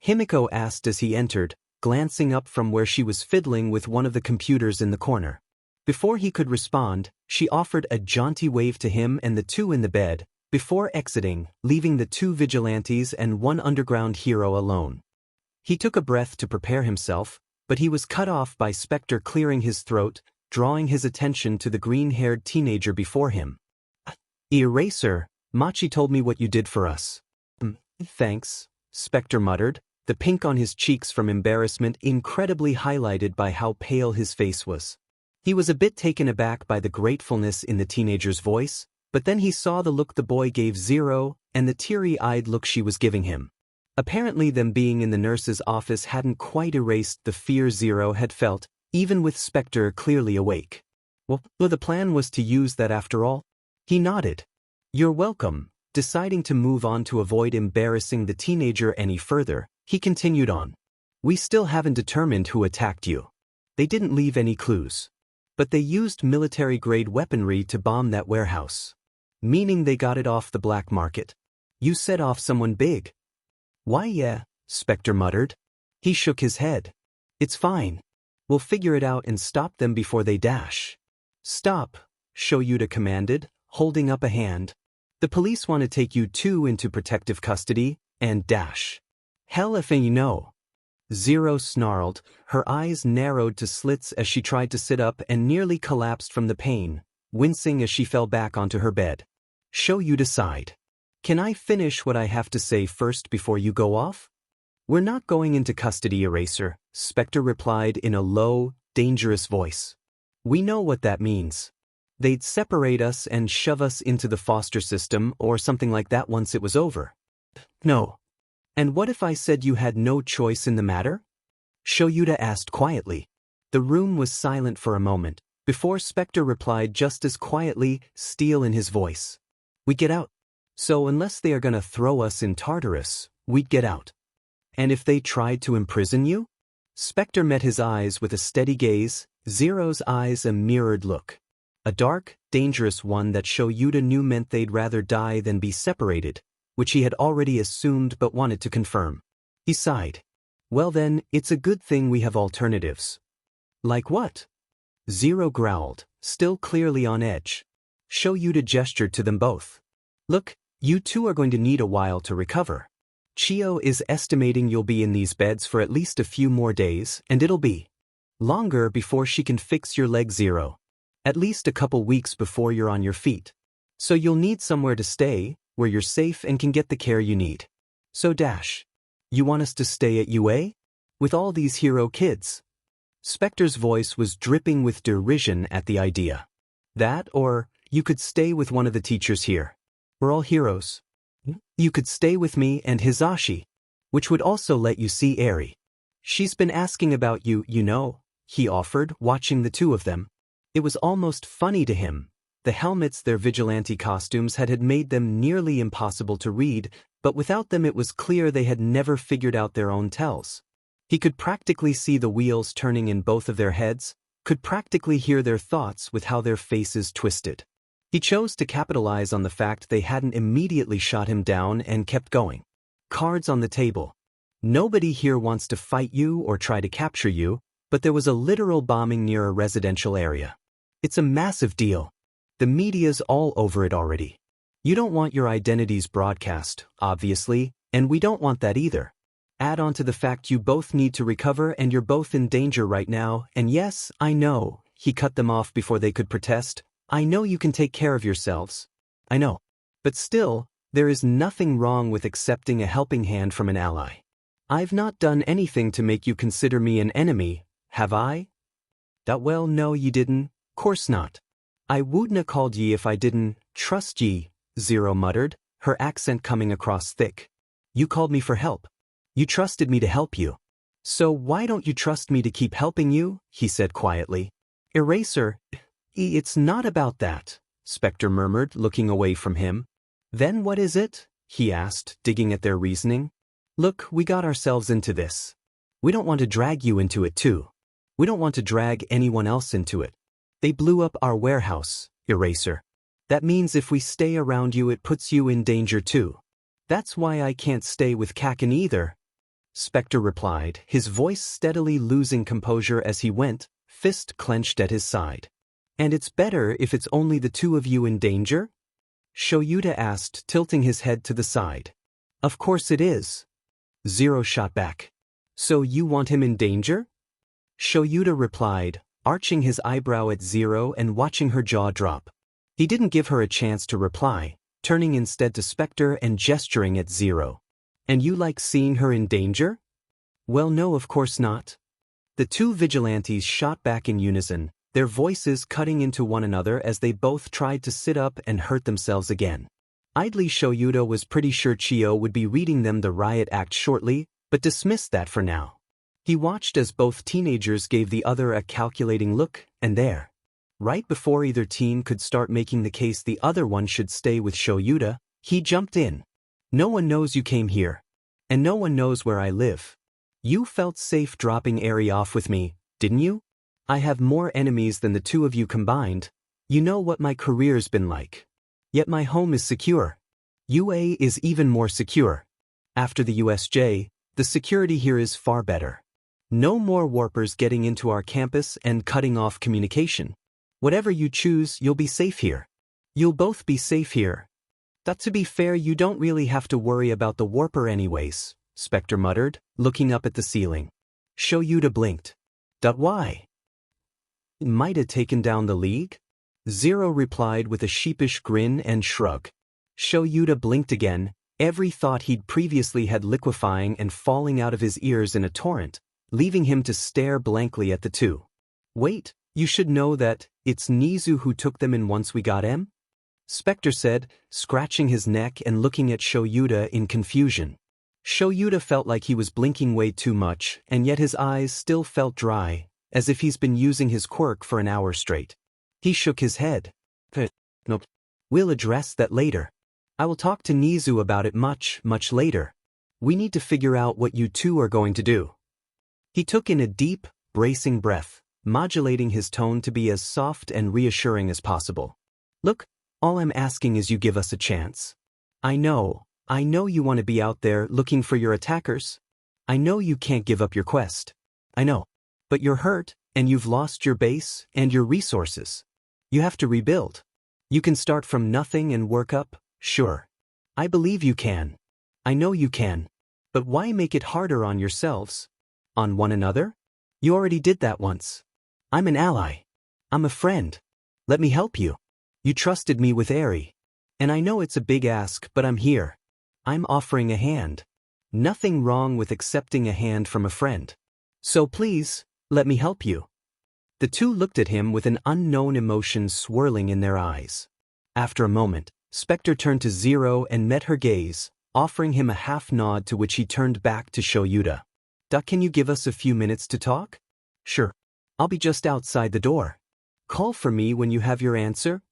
Himiko asked as he entered, glancing up from where she was fiddling with one of the computers in the corner. Before he could respond, she offered a jaunty wave to him and the two in the bed, before exiting, leaving the 2 vigilantes and 1 underground hero alone. He took a breath to prepare himself, but he was cut off by Spectre clearing his throat, drawing his attention to the green-haired teenager before him. "Eraser, Machi told me what you did for us." Thanks," Spectre muttered, the pink on his cheeks from embarrassment incredibly highlighted by how pale his face was. He was a bit taken aback by the gratefulness in the teenager's voice, but then he saw the look the boy gave Zero and the teary-eyed look she was giving him. Apparently them being in the nurse's office hadn't quite erased the fear Zero had felt, even with Spectre clearly awake. Well, the plan was to use that after all? He nodded. "You're welcome." Deciding to move on to avoid embarrassing the teenager any further, he continued on. "We still haven't determined who attacked you. They didn't leave any clues. But they used military-grade weaponry to bomb that warehouse. Meaning they got it off the black market. You set off someone big." "Why yeah," Spectre muttered. He shook his head. "It's fine. We'll figure it out and stop them before they dash." "Stop," Shouta commanded, holding up a hand. "The police want to take you 2 into protective custody, and dash." "Hell if you know." Zero snarled, her eyes narrowed to slits as she tried to sit up and nearly collapsed from the pain, wincing as she fell back onto her bed. Shouta sighed. "Can I finish what I have to say first before you go off?" "We're not going into custody, Eraser," Spectre replied in a low, dangerous voice. "We know what that means. They'd separate us and shove us into the foster system or something like that once it was over." "No. And what if I said you had no choice in the matter?" Shouta asked quietly. The room was silent for a moment, before Spectre replied just as quietly, steel in his voice. "We get out. So unless they are gonna throw us in Tartarus, we'd get out." "And if they tried to imprison you?" Spectre met his eyes with a steady gaze, Zero's eyes a mirrored look. A dark, dangerous one that Shouta knew meant they'd rather die than be separated, which he had already assumed but wanted to confirm. He sighed. "Well then, it's a good thing we have alternatives." "Like what?" Zero growled, still clearly on edge. Shouta gestured to them both. "Look, you 2 are going to need a while to recover. Chio is estimating you'll be in these beds for at least a few more days, and it'll be longer before she can fix your leg, Zero. At least a couple weeks before you're on your feet. So you'll need somewhere to stay, where you're safe and can get the care you need. So Dash, you want us to stay at UA? With all these hero kids?" Spectre's voice was dripping with derision at the idea. "That or, you could stay with one of the teachers here. We're all heroes. You could stay with me and Hisashi, which would also let you see Eri. She's been asking about you, you know," he offered, watching the 2 of them. It was almost funny to him. The helmets their vigilante costumes had made them nearly impossible to read, but without them it was clear they had never figured out their own tells. He could practically see the wheels turning in both of their heads, could practically hear their thoughts with how their faces twisted. He chose to capitalize on the fact they hadn't immediately shot him down and kept going. Cards on the table. Nobody here wants to fight you or try to capture you, but there was a literal bombing near a residential area. It's a massive deal. The media's all over it already. You don't want your identities broadcast, obviously, and we don't want that either. Add on to the fact you both need to recover and you're both in danger right now, and yes, I know," he cut them off before they could protest, "I know you can take care of yourselves. I know. But still, there is nothing wrong with accepting a helping hand from an ally. I've not done anything to make you consider me an enemy, have I?" "Well, no you didn't. Course not. I wouldn't have called ye if I didn't trust ye," Zero muttered, her accent coming across thick. "You called me for help. You trusted me to help you. So why don't you trust me to keep helping you?" he said quietly. "Eraser, it's not about that," Spectre murmured, looking away from him. "Then what is it?" he asked, digging at their reasoning. "Look, we got ourselves into this. We don't want to drag you into it too. We don't want to drag anyone else into it. They blew up our warehouse, Eraser. That means if we stay around you it puts you in danger too. That's why I can't stay with Kaken either," Spectre replied, his voice steadily losing composure as he went, fist clenched at his side. "And it's better if it's only the 2 of you in danger?" Shouta asked, tilting his head to the side. Of course it is. Zero shot back. So you want him in danger? Shouta replied, arching his eyebrow at Zero and watching her jaw drop. He didn't give her a chance to reply, turning instead to Spectre and gesturing at Zero. And you like seeing her in danger? Well, no, of course not. The two vigilantes shot back in unison, their voices cutting into one another as they both tried to sit up and hurt themselves again. Idly, Shouta was pretty sure Chio would be reading them the riot act shortly, but dismissed that for now. He watched as both teenagers gave the other a calculating look, and there, right before either teen could start making the case the other one should stay with Shouta, he jumped in. No one knows you came here. And no one knows where I live. You felt safe dropping Eri off with me, didn't you? I have more enemies than the two of you combined. You know what my career's been like. Yet my home is secure. UA is even more secure. After the USJ, the security here is far better. No more warpers getting into our campus and cutting off communication. Whatever you choose, you'll be safe here. You'll both be safe here. But to be fair, you don't really have to worry about the warper anyways, Spectre muttered, looking up at the ceiling. Shouta blinked. Why? It might have taken down the league? Zero replied with a sheepish grin and shrug. Shouta blinked again, every thought he'd previously had liquefying and falling out of his ears in a torrent, leaving him to stare blankly at the two. Wait, you should know that it's Nizu who took them in once we got him? Spectre said, scratching his neck and looking at Shouta in confusion. Shouta felt like he was blinking way too much, and yet his eyes still felt dry, as if he's been using his quirk for an hour straight. He shook his head. Nope. We'll address that later. I will talk to Nizu about it much later. We need to figure out what you two are going to do. He took in a deep, bracing breath, modulating his tone to be as soft and reassuring as possible. Look, all I'm asking is you give us a chance. I know you want to be out there looking for your attackers. I know you can't give up your quest. I know. But you're hurt, and you've lost your base and your resources. You have to rebuild. You can start from nothing and work up, sure. I believe you can. I know you can. But why make it harder on yourselves? On one another? You already did that once. I'm an ally. I'm a friend. Let me help you. You trusted me with Eri. And I know it's a big ask, but I'm here. I'm offering a hand. Nothing wrong with accepting a hand from a friend. So please, let me help you. The two looked at him with an unknown emotion swirling in their eyes. After a moment, Spectre turned to Zero and met her gaze, offering him a half nod to which he turned back to Shouta. Can you give us a few minutes to talk? Sure. I'll be just outside the door. Call for me when you have your answer.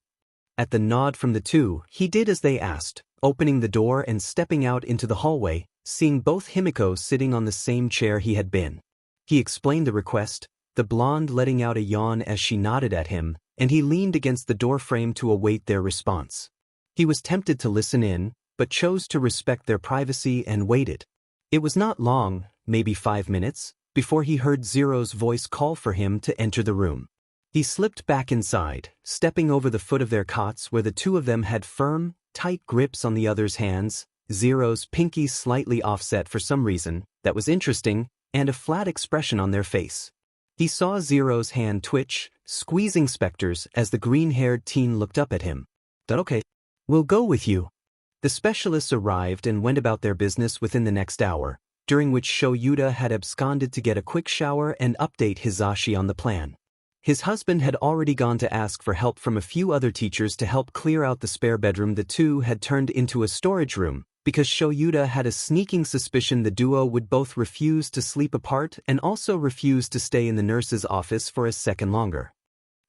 At the nod from the two, he did as they asked, opening the door and stepping out into the hallway, seeing both Himiko sitting on the same chair he had been. He explained the request, the blonde letting out a yawn as she nodded at him, and he leaned against the doorframe to await their response. He was tempted to listen in, but chose to respect their privacy and waited. It was not long, maybe 5 minutes, before he heard Zero's voice call for him to enter the room. He slipped back inside, stepping over the foot of their cots where the two of them had firm, tight grips on the other's hands, Zero's pinky slightly offset for some reason that was interesting, and a flat expression on their face. He saw Zero's hand twitch, squeezing Spectre's as the green-haired teen looked up at him. Okay. We'll go with you. The specialists arrived and went about their business within the next hour, during which Shouta had absconded to get a quick shower and update Hizashi on the plan. His husband had already gone to ask for help from a few other teachers to help clear out the spare bedroom the two had turned into a storage room, because Shouta had a sneaking suspicion the duo would both refuse to sleep apart and also refuse to stay in the nurse's office for a second longer.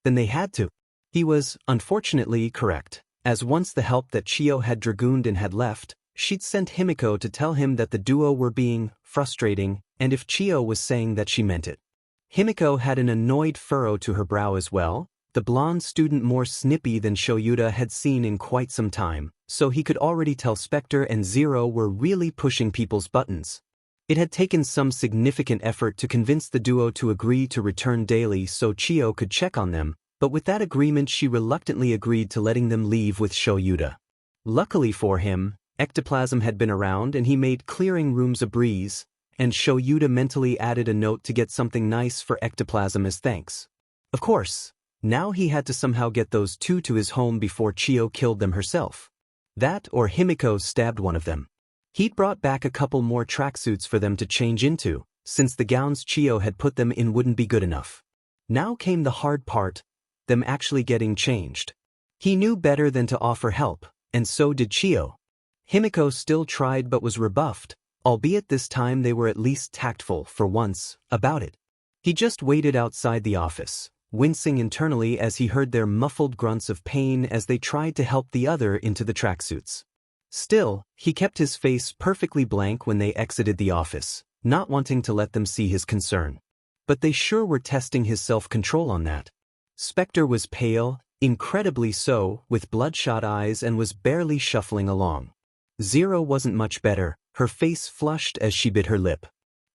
Then they had to. He was, unfortunately, correct, as once the help that Chio had dragooned and had left, she'd sent Himiko to tell him that the duo were being frustrating, and if Chio was saying that she meant it. Himiko had an annoyed furrow to her brow as well, the blonde student more snippy than Shouta had seen in quite some time, so he could already tell Spectre and Zero were really pushing people's buttons. It had taken some significant effort to convince the duo to agree to return daily so Chio could check on them, but with that agreement she reluctantly agreed to letting them leave with Shouta. Luckily for him, ectoplasm had been around and he made clearing rooms a breeze, and Shouta mentally added a note to get something nice for ectoplasm as thanks. Of course, now he had to somehow get those two to his home before Chio killed them herself. That or Himiko stabbed one of them. He'd brought back a couple more tracksuits for them to change into, since the gowns Chio had put them in wouldn't be good enough. Now came the hard part, them actually getting changed. He knew better than to offer help, and so did Chio. Himiko still tried but was rebuffed, albeit this time they were at least tactful, for once, about it. He just waited outside the office, wincing internally as he heard their muffled grunts of pain as they tried to help the other into the tracksuits. Still, he kept his face perfectly blank when they exited the office, not wanting to let them see his concern. But they sure were testing his self-control on that. Spectre was pale, incredibly so, with bloodshot eyes and was barely shuffling along. Zero wasn't much better, her face flushed as she bit her lip.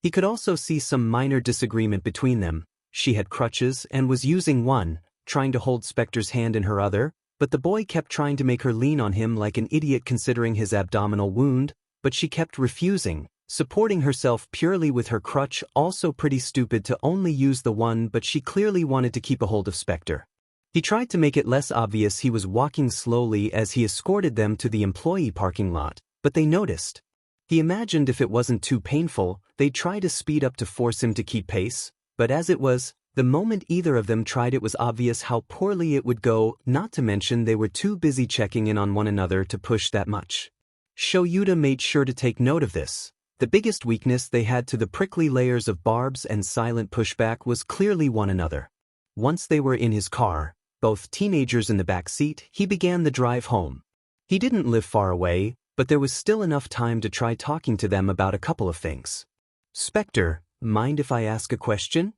He could also see some minor disagreement between them. She had crutches and was using one, trying to hold Spectre's hand in her other, but the boy kept trying to make her lean on him like an idiot considering his abdominal wound, but she kept refusing, supporting herself purely with her crutch. Also pretty stupid to only use the one, but she clearly wanted to keep a hold of Spectre. He tried to make it less obvious he was walking slowly as he escorted them to the employee parking lot, but they noticed. He imagined if it wasn't too painful, they'd try to speed up to force him to keep pace, but as it was, the moment either of them tried it was obvious how poorly it would go, not to mention they were too busy checking in on one another to push that much. Shouta made sure to take note of this. The biggest weakness they had to the prickly layers of barbs and silent pushback was clearly one another. Once they were in his car, both teenagers in the back seat, he began the drive home. He didn't live far away, but there was still enough time to try talking to them about a couple of things. Spectre, mind if I ask a question?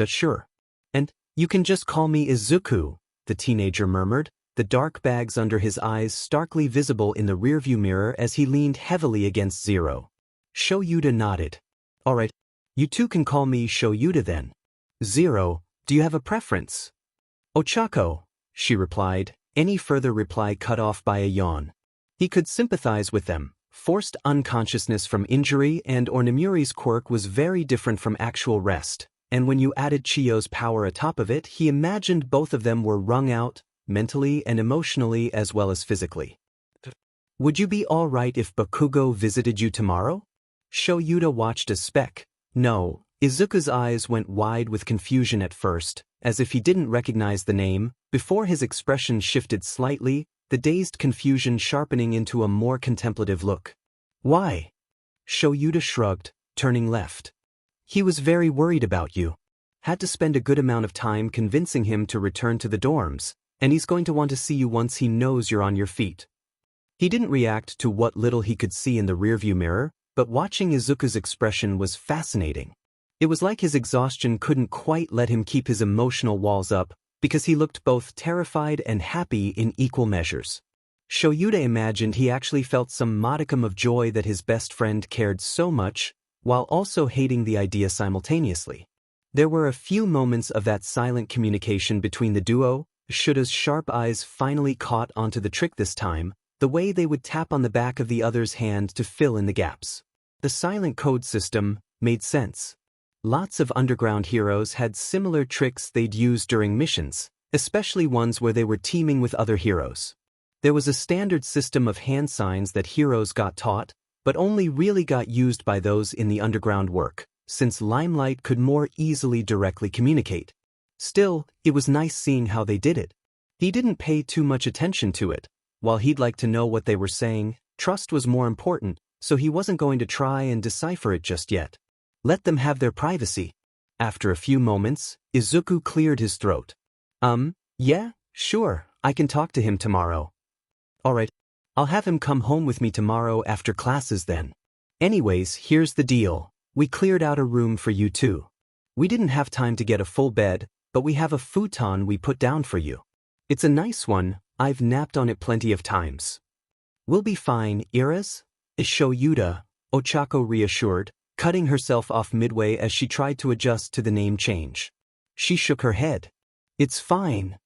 Sure. And, you can just call me Izuku, the teenager murmured, the dark bags under his eyes starkly visible in the rearview mirror as he leaned heavily against Zero. Shouta nodded. Alright, you two can call me Shouta then. Zero, do you have a preference? Ochako, she replied, any further reply cut off by a yawn. He could sympathize with them. Forced unconsciousness from injury and Ornemuri's quirk was very different from actual rest, and when you added Chio's power atop of it, he imagined both of them were wrung out, mentally and emotionally as well as physically. Would you be all right if Bakugo visited you tomorrow? Shouta watched as No. Izuku's eyes went wide with confusion at first, as if he didn't recognize the name, before his expression shifted slightly, the dazed confusion sharpening into a more contemplative look. Why? Shouta shrugged, turning left. He was very worried about you. Had to spend a good amount of time convincing him to return to the dorms, and he's going to want to see you once he knows you're on your feet. He didn't react to what little he could see in the rearview mirror, but watching Izuku's expression was fascinating. It was like his exhaustion couldn't quite let him keep his emotional walls up, because he looked both terrified and happy in equal measures. Shouta imagined he actually felt some modicum of joy that his best friend cared so much, while also hating the idea simultaneously. There were a few moments of that silent communication between the duo. Shouta's sharp eyes finally caught onto the trick this time, the way they would tap on the back of the other's hand to fill in the gaps. The silent code system made sense. Lots of underground heroes had similar tricks they'd use during missions, especially ones where they were teaming with other heroes. There was a standard system of hand signs that heroes got taught, but only really got used by those in the underground work, since Limelight could more easily directly communicate. Still, it was nice seeing how they did it. He didn't pay too much attention to it. While he'd like to know what they were saying, trust was more important, so he wasn't going to try and decipher it just yet. Let them have their privacy. After a few moments, Izuku cleared his throat. Yeah, sure, I can talk to him tomorrow. Alright, I'll have him come home with me tomorrow after classes then. Anyways, here's the deal. We cleared out a room for you too. We didn't have time to get a full bed, but we have a futon we put down for you. It's a nice one, I've napped on it plenty of times. We'll be fine, Iris? Shouta, Ochako reassured, cutting herself off midway as she tried to adjust to the name change. She shook her head. It's fine.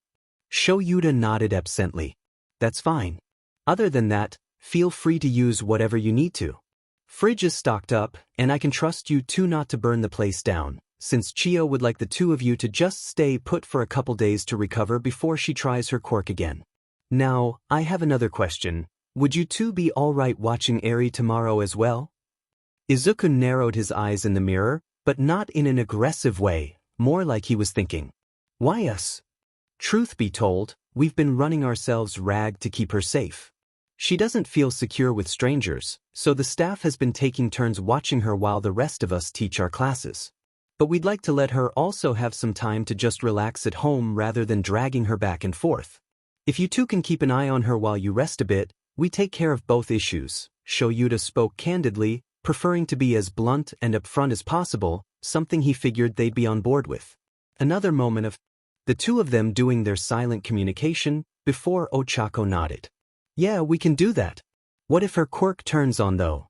Shouta nodded absently. That's fine. Other than that, feel free to use whatever you need to. Fridge is stocked up, and I can trust you two not to burn the place down, since Chio would like the two of you to just stay put for a couple days to recover before she tries her quirk again. Now, I have another question. Would you two be alright watching Eri tomorrow as well? Izuku narrowed his eyes in the mirror, but not in an aggressive way, more like he was thinking. Why us? Truth be told, we've been running ourselves ragged to keep her safe. She doesn't feel secure with strangers, so the staff has been taking turns watching her while the rest of us teach our classes. But we'd like to let her also have some time to just relax at home rather than dragging her back and forth. If you two can keep an eye on her while you rest a bit, we take care of both issues. Shouta spoke candidly, preferring to be as blunt and upfront as possible, something he figured they'd be on board with. Another moment of the two of them doing their silent communication before Ochako nodded. Yeah, we can do that. What if her quirk turns on though?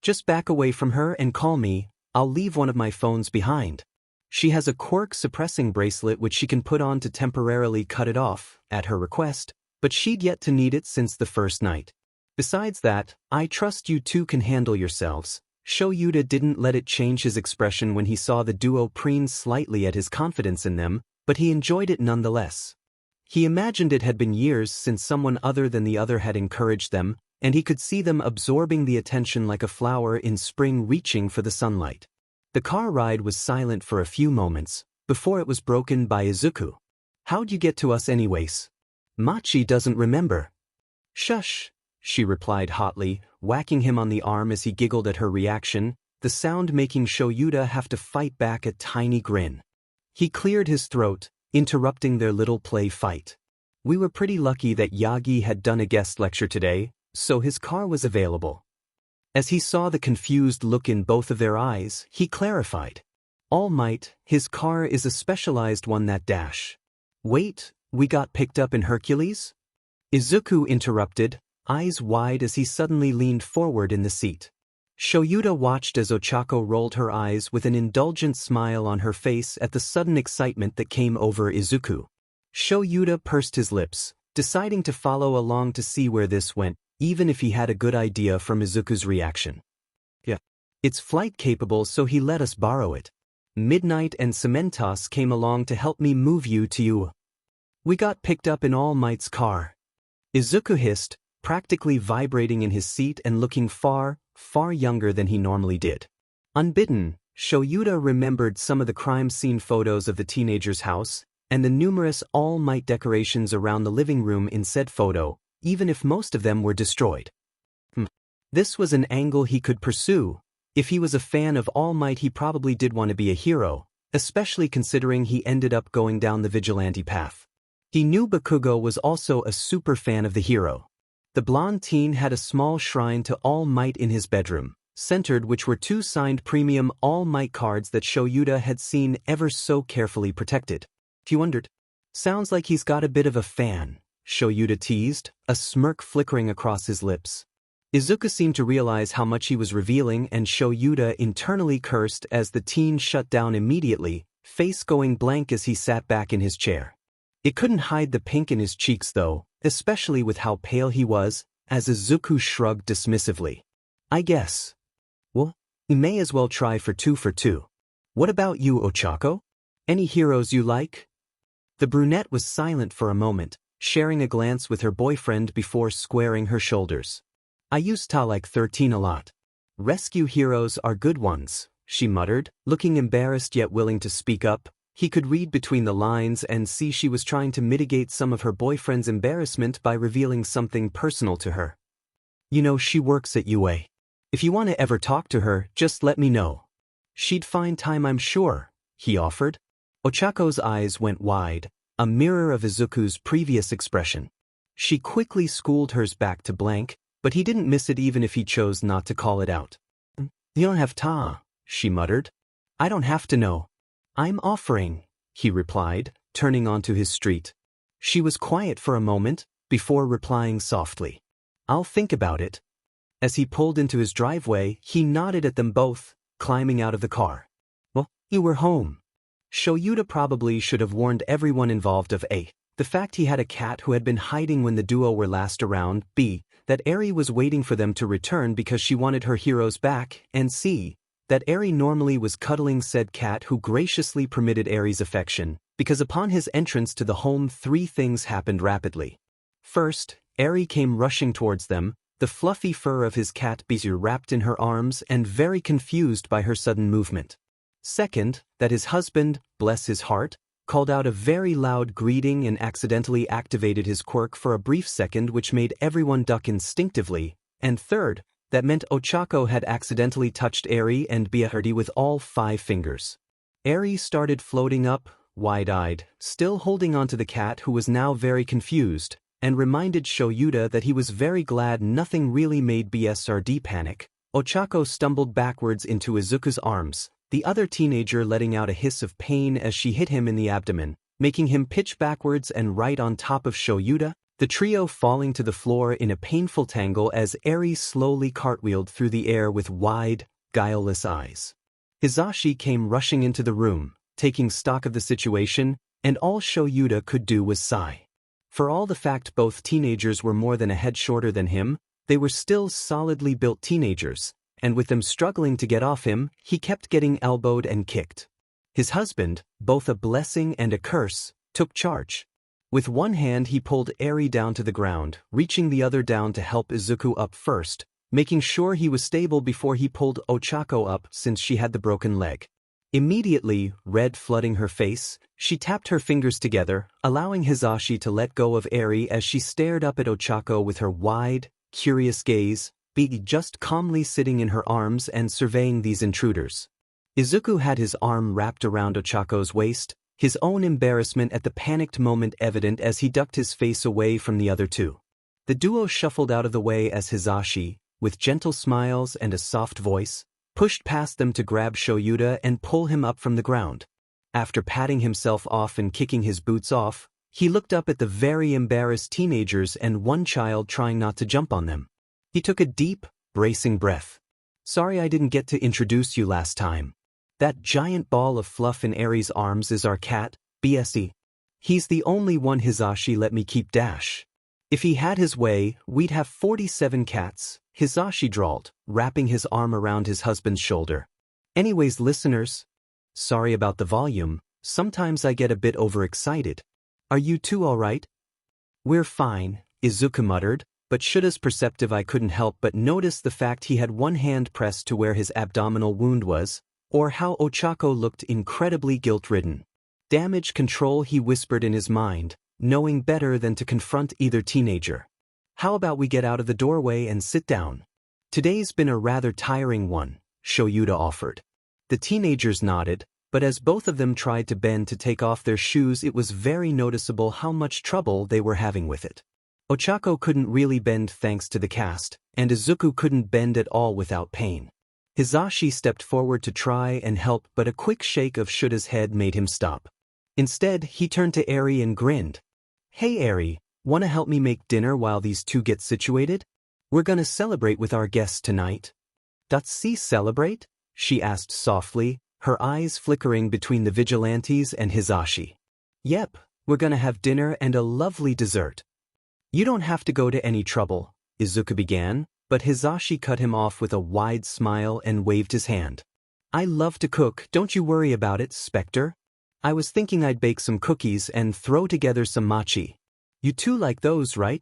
Just back away from her and call me. I'll leave one of my phones behind. She has a quirk suppressing bracelet which she can put on to temporarily cut it off, at her request, but she'd yet to need it since the first night. Besides that, I trust you two can handle yourselves. Shouta didn't let it change his expression when he saw the duo preen slightly at his confidence in them, but he enjoyed it nonetheless. He imagined it had been years since someone other than the other had encouraged them, and he could see them absorbing the attention like a flower in spring reaching for the sunlight. The car ride was silent for a few moments, before it was broken by Izuku. How'd you get to us anyways? Machi doesn't remember. Shush, she replied hotly, whacking him on the arm as he giggled at her reaction, the sound making Shouta have to fight back a tiny grin. He cleared his throat, interrupting their little play fight. We were pretty lucky that Yagi had done a guest lecture today, so his car was available. As he saw the confused look in both of their eyes, he clarified. All Might, his car is a specialized one that dash. Wait, we got picked up in Hercules? Izuku interrupted, eyes wide as he suddenly leaned forward in the seat. Shouta watched as Ochako rolled her eyes with an indulgent smile on her face at the sudden excitement that came over Izuku. Shouta pursed his lips, deciding to follow along to see where this went, even if he had a good idea from Izuku's reaction. Yeah. It's flight capable, so he let us borrow it. Midnight and Cementos came along to help me move you to you. We got picked up in All Might's car. Izuku hissed, practically vibrating in his seat and looking far, far younger than he normally did. Unbidden, Shouta remembered some of the crime scene photos of the teenager's house, and the numerous All Might decorations around the living room in said photo, even if most of them were destroyed. This was an angle he could pursue. If he was a fan of All Might, he probably did want to be a hero, especially considering he ended up going down the vigilante path. He knew Bakugo was also a super fan of the hero. The blonde teen had a small shrine to All Might in his bedroom, centered which were two signed premium All Might cards that Shouta had seen ever so carefully protected. He wondered. Sounds like he's got a bit of a fan, Shouta teased, a smirk flickering across his lips. Izuku seemed to realize how much he was revealing, and Shouta internally cursed as the teen shut down immediately, face going blank as he sat back in his chair. It couldn't hide the pink in his cheeks though, especially with how pale he was, as Izuku shrugged dismissively. I guess. Well, you may as well try for two. What about you, Ochako? Any heroes you like? The brunette was silent for a moment, sharing a glance with her boyfriend before squaring her shoulders. I used to like 13 a lot. Rescue heroes are good ones, she muttered, looking embarrassed yet willing to speak up. He could read between the lines and see she was trying to mitigate some of her boyfriend's embarrassment by revealing something personal to her. You know, she works at UA. If you want to ever talk to her, just let me know. She'd find time, I'm sure, he offered. Ochako's eyes went wide, a mirror of Izuku's previous expression. She quickly schooled hers back to blank, but he didn't miss it even if he chose not to call it out. You don't have to, she muttered. I don't have to know. I'm offering, he replied, turning onto his street. She was quiet for a moment, before replying softly. I'll think about it. As he pulled into his driveway, he nodded at them both, climbing out of the car. Well, you were home. Shouta probably should have warned everyone involved of A, the fact he had a cat who had been hiding when the duo were last around, B, that Eri was waiting for them to return because she wanted her heroes back, and C, that Eri normally was cuddling said cat who graciously permitted Eri's affection, because upon his entrance to the home 3 things happened rapidly. First, Eri came rushing towards them, the fluffy fur of his cat Bizu wrapped in her arms and very confused by her sudden movement. Second, that his husband, bless his heart, called out a very loud greeting and accidentally activated his quirk for a brief second which made everyone duck instinctively, and third, that meant Ochako had accidentally touched Eri and Biaherdi with all 5 fingers. Eri started floating up, wide-eyed, still holding onto the cat who was now very confused, and reminded Shouta that he was very glad nothing really made BSRD panic. Ochako stumbled backwards into Izuku's arms, the other teenager letting out a hiss of pain as she hit him in the abdomen, making him pitch backwards and right on top of Shouta, the trio falling to the floor in a painful tangle as Eri slowly cartwheeled through the air with wide, guileless eyes. Hisashi came rushing into the room, taking stock of the situation, and all Shouta could do was sigh. For all the fact both teenagers were more than a head shorter than him, they were still solidly built teenagers, and with them struggling to get off him, he kept getting elbowed and kicked. His husband, both a blessing and a curse, took charge. With one hand he pulled Eri down to the ground, reaching the other down to help Izuku up first, making sure he was stable before he pulled Ochako up since she had the broken leg. Immediately, red flooding her face, she tapped her fingers together, allowing Hisashi to let go of Eri as she stared up at Ochako with her wide, curious gaze, Big just calmly sitting in her arms and surveying these intruders. Izuku had his arm wrapped around Ochako's waist, his own embarrassment at the panicked moment evident as he ducked his face away from the other two. The duo shuffled out of the way as Hisashi, with gentle smiles and a soft voice, pushed past them to grab Shouta and pull him up from the ground. After patting himself off and kicking his boots off, he looked up at the very embarrassed teenagers and one child trying not to jump on them. He took a deep, bracing breath. Sorry I didn't get to introduce you last time. That giant ball of fluff in Eri's arms is our cat, BSE. He's the only one Hisashi let me keep dash. If he had his way, we'd have 47 cats, Hisashi drawled, wrapping his arm around his husband's shoulder. Anyways listeners, sorry about the volume, sometimes I get a bit overexcited. Are you two alright? We're fine, Izuku muttered, but Shouda's perceptive eye couldn't help but notice the fact he had one hand pressed to where his abdominal wound was, or how Ochako looked incredibly guilt-ridden. Damage control, he whispered in his mind, knowing better than to confront either teenager. How about we get out of the doorway and sit down? Today's been a rather tiring one, Shouta offered. The teenagers nodded, but as both of them tried to bend to take off their shoes it was very noticeable how much trouble they were having with it. Ochako couldn't really bend thanks to the cast, and Izuku couldn't bend at all without pain. Hisashi stepped forward to try and help but a quick shake of Shouda's head made him stop. Instead, he turned to Eri and grinned. Hey Eri, wanna help me make dinner while these two get situated? We're gonna celebrate with our guests tonight. See celebrate? She asked softly, her eyes flickering between the vigilantes and Hisashi. Yep, we're gonna have dinner and a lovely dessert. You don't have to go to any trouble, Izuku began, but Hisashi cut him off with a wide smile and waved his hand. I love to cook, don't you worry about it, Spectre. I was thinking I'd bake some cookies and throw together some mochi. You too like those, right?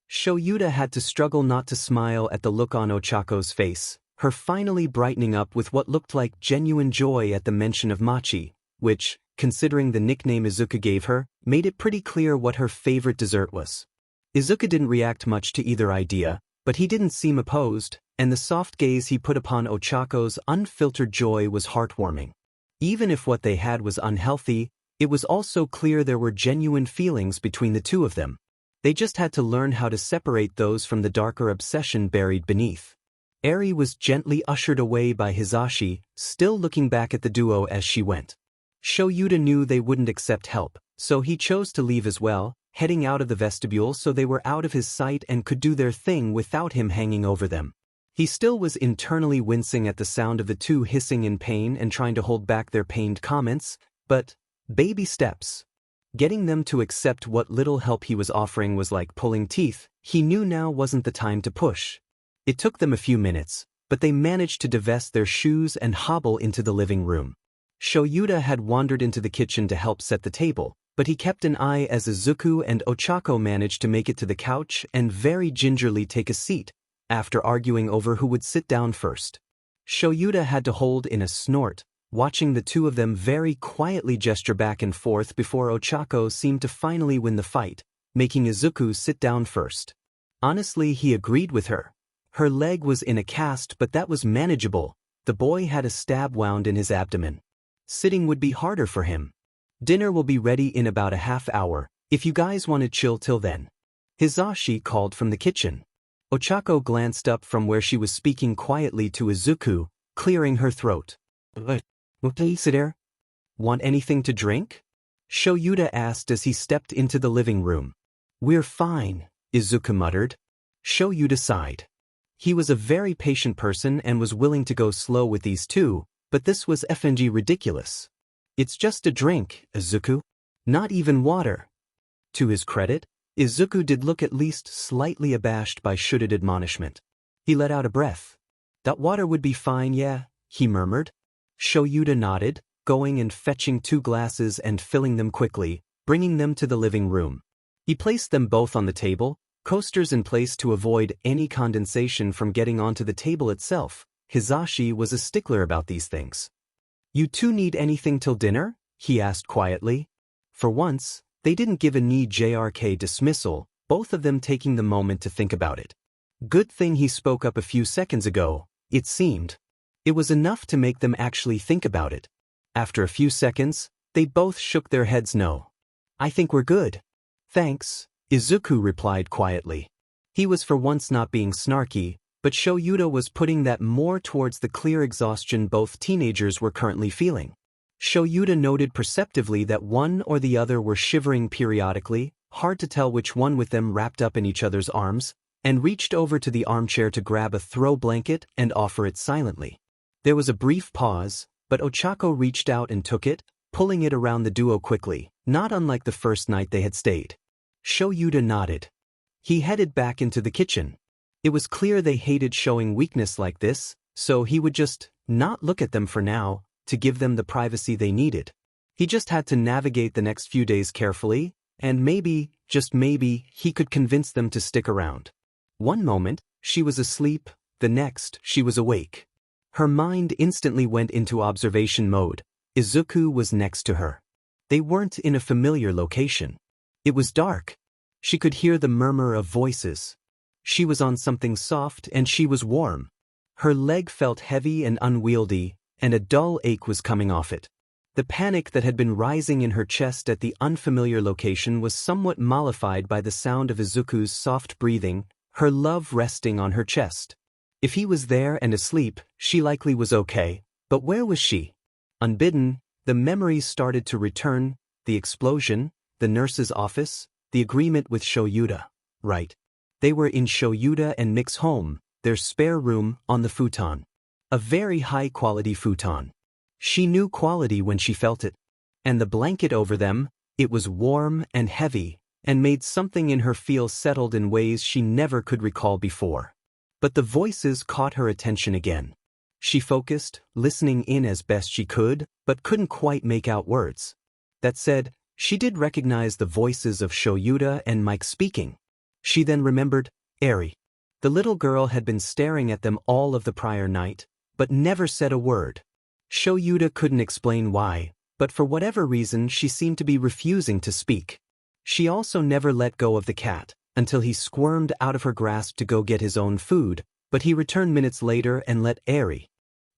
Shouta had to struggle not to smile at the look on Ochako's face, her finally brightening up with what looked like genuine joy at the mention of mochi, which, considering the nickname Izuku gave her, made it pretty clear what her favorite dessert was. Izuku didn't react much to either idea, but he didn't seem opposed, and the soft gaze he put upon Ochako's unfiltered joy was heartwarming. Even if what they had was unhealthy, it was also clear there were genuine feelings between the two of them. They just had to learn how to separate those from the darker obsession buried beneath. Eri was gently ushered away by Hisashi, still looking back at the duo as she went. Shouta knew they wouldn't accept help, so he chose to leave as well, heading out of the vestibule so they were out of his sight and could do their thing without him hanging over them. He still was internally wincing at the sound of the two hissing in pain and trying to hold back their pained comments, but baby steps. Getting them to accept what little help he was offering was like pulling teeth. He knew now wasn't the time to push. It took them a few minutes, but they managed to divest their shoes and hobble into the living room. Shouta had wandered into the kitchen to help set the table, but he kept an eye as Izuku and Ochako managed to make it to the couch and very gingerly take a seat, after arguing over who would sit down first. Shouta had to hold in a snort, watching the two of them very quietly gesture back and forth before Ochako seemed to finally win the fight, making Izuku sit down first. Honestly, he agreed with her. Her leg was in a cast, but that was manageable. The boy had a stab wound in his abdomen. Sitting would be harder for him. Dinner will be ready in about a half hour, if you guys want to chill till then. Hisashi called from the kitchen. Ochako glanced up from where she was speaking quietly to Izuku, clearing her throat. Sit there? Want anything to drink? Shouta asked as he stepped into the living room. We're fine, Izuku muttered. Shouta sighed. He was a very patient person and was willing to go slow with these two, but this was FNG ridiculous. It's just a drink, Izuku. Not even water. To his credit, Izuku did look at least slightly abashed by Shouta's admonishment. He let out a breath. That water would be fine, yeah, he murmured. Shouta nodded, going and fetching 2 glasses and filling them quickly, bringing them to the living room. He placed them both on the table, coasters in place to avoid any condensation from getting onto the table itself. Hisashi was a stickler about these things. You two need anything till dinner? He asked quietly. For once, they didn't give a knee-jerk dismissal, both of them taking the moment to think about it. Good thing he spoke up a few seconds ago, it seemed. It was enough to make them actually think about it. After a few seconds, they both shook their heads no. I think we're good. Thanks, Izuku replied quietly. He was for once not being snarky, but Shouta was putting that more towards the clear exhaustion both teenagers were currently feeling. Shouta noted perceptively that one or the other were shivering periodically, hard to tell which one with them wrapped up in each other's arms, and reached over to the armchair to grab a throw blanket and offer it silently. There was a brief pause, but Ochako reached out and took it, pulling it around the duo quickly, not unlike the first night they had stayed. Shouta nodded. He headed back into the kitchen. It was clear they hated showing weakness like this, so he would just not look at them for now, to give them the privacy they needed. He just had to navigate the next few days carefully, and maybe, just maybe, he could convince them to stick around. One moment, she was asleep, the next, she was awake. Her mind instantly went into observation mode. Izuku was next to her. They weren't in a familiar location. It was dark. She could hear the murmur of voices. She was on something soft and she was warm. Her leg felt heavy and unwieldy, and a dull ache was coming off it. The panic that had been rising in her chest at the unfamiliar location was somewhat mollified by the sound of Izuku's soft breathing, her love resting on her chest. If he was there and asleep, she likely was okay, but where was she? Unbidden, the memories started to return, the explosion, the nurse's office, the agreement with Shouta. Right. They were in Shouta and Mick's home, their spare room, on the futon. A very high-quality futon. She knew quality when she felt it. And the blanket over them, it was warm and heavy, and made something in her feel settled in ways she never could recall before. But the voices caught her attention again. She focused, listening in as best she could, but couldn't quite make out words. That said, she did recognize the voices of Shouta and Mike speaking. She then remembered, Eri. The little girl had been staring at them all of the prior night, but never said a word. Shouta couldn't explain why, but for whatever reason she seemed to be refusing to speak. She also never let go of the cat, until he squirmed out of her grasp to go get his own food, but he returned minutes later and let Eri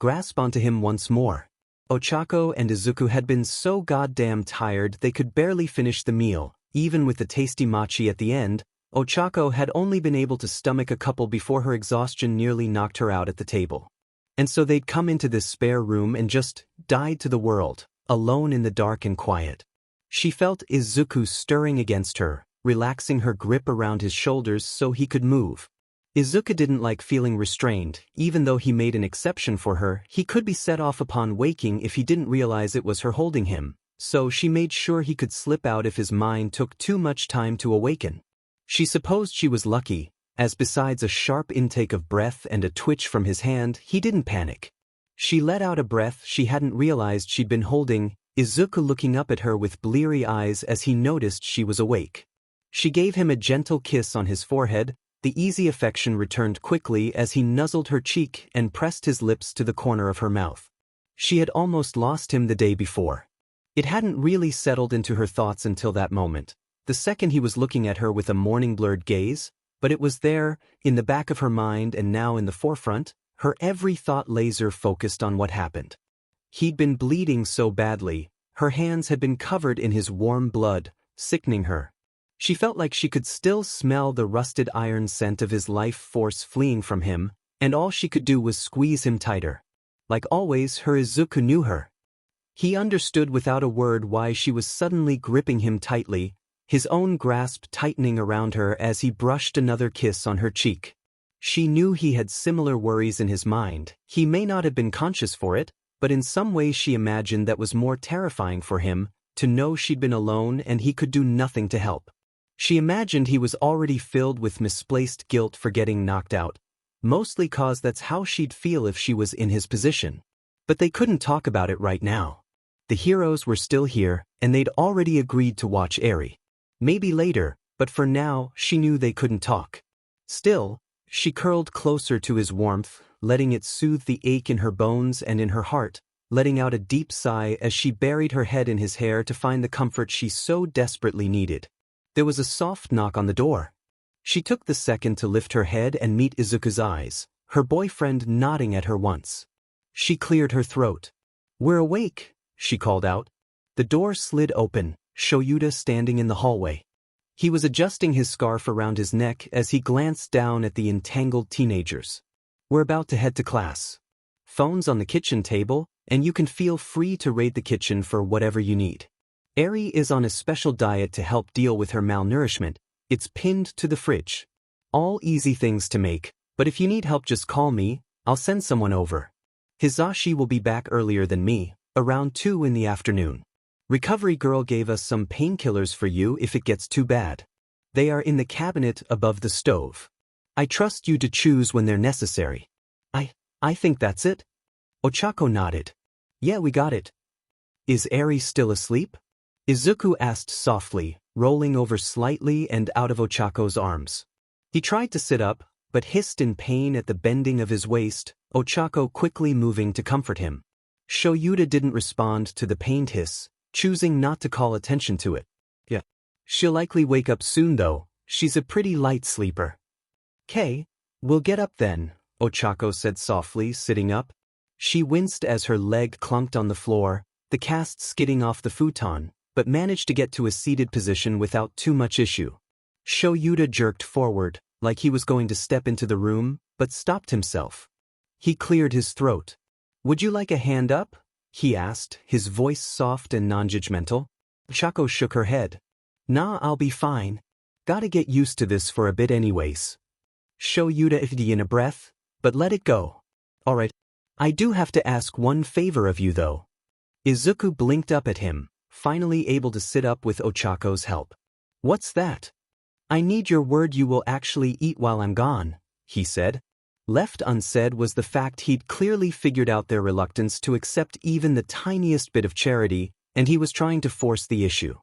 grasp onto him once more. Ochako and Izuku had been so goddamn tired they could barely finish the meal. Even with the tasty mochi at the end, Ochako had only been able to stomach a couple before her exhaustion nearly knocked her out at the table. And so they'd come into this spare room and just died to the world, alone in the dark and quiet. She felt Izuku stirring against her, relaxing her grip around his shoulders so he could move. Izuku didn't like feeling restrained. Even though he made an exception for her, he could be set off upon waking if he didn't realize it was her holding him, so she made sure he could slip out if his mind took too much time to awaken. She supposed she was lucky, as besides a sharp intake of breath and a twitch from his hand, he didn't panic. She let out a breath she hadn't realized she'd been holding, Izuku looking up at her with bleary eyes as he noticed she was awake. She gave him a gentle kiss on his forehead. The easy affection returned quickly as he nuzzled her cheek and pressed his lips to the corner of her mouth. She had almost lost him the day before. It hadn't really settled into her thoughts until that moment, the second he was looking at her with a morning-blurred gaze, but it was there, in the back of her mind and now in the forefront, her every thought laser-focused on what happened. He'd been bleeding so badly, her hands had been covered in his warm blood, sickening her. She felt like she could still smell the rusted iron scent of his life force fleeing from him, and all she could do was squeeze him tighter. Like always, her Izuku knew her. He understood without a word why she was suddenly gripping him tightly, his own grasp tightening around her as he brushed another kiss on her cheek. She knew he had similar worries in his mind. He may not have been conscious for it, but in some way she imagined that was more terrifying for him, to know she'd been alone and he could do nothing to help. She imagined he was already filled with misplaced guilt for getting knocked out, mostly cause that's how she'd feel if she was in his position. But they couldn't talk about it right now. The heroes were still here, and they'd already agreed to watch Eri. Maybe later, but for now, she knew they couldn't talk. Still, she curled closer to his warmth, letting it soothe the ache in her bones and in her heart, letting out a deep sigh as she buried her head in his hair to find the comfort she so desperately needed. There was a soft knock on the door. She took the second to lift her head and meet Izuku's eyes, her boyfriend nodding at her once. She cleared her throat. "We're awake," she called out. The door slid open, Shouta standing in the hallway. He was adjusting his scarf around his neck as he glanced down at the entangled teenagers. "We're about to head to class. Phone's on the kitchen table, and you can feel free to raid the kitchen for whatever you need. Eri is on a special diet to help deal with her malnourishment. It's pinned to the fridge. All easy things to make, but if you need help just call me, I'll send someone over. Hizashi will be back earlier than me, around 2 in the afternoon. Recovery girl gave us some painkillers for you if it gets too bad. They are in the cabinet above the stove. I trust you to choose when they're necessary." I think that's it." Ochako nodded. "Yeah, we got it." "Is Eri still asleep?" Izuku asked softly, rolling over slightly and out of Ochako's arms. He tried to sit up, but hissed in pain at the bending of his waist, Ochako quickly moving to comfort him. Shouta didn't respond to the pained hiss, choosing not to call attention to it. "Yeah. She'll likely wake up soon though, she's a pretty light sleeper." "'Kay, we'll get up then," Ochako said softly, sitting up. She winced as her leg clunked on the floor, the cast skidding off the futon, but managed to get to a seated position without too much issue. Shouta jerked forward, like he was going to step into the room, but stopped himself. He cleared his throat. "Would you like a hand up?" he asked, his voice soft and non-judgmental. Ochako shook her head. "Nah, I'll be fine. Gotta get used to this for a bit anyways." Shouta ifed in a breath, but let it go. "Alright. I do have to ask one favor of you though." Izuku blinked up at him, finally able to sit up with Ochako's help. "What's that?" "I need your word you will actually eat while I'm gone," he said. Left unsaid was the fact he'd clearly figured out their reluctance to accept even the tiniest bit of charity, and he was trying to force the issue.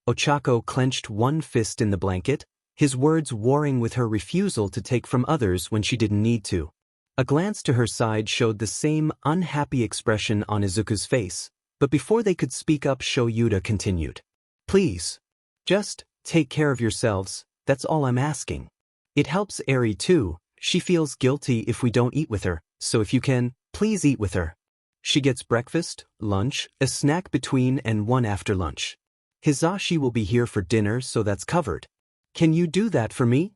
Ochako clenched one fist in the blanket, his words warring with her refusal to take from others when she didn't need to. A glance to her side showed the same unhappy expression on Izuku's face, but before they could speak up, Shouta continued. "Please. Just take care of yourselves, that's all I'm asking. It helps Eri too. She feels guilty if we don't eat with her, so if you can, please eat with her. She gets breakfast, lunch, a snack between and one after lunch. Hizashi will be here for dinner, so that's covered. Can you do that for me?"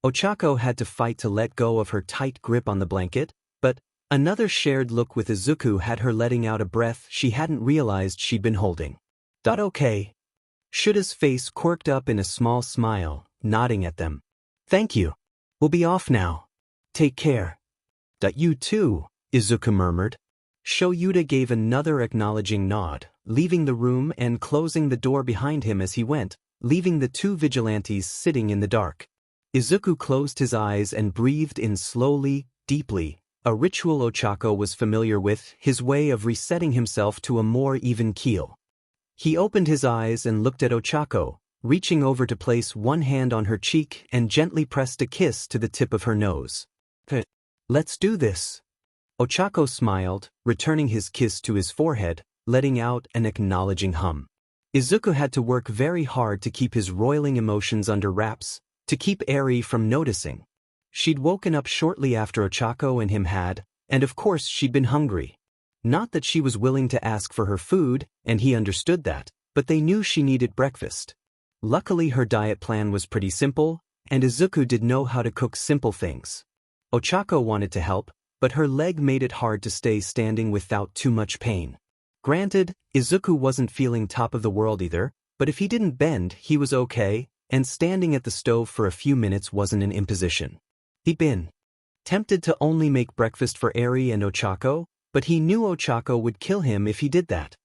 Ochako had to fight to let go of her tight grip on the blanket, but another shared look with Izuku had her letting out a breath she hadn't realized she'd been holding. "Okay." Shuta's face quirked up in a small smile, nodding at them. "Thank you. We'll be off now. Take care." "You too," Izuku murmured. Shouta gave another acknowledging nod, leaving the room and closing the door behind him as he went, leaving the two vigilantes sitting in the dark. Izuku closed his eyes and breathed in slowly, deeply, a ritual Ochako was familiar with, his way of resetting himself to a more even keel. He opened his eyes and looked at Ochako, reaching over to place one hand on her cheek and gently pressed a kiss to the tip of her nose. "Let's do this." Ochako smiled, returning his kiss to his forehead, letting out an acknowledging hum. Izuku had to work very hard to keep his roiling emotions under wraps, to keep Eri from noticing. She'd woken up shortly after Ochako and him had, and of course she'd been hungry. Not that she was willing to ask for her food, and he understood that, but they knew she needed breakfast. Luckily her diet plan was pretty simple, and Izuku did know how to cook simple things. Ochako wanted to help, but her leg made it hard to stay standing without too much pain. Granted, Izuku wasn't feeling top of the world either, but if he didn't bend, he was okay, and standing at the stove for a few minutes wasn't an imposition. He'd been tempted to only make breakfast for Eri and Ochako, but he knew Ochako would kill him if he did that.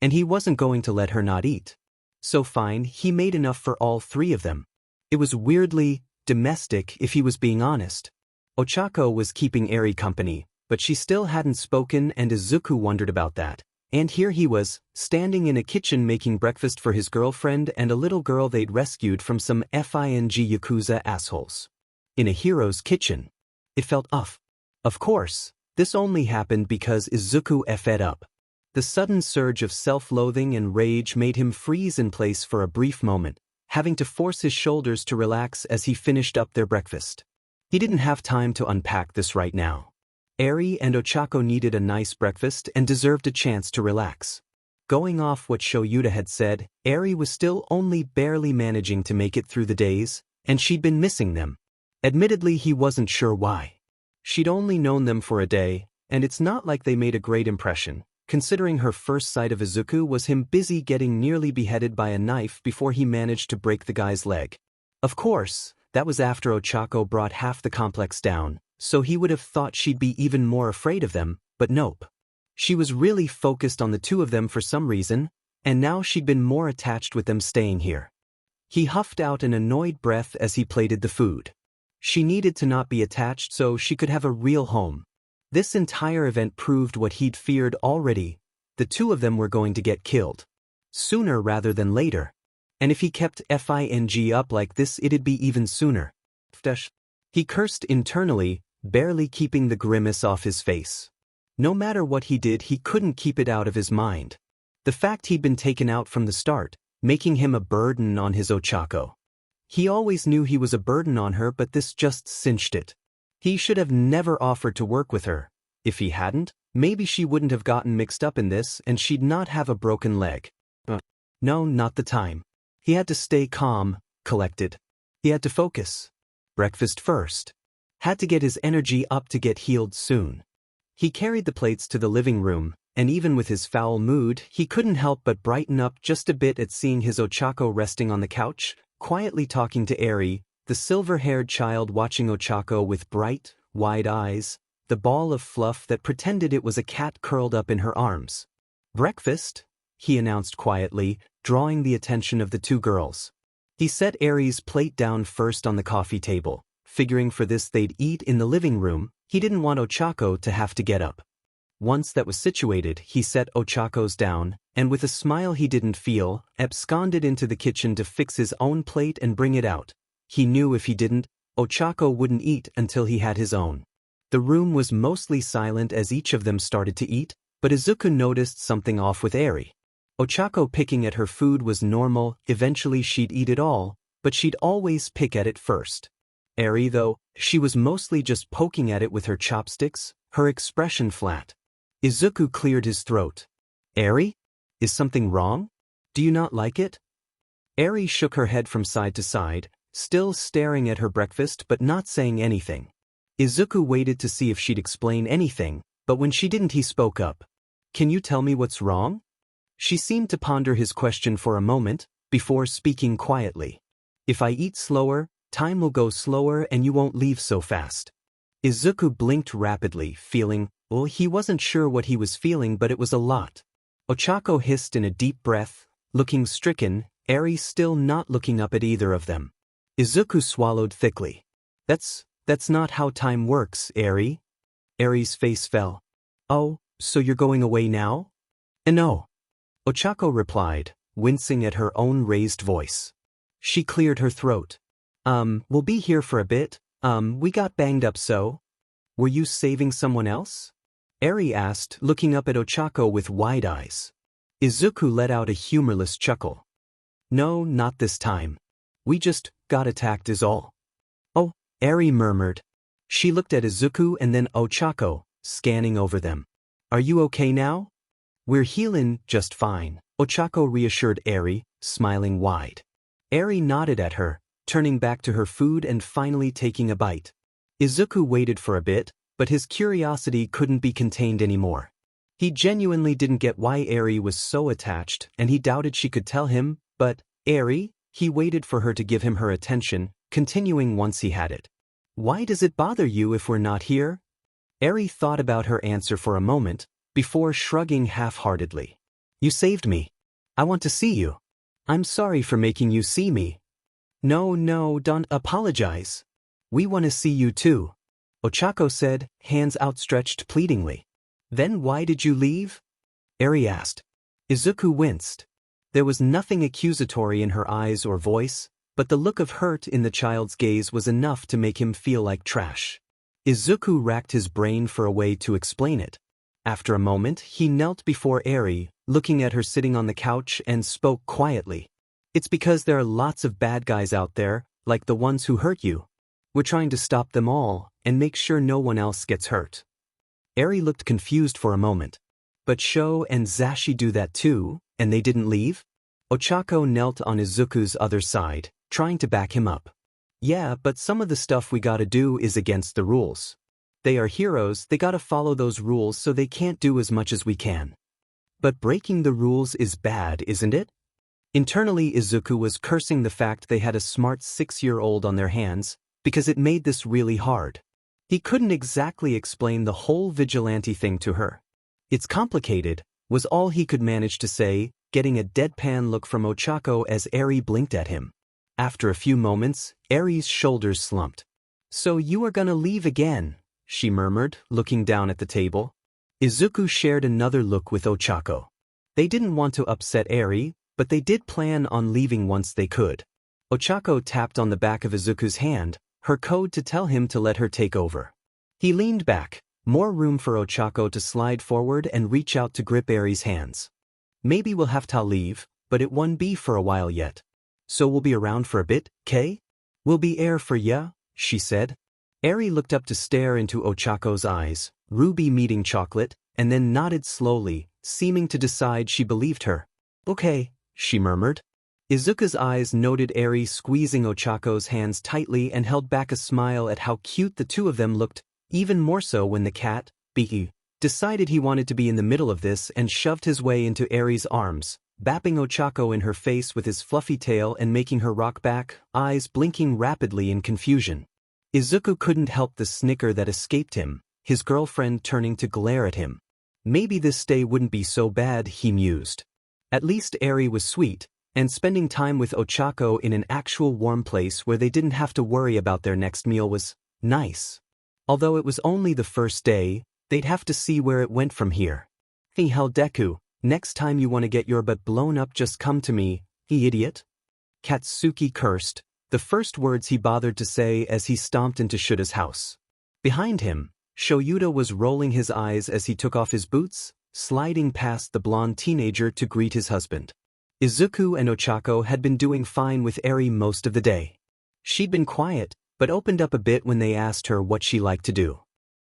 And he wasn't going to let her not eat. So fine, he made enough for all three of them. It was weirdly domestic if he was being honest. Ochako was keeping Eri company, but she still hadn't spoken and Izuku wondered about that. And here he was, standing in a kitchen making breakfast for his girlfriend and a little girl they'd rescued from some FING Yakuza assholes. In a hero's kitchen. It felt off. Of course, this only happened because Izuku fed up. The sudden surge of self-loathing and rage made him freeze in place for a brief moment, having to force his shoulders to relax as he finished up their breakfast. He didn't have time to unpack this right now. Eri and Ochako needed a nice breakfast and deserved a chance to relax. Going off what Shouta had said, Eri was still only barely managing to make it through the days, and she'd been missing them. Admittedly, he wasn't sure why. She'd only known them for a day, and it's not like they made a great impression, considering her first sight of Izuku was him busy getting nearly beheaded by a knife before he managed to break the guy's leg. Of course, that was after Ochako brought half the complex down, so he would have thought she'd be even more afraid of them, but nope. She was really focused on the two of them for some reason, and now she'd been more attached with them staying here. He huffed out an annoyed breath as he plated the food. She needed to not be attached so she could have a real home. This entire event proved what he'd feared already. The two of them were going to get killed. Sooner rather than later. And if he kept FING up like this, it'd be even sooner. He cursed internally, barely keeping the grimace off his face. No matter what he did, he couldn't keep it out of his mind. The fact he'd been taken out from the start, making him a burden on his Ochako. He always knew he was a burden on her, but this just cinched it. He should have never offered to work with her. If he hadn't, maybe she wouldn't have gotten mixed up in this and she'd not have a broken leg. No, not the time. He had to stay calm, collected. He had to focus. Breakfast first. Had to get his energy up to get healed soon. He carried the plates to the living room, and even with his foul mood, he couldn't help but brighten up just a bit at seeing his Ochako resting on the couch, quietly talking to Eri, the silver-haired child watching Ochako with bright, wide eyes, the ball of fluff that pretended it was a cat curled up in her arms. "Breakfast," he announced quietly, drawing the attention of the two girls. He set Eri's plate down first on the coffee table, figuring for this they'd eat in the living room. He didn't want Ochako to have to get up. Once that was situated, he set Ochako's down, and with a smile he didn't feel, absconded into the kitchen to fix his own plate and bring it out. He knew if he didn't, Ochako wouldn't eat until he had his own. The room was mostly silent as each of them started to eat, but Izuku noticed something off with Eri. Ochako picking at her food was normal, eventually she'd eat it all, but she'd always pick at it first. Eri, though, she was mostly just poking at it with her chopsticks, her expression flat. Izuku cleared his throat. "Eri? Is something wrong? Do you not like it?" Eri shook her head from side to side, still staring at her breakfast but not saying anything. Izuku waited to see if she'd explain anything, but when she didn't he spoke up. "Can you tell me what's wrong?" She seemed to ponder his question for a moment, before speaking quietly. "If I eat slower, time will go slower and you won't leave so fast." Izuku blinked rapidly, feeling Well, he wasn't sure what he was feeling, but it was a lot. Ochako hissed in a deep breath, looking stricken, Eri still not looking up at either of them. Izuku swallowed thickly. That's not how time works, Eri. Eri's face fell. Oh, so you're going away now? No. Ochako replied, wincing at her own raised voice. She cleared her throat. We'll be here for a bit. We got banged up so. Were you saving someone else? Eri asked, looking up at Ochako with wide eyes. Izuku let out a humorless chuckle. No, not this time. We just got attacked is all. Oh, Eri murmured. She looked at Izuku and then Ochako, scanning over them. Are you okay now? We're healin' just fine, Ochako reassured Eri, smiling wide. Eri nodded at her, turning back to her food and finally taking a bite. Izuku waited for a bit, but his curiosity couldn't be contained anymore. He genuinely didn't get why Eri was so attached, and he doubted she could tell him, but, Eri, he waited for her to give him her attention, continuing once he had it. Why does it bother you if we're not here? Eri thought about her answer for a moment, before shrugging half-heartedly. You saved me. I want to see you. I'm sorry for making you see me. No, don't apologize. We want to see you too, Ochako said, hands outstretched pleadingly. Then why did you leave? Eri asked. Izuku winced. There was nothing accusatory in her eyes or voice, but the look of hurt in the child's gaze was enough to make him feel like trash. Izuku racked his brain for a way to explain it. After a moment, he knelt before Eri, looking at her sitting on the couch, and spoke quietly. It's because there are lots of bad guys out there, like the ones who hurt you. We're trying to stop them all, and make sure no one else gets hurt. Eri looked confused for a moment. But Sho and Zashi do that too, and they didn't leave? Ochako knelt on Izuku's other side, trying to back him up. Yeah, but some of the stuff we gotta do is against the rules. They are heroes, they gotta follow those rules, so they can't do as much as we can. But breaking the rules is bad, isn't it? Internally, Izuku was cursing the fact they had a smart 6-year-old on their hands, because it made this really hard. He couldn't exactly explain the whole vigilante thing to her. It's complicated, was all he could manage to say, getting a deadpan look from Ochako as Eri blinked at him. After a few moments, Eri's shoulders slumped. So you are gonna leave again, she murmured, looking down at the table. Izuku shared another look with Ochako. They didn't want to upset Eri, but they did plan on leaving once they could. Ochako tapped on the back of Izuku's hand, her code to tell him to let her take over. He leaned back, more room for Ochako to slide forward and reach out to grip Eri's hands. Maybe we'll have to leave, but it won't be for a while yet. So we'll be around for a bit, Kay? We'll be air for ya, she said. Eri looked up to stare into Ochako's eyes, ruby meeting chocolate, and then nodded slowly, seeming to decide she believed her. Okay, she murmured. Izuku's eyes noted Eri squeezing Ochako's hands tightly and held back a smile at how cute the two of them looked, even more so when the cat, Biki, decided he wanted to be in the middle of this and shoved his way into Eri's arms, bapping Ochako in her face with his fluffy tail and making her rock back, eyes blinking rapidly in confusion. Izuku couldn't help the snicker that escaped him, his girlfriend turning to glare at him. Maybe this stay wouldn't be so bad, he mused. At least Eri was sweet, and spending time with Ochako in an actual warm place where they didn't have to worry about their next meal was nice. Although it was only the first day, they'd have to see where it went from here. Hey hell Deku, next time you want to get your butt blown up just come to me, you idiot. Katsuki cursed, the first words he bothered to say as he stomped into Shuta's house. Behind him, Shouta was rolling his eyes as he took off his boots, sliding past the blonde teenager to greet his husband. Izuku and Ochako had been doing fine with Eri most of the day. She'd been quiet, but opened up a bit when they asked her what she liked to do.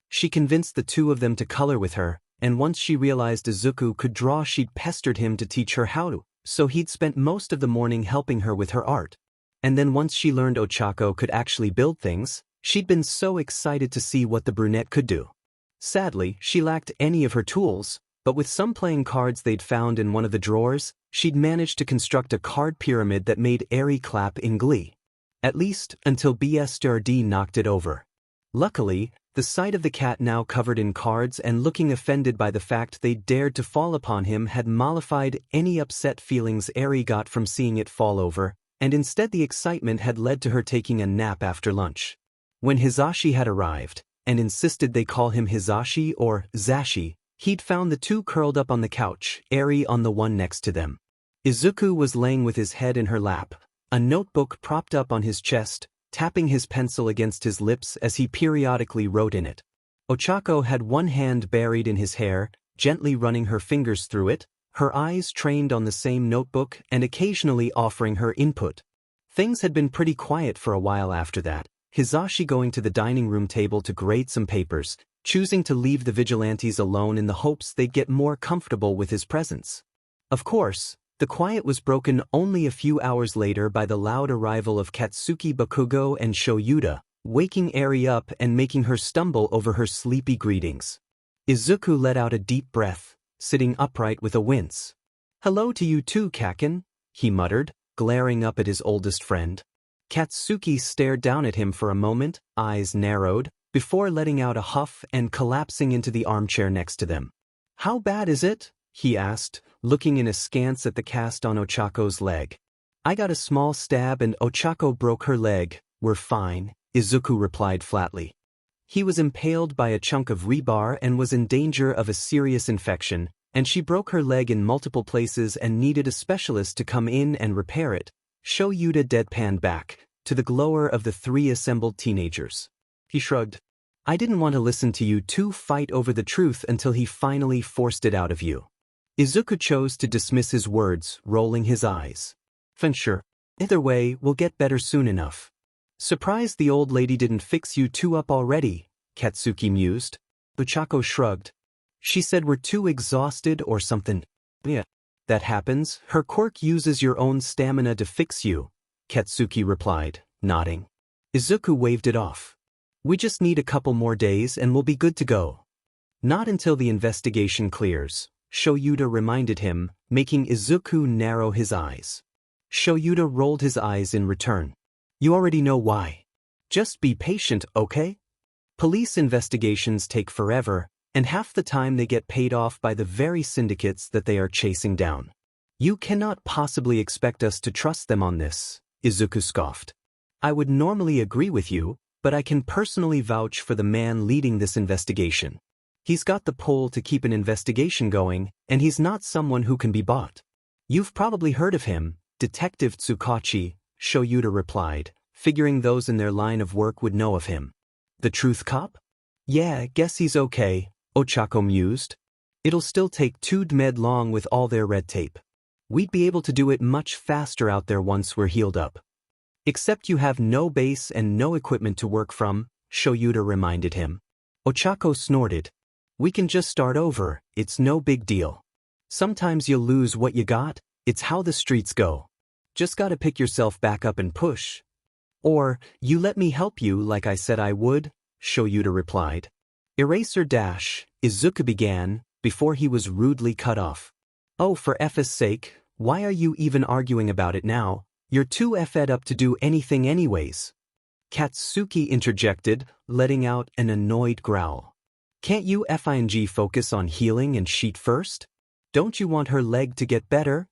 She convinced the two of them to color with her, and once she realized Izuku could draw she'd pestered him to teach her how to, so he'd spent most of the morning helping her with her art. And then once she learned Ochako could actually build things, she'd been so excited to see what the brunette could do. Sadly, she lacked any of her tools, but with some playing cards they'd found in one of the drawers, she'd managed to construct a card pyramid that made Eri clap in glee. At least, until BSRD knocked it over. Luckily, The sight of the cat now covered in cards and looking offended by the fact they dared to fall upon him had mollified any upset feelings Eri got from seeing it fall over, and instead the excitement had led to her taking a nap after lunch. When Hizashi had arrived, and insisted they call him Hizashi or Zashi, he'd found the two curled up on the couch, Eri on the one next to them. Izuku was laying with his head in her lap, a notebook propped up on his chest, tapping his pencil against his lips as he periodically wrote in it. Ochako had one hand buried in his hair, gently running her fingers through it, her eyes trained on the same notebook and occasionally offering her input. Things had been pretty quiet for a while after that, Hizashi going to the dining room table to grade some papers, choosing to leave the vigilantes alone in the hopes they'd get more comfortable with his presence. Of course, the quiet was broken only a few hours later by the loud arrival of Katsuki Bakugo and Shouta, waking Eri up and making her stumble over her sleepy greetings. Izuku let out a deep breath, sitting upright with a wince. "Hello to you too, Kaken," he muttered, glaring up at his oldest friend. Katsuki stared down at him for a moment, eyes narrowed, before letting out a huff and collapsing into the armchair next to them. "How bad is it?" he asked, looking in askance at the cast on Ochako's leg. "I got a small stab and Ochako broke her leg. We're fine," Izuku replied flatly. He was impaled by a chunk of rebar and was in danger of a serious infection, and she broke her leg in multiple places and needed a specialist to come in and repair it. Shouta deadpanned back, to the glower of the three assembled teenagers. He shrugged. "I didn't want to listen to you two fight over the truth until he finally forced it out of you." Izuku chose to dismiss his words, rolling his eyes. "Sure. Either way, we'll get better soon enough." "Surprised the old lady didn't fix you two up already," Katsuki mused. Ochako shrugged. "She said we're too exhausted or something." "Yeah. That happens. Her quirk uses your own stamina to fix you," Katsuki replied, nodding. Izuku waved it off. "We just need a couple more days and we'll be good to go." "Not until the investigation clears," Shouta reminded him, making Izuku narrow his eyes. Shouta rolled his eyes in return. "You already know why. Just be patient, okay? Police investigations take forever, and half the time they get paid off by the very syndicates that they are chasing down. You cannot possibly expect us to trust them on this," Izuku scoffed. "I would normally agree with you, but I can personally vouch for the man leading this investigation. He's got the pull to keep an investigation going, and he's not someone who can be bought." "You've probably heard of him, Detective Tsukachi," Shouta replied, figuring those in their line of work would know of him. "The truth cop?" "Yeah, guess he's okay," Ochako mused. "It'll still take too dmed long with all their red tape. We'd be able to do it much faster out there once we're healed up." "Except you have no base and no equipment to work from," Shouta reminded him. Ochako snorted. "We can just start over, it's no big deal. Sometimes you'll lose what you got, it's how the streets go. Just gotta pick yourself back up and push." "Or, you let me help you like I said I would," Shouta replied. "Eraser dash," Izuku began, before he was rudely cut off. "Oh, for F's sake, why are you even arguing about it now? You're too fed up to do anything anyways." Katsuki interjected, letting out an annoyed growl. "Can't you FING focus on healing and sheet first? Don't you want her leg to get better?"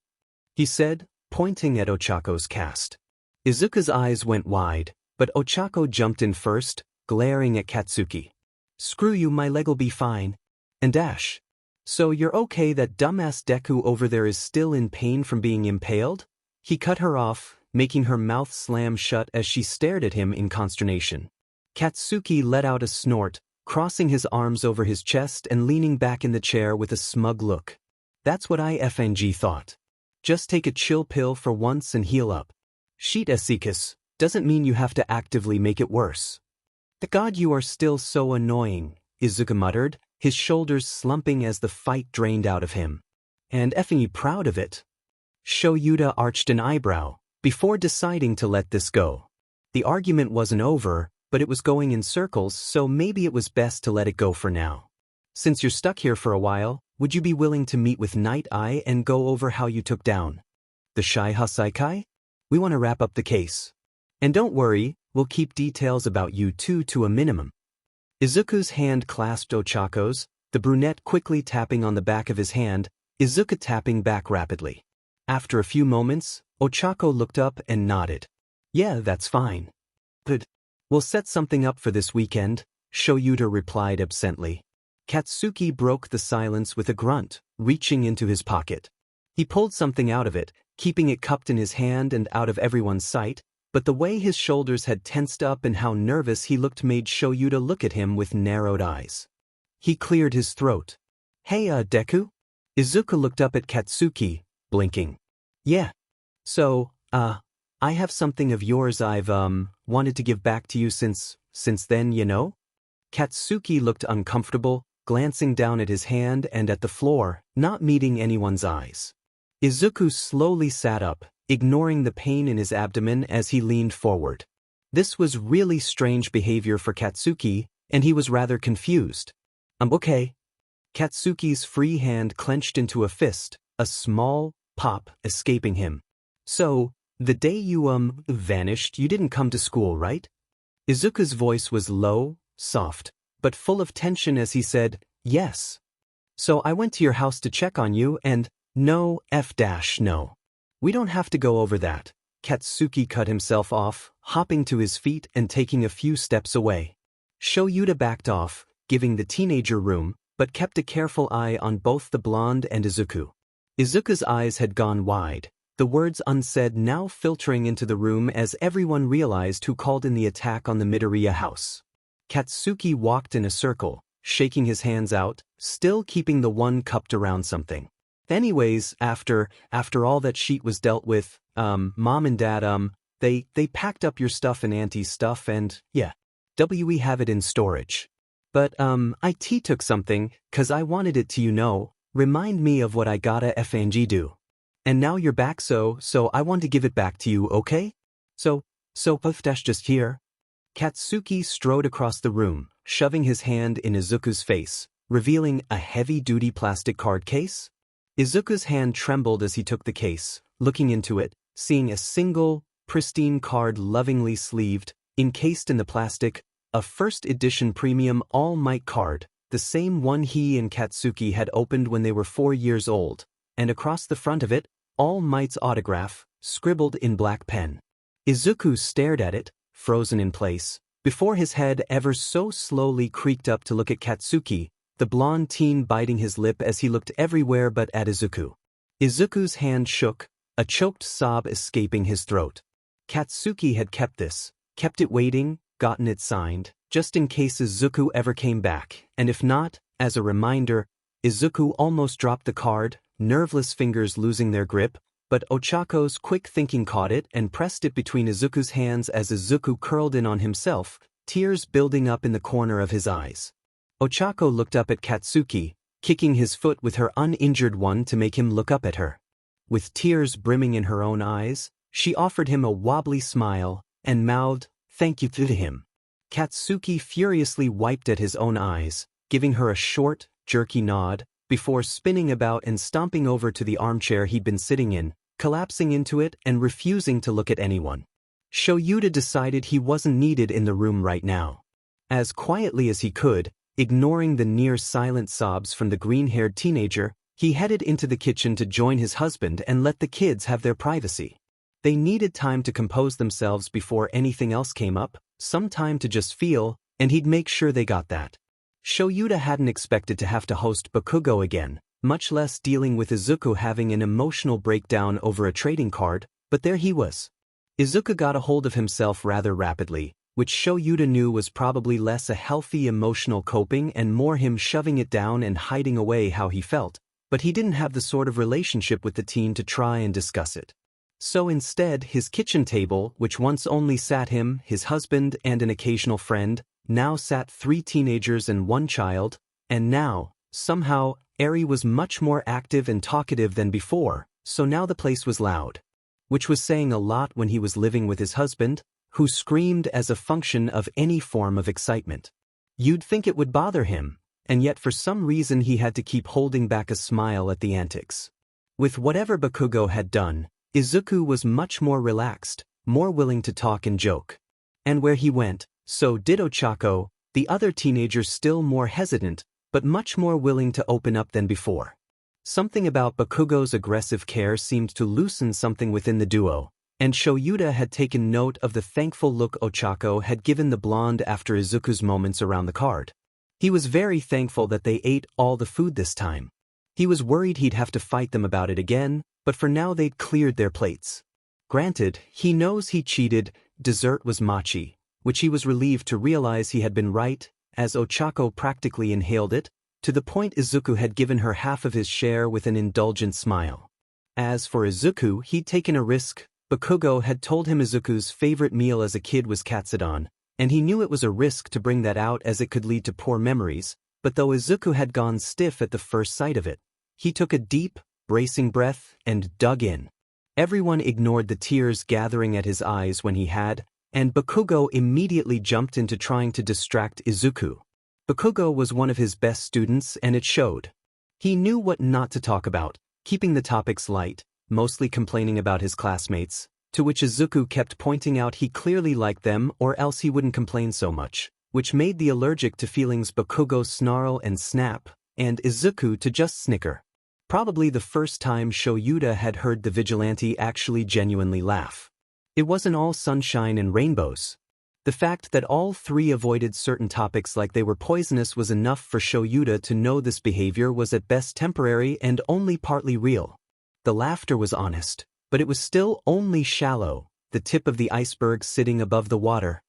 he said, pointing at Ochako's cast. Izuku's eyes went wide, but Ochako jumped in first, glaring at Katsuki. "Screw you, my leg'll be fine." And dash. "So you're okay that dumbass Deku over there is still in pain from being impaled?" He cut her off, making her mouth slam shut as she stared at him in consternation. Katsuki let out a snort, crossing his arms over his chest and leaning back in the chair with a smug look. "That's what I FNG thought. Just take a chill pill for once and heal up. Sheet Hassaikai doesn't mean you have to actively make it worse." "The god, you are still so annoying," Izuku muttered, his shoulders slumping as the fight drained out of him. "And effing you proud of it." Shouta arched an eyebrow, before deciding to let this go. The argument wasn't over, but it was going in circles, so maybe it was best to let it go for now. "Since you're stuck here for a while, would you be willing to meet with Nighteye and go over how you took down the Shie Hassaikai? We want to wrap up the case. And don't worry, we'll keep details about you two to a minimum." Izuku's hand clasped Ochako's, the brunette quickly tapping on the back of his hand, Izuku tapping back rapidly. After a few moments, Ochako looked up and nodded. Yeah, that's fine. Good. We'll set something up for this weekend, Shouta replied absently. Katsuki broke the silence with a grunt, reaching into his pocket. He pulled something out of it, keeping it cupped in his hand and out of everyone's sight, but the way his shoulders had tensed up and how nervous he looked made Shouta look at him with narrowed eyes. He cleared his throat. Hey, Deku? Izuku looked up at Katsuki, blinking. Yeah. So, I have something of yours I've, wanted to give back to you since then, you know? Katsuki looked uncomfortable, glancing down at his hand and at the floor, not meeting anyone's eyes. Izuku slowly sat up, ignoring the pain in his abdomen as he leaned forward. This was really strange behavior for Katsuki, and he was rather confused. Okay. Katsuki's free hand clenched into a fist, a small pop escaping him. So, the day you, vanished, you didn't come to school, right? Izuku's voice was low, soft, but full of tension as he said, yes. So I went to your house to check on you and, no. We don't have to go over that. Katsuki cut himself off, hopping to his feet and taking a few steps away. Shouta backed off, giving the teenager room, but kept a careful eye on both the blonde and Izuku. Izuku's eyes had gone wide, the words unsaid now filtering into the room as everyone realized who called in the attack on the Midoriya house. Katsuki walked in a circle, shaking his hands out, still keeping the one cupped around something. Anyways, after all that shit was dealt with, Mom and Dad, they packed up your stuff and Auntie's stuff and, yeah, we have it in storage. But, IT took something, 'cause I wanted it to, remind me of what I gotta FNG do. And now you're back so I want to give it back to you, okay? So puff dash just here. Katsuki strode across the room, shoving his hand in Izuku's face, revealing a heavy-duty plastic card case. Izuku's hand trembled as he took the case, looking into it, seeing a single, pristine card lovingly sleeved, encased in the plastic, a first-edition premium All Might card, the same one he and Katsuki had opened when they were 4 years old, and across the front of it, All Might's autograph, scribbled in black pen. Izuku stared at it, frozen in place, before his head ever so slowly creaked up to look at Katsuki, the blonde teen biting his lip as he looked everywhere but at Izuku. Izuku's hand shook, a choked sob escaping his throat. Katsuki had kept it waiting, gotten it signed, just in case Izuku ever came back, and if not, as a reminder. Izuku almost dropped the card, nerveless fingers losing their grip, but Ochako's quick thinking caught it and pressed it between Izuku's hands as Izuku curled in on himself, tears building up in the corner of his eyes. Ochako looked up at Katsuki, kicking his foot with her uninjured one to make him look up at her. With tears brimming in her own eyes, she offered him a wobbly smile and mouthed, "Thank you," to him. Katsuki furiously wiped at his own eyes, giving her a short, jerky nod, before spinning about and stomping over to the armchair he'd been sitting in, collapsing into it and refusing to look at anyone. Shouta decided he wasn't needed in the room right now. As quietly as he could, ignoring the near-silent sobs from the green-haired teenager, he headed into the kitchen to join his husband and let the kids have their privacy. They needed time to compose themselves before anything else came up, some time to just feel, and he'd make sure they got that. Shouta hadn't expected to have to host Bakugo again, much less dealing with Izuku having an emotional breakdown over a trading card, but there he was. Izuku got a hold of himself rather rapidly, which Shouta knew was probably less a healthy emotional coping and more him shoving it down and hiding away how he felt, but he didn't have the sort of relationship with the teen to try and discuss it. So instead, his kitchen table, which once only sat him, his husband, and an occasional friend, now sat 3 teenagers and 1 child, and now, somehow, Eri was much more active and talkative than before, so now the place was loud. Which was saying a lot when he was living with his husband, who screamed as a function of any form of excitement. You'd think it would bother him, and yet for some reason he had to keep holding back a smile at the antics. With whatever Bakugo had done, Izuku was much more relaxed, more willing to talk and joke. And where he went, so did Ochako, The other teenagers still more hesitant, but much more willing to open up than before. Something about Bakugo's aggressive care seemed to loosen something within the duo, and Shouta had taken note of the thankful look Ochako had given the blonde after Izuku's moments around the card. He was very thankful that they ate all the food this time. He was worried he'd have to fight them about it again, but for now they'd cleared their plates. Granted, he knows he cheated. Dessert was mochi, which he was relieved to realize he had been right, as Ochako practically inhaled it, to the point Izuku had given her half of his share with an indulgent smile. As for Izuku, he'd taken a risk. Bakugo had told him Izuku's favorite meal as a kid was katsudon, and he knew it was a risk to bring that out as it could lead to poor memories, but though Izuku had gone stiff at the first sight of it, he took a deep, bracing breath and dug in. Everyone ignored the tears gathering at his eyes when he had, and Bakugo immediately jumped into trying to distract Izuku. Bakugo was one of his best students and it showed. He knew what not to talk about, keeping the topics light, mostly complaining about his classmates, to which Izuku kept pointing out he clearly liked them or else he wouldn't complain so much, which made the allergic to feelings Bakugo snarl and snap, and Izuku to just snicker. Probably the first time Shouta had heard the vigilante actually genuinely laugh. It wasn't all sunshine and rainbows. The fact that all three avoided certain topics like they were poisonous was enough for Shouta to know this behavior was at best temporary and only partly real. The laughter was honest, but it was still only shallow, the tip of the iceberg sitting above the water.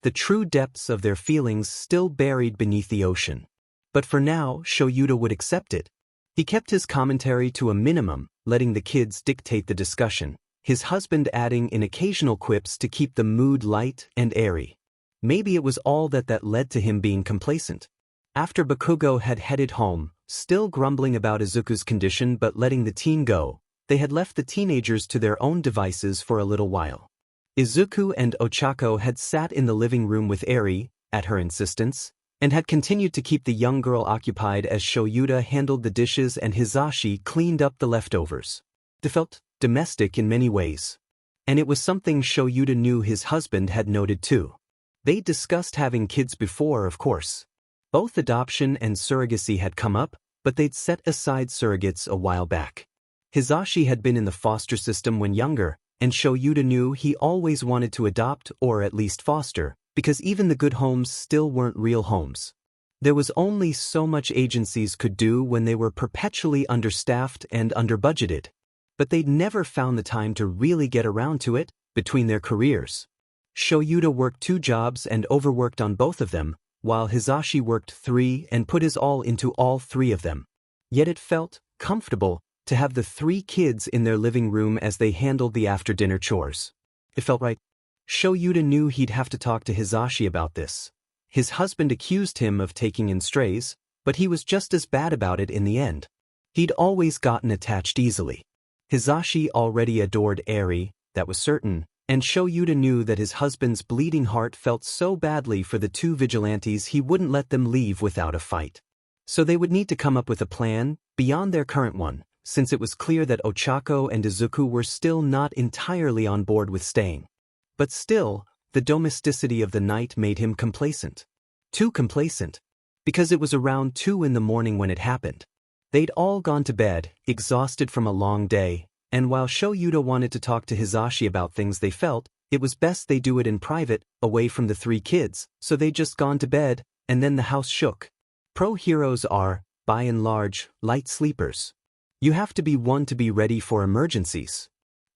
The true depths of their feelings still buried beneath the ocean. But for now, Shouta would accept it. He kept his commentary to a minimum, letting the kids dictate the discussion, his husband adding in occasional quips to keep the mood light and airy. Maybe it was all that led to him being complacent. After Bakugo had headed home, still grumbling about Izuku's condition but letting the teen go, they had left the teenagers to their own devices for a little while. Izuku and Ochako had sat in the living room with Eri, at her insistence, and had continued to keep the young girl occupied as Shouta handled the dishes and Hisashi cleaned up the leftovers. They felt domestic in many ways. And it was something Shouta knew his husband had noted too. They'd discussed having kids before, of course. Both adoption and surrogacy had come up, but they'd set aside surrogates a while back. Hisashi had been in the foster system when younger, and Shouta knew he always wanted to adopt or at least foster, because even the good homes still weren't real homes. There was only so much agencies could do when they were perpetually understaffed and under-budgeted. But they'd never found the time to really get around to it, between their careers. Shouta worked 2 jobs and overworked on both of them, while Hisashi worked 3 and put his all into all 3 of them. Yet it felt comfortable to have the 3 kids in their living room as they handled the after-dinner chores. It felt right. Shouta knew he'd have to talk to Hisashi about this. His husband accused him of taking in strays, but he was just as bad about it in the end. He'd always gotten attached easily. Hisashi already adored Eri, that was certain, and Shouta knew that his husband's bleeding heart felt so badly for the 2 vigilantes he wouldn't let them leave without a fight. So they would need to come up with a plan, beyond their current one, since it was clear that Ochako and Izuku were still not entirely on board with staying. But still, the domesticity of the night made him complacent. Too complacent. Because it was around 2 in the morning when it happened. They'd all gone to bed, exhausted from a long day, and while Shouta wanted to talk to Hisashi about things they felt, it was best they do it in private, away from the 3 kids, so they'd just gone to bed, and then the house shook. Pro heroes are, by and large, light sleepers. You have to be one to be ready for emergencies.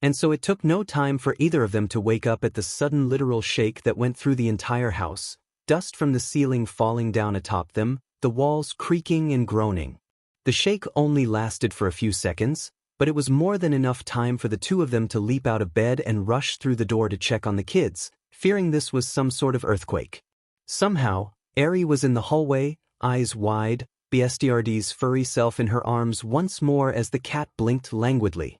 And so it took no time for either of them to wake up at the sudden literal shake that went through the entire house, dust from the ceiling falling down atop them, the walls creaking and groaning. The shake only lasted for a few seconds, but it was more than enough time for the 2 of them to leap out of bed and rush through the door to check on the kids, fearing this was some sort of earthquake. Somehow, Eri was in the hallway, eyes wide, BSTRD's furry self in her arms once more as the cat blinked languidly.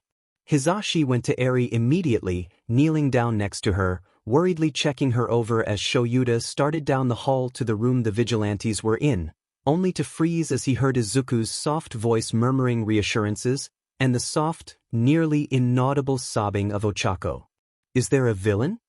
Hisashi went to Eri immediately, kneeling down next to her, worriedly checking her over as Shouta started down the hall to the room the vigilantes were in, only to freeze as he heard Izuku's soft voice murmuring reassurances, and the soft, nearly inaudible sobbing of Ochako. "Is there a villain?"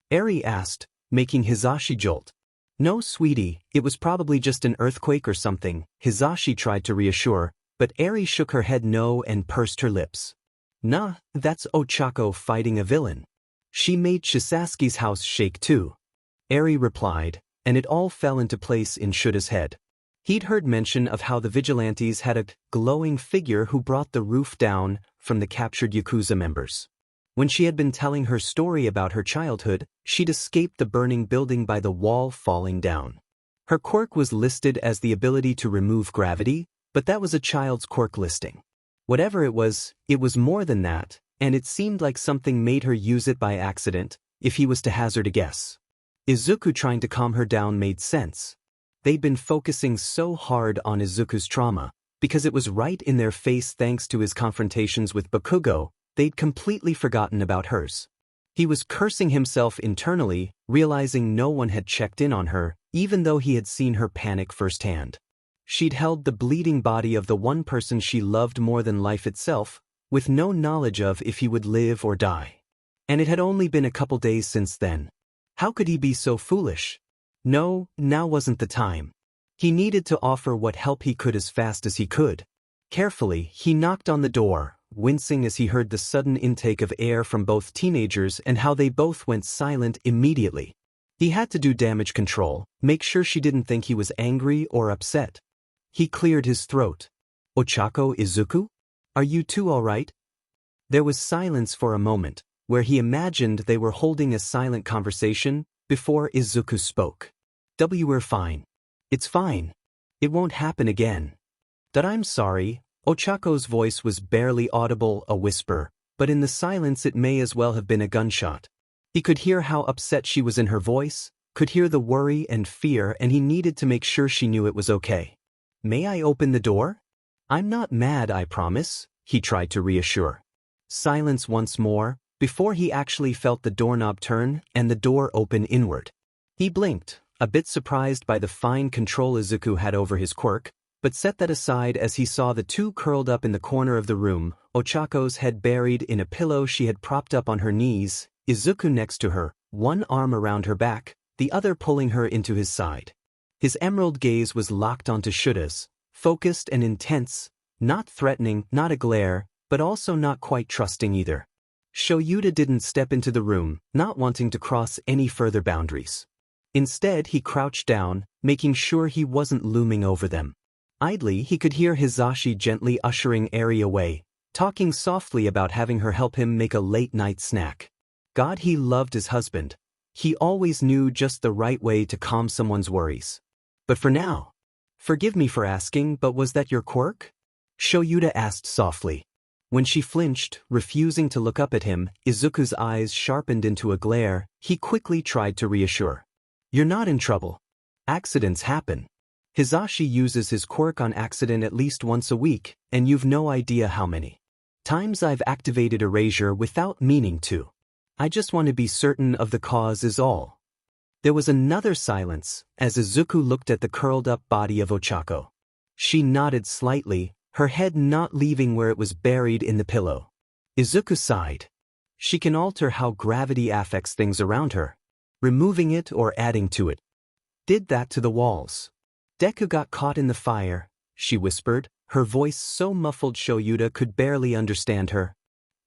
Eri asked, making Hisashi jolt. No, sweetie, it was probably just an earthquake or something, Hisashi tried to reassure, but Eri shook her head no and pursed her lips. Nah, that's Ochako fighting a villain. She made Shisaski's house shake too. Eri replied, and it all fell into place in Shouda's head. He'd heard mention of how the vigilantes had a glowing figure who brought the roof down from the captured Yakuza members. When she had been telling her story about her childhood, she'd escaped the burning building by the wall falling down. Her quirk was listed as the ability to remove gravity, but that was a child's quirk listing. Whatever it was more than that, and it seemed like something made her use it by accident, if he was to hazard a guess. Izuku trying to calm her down made sense. They'd been focusing so hard on Izuku's trauma, because it was right in their face thanks to his confrontations with Bakugo, they'd completely forgotten about hers. He was cursing himself internally, realizing no one had checked in on her, even though he had seen her panic firsthand. She'd held the bleeding body of the one person she loved more than life itself, with no knowledge of if he would live or die. And it had only been a couple days since then. How could he be so foolish? No, now wasn't the time. He needed to offer what help he could as fast as he could. Carefully, he knocked on the door, wincing as he heard the sudden intake of air from both teenagers and how they both went silent immediately. He had to do damage control, make sure she didn't think he was angry or upset. He cleared his throat. Ochako, Izuku? Are you two all right? There was silence for a moment, where he imagined they were holding a silent conversation, before Izuku spoke. We're fine. It's fine. It won't happen again. That I'm sorry. Ochako's voice was barely audible, a whisper, but in the silence it may as well have been a gunshot. He could hear how upset she was in her voice, could hear the worry and fear, and he needed to make sure she knew it was okay. May I open the door? I'm not mad, I promise, he tried to reassure. Silence once more, before he actually felt the doorknob turn and the door open inward. He blinked, a bit surprised by the fine control Izuku had over his quirk, but set that aside as he saw the two curled up in the corner of the room, Ochako's head buried in a pillow she had propped up on her knees, Izuku next to her, one arm around her back, the other pulling her into his side. His emerald gaze was locked onto Shouda's, focused and intense, not threatening, not a glare, but also not quite trusting either. Shouta didn't step into the room, not wanting to cross any further boundaries. Instead, he crouched down, making sure he wasn't looming over them. Idly, he could hear Hisashi gently ushering Eri away, talking softly about having her help him make a late-night snack. God, he loved his husband. He always knew just the right way to calm someone's worries. But for now, forgive me for asking, but was that your quirk? Shouta asked softly. When she flinched, refusing to look up at him, Izuku's eyes sharpened into a glare. He quickly tried to reassure. You're not in trouble. Accidents happen. Hisashi uses his quirk on accident at least once a week, and you've no idea how many times I've activated erasure without meaning to. I just want to be certain of the cause is all. There was another silence, as Izuku looked at the curled-up body of Ochako. She nodded slightly, her head not leaving where it was buried in the pillow. Izuku sighed. She can alter how gravity affects things around her, removing it or adding to it. Did that to the walls. Deku got caught in the fire, she whispered, her voice so muffled Shouta could barely understand her.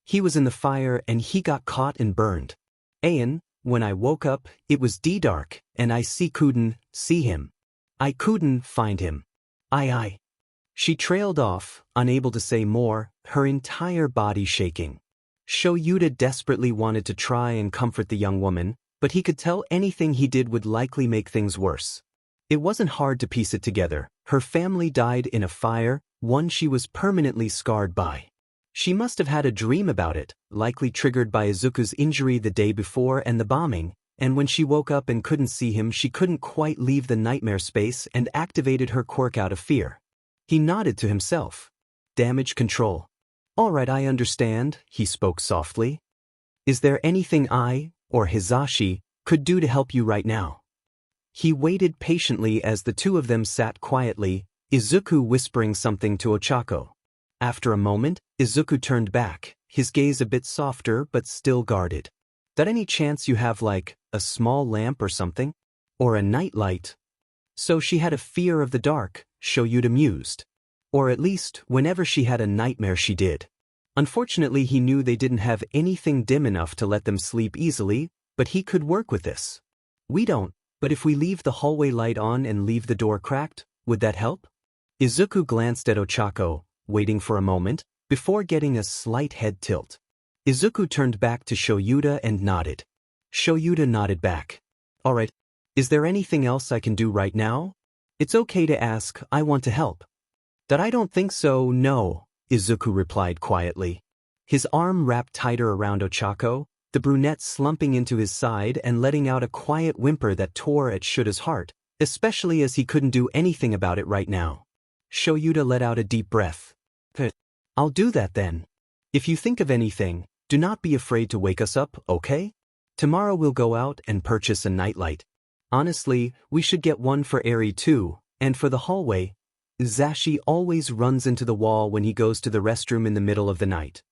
He was in the fire and he got caught and burned. Ayan, when I woke up, it was dark, and I couldn't see him. I couldn't find him. I. She trailed off, unable to say more, her entire body shaking. Shouta desperately wanted to try and comfort the young woman, but he could tell anything he did would likely make things worse. It wasn't hard to piece it together. Her family died in a fire, one she was permanently scarred by. She must have had a dream about it, likely triggered by Izuku's injury the day before and the bombing, and when she woke up and couldn't see him, she couldn't quite leave the nightmare space and activated her quirk out of fear. He nodded to himself. Damage control. All right, I understand, he spoke softly. Is there anything I, or Hisashi, could do to help you right now? He waited patiently as the two of them sat quietly, Izuku whispering something to Ochako. After a moment, Izuku turned back, his gaze a bit softer but still guarded. That any chance you have like, a small lamp or something? Or a nightlight? So she had a fear of the dark, Shouta mused. Or at least, whenever she had a nightmare she did. Unfortunately he knew they didn't have anything dim enough to let them sleep easily, but he could work with this. We don't, but if we leave the hallway light on and leave the door cracked, would that help? Izuku glanced at Ochako, waiting for a moment, before getting a slight head tilt. Izuku turned back to Shouta and nodded. Shouta nodded back. Alright. Is there anything else I can do right now? It's okay to ask, I want to help. That I don't think so, no, Izuku replied quietly. His arm wrapped tighter around Ochako, the brunette slumping into his side and letting out a quiet whimper that tore at Shouda's heart, especially as he couldn't do anything about it right now. Shouta let out a deep breath. I'll do that then. If you think of anything, do not be afraid to wake us up, okay? Tomorrow we'll go out and purchase a nightlight. Honestly, we should get one for Eri too, and for the hallway. Zashi always runs into the wall when he goes to the restroom in the middle of the night.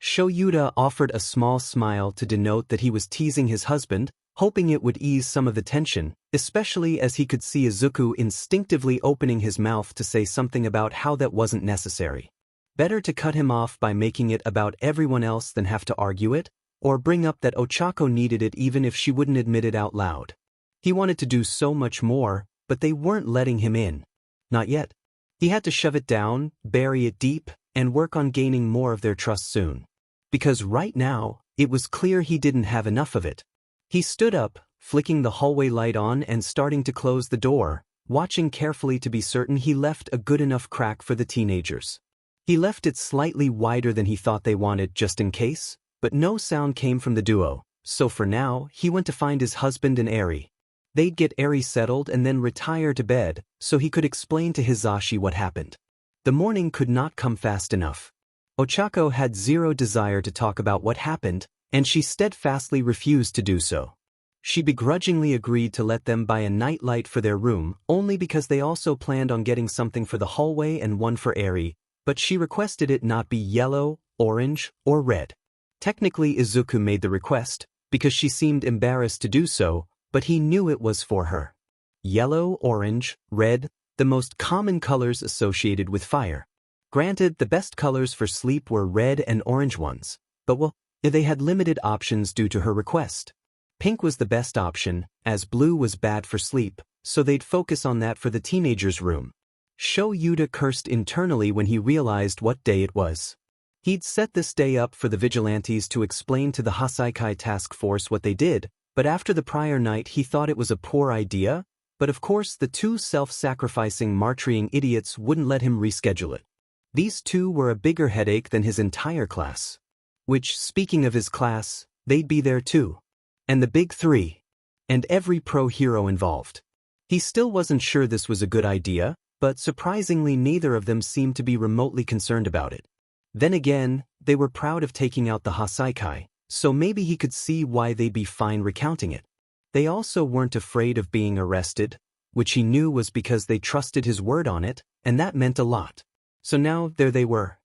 Shouta offered a small smile to denote that he was teasing his husband, hoping it would ease some of the tension, especially as he could see Izuku instinctively opening his mouth to say something about how that wasn't necessary. Better to cut him off by making it about everyone else than have to argue it, or bring up that Ochako needed it even if she wouldn't admit it out loud. He wanted to do so much more, but they weren't letting him in. Not yet. He had to shove it down, bury it deep, and work on gaining more of their trust soon. Because right now, it was clear he didn't have enough of it. He stood up, flicking the hallway light on and starting to close the door, watching carefully to be certain he left a good enough crack for the teenagers. He left it slightly wider than he thought they wanted just in case, but no sound came from the duo, so for now, he went to find his husband and Eri. They'd get Eri settled and then retire to bed, so he could explain to Hizashi what happened. The morning could not come fast enough. Ochako had zero desire to talk about what happened, and she steadfastly refused to do so. She begrudgingly agreed to let them buy a nightlight for their room, only because they also planned on getting something for the hallway and one for Eri, but she requested it not be yellow, orange, or red. Technically Izuku made the request, because she seemed embarrassed to do so, but he knew it was for her. Yellow, orange, red, the most common colors associated with fire. Granted, the best colors for sleep were red and orange ones, but well, they had limited options due to her request. Pink was the best option, as blue was bad for sleep, so they'd focus on that for the teenagers' room. Shouta cursed internally when he realized what day it was. He'd set this day up for the vigilantes to explain to the Hassaikai task force what they did, but after the prior night he thought it was a poor idea, but of course the two self-sacrificing martyring idiots wouldn't let him reschedule it. These two were a bigger headache than his entire class. Which, speaking of his class, they'd be there too. And the big three. And every pro-hero involved. He still wasn't sure this was a good idea, but surprisingly neither of them seemed to be remotely concerned about it. Then again, they were proud of taking out the Hassaikai, so maybe he could see why they'd be fine recounting it. They also weren't afraid of being arrested, which he knew was because they trusted his word on it, and that meant a lot. So now, there they were.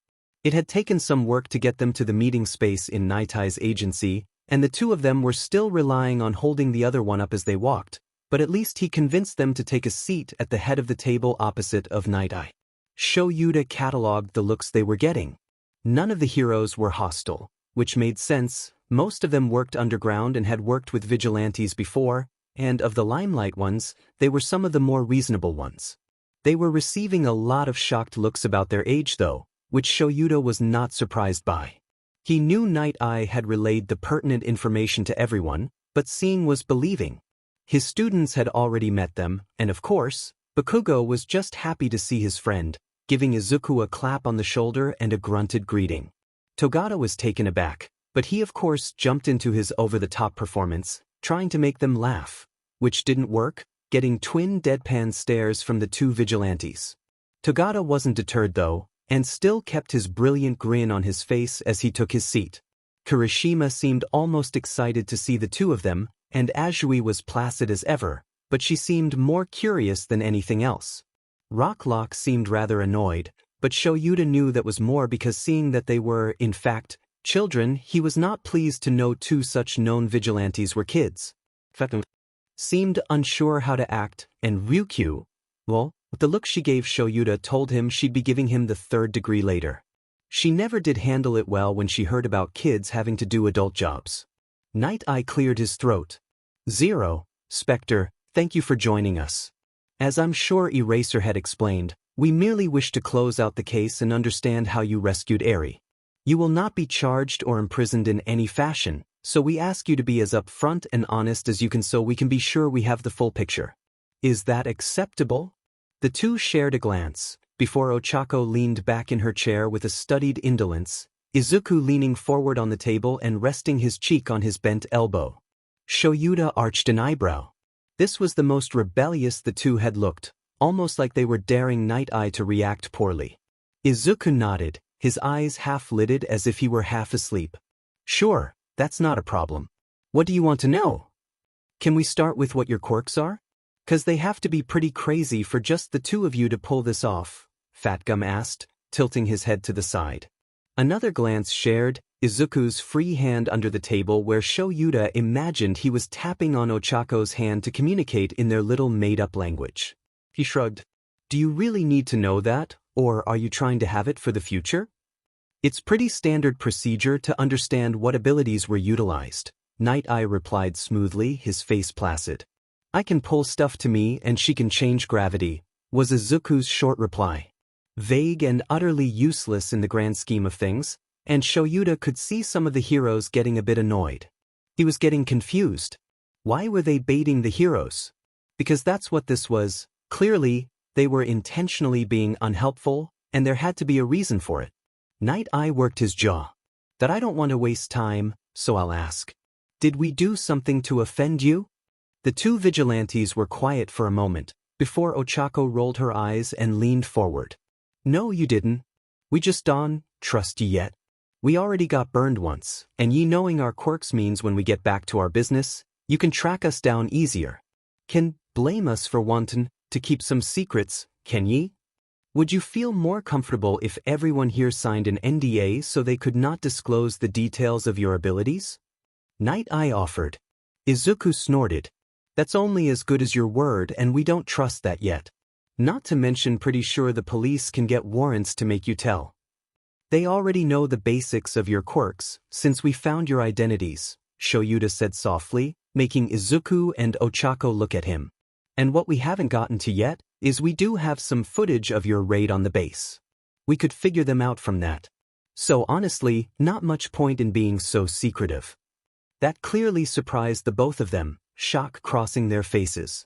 It had taken some work to get them to the meeting space in Nighteye's agency, and the two of them were still relying on holding the other one up as they walked, but at least he convinced them to take a seat at the head of the table opposite of Nighteye. Shouta cataloged the looks they were getting. None of the heroes were hostile, which made sense. Most of them worked underground and had worked with vigilantes before, and of the limelight ones, they were some of the more reasonable ones. They were receiving a lot of shocked looks about their age though, which Shouta was not surprised by. He knew Nighteye had relayed the pertinent information to everyone, but seeing was believing. His students had already met them, and of course, Bakugo was just happy to see his friend, giving Izuku a clap on the shoulder and a grunted greeting. Togata was taken aback, but he of course jumped into his over-the-top performance, trying to make them laugh, which didn't work, getting twin deadpan stares from the two vigilantes. Togata wasn't deterred though, and still kept his brilliant grin on his face as he took his seat. Kirishima seemed almost excited to see the two of them, and Azui was placid as ever, but she seemed more curious than anything else. Rocklock seemed rather annoyed, but Shouta knew that was more because seeing that they were, in fact, children, he was not pleased to know two such known vigilantes were kids. seemed unsure how to act, and Ryukyu, well, the look she gave Shouta told him she'd be giving him the 3rd degree later. She never did handle it well when she heard about kids having to do adult jobs. Nighteye cleared his throat. "Zero, Spectre, thank you for joining us. As I'm sure Eraser had explained, we merely wish to close out the case and understand how you rescued Eri. You will not be charged or imprisoned in any fashion, so we ask you to be as upfront and honest as you can so we can be sure we have the full picture. Is that acceptable?" The two shared a glance, before Ochako leaned back in her chair with a studied indolence, Izuku leaning forward on the table and resting his cheek on his bent elbow. Shouta arched an eyebrow. This was the most rebellious the two had looked, almost like they were daring Nighteye to react poorly. Izuku nodded, his eyes half-lidded as if he were half asleep. "Sure, that's not a problem. What do you want to know? Can we start with what your quirks are? 'Cause they have to be pretty crazy for just the two of you to pull this off," Fatgum asked, tilting his head to the side. Another glance shared Izuku's free hand under the table where Shouta imagined he was tapping on Ochako's hand to communicate in their little made-up language. He shrugged. "Do you really need to know that, or are you trying to have it for the future?" "It's pretty standard procedure to understand what abilities were utilized," Nighteye replied smoothly, his face placid. "I can pull stuff to me and she can change gravity," was Izuku's short reply. Vague and utterly useless in the grand scheme of things, and Shouta could see some of the heroes getting a bit annoyed. He was getting confused. Why were they baiting the heroes? Because that's what this was. Clearly, they were intentionally being unhelpful, and there had to be a reason for it. Nighteye worked his jaw. "That I don't want to waste time, so I'll ask. Did we do something to offend you?" The two vigilantes were quiet for a moment, before Ochako rolled her eyes and leaned forward. "No, you didn't. We just don't trust ye yet. We already got burned once, and ye knowing our quirks means when we get back to our business, you can track us down easier. Can blame us for wanting to keep some secrets, can ye? Would you feel more comfortable if everyone here signed an NDA so they could not disclose the details of your abilities?" Nighteye offered. Izuku snorted. "That's only as good as your word and we don't trust that yet. Not to mention pretty sure the police can get warrants to make you tell. They already know the basics of your quirks, since we found your identities," Shouta said softly, making Izuku and Ochako look at him. "And what we haven't gotten to yet is we do have some footage of your raid on the base. We could figure them out from that. So honestly, not much point in being so secretive." That clearly surprised the both of them, shock crossing their faces.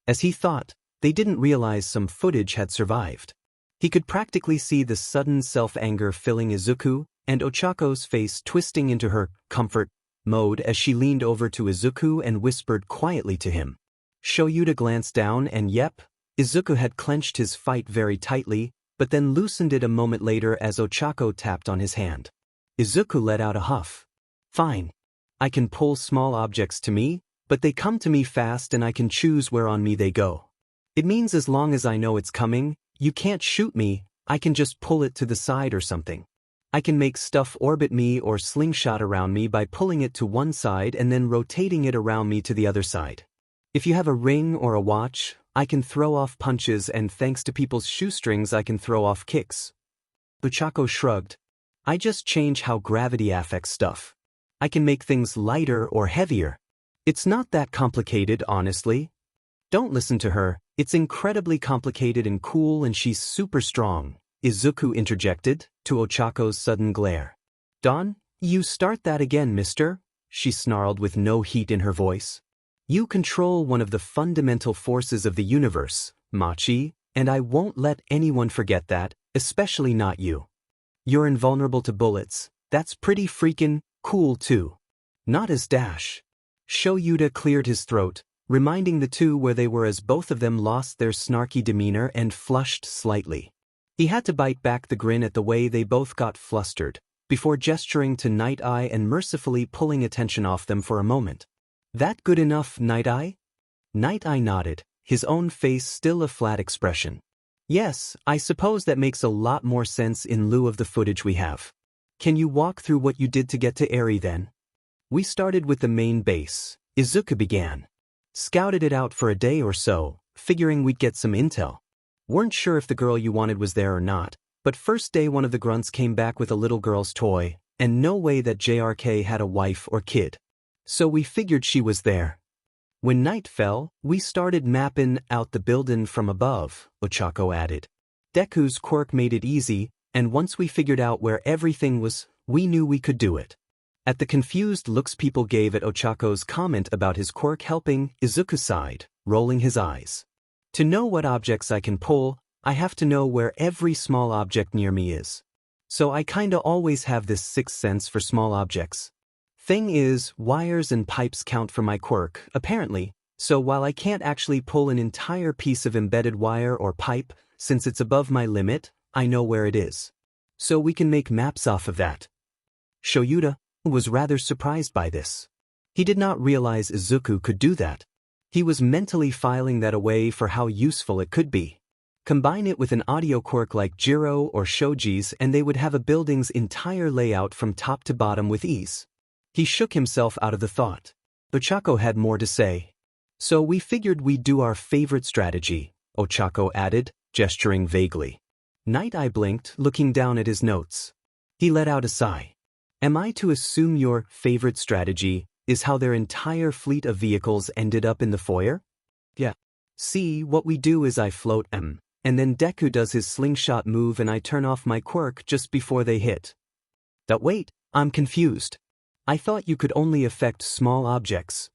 As he thought, they didn't realize some footage had survived. He could practically see the sudden self-anger filling Izuku, and Ochako's face twisting into her comfort mode as she leaned over to Izuku and whispered quietly to him. Shouta glanced down and yep, Izuku had clenched his fight very tightly, but then loosened it a moment later as Ochako tapped on his hand. Izuku let out a huff. "Fine. I can pull small objects to me, but they come to me fast and I can choose where on me they go. It means as long as I know it's coming, you can't shoot me, I can just pull it to the side or something. I can make stuff orbit me or slingshot around me by pulling it to one side and then rotating it around me to the other side. If you have a ring or a watch, I can throw off punches and thanks to people's shoestrings I can throw off kicks." Ochako shrugged. "I just change how gravity affects stuff. I can make things lighter or heavier. It's not that complicated, honestly." "Don't listen to her, it's incredibly complicated and cool and she's super strong," Izuku interjected, to Ochako's sudden glare. "Don, you start that again, mister," she snarled with no heat in her voice. "You control one of the fundamental forces of the universe, Machi, and I won't let anyone forget that, especially not you. You're invulnerable to bullets, that's pretty freaking cool too. Not as Dash." Shouta cleared his throat, reminding the two where they were as both of them lost their snarky demeanor and flushed slightly. He had to bite back the grin at the way they both got flustered, before gesturing to Nighteye and mercifully pulling attention off them for a moment. "That good enough, Nighteye?" Nighteye nodded, his own face still a flat expression. "Yes, I suppose that makes a lot more sense in lieu of the footage we have. Can you walk through what you did to get to Eri then?" "We started with the main base," Izuku began. Scouted it out for a day or so, figuring we'd get some intel. Weren't sure if the girl you wanted was there or not, but first day one of the grunts came back with a little girl's toy, and no way that JRK had a wife or kid. So we figured she was there. When night fell, we started mapping out the building from above, Ochako added. Deku's quirk made it easy, and once we figured out where everything was, we knew we could do it. At the confused looks people gave at Ochako's comment about his quirk helping, Izuku sighed, rolling his eyes. To know what objects I can pull, I have to know where every small object near me is. So I kinda always have this sixth sense for small objects. Thing is, wires and pipes count for my quirk, apparently, so while I can't actually pull an entire piece of embedded wire or pipe, since it's above my limit, I know where it is. So we can make maps off of that. Shouta was rather surprised by this. He did not realize Izuku could do that. He was mentally filing that away for how useful it could be. Combine it with an audio quirk like Jiro or Shoji's and they would have a building's entire layout from top to bottom with ease. He shook himself out of the thought. Ochako had more to say. So we figured we'd do our favorite strategy, Ochako added, gesturing vaguely. Nighteye blinked, looking down at his notes. He let out a sigh. Am I to assume your favorite strategy is how their entire fleet of vehicles ended up in the foyer? Yeah. See, what we do is I float and then Deku does his slingshot move and I turn off my quirk just before they hit. Wait, I'm confused. I thought you could only affect small objects.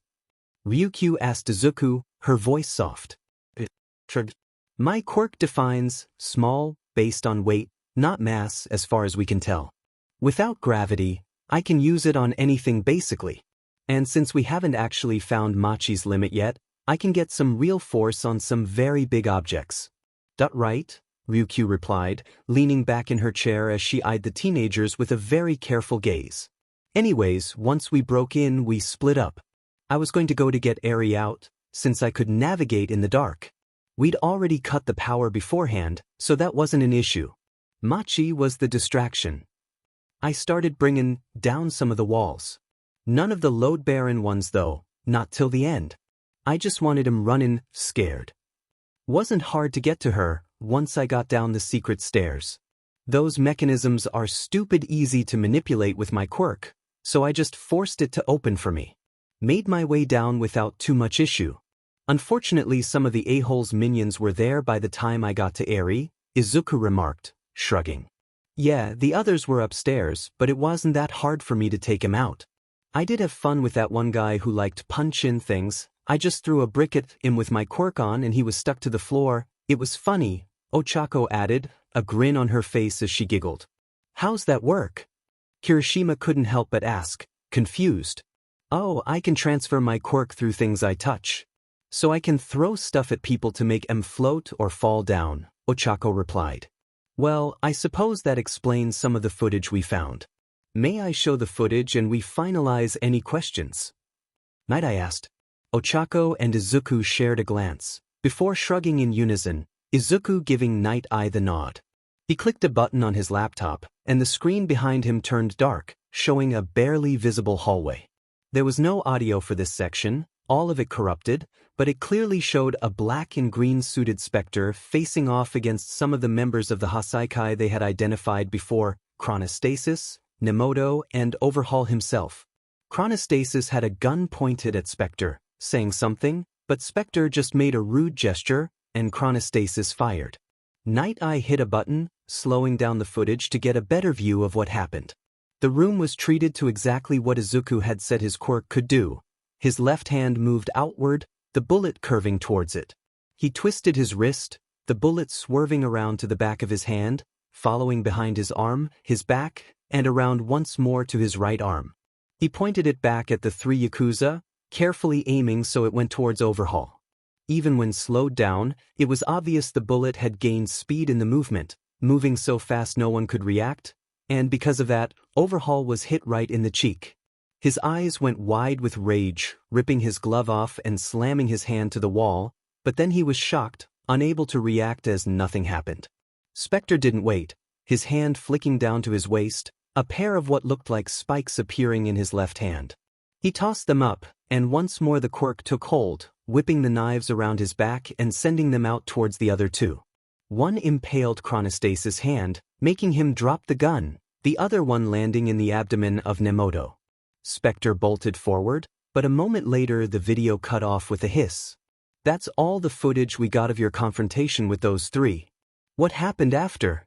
Ryukyu asked Izuku, her voice soft. My quirk defines small based on weight, not mass as far as we can tell. Without gravity, I can use it on anything basically. And since we haven't actually found Machi's limit yet, I can get some real force on some very big objects. Right, Ryukyu replied, leaning back in her chair as she eyed the teenagers with a very careful gaze. Anyways, once we broke in, we split up. I was going to go to get Eri out, since I could navigate in the dark. We'd already cut the power beforehand, so that wasn't an issue. Machi was the distraction. I started bringing down some of the walls. None of the load-bearing ones though, not till the end. I just wanted him running, scared. Wasn't hard to get to her, once I got down the secret stairs. Those mechanisms are stupid easy to manipulate with my quirk, so I just forced it to open for me. Made my way down without too much issue. Unfortunately, some of the a-hole's minions were there by the time I got to Eri, Izuku remarked, shrugging. Yeah, the others were upstairs, but it wasn't that hard for me to take him out. I did have fun with that one guy who liked punch-in things. I just threw a brick at him with my quirk on and he was stuck to the floor. It was funny, Ochako added, a grin on her face as she giggled. How's that work? Kirishima couldn't help but ask, confused. Oh, I can transfer my quirk through things I touch. So I can throw stuff at people to make them float or fall down, Ochako replied. Well, I suppose that explains some of the footage we found. May I show the footage and we finalize any questions? Nighteye asked. Ochako and Izuku shared a glance, before shrugging in unison, Izuku giving Nighteye the nod. He clicked a button on his laptop, and the screen behind him turned dark, showing a barely visible hallway. There was no audio for this section, all of it corrupted, but it clearly showed a black and green suited specter facing off against some of the members of the Hassaikai they had identified before, Chronostasis, Nemoto, and Overhaul himself. Chronostasis had a gun pointed at Spectre, saying something, but Spectre just made a rude gesture, and Chronostasis fired. Nighteye hit a button, slowing down the footage to get a better view of what happened. The room was treated to exactly what Izuku had said his quirk could do. His left hand moved outward, the bullet curving towards it. He twisted his wrist, the bullet swerving around to the back of his hand, following behind his arm, his back, and around once more to his right arm. He pointed it back at the three Yakuza, carefully aiming so it went towards Overhaul. Even when slowed down, it was obvious the bullet had gained speed in the movement, moving so fast no one could react, and because of that, Overhaul was hit right in the cheek. His eyes went wide with rage, ripping his glove off and slamming his hand to the wall, but then he was shocked, unable to react as nothing happened. Spectre didn't wait, his hand flicking down to his waist, a pair of what looked like spikes appearing in his left hand. He tossed them up, and once more the quirk took hold, whipping the knives around his back and sending them out towards the other two. One impaled Chronostasis' hand, making him drop the gun, the other one landing in the abdomen of Nemoto. Spectre bolted forward, but a moment later the video cut off with a hiss. That's all the footage we got of your confrontation with those three. What happened after?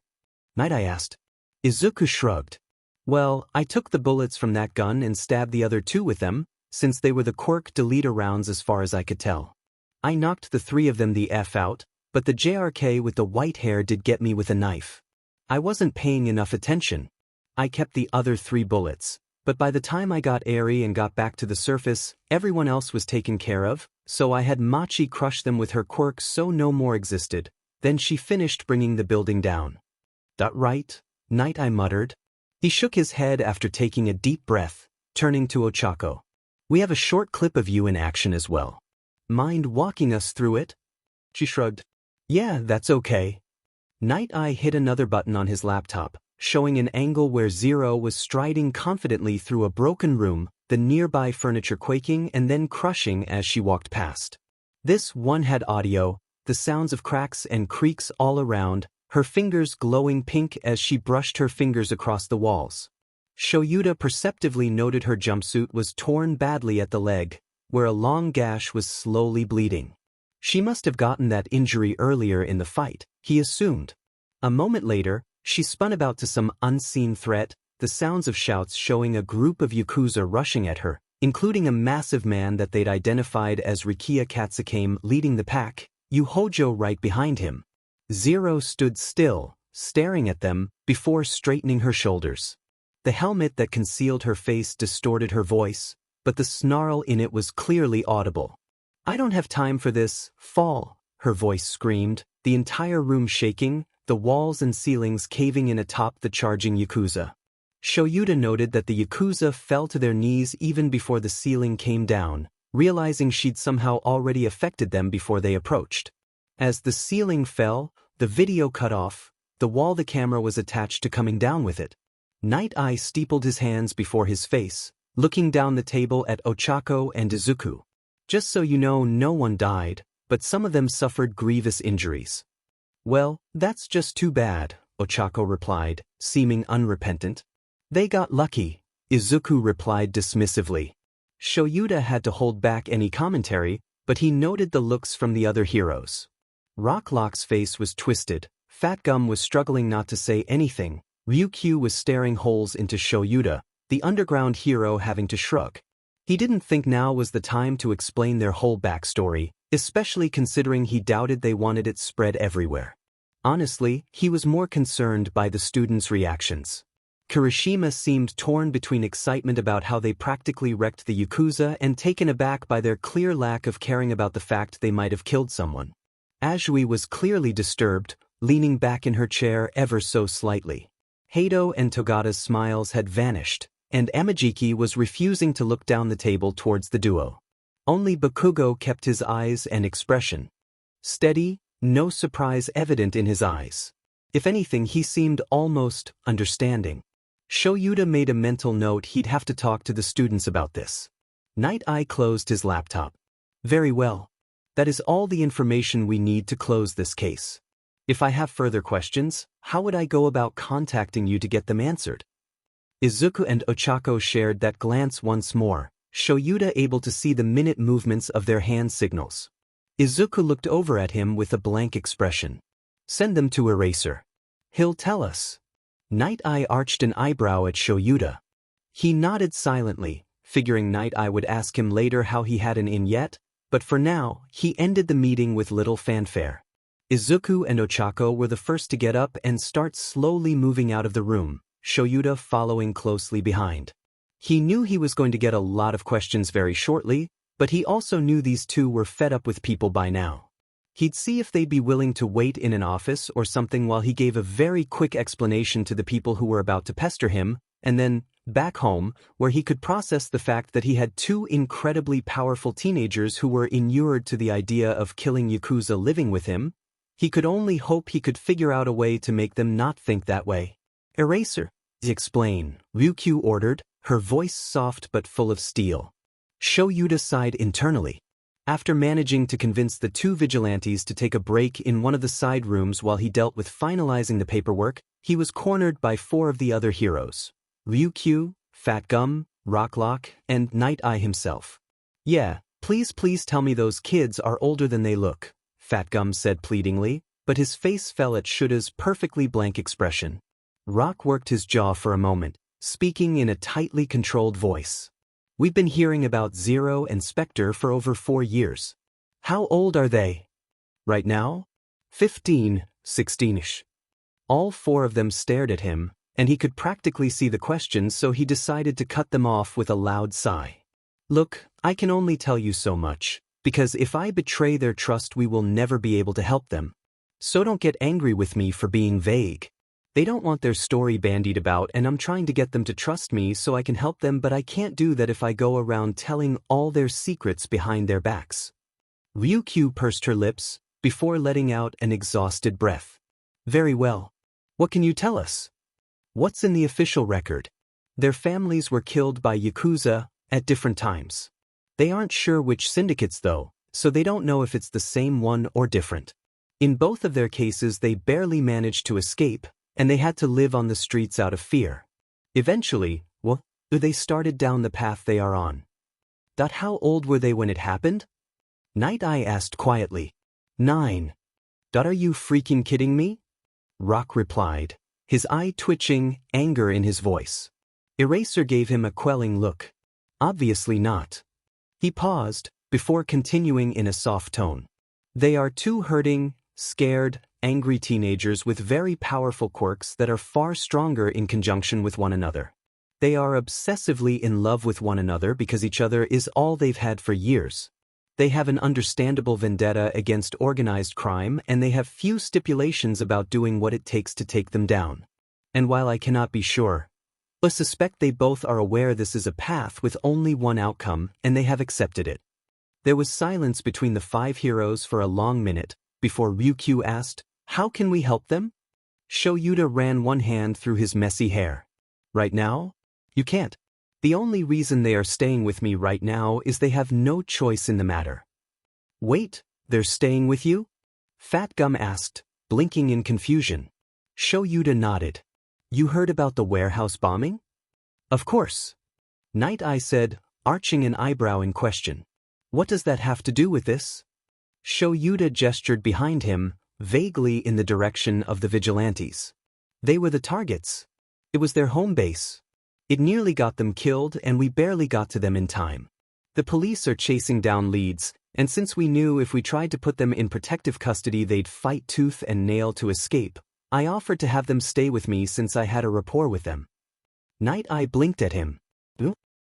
Nighteye asked. Izuku shrugged. Well, I took the bullets from that gun and stabbed the other two with them, since they were the Quirk deleter rounds as far as I could tell. I knocked the three of them the F out, but the JRK with the white hair did get me with a knife. I wasn't paying enough attention. I kept the other 3 bullets, but by the time I got airy and got back to the surface, everyone else was taken care of, so I had Machi crush them with her quirk so no more existed. Then she finished bringing the building down. That right? Nighteye muttered. He shook his head after taking a deep breath, turning to Ochako. We have a short clip of you in action as well. Mind walking us through it? She shrugged. Yeah, that's okay. Nighteye hit another button on his laptop, showing an angle where Zero was striding confidently through a broken room, the nearby furniture quaking and then crushing as she walked past. This one had audio, the sounds of cracks and creaks all around, her fingers glowing pink as she brushed her fingers across the walls. Shouta perceptively noted her jumpsuit was torn badly at the leg, where a long gash was slowly bleeding. She must have gotten that injury earlier in the fight, he assumed. A moment later, she spun about to some unseen threat, the sounds of shouts showing a group of Yakuza rushing at her, including a massive man that they'd identified as Rikia Katsukame leading the pack, Yuhojo right behind him. Zero stood still, staring at them, before straightening her shoulders. The helmet that concealed her face distorted her voice, but the snarl in it was clearly audible. I don't have time for this, fall, her voice screamed, the entire room shaking, the walls and ceilings caving in atop the charging Yakuza. Shouta noted that the Yakuza fell to their knees even before the ceiling came down, realizing she'd somehow already affected them before they approached. As the ceiling fell, the video cut off, the wall the camera was attached to coming down with it. Nighteye steepled his hands before his face, looking down the table at Ochako and Izuku. Just so you know, no one died, but some of them suffered grievous injuries. Well, that's just too bad, Ochako replied, seeming unrepentant. They got lucky, Izuku replied dismissively. Shouta had to hold back any commentary, but he noted the looks from the other heroes. Rocklock's face was twisted, Fat Gum was struggling not to say anything, Ryukyu was staring holes into Shouta, the underground hero having to shrug. He didn't think now was the time to explain their whole backstory, especially considering he doubted they wanted it spread everywhere. Honestly, he was more concerned by the students' reactions. Kirishima seemed torn between excitement about how they practically wrecked the Yakuza and taken aback by their clear lack of caring about the fact they might have killed someone. Ajui was clearly disturbed, leaning back in her chair ever so slightly. Hato and Togata's smiles had vanished, and Amajiki was refusing to look down the table towards the duo. Only Bakugo kept his eyes and expression steady, no surprise evident in his eyes. If anything, he seemed almost understanding. Shouta made a mental note he'd have to talk to the students about this. Nighteye closed his laptop. Very well. That is all the information we need to close this case. If I have further questions, how would I go about contacting you to get them answered? Izuku and Ochako shared that glance once more, Shouta able to see the minute movements of their hand signals. Izuku looked over at him with a blank expression. Send them to Eraser. He'll tell us. Nighteye arched an eyebrow at Shouta. He nodded silently, figuring Nighteye would ask him later how he hadn't in yet, but for now, he ended the meeting with little fanfare. Izuku and Ochako were the first to get up and start slowly moving out of the room, Shouta following closely behind. He knew he was going to get a lot of questions very shortly, but he also knew these two were fed up with people by now. He'd see if they'd be willing to wait in an office or something while he gave a very quick explanation to the people who were about to pester him, and then, back home, where he could process the fact that he had two incredibly powerful teenagers who were inured to the idea of killing Yakuza living with him, he could only hope he could figure out a way to make them not think that way. Eraser. Explain, Ryukyu ordered, her voice soft but full of steel. Shouta sighed internally. After managing to convince the two vigilantes to take a break in one of the side rooms while he dealt with finalizing the paperwork, he was cornered by 4 of the other heroes: Ryukyu, Fat Gum, Rocklock, and Nighteye himself. "Yeah, please tell me those kids are older than they look," Fat Gum said pleadingly, but his face fell at Shouta's perfectly blank expression. Rock worked his jaw for a moment, speaking in a tightly controlled voice. "We've been hearing about Zero and Spectre for over 4 years. How old are they?" "Right now? 15, 16-ish. All 4 of them stared at him, and he could practically see the questions, so he decided to cut them off with a loud sigh. "Look, I can only tell you so much, because if I betray their trust we will never be able to help them. So don't get angry with me for being vague. They don't want their story bandied about, and I'm trying to get them to trust me so I can help them, but I can't do that if I go around telling all their secrets behind their backs." Ryukyu pursed her lips, before letting out an exhausted breath. "Very well. What can you tell us? What's in the official record?" "Their families were killed by Yakuza at different times. They aren't sure which syndicates though, so they don't know if it's the same one or different. In both of their cases they barely managed to escape, and they had to live on the streets out of fear. Eventually, they started down the path they are on." "How old were they when it happened?" Nighteye asked quietly. 9. "Are you freaking kidding me?" Rock replied, his eye twitching, anger in his voice. Eraser gave him a quelling look. "Obviously not." He paused, before continuing in a soft tone. "They are 2 hurting, scared, angry teenagers with very powerful quirks that are far stronger in conjunction with one another. They are obsessively in love with one another because each other is all they've had for years. They have an understandable vendetta against organized crime, and they have few stipulations about doing what it takes to take them down. And while I cannot be sure, I suspect they both are aware this is a path with only one outcome, and they have accepted it." There was silence between the 5 heroes for a long minute, before Ryukyu asked, "How can we help them?" Shouta ran one hand through his messy hair. "Right now? You can't. The only reason they are staying with me right now is they have no choice in the matter." "Wait, they're staying with you?" Fat Gum asked, blinking in confusion. Shouta nodded. "You heard about the warehouse bombing?" "Of course." Nighteye said, arching an eyebrow in question. "What does that have to do with this?" Shouta gestured behind him, vaguely in the direction of the vigilantes. "They were the targets. It was their home base. It nearly got them killed, and we barely got to them in time. The police are chasing down leads, and since we knew if we tried to put them in protective custody they'd fight tooth and nail to escape, I offered to have them stay with me since I had a rapport with them." Nighteye blinked at him.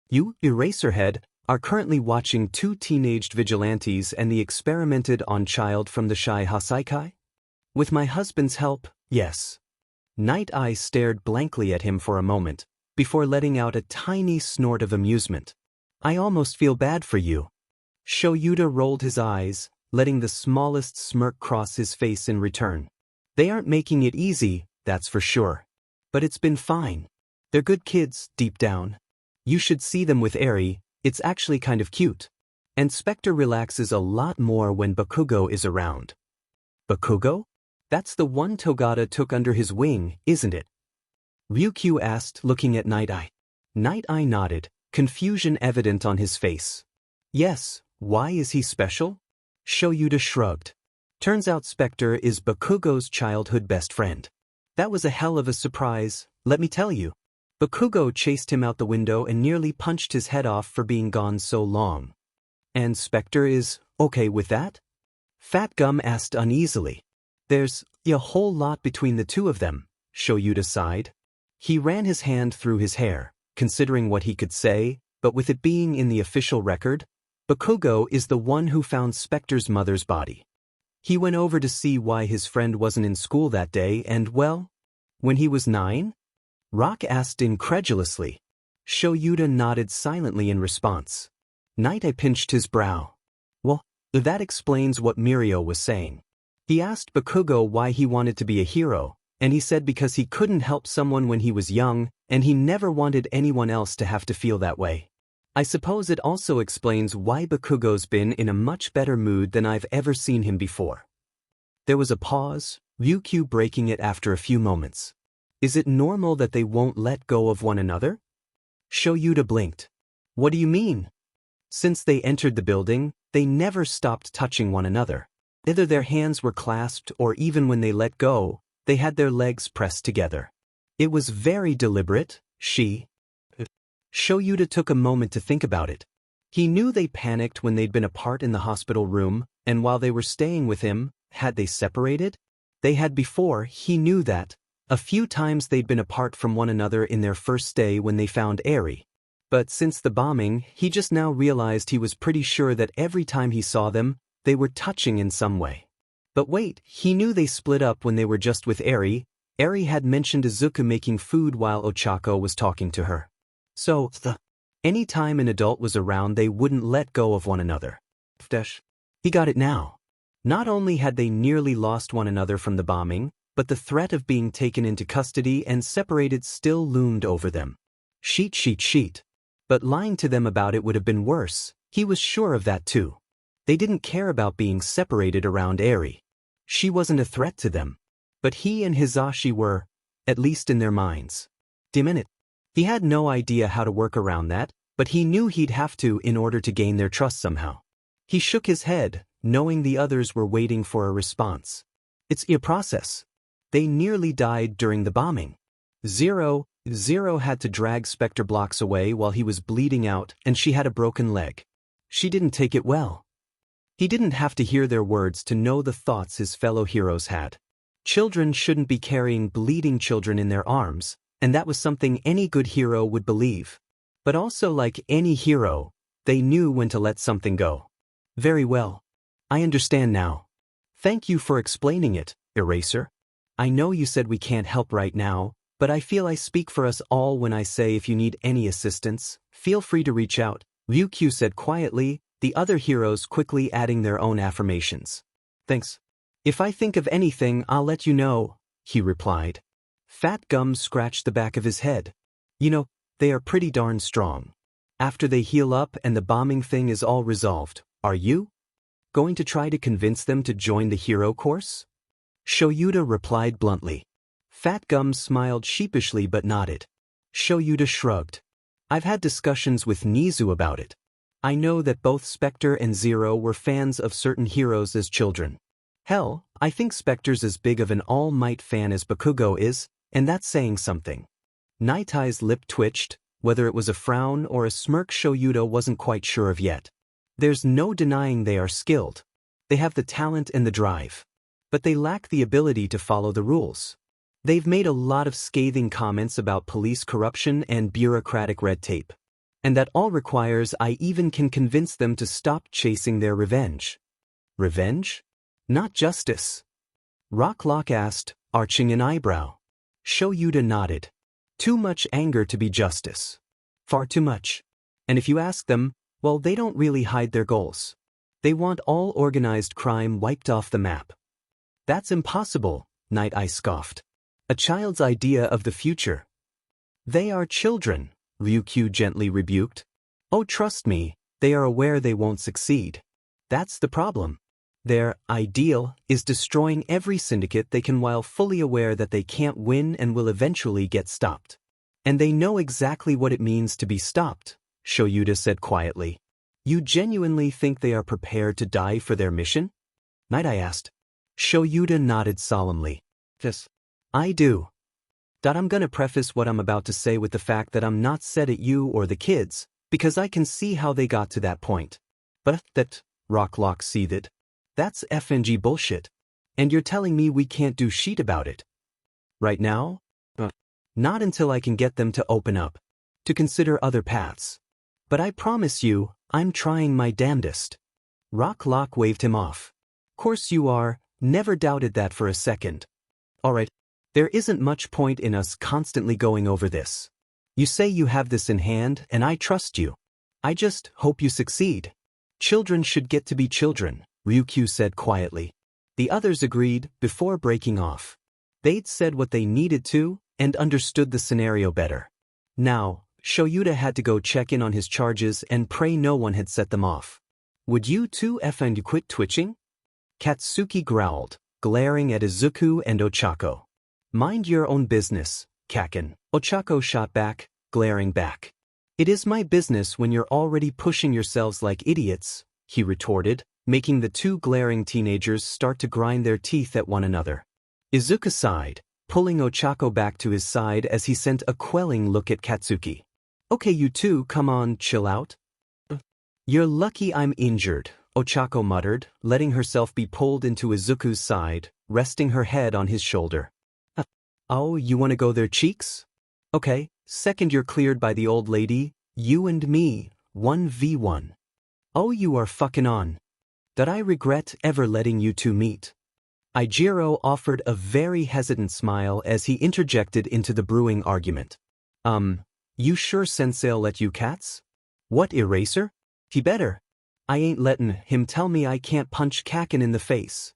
"You, Eraserhead, are currently watching 2 teenaged vigilantes and the experimented on child from the Shie Hassaikai?" "With my husband's help, yes." Nighteye stared blankly at him for a moment, before letting out a tiny snort of amusement. "I almost feel bad for you." Shouta rolled his eyes, letting the smallest smirk cross his face in return. "They aren't making it easy, that's for sure. But it's been fine. They're good kids, deep down. You should see them with Eri, it's actually kind of cute. And Spectre relaxes a lot more when Bakugo is around." "Bakugo? That's the one Togata took under his wing, isn't it?" Ryukyu asked, looking at Nighteye. Nighteye nodded, confusion evident on his face. "Yes, why is he special?" Shouta shrugged. "Turns out Spectre is Bakugo's childhood best friend. That was a hell of a surprise, let me tell you. Bakugo chased him out the window and nearly punched his head off for being gone so long." "And Spectre is okay with that?" Fat Gum asked uneasily. "There's a whole lot between the 2 of them," Shouta sighed. He ran his hand through his hair, considering what he could say, but with it being in the official record, Bakugo is the one who found Spectre's mother's body. He went over to see why his friend wasn't in school that day and, well, when he was 9? Rock asked incredulously. Shouta nodded silently in response. Nighteye pinched his brow. "Well, that explains what Mirio was saying. He asked Bakugo why he wanted to be a hero, and he said because he couldn't help someone when he was young, and he never wanted anyone else to have to feel that way. I suppose it also explains why Bakugo's been in a much better mood than I've ever seen him before. There was a pause, Ryukyu breaking it after a few moments. Is it normal that they won't let go of one another? Shouta blinked. What do you mean? Since they entered the building, they never stopped touching one another. Either their hands were clasped or even when they let go, they had their legs pressed together. It was very deliberate, Shouta took a moment to think about it. He knew they panicked when they'd been apart in the hospital room, and while they were staying with him, had they separated? They had before, he knew that. A few times they'd been apart from one another in their first stay when they found Eri. But since the bombing, he just now realized he was pretty sure that every time he saw them, they were touching in some way. But wait, he knew they split up when they were just with Eri. Eri had mentioned Izuku making food while Ochako was talking to her. So, any time an adult was around they wouldn't let go of one another. He got it now. Not only had they nearly lost one another from the bombing, but the threat of being taken into custody and separated still loomed over them. Sheet. But lying to them about it would have been worse, he was sure of that too. They didn't care about being separated around Eri. She wasn't a threat to them. But he and Hisashi were, at least in their minds. He had no idea how to work around that, but he knew he'd have to in order to gain their trust somehow. He shook his head, knowing the others were waiting for a response. It's a process. They nearly died during the bombing. Zero had to drag Spectre blocks away while he was bleeding out and she had a broken leg. She didn't take it well. He didn't have to hear their words to know the thoughts his fellow heroes had. Children shouldn't be carrying bleeding children in their arms, and that was something any good hero would believe. But also like any hero, they knew when to let something go. Very well. I understand now. Thank you for explaining it, Eraser. I know you said we can't help right now, but I feel I speak for us all when I say if you need any assistance, feel free to reach out, Ryukyu said quietly, the other heroes quickly adding their own affirmations. Thanks. If I think of anything, I'll let you know, he replied. Fat Gum scratched the back of his head. You know, they are pretty darn strong. After they heal up and the bombing thing is all resolved, are you going to try to convince them to join the hero course? Shouta replied bluntly. Fat Gum smiled sheepishly but nodded. Shouta shrugged. I've had discussions with Nizu about it. I know that both Spectre and Zero were fans of certain heroes as children. Hell, I think Spectre's as big of an All Might fan as Bakugo is, and that's saying something. Nighteye's lip twitched, whether it was a frown or a smirk Shouta wasn't quite sure of yet. There's no denying they are skilled. They have the talent and the drive. But they lack the ability to follow the rules. They've made a lot of scathing comments about police corruption and bureaucratic red tape. And that all requires I even can convince them to stop chasing their revenge. Revenge? Not justice. Rocklock asked, arching an eyebrow. Shouta nodded. Too much anger to be justice. Far too much. And if you ask them, well, they don't really hide their goals. They want all organized crime wiped off the map. That's impossible, Nighteye scoffed. A child's idea of the future. They are children, Ryukyu gently rebuked. Oh, trust me, they are aware they won't succeed. That's the problem. Their ideal is destroying every syndicate they can while fully aware that they can't win and will eventually get stopped. And they know exactly what it means to be stopped, Shouta said quietly. You genuinely think they are prepared to die for their mission? Nighteye asked. Shouta nodded solemnly. Yes, I do. I'm gonna preface what I'm about to say with the fact that I'm not set at you or the kids, because I can see how they got to that point. But that, Rocklock seethed. That's FNG bullshit. And you're telling me we can't do shit about it. Right now? Not until I can get them to open up. To consider other paths. But I promise you, I'm trying my damnedest. Rocklock waved him off. Course you are, never doubted that for a second. Alright, there isn't much point in us constantly going over this. You say you have this in hand, and I trust you. I just hope you succeed. Children should get to be children, Ryukyu said quietly. The others agreed, before breaking off. They'd said what they needed to, and understood the scenario better. Now, Shouta had to go check in on his charges and pray no one had set them off. Would you two effing quit twitching? Katsuki growled, glaring at Izuku and Ochako. Mind your own business, Kaken, Ochako shot back, glaring back. It is my business when you're already pushing yourselves like idiots, he retorted, making the two glaring teenagers start to grind their teeth at one another. Izuku sighed, pulling Ochako back to his side as he sent a quelling look at Katsuki. Okay, you two, come on, chill out. You're lucky I'm injured, Ochako muttered, letting herself be pulled into Izuku's side, resting her head on his shoulder. Oh, you want to go there, cheeks? Okay, second you're cleared by the old lady, you and me, 1v1. Oh, you are fucking on. That I regret ever letting you two meet. Eijiro offered a very hesitant smile as he interjected into the brewing argument. You sure Sensei'll let you cats? What, eraser? He better. I ain't lettin' him tell me I can't punch Kaken in the face.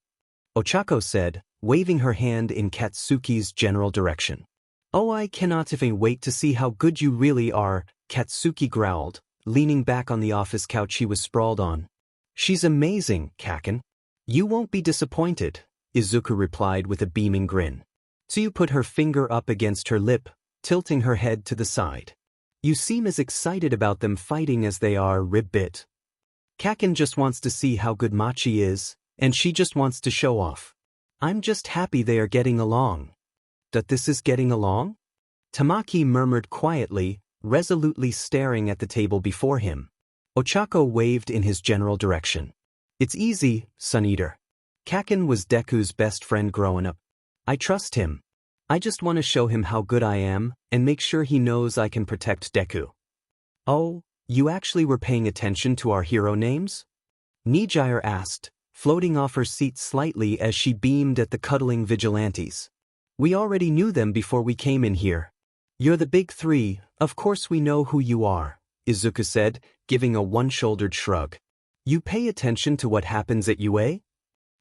Ochako said, waving her hand in Katsuki's general direction. Oh, I cannot even wait to see how good you really are, Katsuki growled, leaning back on the office couch he was sprawled on. She's amazing, Kaken. You won't be disappointed, Izuku replied with a beaming grin. Tsuyu put her finger up against her lip, tilting her head to the side. You seem as excited about them fighting as they are, Ribbit. Kaken just wants to see how good Machi is, and she just wants to show off. I'm just happy they are getting along. That this is getting along? Tamaki murmured quietly, resolutely staring at the table before him. Ochako waved in his general direction. It's easy, Sun-Eater. Kaken was Deku's best friend growing up. I trust him. I just want to show him how good I am, and make sure he knows I can protect Deku. Oh, you actually were paying attention to our hero names? Nighteye asked, floating off her seat slightly as she beamed at the cuddling vigilantes. We already knew them before we came in here. You're the big three, of course we know who you are, Izuku said, giving a one-shouldered shrug. You pay attention to what happens at UA?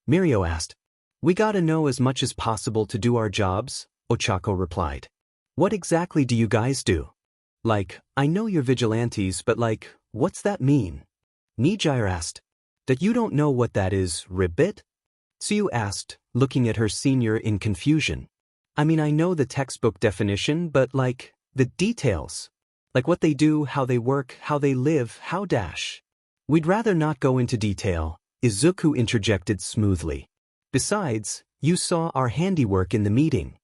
Mirio asked. We gotta know as much as possible to do our jobs, Ochako replied. What exactly do you guys do? Like, I know you're vigilantes, but like, what's that mean? Nighteye asked. That you don't know what that is, Ribbit? Tsuyu asked, looking at her senior in confusion. I mean, I know the textbook definition, but like, the details. Like what they do, how they work, how they live, how dash. We'd rather not go into detail, Izuku interjected smoothly. Besides, you saw our handiwork in the meeting.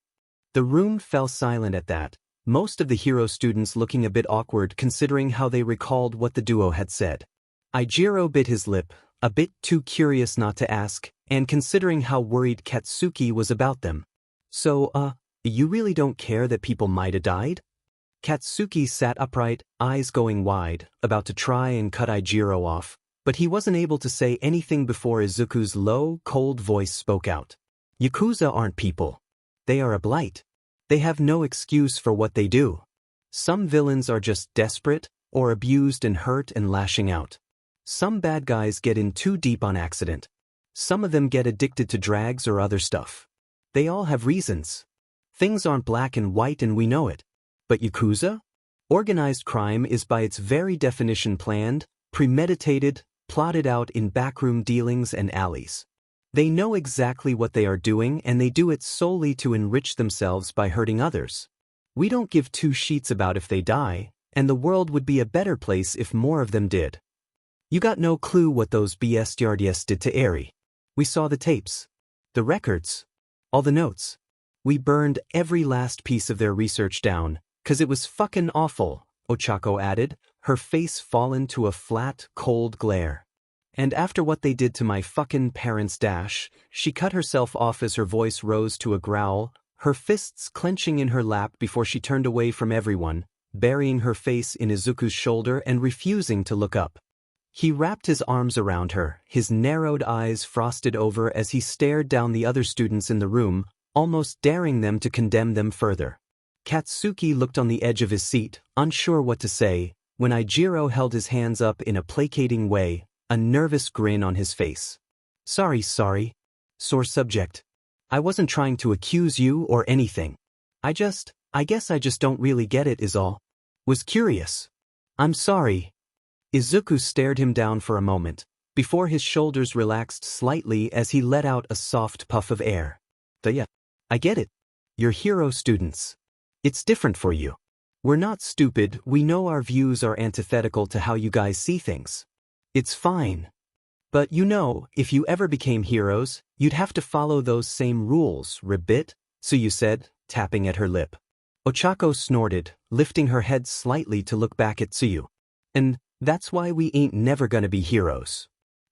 The room fell silent at that, most of the hero students looking a bit awkward considering how they recalled what the duo had said. Eijiro bit his lip, a bit too curious not to ask, and considering how worried Katsuki was about them. So, you really don't care that people might have died? Katsuki sat upright, eyes going wide, about to try and cut Eijiro off, but he wasn't able to say anything before Izuku's low, cold voice spoke out. Yakuza aren't people. They are a blight. They have no excuse for what they do. Some villains are just desperate, or abused and hurt and lashing out. Some bad guys get in too deep on accident. Some of them get addicted to drugs or other stuff. They all have reasons. Things aren't black and white and we know it. But Yakuza? Organized crime is by its very definition planned, premeditated, plotted out in backroom dealings and alleys. They know exactly what they are doing and they do it solely to enrich themselves by hurting others. We don't give two sheets about if they die, and the world would be a better place if more of them did. You got no clue what those BSTRDS did to Eri. We saw the tapes. The records. All the notes. We burned every last piece of their research down, 'cause it was fucking awful, Ochako added, her face fallen to a flat, cold glare. And after what they did to my fucking parents' dash, she cut herself off as her voice rose to a growl, her fists clenching in her lap before she turned away from everyone, burying her face in Izuku's shoulder and refusing to look up. He wrapped his arms around her, his narrowed eyes frosted over as he stared down the other students in the room, almost daring them to condemn them further. Katsuki looked on the edge of his seat, unsure what to say, when Eijiro held his hands up in a placating way, a nervous grin on his face. Sorry. Sore subject. I wasn't trying to accuse you or anything. I guess I just don't really get it is all. Was curious. I'm sorry. Izuku stared him down for a moment, before his shoulders relaxed slightly as he let out a soft puff of air. Yeah, I get it. You're hero students. It's different for you. We're not stupid, we know our views are antithetical to how you guys see things. It's fine. But you know, if you ever became heroes, you'd have to follow those same rules, ribbit, Tsuyu said, tapping at her lip. Ochako snorted, lifting her head slightly to look back at Tsuyu. And that's why we ain't never gonna be heroes.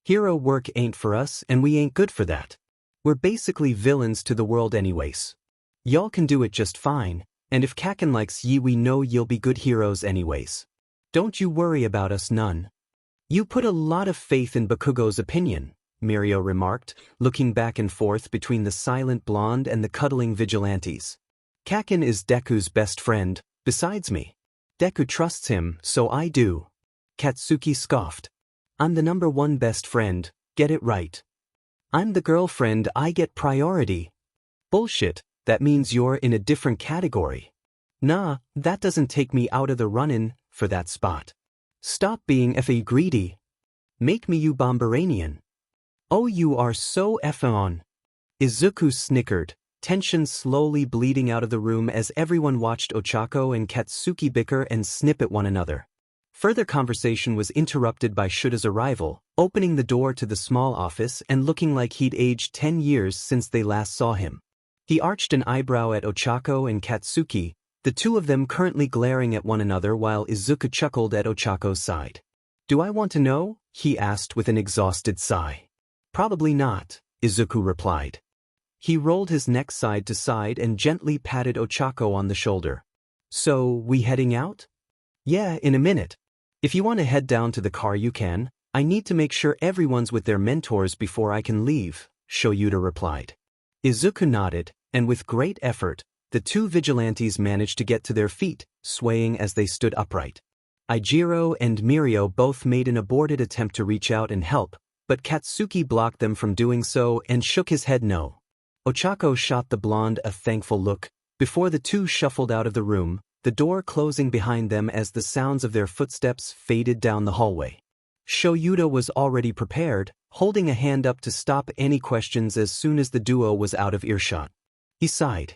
Hero work ain't for us and we ain't good for that. We're basically villains to the world anyways. Y'all can do it just fine, and if Kaken likes ye we know you'll be good heroes anyways. Don't you worry about us none. You put a lot of faith in Bakugo's opinion, Mirio remarked, looking back and forth between the silent blonde and the cuddling vigilantes. Kaken is Deku's best friend, besides me. Deku trusts him, so I do. Katsuki scoffed. I'm the #1 best friend, get it right. I'm the girlfriend, I get priority. Bullshit, that means you're in a different category. Nah, that doesn't take me out of the runnin' for that spot. Stop being effing greedy. Make me you Bomberanian. Oh, you are so effing on. Izuku snickered, tension slowly bleeding out of the room as everyone watched Ochako and Katsuki bicker and snip at one another. Further conversation was interrupted by Shouta's arrival, opening the door to the small office and looking like he'd aged 10 years since they last saw him. He arched an eyebrow at Ochako and Katsuki, the two of them currently glaring at one another while Izuku chuckled at Ochako's side. Do I want to know? He asked with an exhausted sigh. Probably not, Izuku replied. He rolled his neck side to side and gently patted Ochako on the shoulder. So, we heading out? Yeah, in a minute. If you want to head down to the car you can. I need to make sure everyone's with their mentors before I can leave, Shouta replied. Izuku nodded, and with great effort, the two vigilantes managed to get to their feet, swaying as they stood upright. Eijiro and Mirio both made an aborted attempt to reach out and help, but Katsuki blocked them from doing so and shook his head no. Ochako shot the blonde a thankful look, before the two shuffled out of the room, the door closing behind them as the sounds of their footsteps faded down the hallway. Shouta was already prepared, holding a hand up to stop any questions as soon as the duo was out of earshot. He sighed.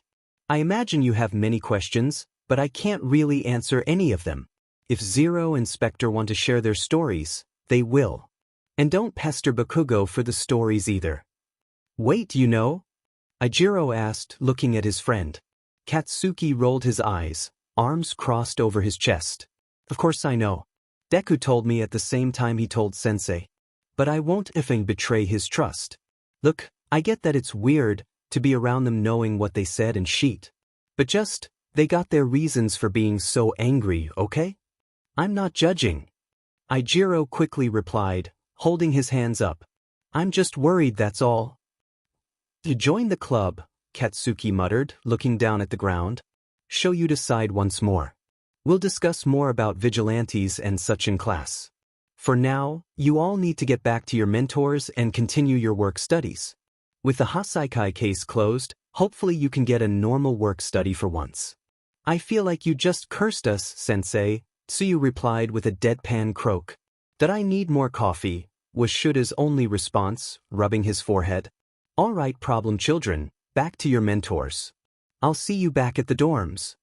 I imagine you have many questions, but I can't really answer any of them. If Zero and Spectre want to share their stories, they will. And don't pester Bakugo for the stories either. Wait, you know? Eijiro asked, looking at his friend. Katsuki rolled his eyes, arms crossed over his chest. Of course I know. Deku told me at the same time he told Sensei. But I won't effing betray his trust. Look, I get that it's weird to be around them knowing what they said and sheet. But just, they got their reasons for being so angry, okay? I'm not judging. Eijiro quickly replied, holding his hands up. I'm just worried, that's all. To join the club, Katsuki muttered, looking down at the ground. Shouta sighed once more. We'll discuss more about vigilantes and such in class. For now, you all need to get back to your mentors and continue your work studies. With the Hassaikai case closed, hopefully you can get a normal work study for once. I feel like you just cursed us, Sensei, Tsuyu replied with a deadpan croak. That I need more coffee, was Shouta's only response, rubbing his forehead. All right, problem children, back to your mentors. I'll see you back at the dorms.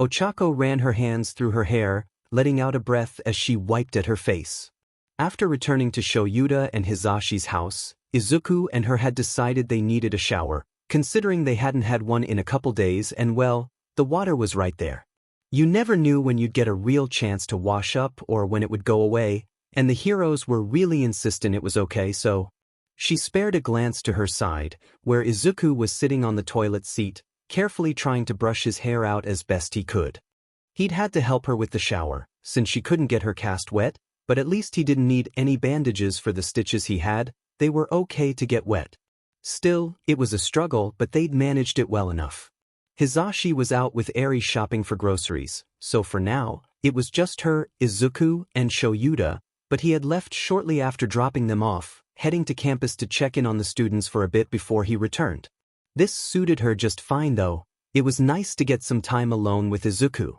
Ochako ran her hands through her hair, letting out a breath as she wiped at her face. After returning to Shouta and Hizashi's house, Izuku and her had decided they needed a shower, considering they hadn't had one in a couple days and well, the water was right there. You never knew when you'd get a real chance to wash up or when it would go away, and the heroes were really insistent it was okay, so she spared a glance to her side, where Izuku was sitting on the toilet seat, carefully trying to brush his hair out as best he could. He'd had to help her with the shower, since she couldn't get her cast wet, but at least he didn't need any bandages for the stitches he had, they were okay to get wet. Still, it was a struggle, but they'd managed it well enough. Hizashi was out with Eri shopping for groceries, so for now, it was just her, Izuku, and Shouta, but he had left shortly after dropping them off, heading to campus to check in on the students for a bit before he returned. This suited her just fine though, it was nice to get some time alone with Izuku.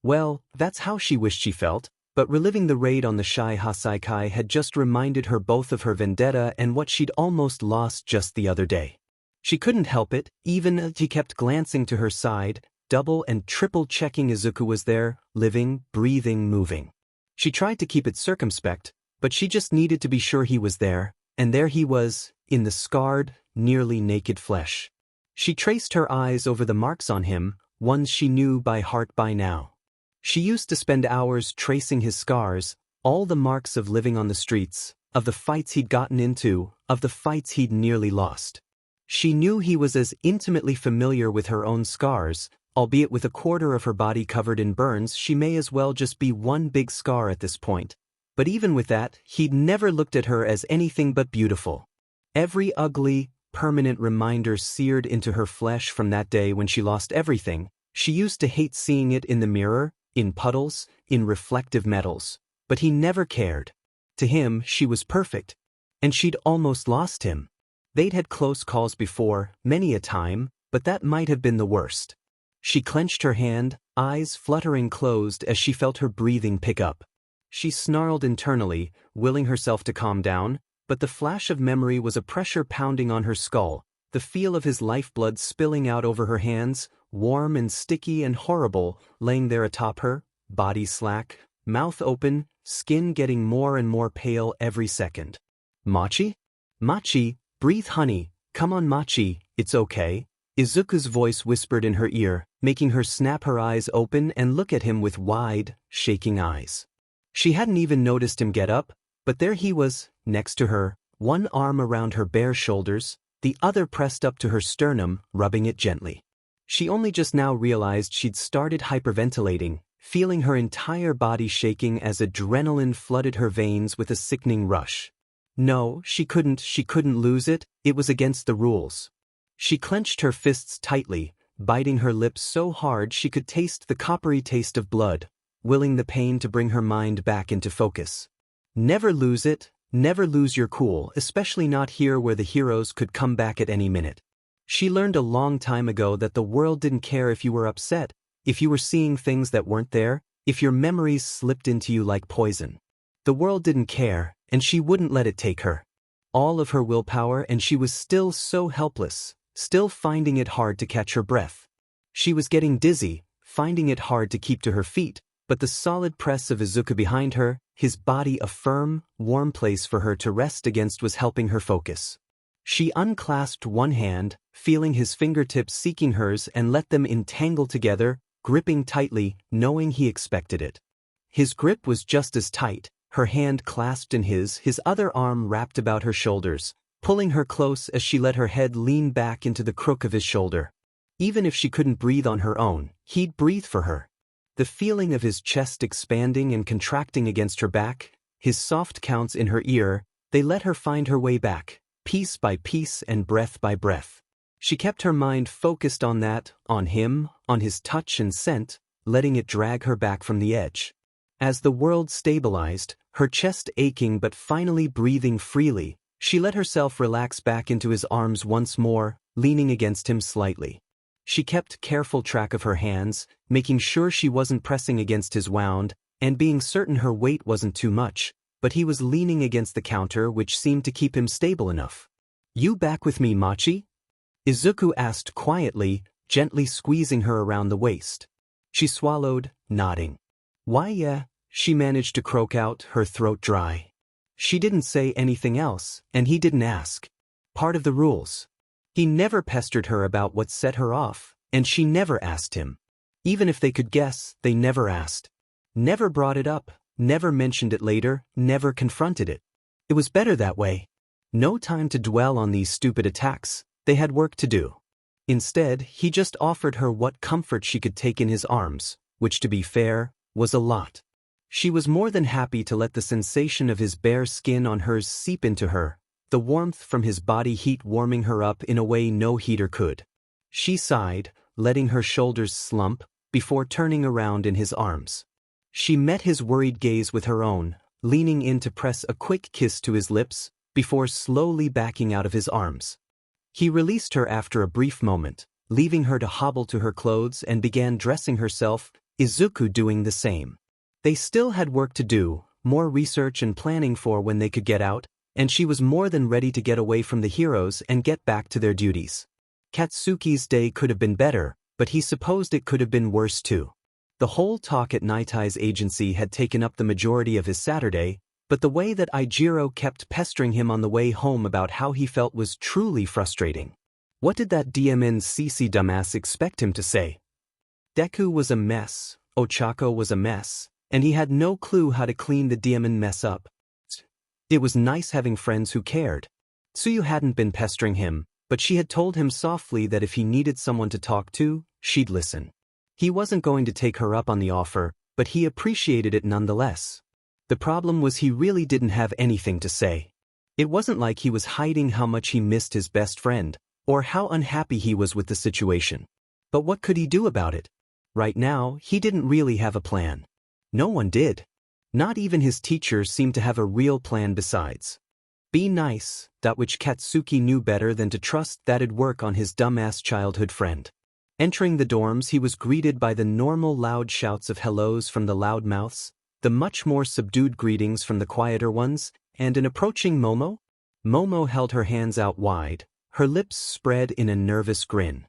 Well, that's how she wished she felt, but reliving the raid on the Shie Hassaikai had just reminded her both of her vendetta and what she'd almost lost just the other day. She couldn't help it, even as she kept glancing to her side, double and triple checking Izuku was there, living, breathing, moving. She tried to keep it circumspect, but she just needed to be sure he was there, and there he was, in the scarred, nearly naked flesh. She traced her eyes over the marks on him, ones she knew by heart by now. She used to spend hours tracing his scars, all the marks of living on the streets, of the fights he'd gotten into, of the fights he'd nearly lost. She knew he was as intimately familiar with her own scars, albeit with a quarter of her body covered in burns. She may as well just be one big scar at this point. But even with that, he'd never looked at her as anything but beautiful. Every ugly, permanent reminder seared into her flesh from that day when she lost everything. She used to hate seeing it in the mirror, in puddles, in reflective metals. But he never cared. To him, she was perfect. And she'd almost lost him. They'd had close calls before, many a time, but that might have been the worst. She clenched her hand, eyes fluttering closed as she felt her breathing pick up. She snarled internally, willing herself to calm down, but the flash of memory was a pressure pounding on her skull, the feel of his lifeblood spilling out over her hands, warm and sticky and horrible, laying there atop her, body slack, mouth open, skin getting more and more pale every second. Machi? Machi, breathe honey, come on Machi, it's okay. Izuku's voice whispered in her ear, making her snap her eyes open and look at him with wide, shaking eyes. She hadn't even noticed him get up, but there he was, next to her, one arm around her bare shoulders, the other pressed up to her sternum, rubbing it gently. She only just now realized she'd started hyperventilating, feeling her entire body shaking as adrenaline flooded her veins with a sickening rush. No, she couldn't lose it, it was against the rules. She clenched her fists tightly, biting her lips so hard she could taste the coppery taste of blood, willing the pain to bring her mind back into focus. Never lose it, never lose your cool, especially not here where the heroes could come back at any minute. She learned a long time ago that the world didn't care if you were upset, if you were seeing things that weren't there, if your memories slipped into you like poison. The world didn't care, and she wouldn't let it take her. All of her willpower, and she was still so helpless, still finding it hard to catch her breath. She was getting dizzy, finding it hard to keep to her feet, but the solid press of Izuku behind her, his body a firm, warm place for her to rest against, was helping her focus. She unclasped one hand, feeling his fingertips seeking hers, and let them entangle together, gripping tightly, knowing he expected it. His grip was just as tight, her hand clasped in his other arm wrapped about her shoulders, pulling her close as she let her head lean back into the crook of his shoulder. Even if she couldn't breathe on her own, he'd breathe for her. The feeling of his chest expanding and contracting against her back, his soft counts in her ear, they let her find her way back, piece by piece and breath by breath. She kept her mind focused on that, on him, on his touch and scent, letting it drag her back from the edge. As the world stabilized, her chest aching but finally breathing freely, she let herself relax back into his arms once more, leaning against him slightly. She kept careful track of her hands, making sure she wasn't pressing against his wound, and being certain her weight wasn't too much, but he was leaning against the counter, which seemed to keep him stable enough. "You back with me, Machi?" Izuku asked quietly, gently squeezing her around the waist. She swallowed, nodding. "Why yeah," she managed to croak out, her throat dry. She didn't say anything else, and he didn't ask. Part of the rules. He never pestered her about what set her off, and she never asked him. Even if they could guess, they never asked. Never brought it up, never mentioned it later, never confronted it. It was better that way. No time to dwell on these stupid attacks, they had work to do. Instead, he just offered her what comfort she could take in his arms, which, to be fair, was a lot. She was more than happy to let the sensation of his bare skin on hers seep into her, the warmth from his body heat warming her up in a way no heater could. She sighed, letting her shoulders slump, before turning around in his arms. She met his worried gaze with her own, leaning in to press a quick kiss to his lips, before slowly backing out of his arms. He released her after a brief moment, leaving her to hobble to her clothes, and began dressing herself, Izuku doing the same. They still had work to do, more research and planning for when they could get out, and she was more than ready to get away from the heroes and get back to their duties. Katsuki's day could have been better, but he supposed it could have been worse too. The whole talk at Nighteye's agency had taken up the majority of his Saturday, but the way that Eijiro kept pestering him on the way home about how he felt was truly frustrating. What did that DMNCC dumbass expect him to say? Deku was a mess, Ochako was a mess, and he had no clue how to clean the DMN mess up. It was nice having friends who cared. Tsuyu hadn't been pestering him, but she had told him softly that if he needed someone to talk to, she'd listen. He wasn't going to take her up on the offer, but he appreciated it nonetheless. The problem was he really didn't have anything to say. It wasn't like he was hiding how much he missed his best friend, or how unhappy he was with the situation. But what could he do about it? Right now, he didn't really have a plan. No one did. Not even his teachers seemed to have a real plan besides. Be nice, that which Katsuki knew better than to trust that'd work on his dumbass childhood friend. Entering the dorms, he was greeted by the normal loud shouts of hellos from the loudmouths, the much more subdued greetings from the quieter ones, and an approaching Momo. Momo held her hands out wide, her lips spread in a nervous grin.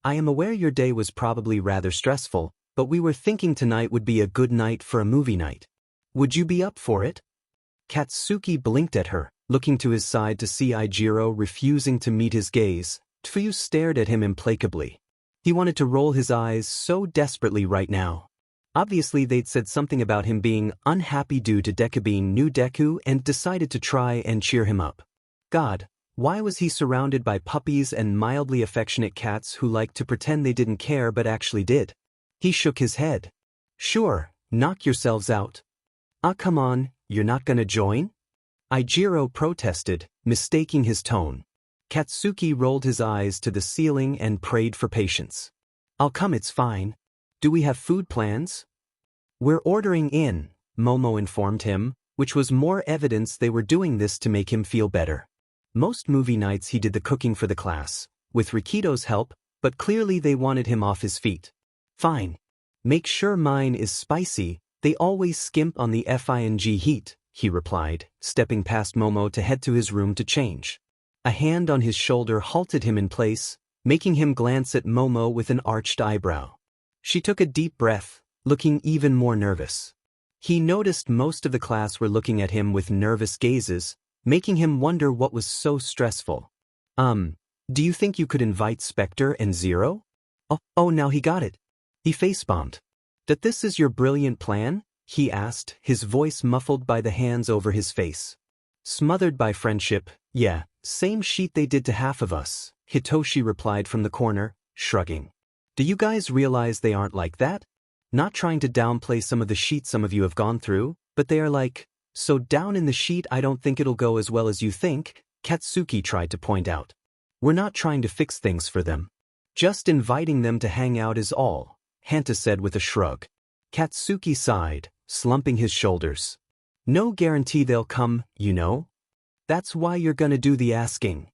I am aware your day was probably rather stressful, but we were thinking tonight would be a good night for a movie night. Would you be up for it? Katsuki blinked at her, looking to his side to see Eijiro refusing to meet his gaze. Tsuyu stared at him implacably. He wanted to roll his eyes so desperately right now. Obviously they'd said something about him being unhappy due to Deku being new Deku and decided to try and cheer him up. God, why was he surrounded by puppies and mildly affectionate cats who liked to pretend they didn't care but actually did? He shook his head. Sure, knock yourselves out. Come on, you're not gonna join? Eijiro protested, mistaking his tone. Katsuki rolled his eyes to the ceiling and prayed for patience. I'll come, it's fine. Do we have food plans? We're ordering in, Momo informed him, which was more evidence they were doing this to make him feel better. Most movie nights he did the cooking for the class, with Rikito's help, but clearly they wanted him off his feet. Fine. Make sure mine is spicy, they always skimp on the FING heat, he replied, stepping past Momo to head to his room to change. A hand on his shoulder halted him in place, making him glance at Momo with an arched eyebrow. She took a deep breath, looking even more nervous. He noticed most of the class were looking at him with nervous gazes, making him wonder what was so stressful. Do you think you could invite Spectre and Zero? Oh, now he got it. He face-bombed. That this is your brilliant plan? He asked, his voice muffled by the hands over his face. Smothered by friendship, yeah, same sheet they did to half of us, Hitoshi replied from the corner, shrugging. Do you guys realize they aren't like that? Not trying to downplay some of the sheet some of you have gone through, but they are like, so down in the sheet I don't think it'll go as well as you think, Katsuki tried to point out. We're not trying to fix things for them. Just inviting them to hang out is all, Hanta said with a shrug. Katsuki sighed, slumping his shoulders. No guarantee they'll come, you know. That's why you're gonna do the asking.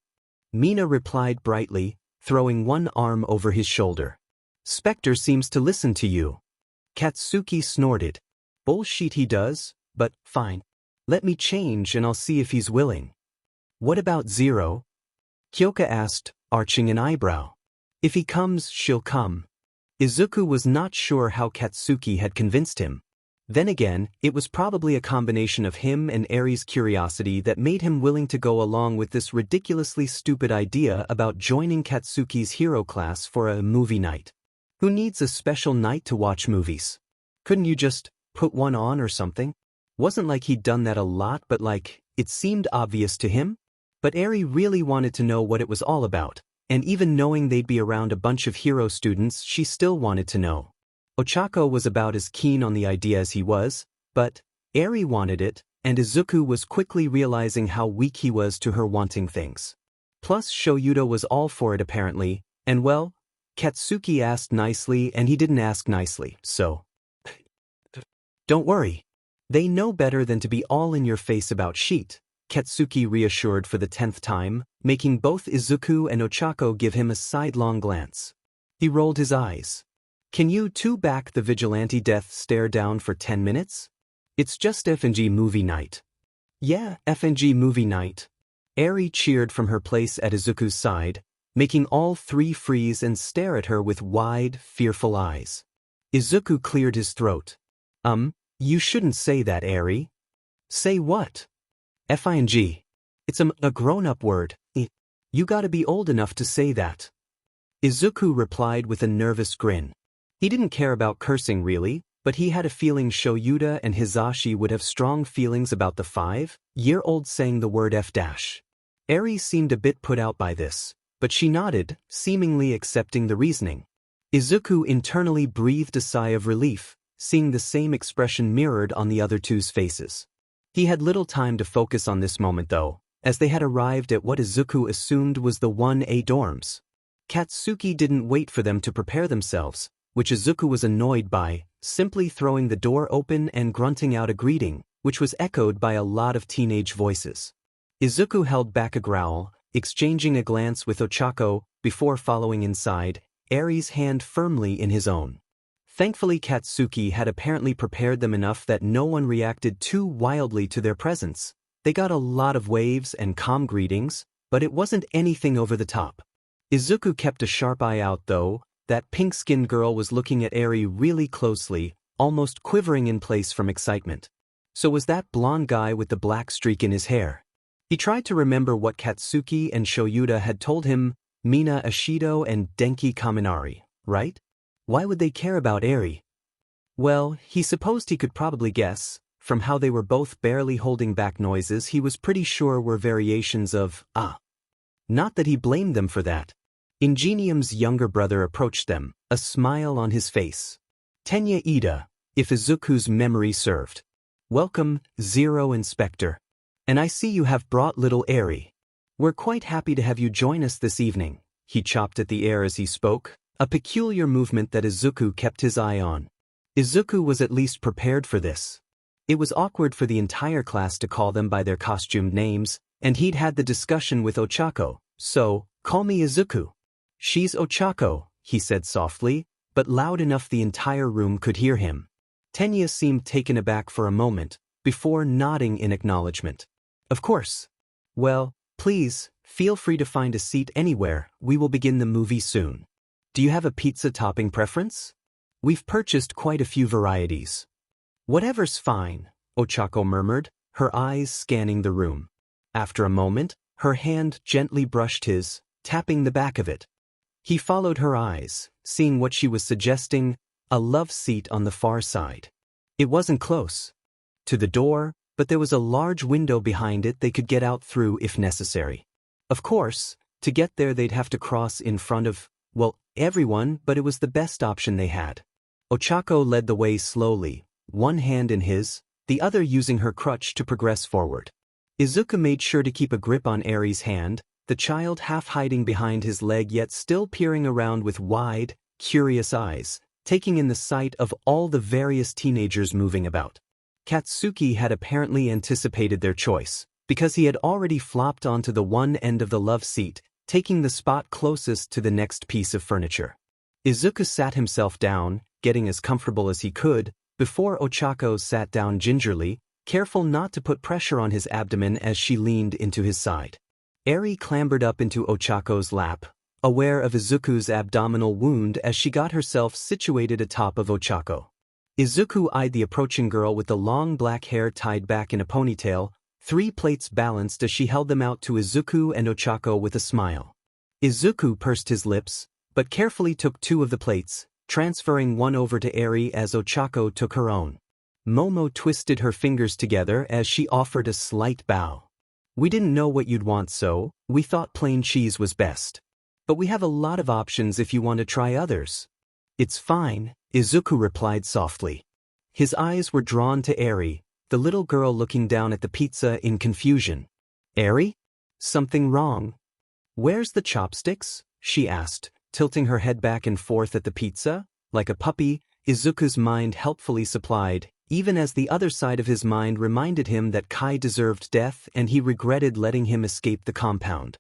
Mina replied brightly, throwing one arm over his shoulder. Spectre seems to listen to you. Katsuki snorted. Bullshit he does, but fine. Let me change and I'll see if he's willing. What about Zero? Kyoka asked, arching an eyebrow. If he comes, she'll come. Izuku was not sure how Katsuki had convinced him. Then again, it was probably a combination of him and Eri's curiosity that made him willing to go along with this ridiculously stupid idea about joining Katsuki's hero class for a movie night. Who needs a special night to watch movies? Couldn't you just put one on or something? Wasn't like he'd done that a lot, but like, it seemed obvious to him. But Eri really wanted to know what it was all about, and even knowing they'd be around a bunch of hero students, she still wanted to know. Ochako was about as keen on the idea as he was, but Eri wanted it, and Izuku was quickly realizing how weak he was to her wanting things. Plus Shoyuta was all for it apparently, and well, Katsuki asked nicely and he didn't ask nicely, so. Don't worry. They know better than to be all in your face about sheet, Katsuki reassured for the 10th time, making both Izuku and Ochako give him a sidelong glance. He rolled his eyes. Can you two back the vigilante death stare down for 10 minutes? It's just F&G movie night. Yeah, F&G movie night. Eri cheered from her place at Izuku's side, making all three freeze and stare at her with wide, fearful eyes. Izuku cleared his throat. You shouldn't say that, Eri. Say what? F-I-N-G. It's a grown-up word. You gotta be old enough to say that. Izuku replied with a nervous grin. He didn't care about cursing really, but he had a feeling Shouta and Hisashi would have strong feelings about the 5-year-old saying the word F-. Eri seemed a bit put out by this, but she nodded, seemingly accepting the reasoning. Izuku internally breathed a sigh of relief, seeing the same expression mirrored on the other two's faces. He had little time to focus on this moment though, as they had arrived at what Izuku assumed was the 1A dorms. Katsuki didn't wait for them to prepare themselves, which Izuku was annoyed by, simply throwing the door open and grunting out a greeting, which was echoed by a lot of teenage voices. Izuku held back a growl, exchanging a glance with Ochako, before following inside, Eri's hand firmly in his own. Thankfully Katsuki had apparently prepared them enough that no one reacted too wildly to their presence. They got a lot of waves and calm greetings, but it wasn't anything over the top. Izuku kept a sharp eye out though. That pink-skinned girl was looking at Eri really closely, almost quivering in place from excitement. So was that blonde guy with the black streak in his hair. He tried to remember what Katsuki and Shouta had told him, Mina Ashido and Denki Kaminari, right? Why would they care about Eri? Well, he supposed he could probably guess. From how they were both barely holding back noises he was pretty sure were variations of, Not that he blamed them for that. Ingenium's younger brother approached them, a smile on his face. Tenya Ida, if Izuku's memory served. Welcome, Zero Inspector. And I see you have brought little Eri. We're quite happy to have you join us this evening. He chopped at the air as he spoke, a peculiar movement that Izuku kept his eye on. Izuku was at least prepared for this. It was awkward for the entire class to call them by their costumed names, and he'd had the discussion with Ochako, so, call me Izuku. She's Ochako, he said softly, but loud enough the entire room could hear him. Tenya seemed taken aback for a moment, before nodding in acknowledgement. Of course. Well, please, feel free to find a seat anywhere, we will begin the movie soon. Do you have a pizza topping preference? We've purchased quite a few varieties. Whatever's fine, Ochako murmured, her eyes scanning the room. After a moment, her hand gently brushed his, tapping the back of it. He followed her eyes, seeing what she was suggesting, a love seat on the far side. It wasn't close to the door, but there was a large window behind it they could get out through if necessary. Of course, to get there they'd have to cross in front of, well, everyone, but it was the best option they had. Ochako led the way slowly, one hand in his, the other using her crutch to progress forward. Izuku made sure to keep a grip on Eri's hand, the child half hiding behind his leg yet still peering around with wide, curious eyes, taking in the sight of all the various teenagers moving about. Katsuki had apparently anticipated their choice, because he had already flopped onto the one end of the love seat, taking the spot closest to the next piece of furniture. Izuku sat himself down, getting as comfortable as he could, before Ochako sat down gingerly, careful not to put pressure on his abdomen as she leaned into his side. Eri clambered up into Ochako's lap, aware of Izuku's abdominal wound as she got herself situated atop of Ochako. Izuku eyed the approaching girl with the long black hair tied back in a ponytail, 3 plates balanced as she held them out to Izuku and Ochako with a smile. Izuku pursed his lips, but carefully took 2 of the plates, transferring one over to Eri as Ochako took her own. Momo twisted her fingers together as she offered a slight bow. We didn't know what you'd want, so we thought plain cheese was best. But we have a lot of options if you want to try others. It's fine, Izuku replied softly. His eyes were drawn to Eri, the little girl looking down at the pizza in confusion. Eri? Something wrong? Where's the chopsticks? She asked, tilting her head back and forth at the pizza. Like a puppy, Izuku's mind helpfully supplied, even as the other side of his mind reminded him that Kai deserved death and he regretted letting him escape the compound.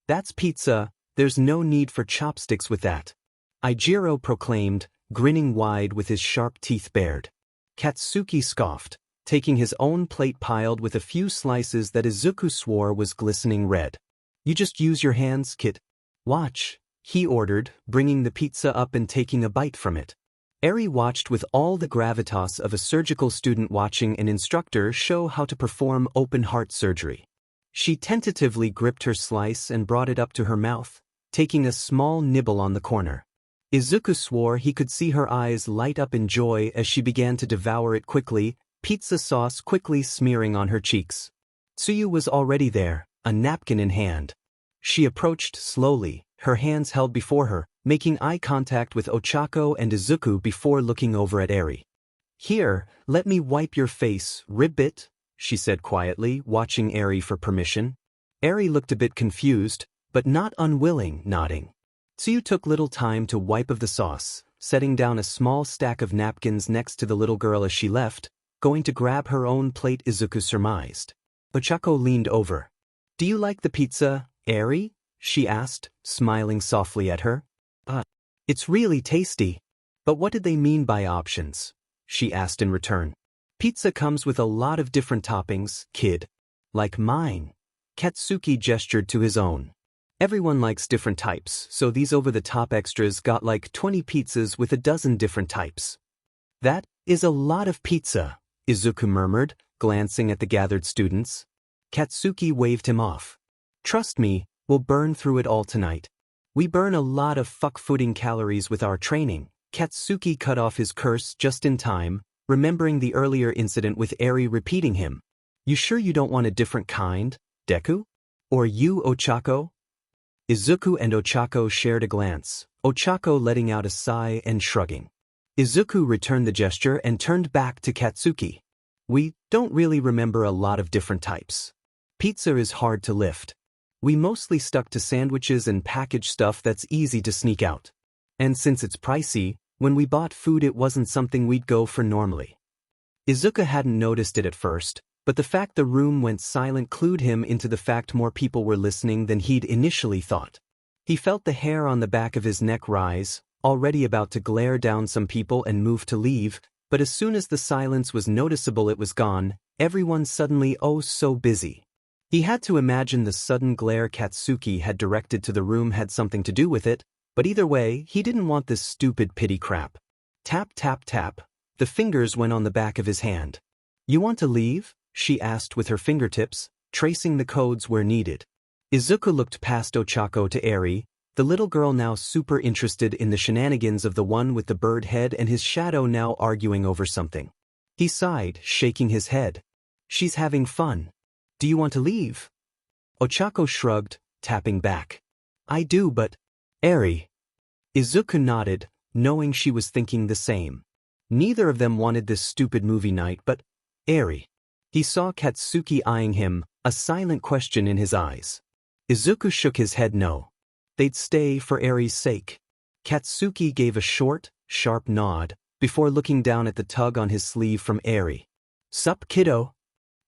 That's pizza, there's no need for chopsticks with that. Ijiro proclaimed, grinning wide with his sharp teeth bared. Katsuki scoffed, taking his own plate piled with a few slices that Izuku swore was glistening red. "You just use your hands, kid. Watch," he ordered, bringing the pizza up and taking a bite from it. Eri watched with all the gravitas of a surgical student watching an instructor show how to perform open-heart surgery. She tentatively gripped her slice and brought it up to her mouth, taking a small nibble on the corner. Izuku swore he could see her eyes light up in joy as she began to devour it quickly, pizza sauce quickly smearing on her cheeks. Tsuyu was already there, a napkin in hand. She approached slowly, her hands held before her, making eye contact with Ochako and Izuku before looking over at Eri. "Here, let me wipe your face, ribbit," she said quietly, watching Eri for permission. Eri looked a bit confused, but not unwilling, nodding. Tsuyu took little time to wipe of the sauce, setting down a small stack of napkins next to the little girl as she left, going to grab her own plate. Izuku surmised. Ochako leaned over. "Do you like the pizza, Eri?" she asked, smiling softly at her. It's really tasty." "But what did they mean by options?" she asked in return. "Pizza comes with a lot of different toppings, kid. Like mine." Katsuki gestured to his own. "Everyone likes different types, so these over-the-top extras got like 20 pizzas with a dozen different types." "That is a lot of pizza," Izuku murmured, glancing at the gathered students. Katsuki waved him off. "Trust me, we'll burn through it all tonight. We burn a lot of fuck-footing calories with our training." Katsuki cut off his curse just in time, remembering the earlier incident with Eri repeating him. "You sure you don't want a different kind, Deku? Or you, Ochako?" Izuku and Ochako shared a glance, Ochako letting out a sigh and shrugging. Izuku returned the gesture and turned back to Katsuki. "We don't really remember a lot of different types. Pizza is hard to lift. We mostly stuck to sandwiches and packaged stuff that's easy to sneak out. And since it's pricey, when we bought food it wasn't something we'd go for normally." Izuku hadn't noticed it at first, but the fact the room went silent clued him into the fact more people were listening than he'd initially thought. He felt the hair on the back of his neck rise, already about to glare down some people and move to leave, but as soon as the silence was noticeable it was gone, everyone suddenly so busy. He had to imagine the sudden glare Katsuki had directed to the room had something to do with it, but either way, he didn't want this stupid pity crap. Tap tap tap, the fingers went on the back of his hand. "You want to leave?" she asked with her fingertips, tracing the codes where needed. Izuku looked past Ochako to Eri, the little girl now super interested in the shenanigans of the one with the bird head and his shadow now arguing over something. He sighed, shaking his head. "She's having fun. Do you want to leave?" Ochako shrugged, tapping back. "I do, but..." "Eri." Izuku nodded, knowing she was thinking the same. Neither of them wanted this stupid movie night, but Eri. He saw Katsuki eyeing him, a silent question in his eyes. Izuku shook his head no. They'd stay for Eri's sake. Katsuki gave a short, sharp nod, before looking down at the tug on his sleeve from Eri. "Sup, kiddo?"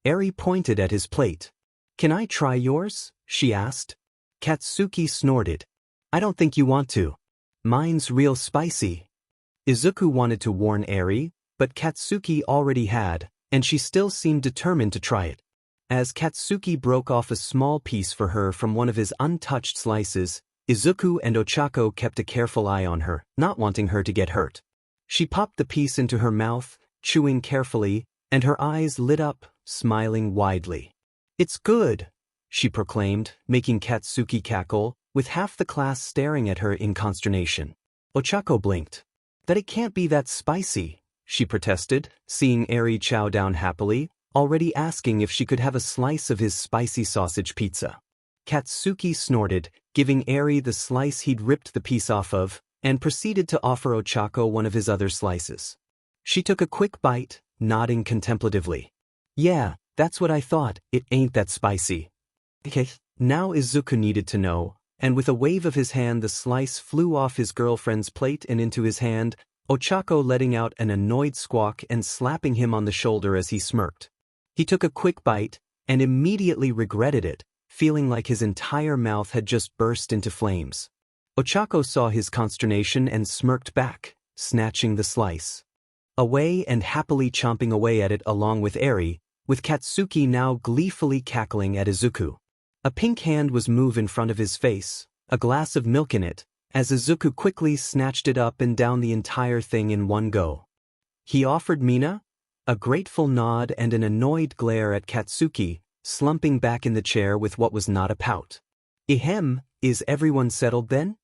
Eri pointed at his plate. "Can I try yours?" she asked. Katsuki snorted. "I don't think you want to. Mine's real spicy." Izuku wanted to warn Eri, but Katsuki already had, and she still seemed determined to try it. As Katsuki broke off a small piece for her from one of his untouched slices, Izuku and Ochako kept a careful eye on her, not wanting her to get hurt. She popped the piece into her mouth, chewing carefully, and her eyes lit up, smiling widely. "It's good," she proclaimed, making Katsuki cackle, with half the class staring at her in consternation. Ochako blinked. "That it can't be that spicy," she protested, seeing Eri chow down happily, already asking if she could have a slice of his spicy sausage pizza. Katsuki snorted, giving Eri the slice he'd ripped the piece off of, and proceeded to offer Ochako one of his other slices. She took a quick bite, nodding contemplatively. "Yeah, that's what I thought, it ain't that spicy." Okay. Now Izuku needed to know, and with a wave of his hand the slice flew off his girlfriend's plate and into his hand, Ochako letting out an annoyed squawk and slapping him on the shoulder as he smirked. He took a quick bite, and immediately regretted it, feeling like his entire mouth had just burst into flames. Ochako saw his consternation and smirked back, snatching the slice away and happily chomping away at it along with Eri, with Katsuki now gleefully cackling at Izuku. A pink hand was moved in front of his face, a glass of milk in it, as Izuku quickly snatched it up and down the entire thing in one go. He offered Mina? A grateful nod and an annoyed glare at Katsuki, slumping back in the chair with what was not a pout. Ahem, is everyone settled then?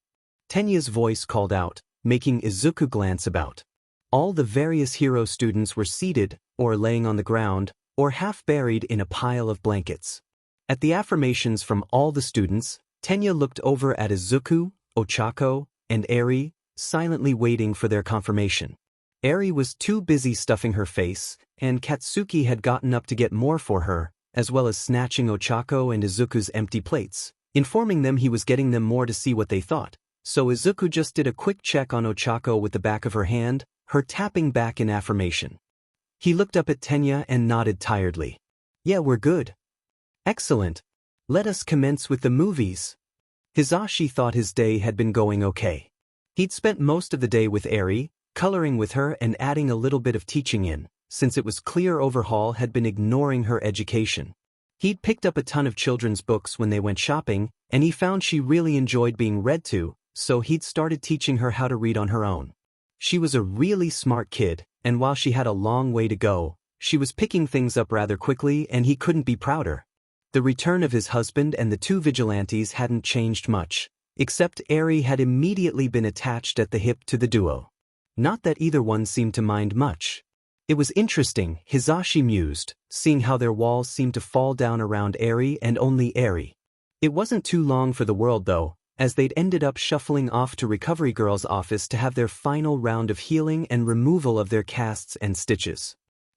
Tenya's voice called out, making Izuku glance about. All the various hero students were seated, or laying on the ground, or half buried in a pile of blankets. At the affirmations from all the students, Tenya looked over at Izuku, Ochako, and Eri, silently waiting for their confirmation. Eri was too busy stuffing her face, and Katsuki had gotten up to get more for her, as well as snatching Ochako and Izuku's empty plates, informing them he was getting them more to see what they thought. So Izuku just did a quick check on Ochako with the back of her hand, her tapping back in affirmation. He looked up at Tenya and nodded tiredly. Yeah, we're good. Excellent. Let us commence with the movies. Hisashi thought his day had been going okay. He'd spent most of the day with Eri, coloring with her and adding a little bit of teaching in, since it was clear Overhaul had been ignoring her education. He'd picked up a ton of children's books when they went shopping, and he found she really enjoyed being read to, so he'd started teaching her how to read on her own. She was a really smart kid, and while she had a long way to go, she was picking things up rather quickly and he couldn't be prouder. The return of his husband and the two vigilantes hadn't changed much, except Eri had immediately been attached at the hip to the duo. Not that either one seemed to mind much. It was interesting, Hisashi mused, seeing how their walls seemed to fall down around Eri and only Eri. It wasn't too long for the world though, as they'd ended up shuffling off to Recovery Girl's office to have their final round of healing and removal of their casts and stitches.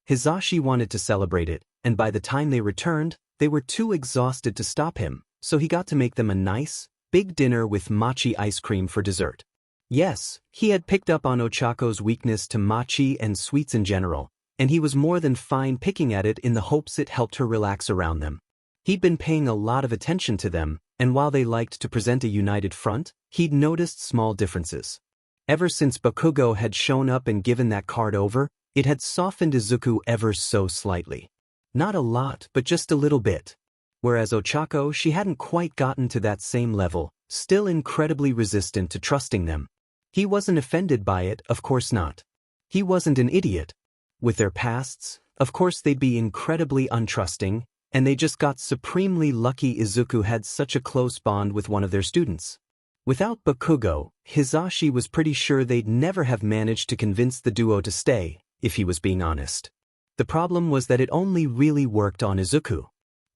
Hisashi wanted to celebrate it, and by the time they returned, they were too exhausted to stop him, so he got to make them a nice, big dinner with mochi ice cream for dessert. Yes, he had picked up on Ochako's weakness to mochi and sweets in general, and he was more than fine picking at it in the hopes it helped her relax around them. He'd been paying a lot of attention to them, and while they liked to present a united front, he'd noticed small differences. Ever since Bakugo had shown up and given that card over, it had softened Izuku ever so slightly. Not a lot, but just a little bit. Whereas Ochako, she hadn't quite gotten to that same level, still incredibly resistant to trusting them. He wasn't offended by it, of course not. He wasn't an idiot. With their pasts, of course they'd be incredibly untrusting, and they just got supremely lucky Izuku had such a close bond with one of their students. Without Bakugo, Hisashi was pretty sure they'd never have managed to convince the duo to stay, if he was being honest. The problem was that it only really worked on Izuku.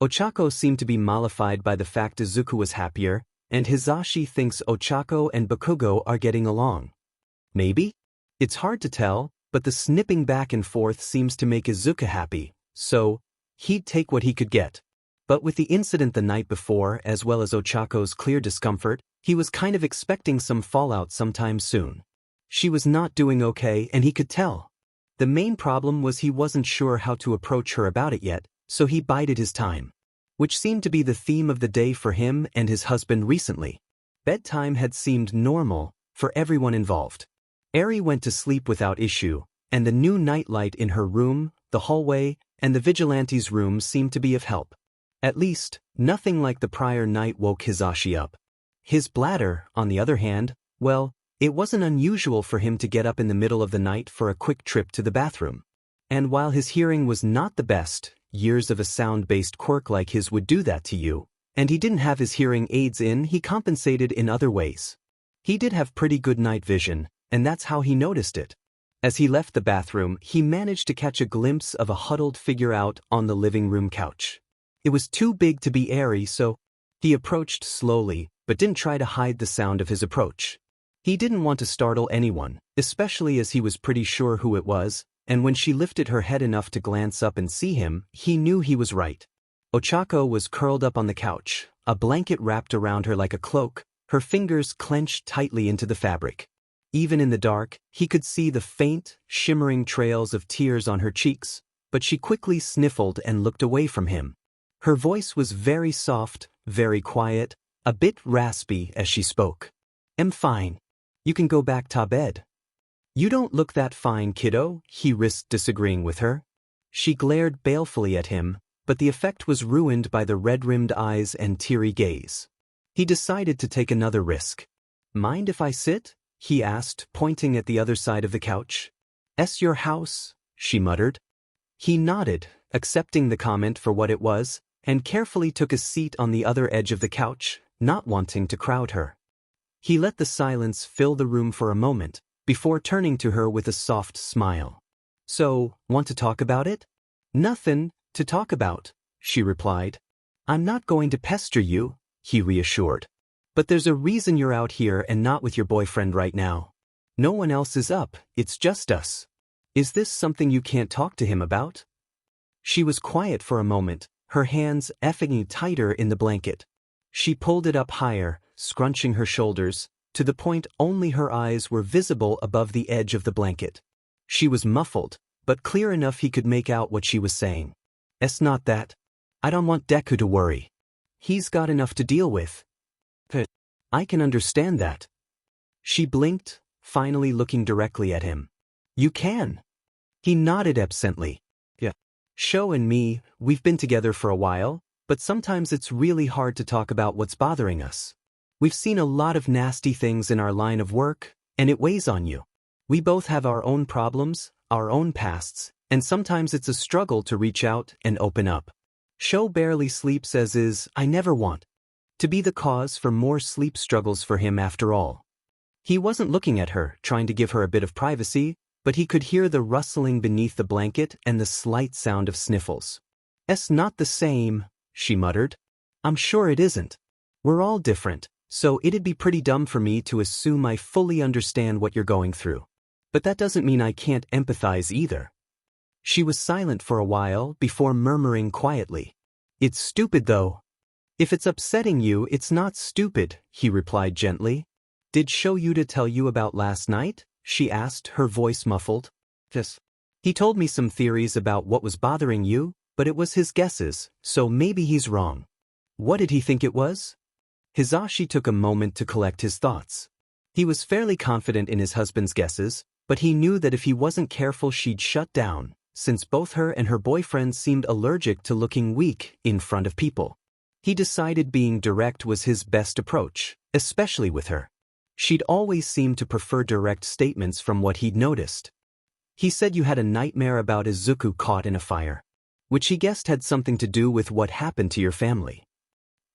Ochako seemed to be mollified by the fact Izuku was happier, and Hisashi thinks Ochako and Bakugo are getting along. Maybe? It's hard to tell, but the snipping back and forth seems to make Izuku happy, so he'd take what he could get. But with the incident the night before as well as Ochako's clear discomfort, he was kind of expecting some fallout sometime soon. She was not doing okay and he could tell. The main problem was he wasn't sure how to approach her about it yet, so he bided his time. Which seemed to be the theme of the day for him and his husband recently. Bedtime had seemed normal for everyone involved. Eri went to sleep without issue, and the new nightlight in her room, the hallway, and the vigilante's room seemed to be of help. At least, nothing like the prior night woke Hisashi up. His bladder, on the other hand, well, it wasn't unusual for him to get up in the middle of the night for a quick trip to the bathroom. And while his hearing was not the best, years of a sound-based quirk like his would do that to you, and he didn't have his hearing aids in, he compensated in other ways. He did have pretty good night vision, and that's how he noticed it. As he left the bathroom, he managed to catch a glimpse of a huddled figure out on the living room couch. It was too big to be Eri, so he approached slowly, but didn't try to hide the sound of his approach. He didn't want to startle anyone, especially as he was pretty sure who it was, and when she lifted her head enough to glance up and see him, he knew he was right. Ochako was curled up on the couch, a blanket wrapped around her like a cloak, her fingers clenched tightly into the fabric. Even in the dark, he could see the faint, shimmering trails of tears on her cheeks, but she quickly sniffled and looked away from him. Her voice was very soft, very quiet, a bit raspy as she spoke. "I'm fine. You can go back to bed." You don't look that fine, kiddo, he risked disagreeing with her. She glared balefully at him, but the effect was ruined by the red-rimmed eyes and teary gaze. He decided to take another risk. Mind if I sit? He asked, pointing at the other side of the couch. "'S your house," she muttered. He nodded, accepting the comment for what it was, and carefully took a seat on the other edge of the couch, not wanting to crowd her. He let the silence fill the room for a moment, before turning to her with a soft smile. "So, want to talk about it?" "Nothing to talk about," she replied. "I'm not going to pester you," he reassured. "But there's a reason you're out here and not with your boyfriend right now. No one else is up, it's just us. Is this something you can't talk to him about?" She was quiet for a moment, her hands effing tighter in the blanket. She pulled it up higher, scrunching her shoulders, to the point only her eyes were visible above the edge of the blanket. She was muffled, but clear enough he could make out what she was saying. "It's not that. I don't want Deku to worry. He's got enough to deal with." "I can understand that." She blinked, finally looking directly at him. "You can." He nodded absently. "Yeah. Sho and me, we've been together for a while, but sometimes it's really hard to talk about what's bothering us. We've seen a lot of nasty things in our line of work, and it weighs on you. We both have our own problems, our own pasts, and sometimes it's a struggle to reach out and open up. Sho barely sleeps as is. I never want to be the cause for more sleep struggles for him after all." He wasn't looking at her, trying to give her a bit of privacy, but he could hear the rustling beneath the blanket and the slight sound of sniffles. "It's not the same," she muttered. "I'm sure it isn't. We're all different, so it'd be pretty dumb for me to assume I fully understand what you're going through. But that doesn't mean I can't empathize either." She was silent for a while before murmuring quietly. "It's stupid though." "If it's upsetting you, it's not stupid," he replied gently. "Did Shouta tell you about last night?" she asked, her voice muffled. "Yes. He told me some theories about what was bothering you, but it was his guesses, so maybe he's wrong." "What did he think it was?" Hisashi took a moment to collect his thoughts. He was fairly confident in his husband's guesses, but he knew that if he wasn't careful she'd shut down, since both her and her boyfriend seemed allergic to looking weak in front of people. He decided being direct was his best approach, especially with her. She'd always seemed to prefer direct statements from what he'd noticed. "He said you had a nightmare about Izuku caught in a fire, which he guessed had something to do with what happened to your family."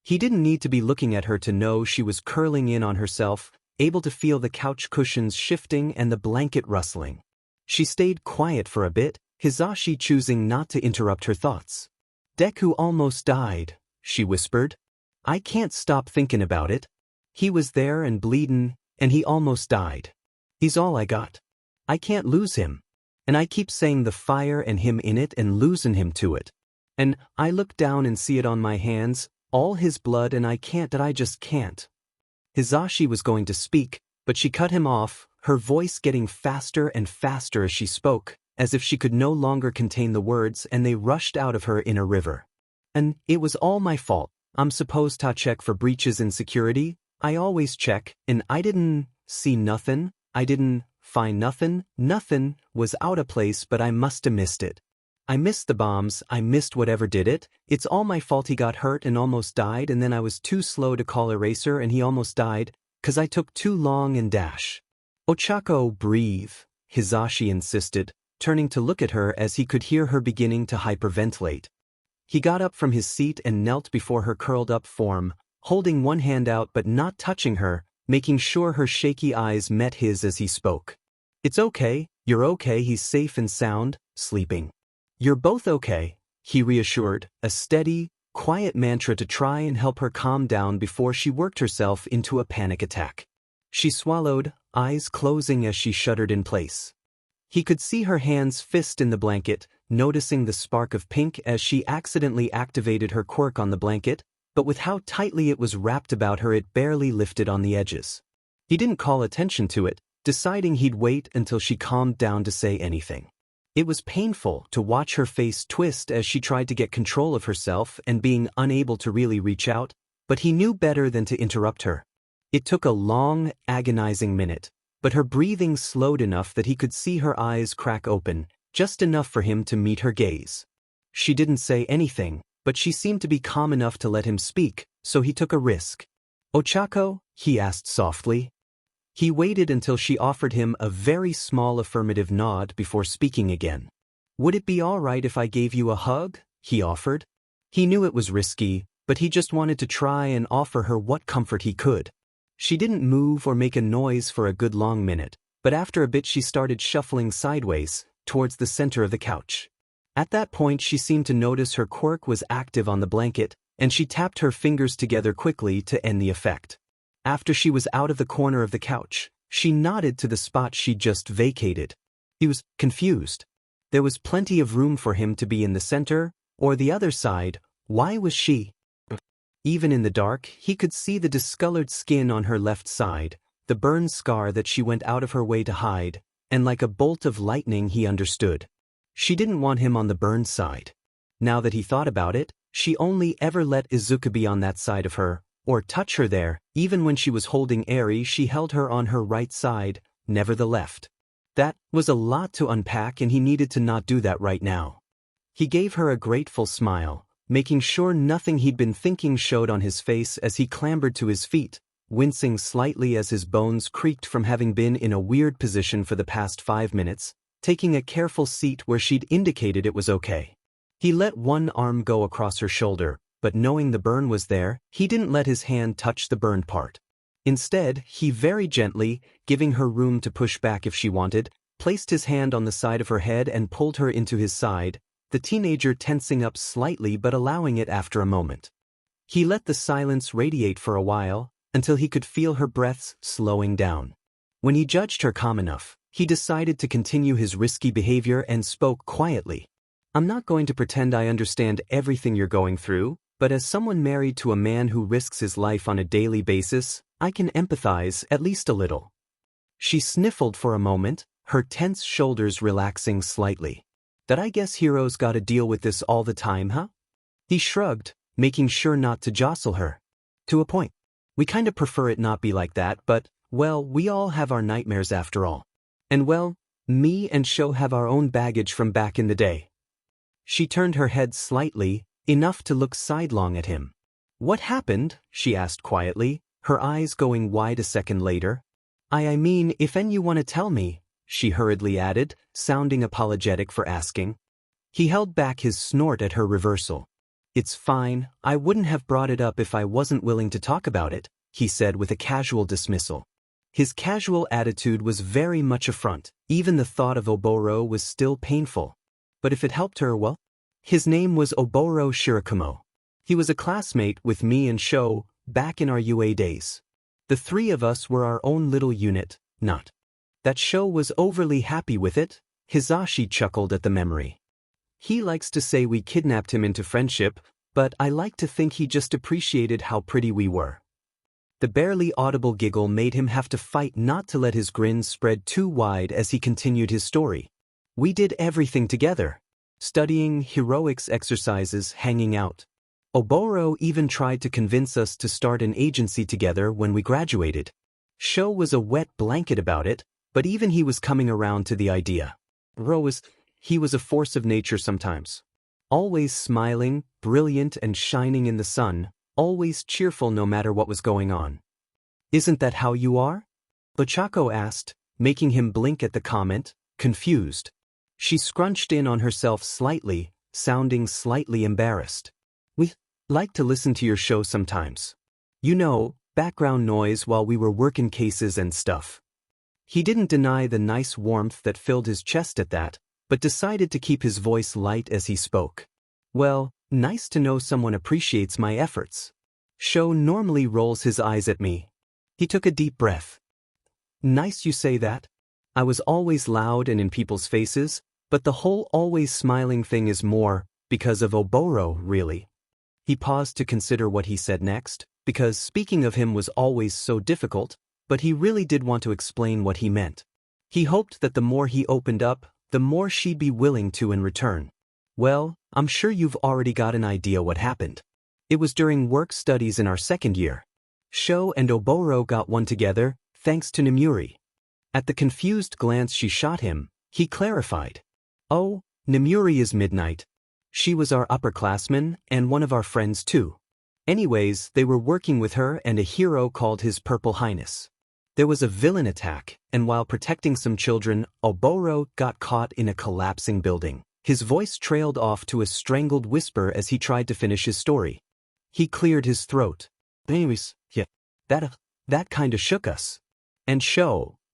He didn't need to be looking at her to know she was curling in on herself, able to feel the couch cushions shifting and the blanket rustling. She stayed quiet for a bit, Hisashi choosing not to interrupt her thoughts. "Deku almost died," she whispered. "I can't stop thinking about it. He was there and bleedin', and he almost died. He's all I got. I can't lose him. And I keep saying the fire and him in it and losing him to it. And I look down and see it on my hands, all his blood, and I just can't." Hisashi was going to speak, but she cut him off, her voice getting faster and faster as she spoke, as if she could no longer contain the words and they rushed out of her in a river. "And it was all my fault. I'm supposed to check for breaches in security. I always check, and I didn't see nothing. I didn't find nothing. Nothing was out of place, but I must have missed it. I missed the bombs. I missed whatever did it. It's all my fault he got hurt and almost died, and then I was too slow to call Eraser and he almost died, 'cause I took too long and dash." "Ochako, breathe," Hisashi insisted, turning to look at her as he could hear her beginning to hyperventilate. He got up from his seat and knelt before her curled-up form, holding one hand out but not touching her, making sure her shaky eyes met his as he spoke. "It's okay, you're okay, he's safe and sound, sleeping. You're both okay," he reassured, a steady, quiet mantra to try and help her calm down before she worked herself into a panic attack. She swallowed, eyes closing as she shuddered in place. He could see her hands fist in the blanket, noticing the spark of pink as she accidentally activated her quirk on the blanket, but with how tightly it was wrapped about her it barely lifted on the edges. He didn't call attention to it, deciding he'd wait until she calmed down to say anything. It was painful to watch her face twist as she tried to get control of herself and being unable to really reach out, but he knew better than to interrupt her. It took a long, agonizing minute, but her breathing slowed enough that he could see her eyes crack open, just enough for him to meet her gaze. She didn't say anything, but she seemed to be calm enough to let him speak, so he took a risk. "Ochako?" he asked softly. He waited until she offered him a very small affirmative nod before speaking again. "Would it be all right if I gave you a hug?" he offered. He knew it was risky, but he just wanted to try and offer her what comfort he could. She didn't move or make a noise for a good long minute, but after a bit she started shuffling sideways, towards the center of the couch. At that point she seemed to notice her quirk was active on the blanket, and she tapped her fingers together quickly to end the effect. After she was out of the corner of the couch, she nodded to the spot she'd just vacated. He was confused. There was plenty of room for him to be in the center, or the other side. Why was she? Even in the dark, he could see the discolored skin on her left side, the burn scar that she went out of her way to hide, and like a bolt of lightning he understood. She didn't want him on the burned side. Now that he thought about it, she only ever let Izuka be on that side of her, or touch her there. Even when she was holding Eri, she held her on her right side, never the left. That was a lot to unpack, and he needed to not do that right now. He gave her a grateful smile, making sure nothing he'd been thinking showed on his face as he clambered to his feet, wincing slightly as his bones creaked from having been in a weird position for the past 5 minutes, taking a careful seat where she'd indicated it was okay. He let one arm go across her shoulder, but knowing the burn was there, he didn't let his hand touch the burned part. Instead, he very gently, giving her room to push back if she wanted, placed his hand on the side of her head and pulled her into his side, the teenager tensing up slightly but allowing it after a moment. He let the silence radiate for a while, until he could feel her breaths slowing down. When he judged her calm enough, he decided to continue his risky behavior and spoke quietly. "I'm not going to pretend I understand everything you're going through, but as someone married to a man who risks his life on a daily basis, I can empathize at least a little." She sniffled for a moment, her tense shoulders relaxing slightly. "That I guess heroes gotta deal with this all the time, huh?" He shrugged, making sure not to jostle her. "To a point. We kinda prefer it not be like that, but, well, we all have our nightmares after all. And well, me and Sho have our own baggage from back in the day." She turned her head slightly, enough to look sidelong at him. "What happened?" she asked quietly, her eyes going wide a second later. I mean, if you want to tell me," she hurriedly added, sounding apologetic for asking. He held back his snort at her reversal. "It's fine, I wouldn't have brought it up if I wasn't willing to talk about it," he said with a casual dismissal. His casual attitude was very much a front. Even the thought of Oboro was still painful. But if it helped her, well. His name was Oboro Shirakumo. He was a classmate with me and Sho, back in our UA days. The three of us were our own little unit, not that Sho was overly happy with it. Hizashi chuckled at the memory. "He likes to say we kidnapped him into friendship, but I like to think he just appreciated how pretty we were." The barely audible giggle made him have to fight not to let his grin spread too wide as he continued his story. "We did everything together. Studying, heroics exercises, hanging out. Oboro even tried to convince us to start an agency together when we graduated. Sho was a wet blanket about it, but even he was coming around to the idea. He was a force of nature sometimes. Always smiling, brilliant and shining in the sun, always cheerful no matter what was going on." "Isn't that how you are?" Ochako asked, making him blink at the comment, confused. She scrunched in on herself slightly, sounding slightly embarrassed. "We like to listen to your show sometimes. You know, background noise while we were working cases and stuff." He didn't deny the nice warmth that filled his chest at that, but decided to keep his voice light as he spoke. "Well, nice to know someone appreciates my efforts." Sho normally rolls his eyes at me. He took a deep breath. "Nice you say that. I was always loud and in people's faces, but the whole always smiling thing is more because of Oboro, really." He paused to consider what he said next, because speaking of him was always so difficult, but he really did want to explain what he meant. He hoped that the more he opened up, the more she'd be willing to in return. "Well, I'm sure you've already got an idea what happened. It was during work studies in our second year. Sho and Oboro got one together, thanks to Nimuri. At the confused glance she shot him, he clarified. Oh, Nemuri is Midnight. She was our upperclassman and one of our friends too. Anyways, they were working with her and a hero called His Purple Highness. There was a villain attack, and while protecting some children, Oboro got caught in a collapsing building. His voice trailed off to a strangled whisper as he tried to finish his story. He cleared his throat. Anyways, yeah, that kinda shook us. And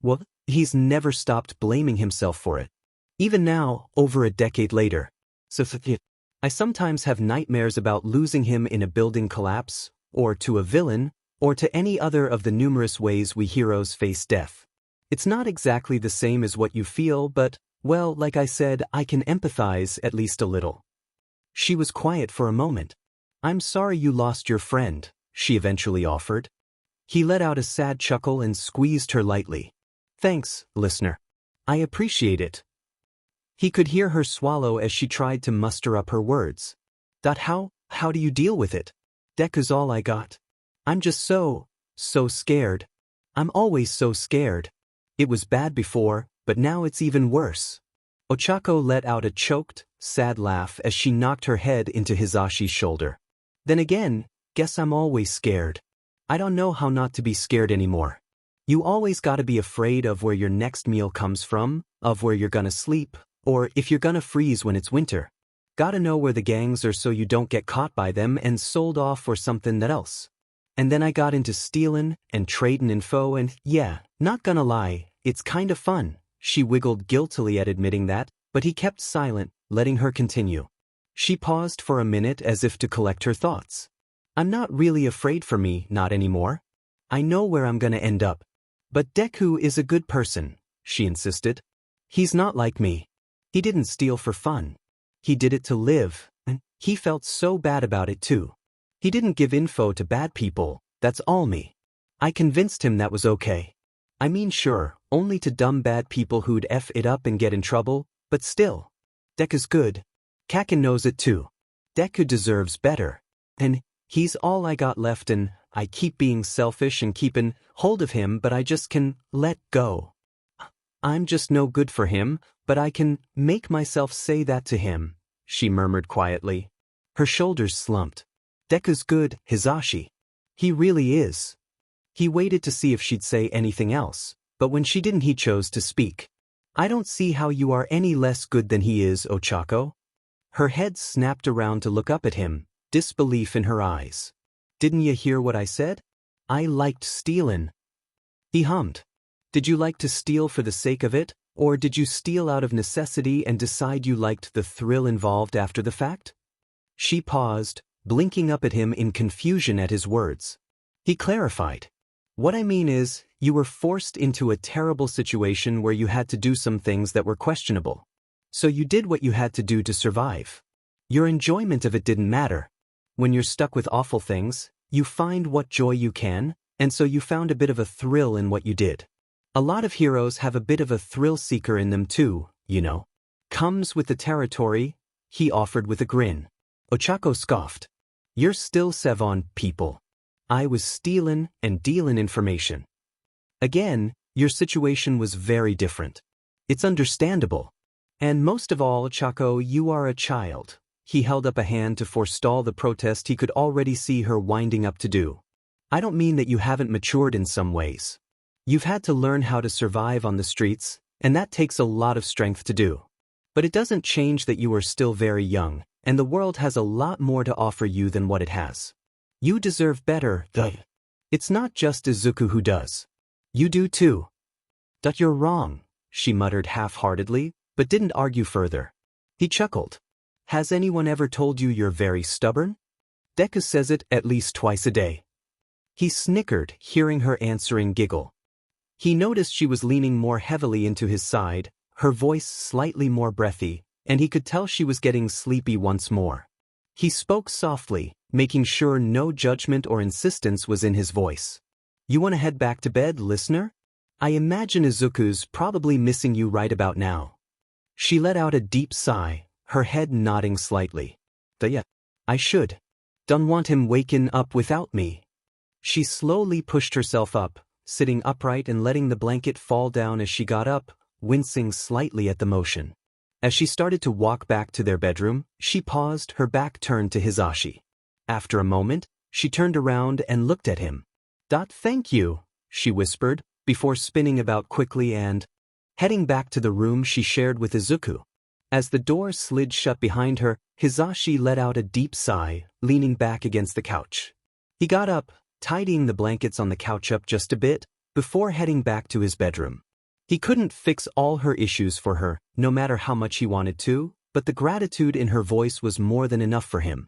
well, he's never stopped blaming himself for it. Even now, over a decade later. So I sometimes have nightmares about losing him in a building collapse, or to a villain, or to any other of the numerous ways we heroes face death. It's not exactly the same as what you feel, but, well, like I said, I can empathize at least a little. She was quiet for a moment. I'm sorry you lost your friend, she eventually offered. He let out a sad chuckle and squeezed her lightly. Thanks, listener. I appreciate it. He could hear her swallow as she tried to muster up her words. How do you deal with it? Deku's all I got. I'm just so scared. I'm always so scared. It was bad before, but now it's even worse. Ochako let out a choked, sad laugh as she knocked her head into Hisashi's shoulder. Then again, guess I'm always scared. I don't know how not to be scared anymore. You always gotta be afraid of where your next meal comes from, of where you're gonna sleep, or if you're gonna freeze when it's winter. Gotta know where the gangs are so you don't get caught by them and sold off for something else. And then I got into stealin' and trading info and yeah, not gonna lie, it's kinda fun. She wiggled guiltily at admitting that, but he kept silent, letting her continue. She paused for a minute as if to collect her thoughts. I'm not really afraid for me, not anymore. I know where I'm gonna end up. But Deku is a good person, she insisted. He's not like me. He didn't steal for fun. He did it to live, and he felt so bad about it too. He didn't give info to bad people, that's all me. I convinced him that was okay. I mean sure, only to dumb bad people who'd F it up and get in trouble, but still. Deku's good. Kaken knows it too. Deku deserves better. And he's all I got left and I keep being selfish and keeping hold of him but I just can let go. I'm just no good for him, but I can make myself say that to him, she murmured quietly. Her shoulders slumped. Deku's good, Hisashi. He really is. He waited to see if she'd say anything else, but when she didn't he chose to speak. I don't see how you are any less good than he is, Ochako. Her head snapped around to look up at him, disbelief in her eyes. Didn't you hear what I said? I liked stealin'. He hummed. Did you like to steal for the sake of it, or did you steal out of necessity and decide you liked the thrill involved after the fact? She paused, blinking up at him in confusion at his words. He clarified. What I mean is, you were forced into a terrible situation where you had to do some things that were questionable. So you did what you had to do to survive. Your enjoyment of it didn't matter. When you're stuck with awful things, you find what joy you can, and so you found a bit of a thrill in what you did. A lot of heroes have a bit of a thrill seeker in them too, you know. Comes with the territory, he offered with a grin. Ochako scoffed. You're still Sevon, people. I was stealin' and dealin' information. Again, your situation was very different. It's understandable. And most of all, Ochako, you are a child. He held up a hand to forestall the protest he could already see her winding up to do. I don't mean that you haven't matured in some ways. You've had to learn how to survive on the streets, and that takes a lot of strength to do. But it doesn't change that you are still very young, and the world has a lot more to offer you than what it has. You deserve better, though. It's not just Izuku who does. You do too. But you're wrong, she muttered half-heartedly, but didn't argue further. He chuckled. Has anyone ever told you you're very stubborn? Deku says it at least twice a day. He snickered, hearing her answering giggle. He noticed she was leaning more heavily into his side, her voice slightly more breathy, and he could tell she was getting sleepy once more. He spoke softly, making sure no judgment or insistence was in his voice. You want to head back to bed, listener? I imagine Izuku's probably missing you right about now. She let out a deep sigh, her head nodding slightly. Yeah, I should. Don't want him waking up without me. She slowly pushed herself up, sitting upright and letting the blanket fall down as she got up, wincing slightly at the motion. As she started to walk back to their bedroom, she paused, her back turned to Hisashi. After a moment, she turned around and looked at him. Thank you, she whispered, before spinning about quickly and heading back to the room she shared with Izuku. As the door slid shut behind her, Hisashi let out a deep sigh, leaning back against the couch. He got up, tidying the blankets on the couch up just a bit, before heading back to his bedroom. He couldn't fix all her issues for her, no matter how much he wanted to, but the gratitude in her voice was more than enough for him.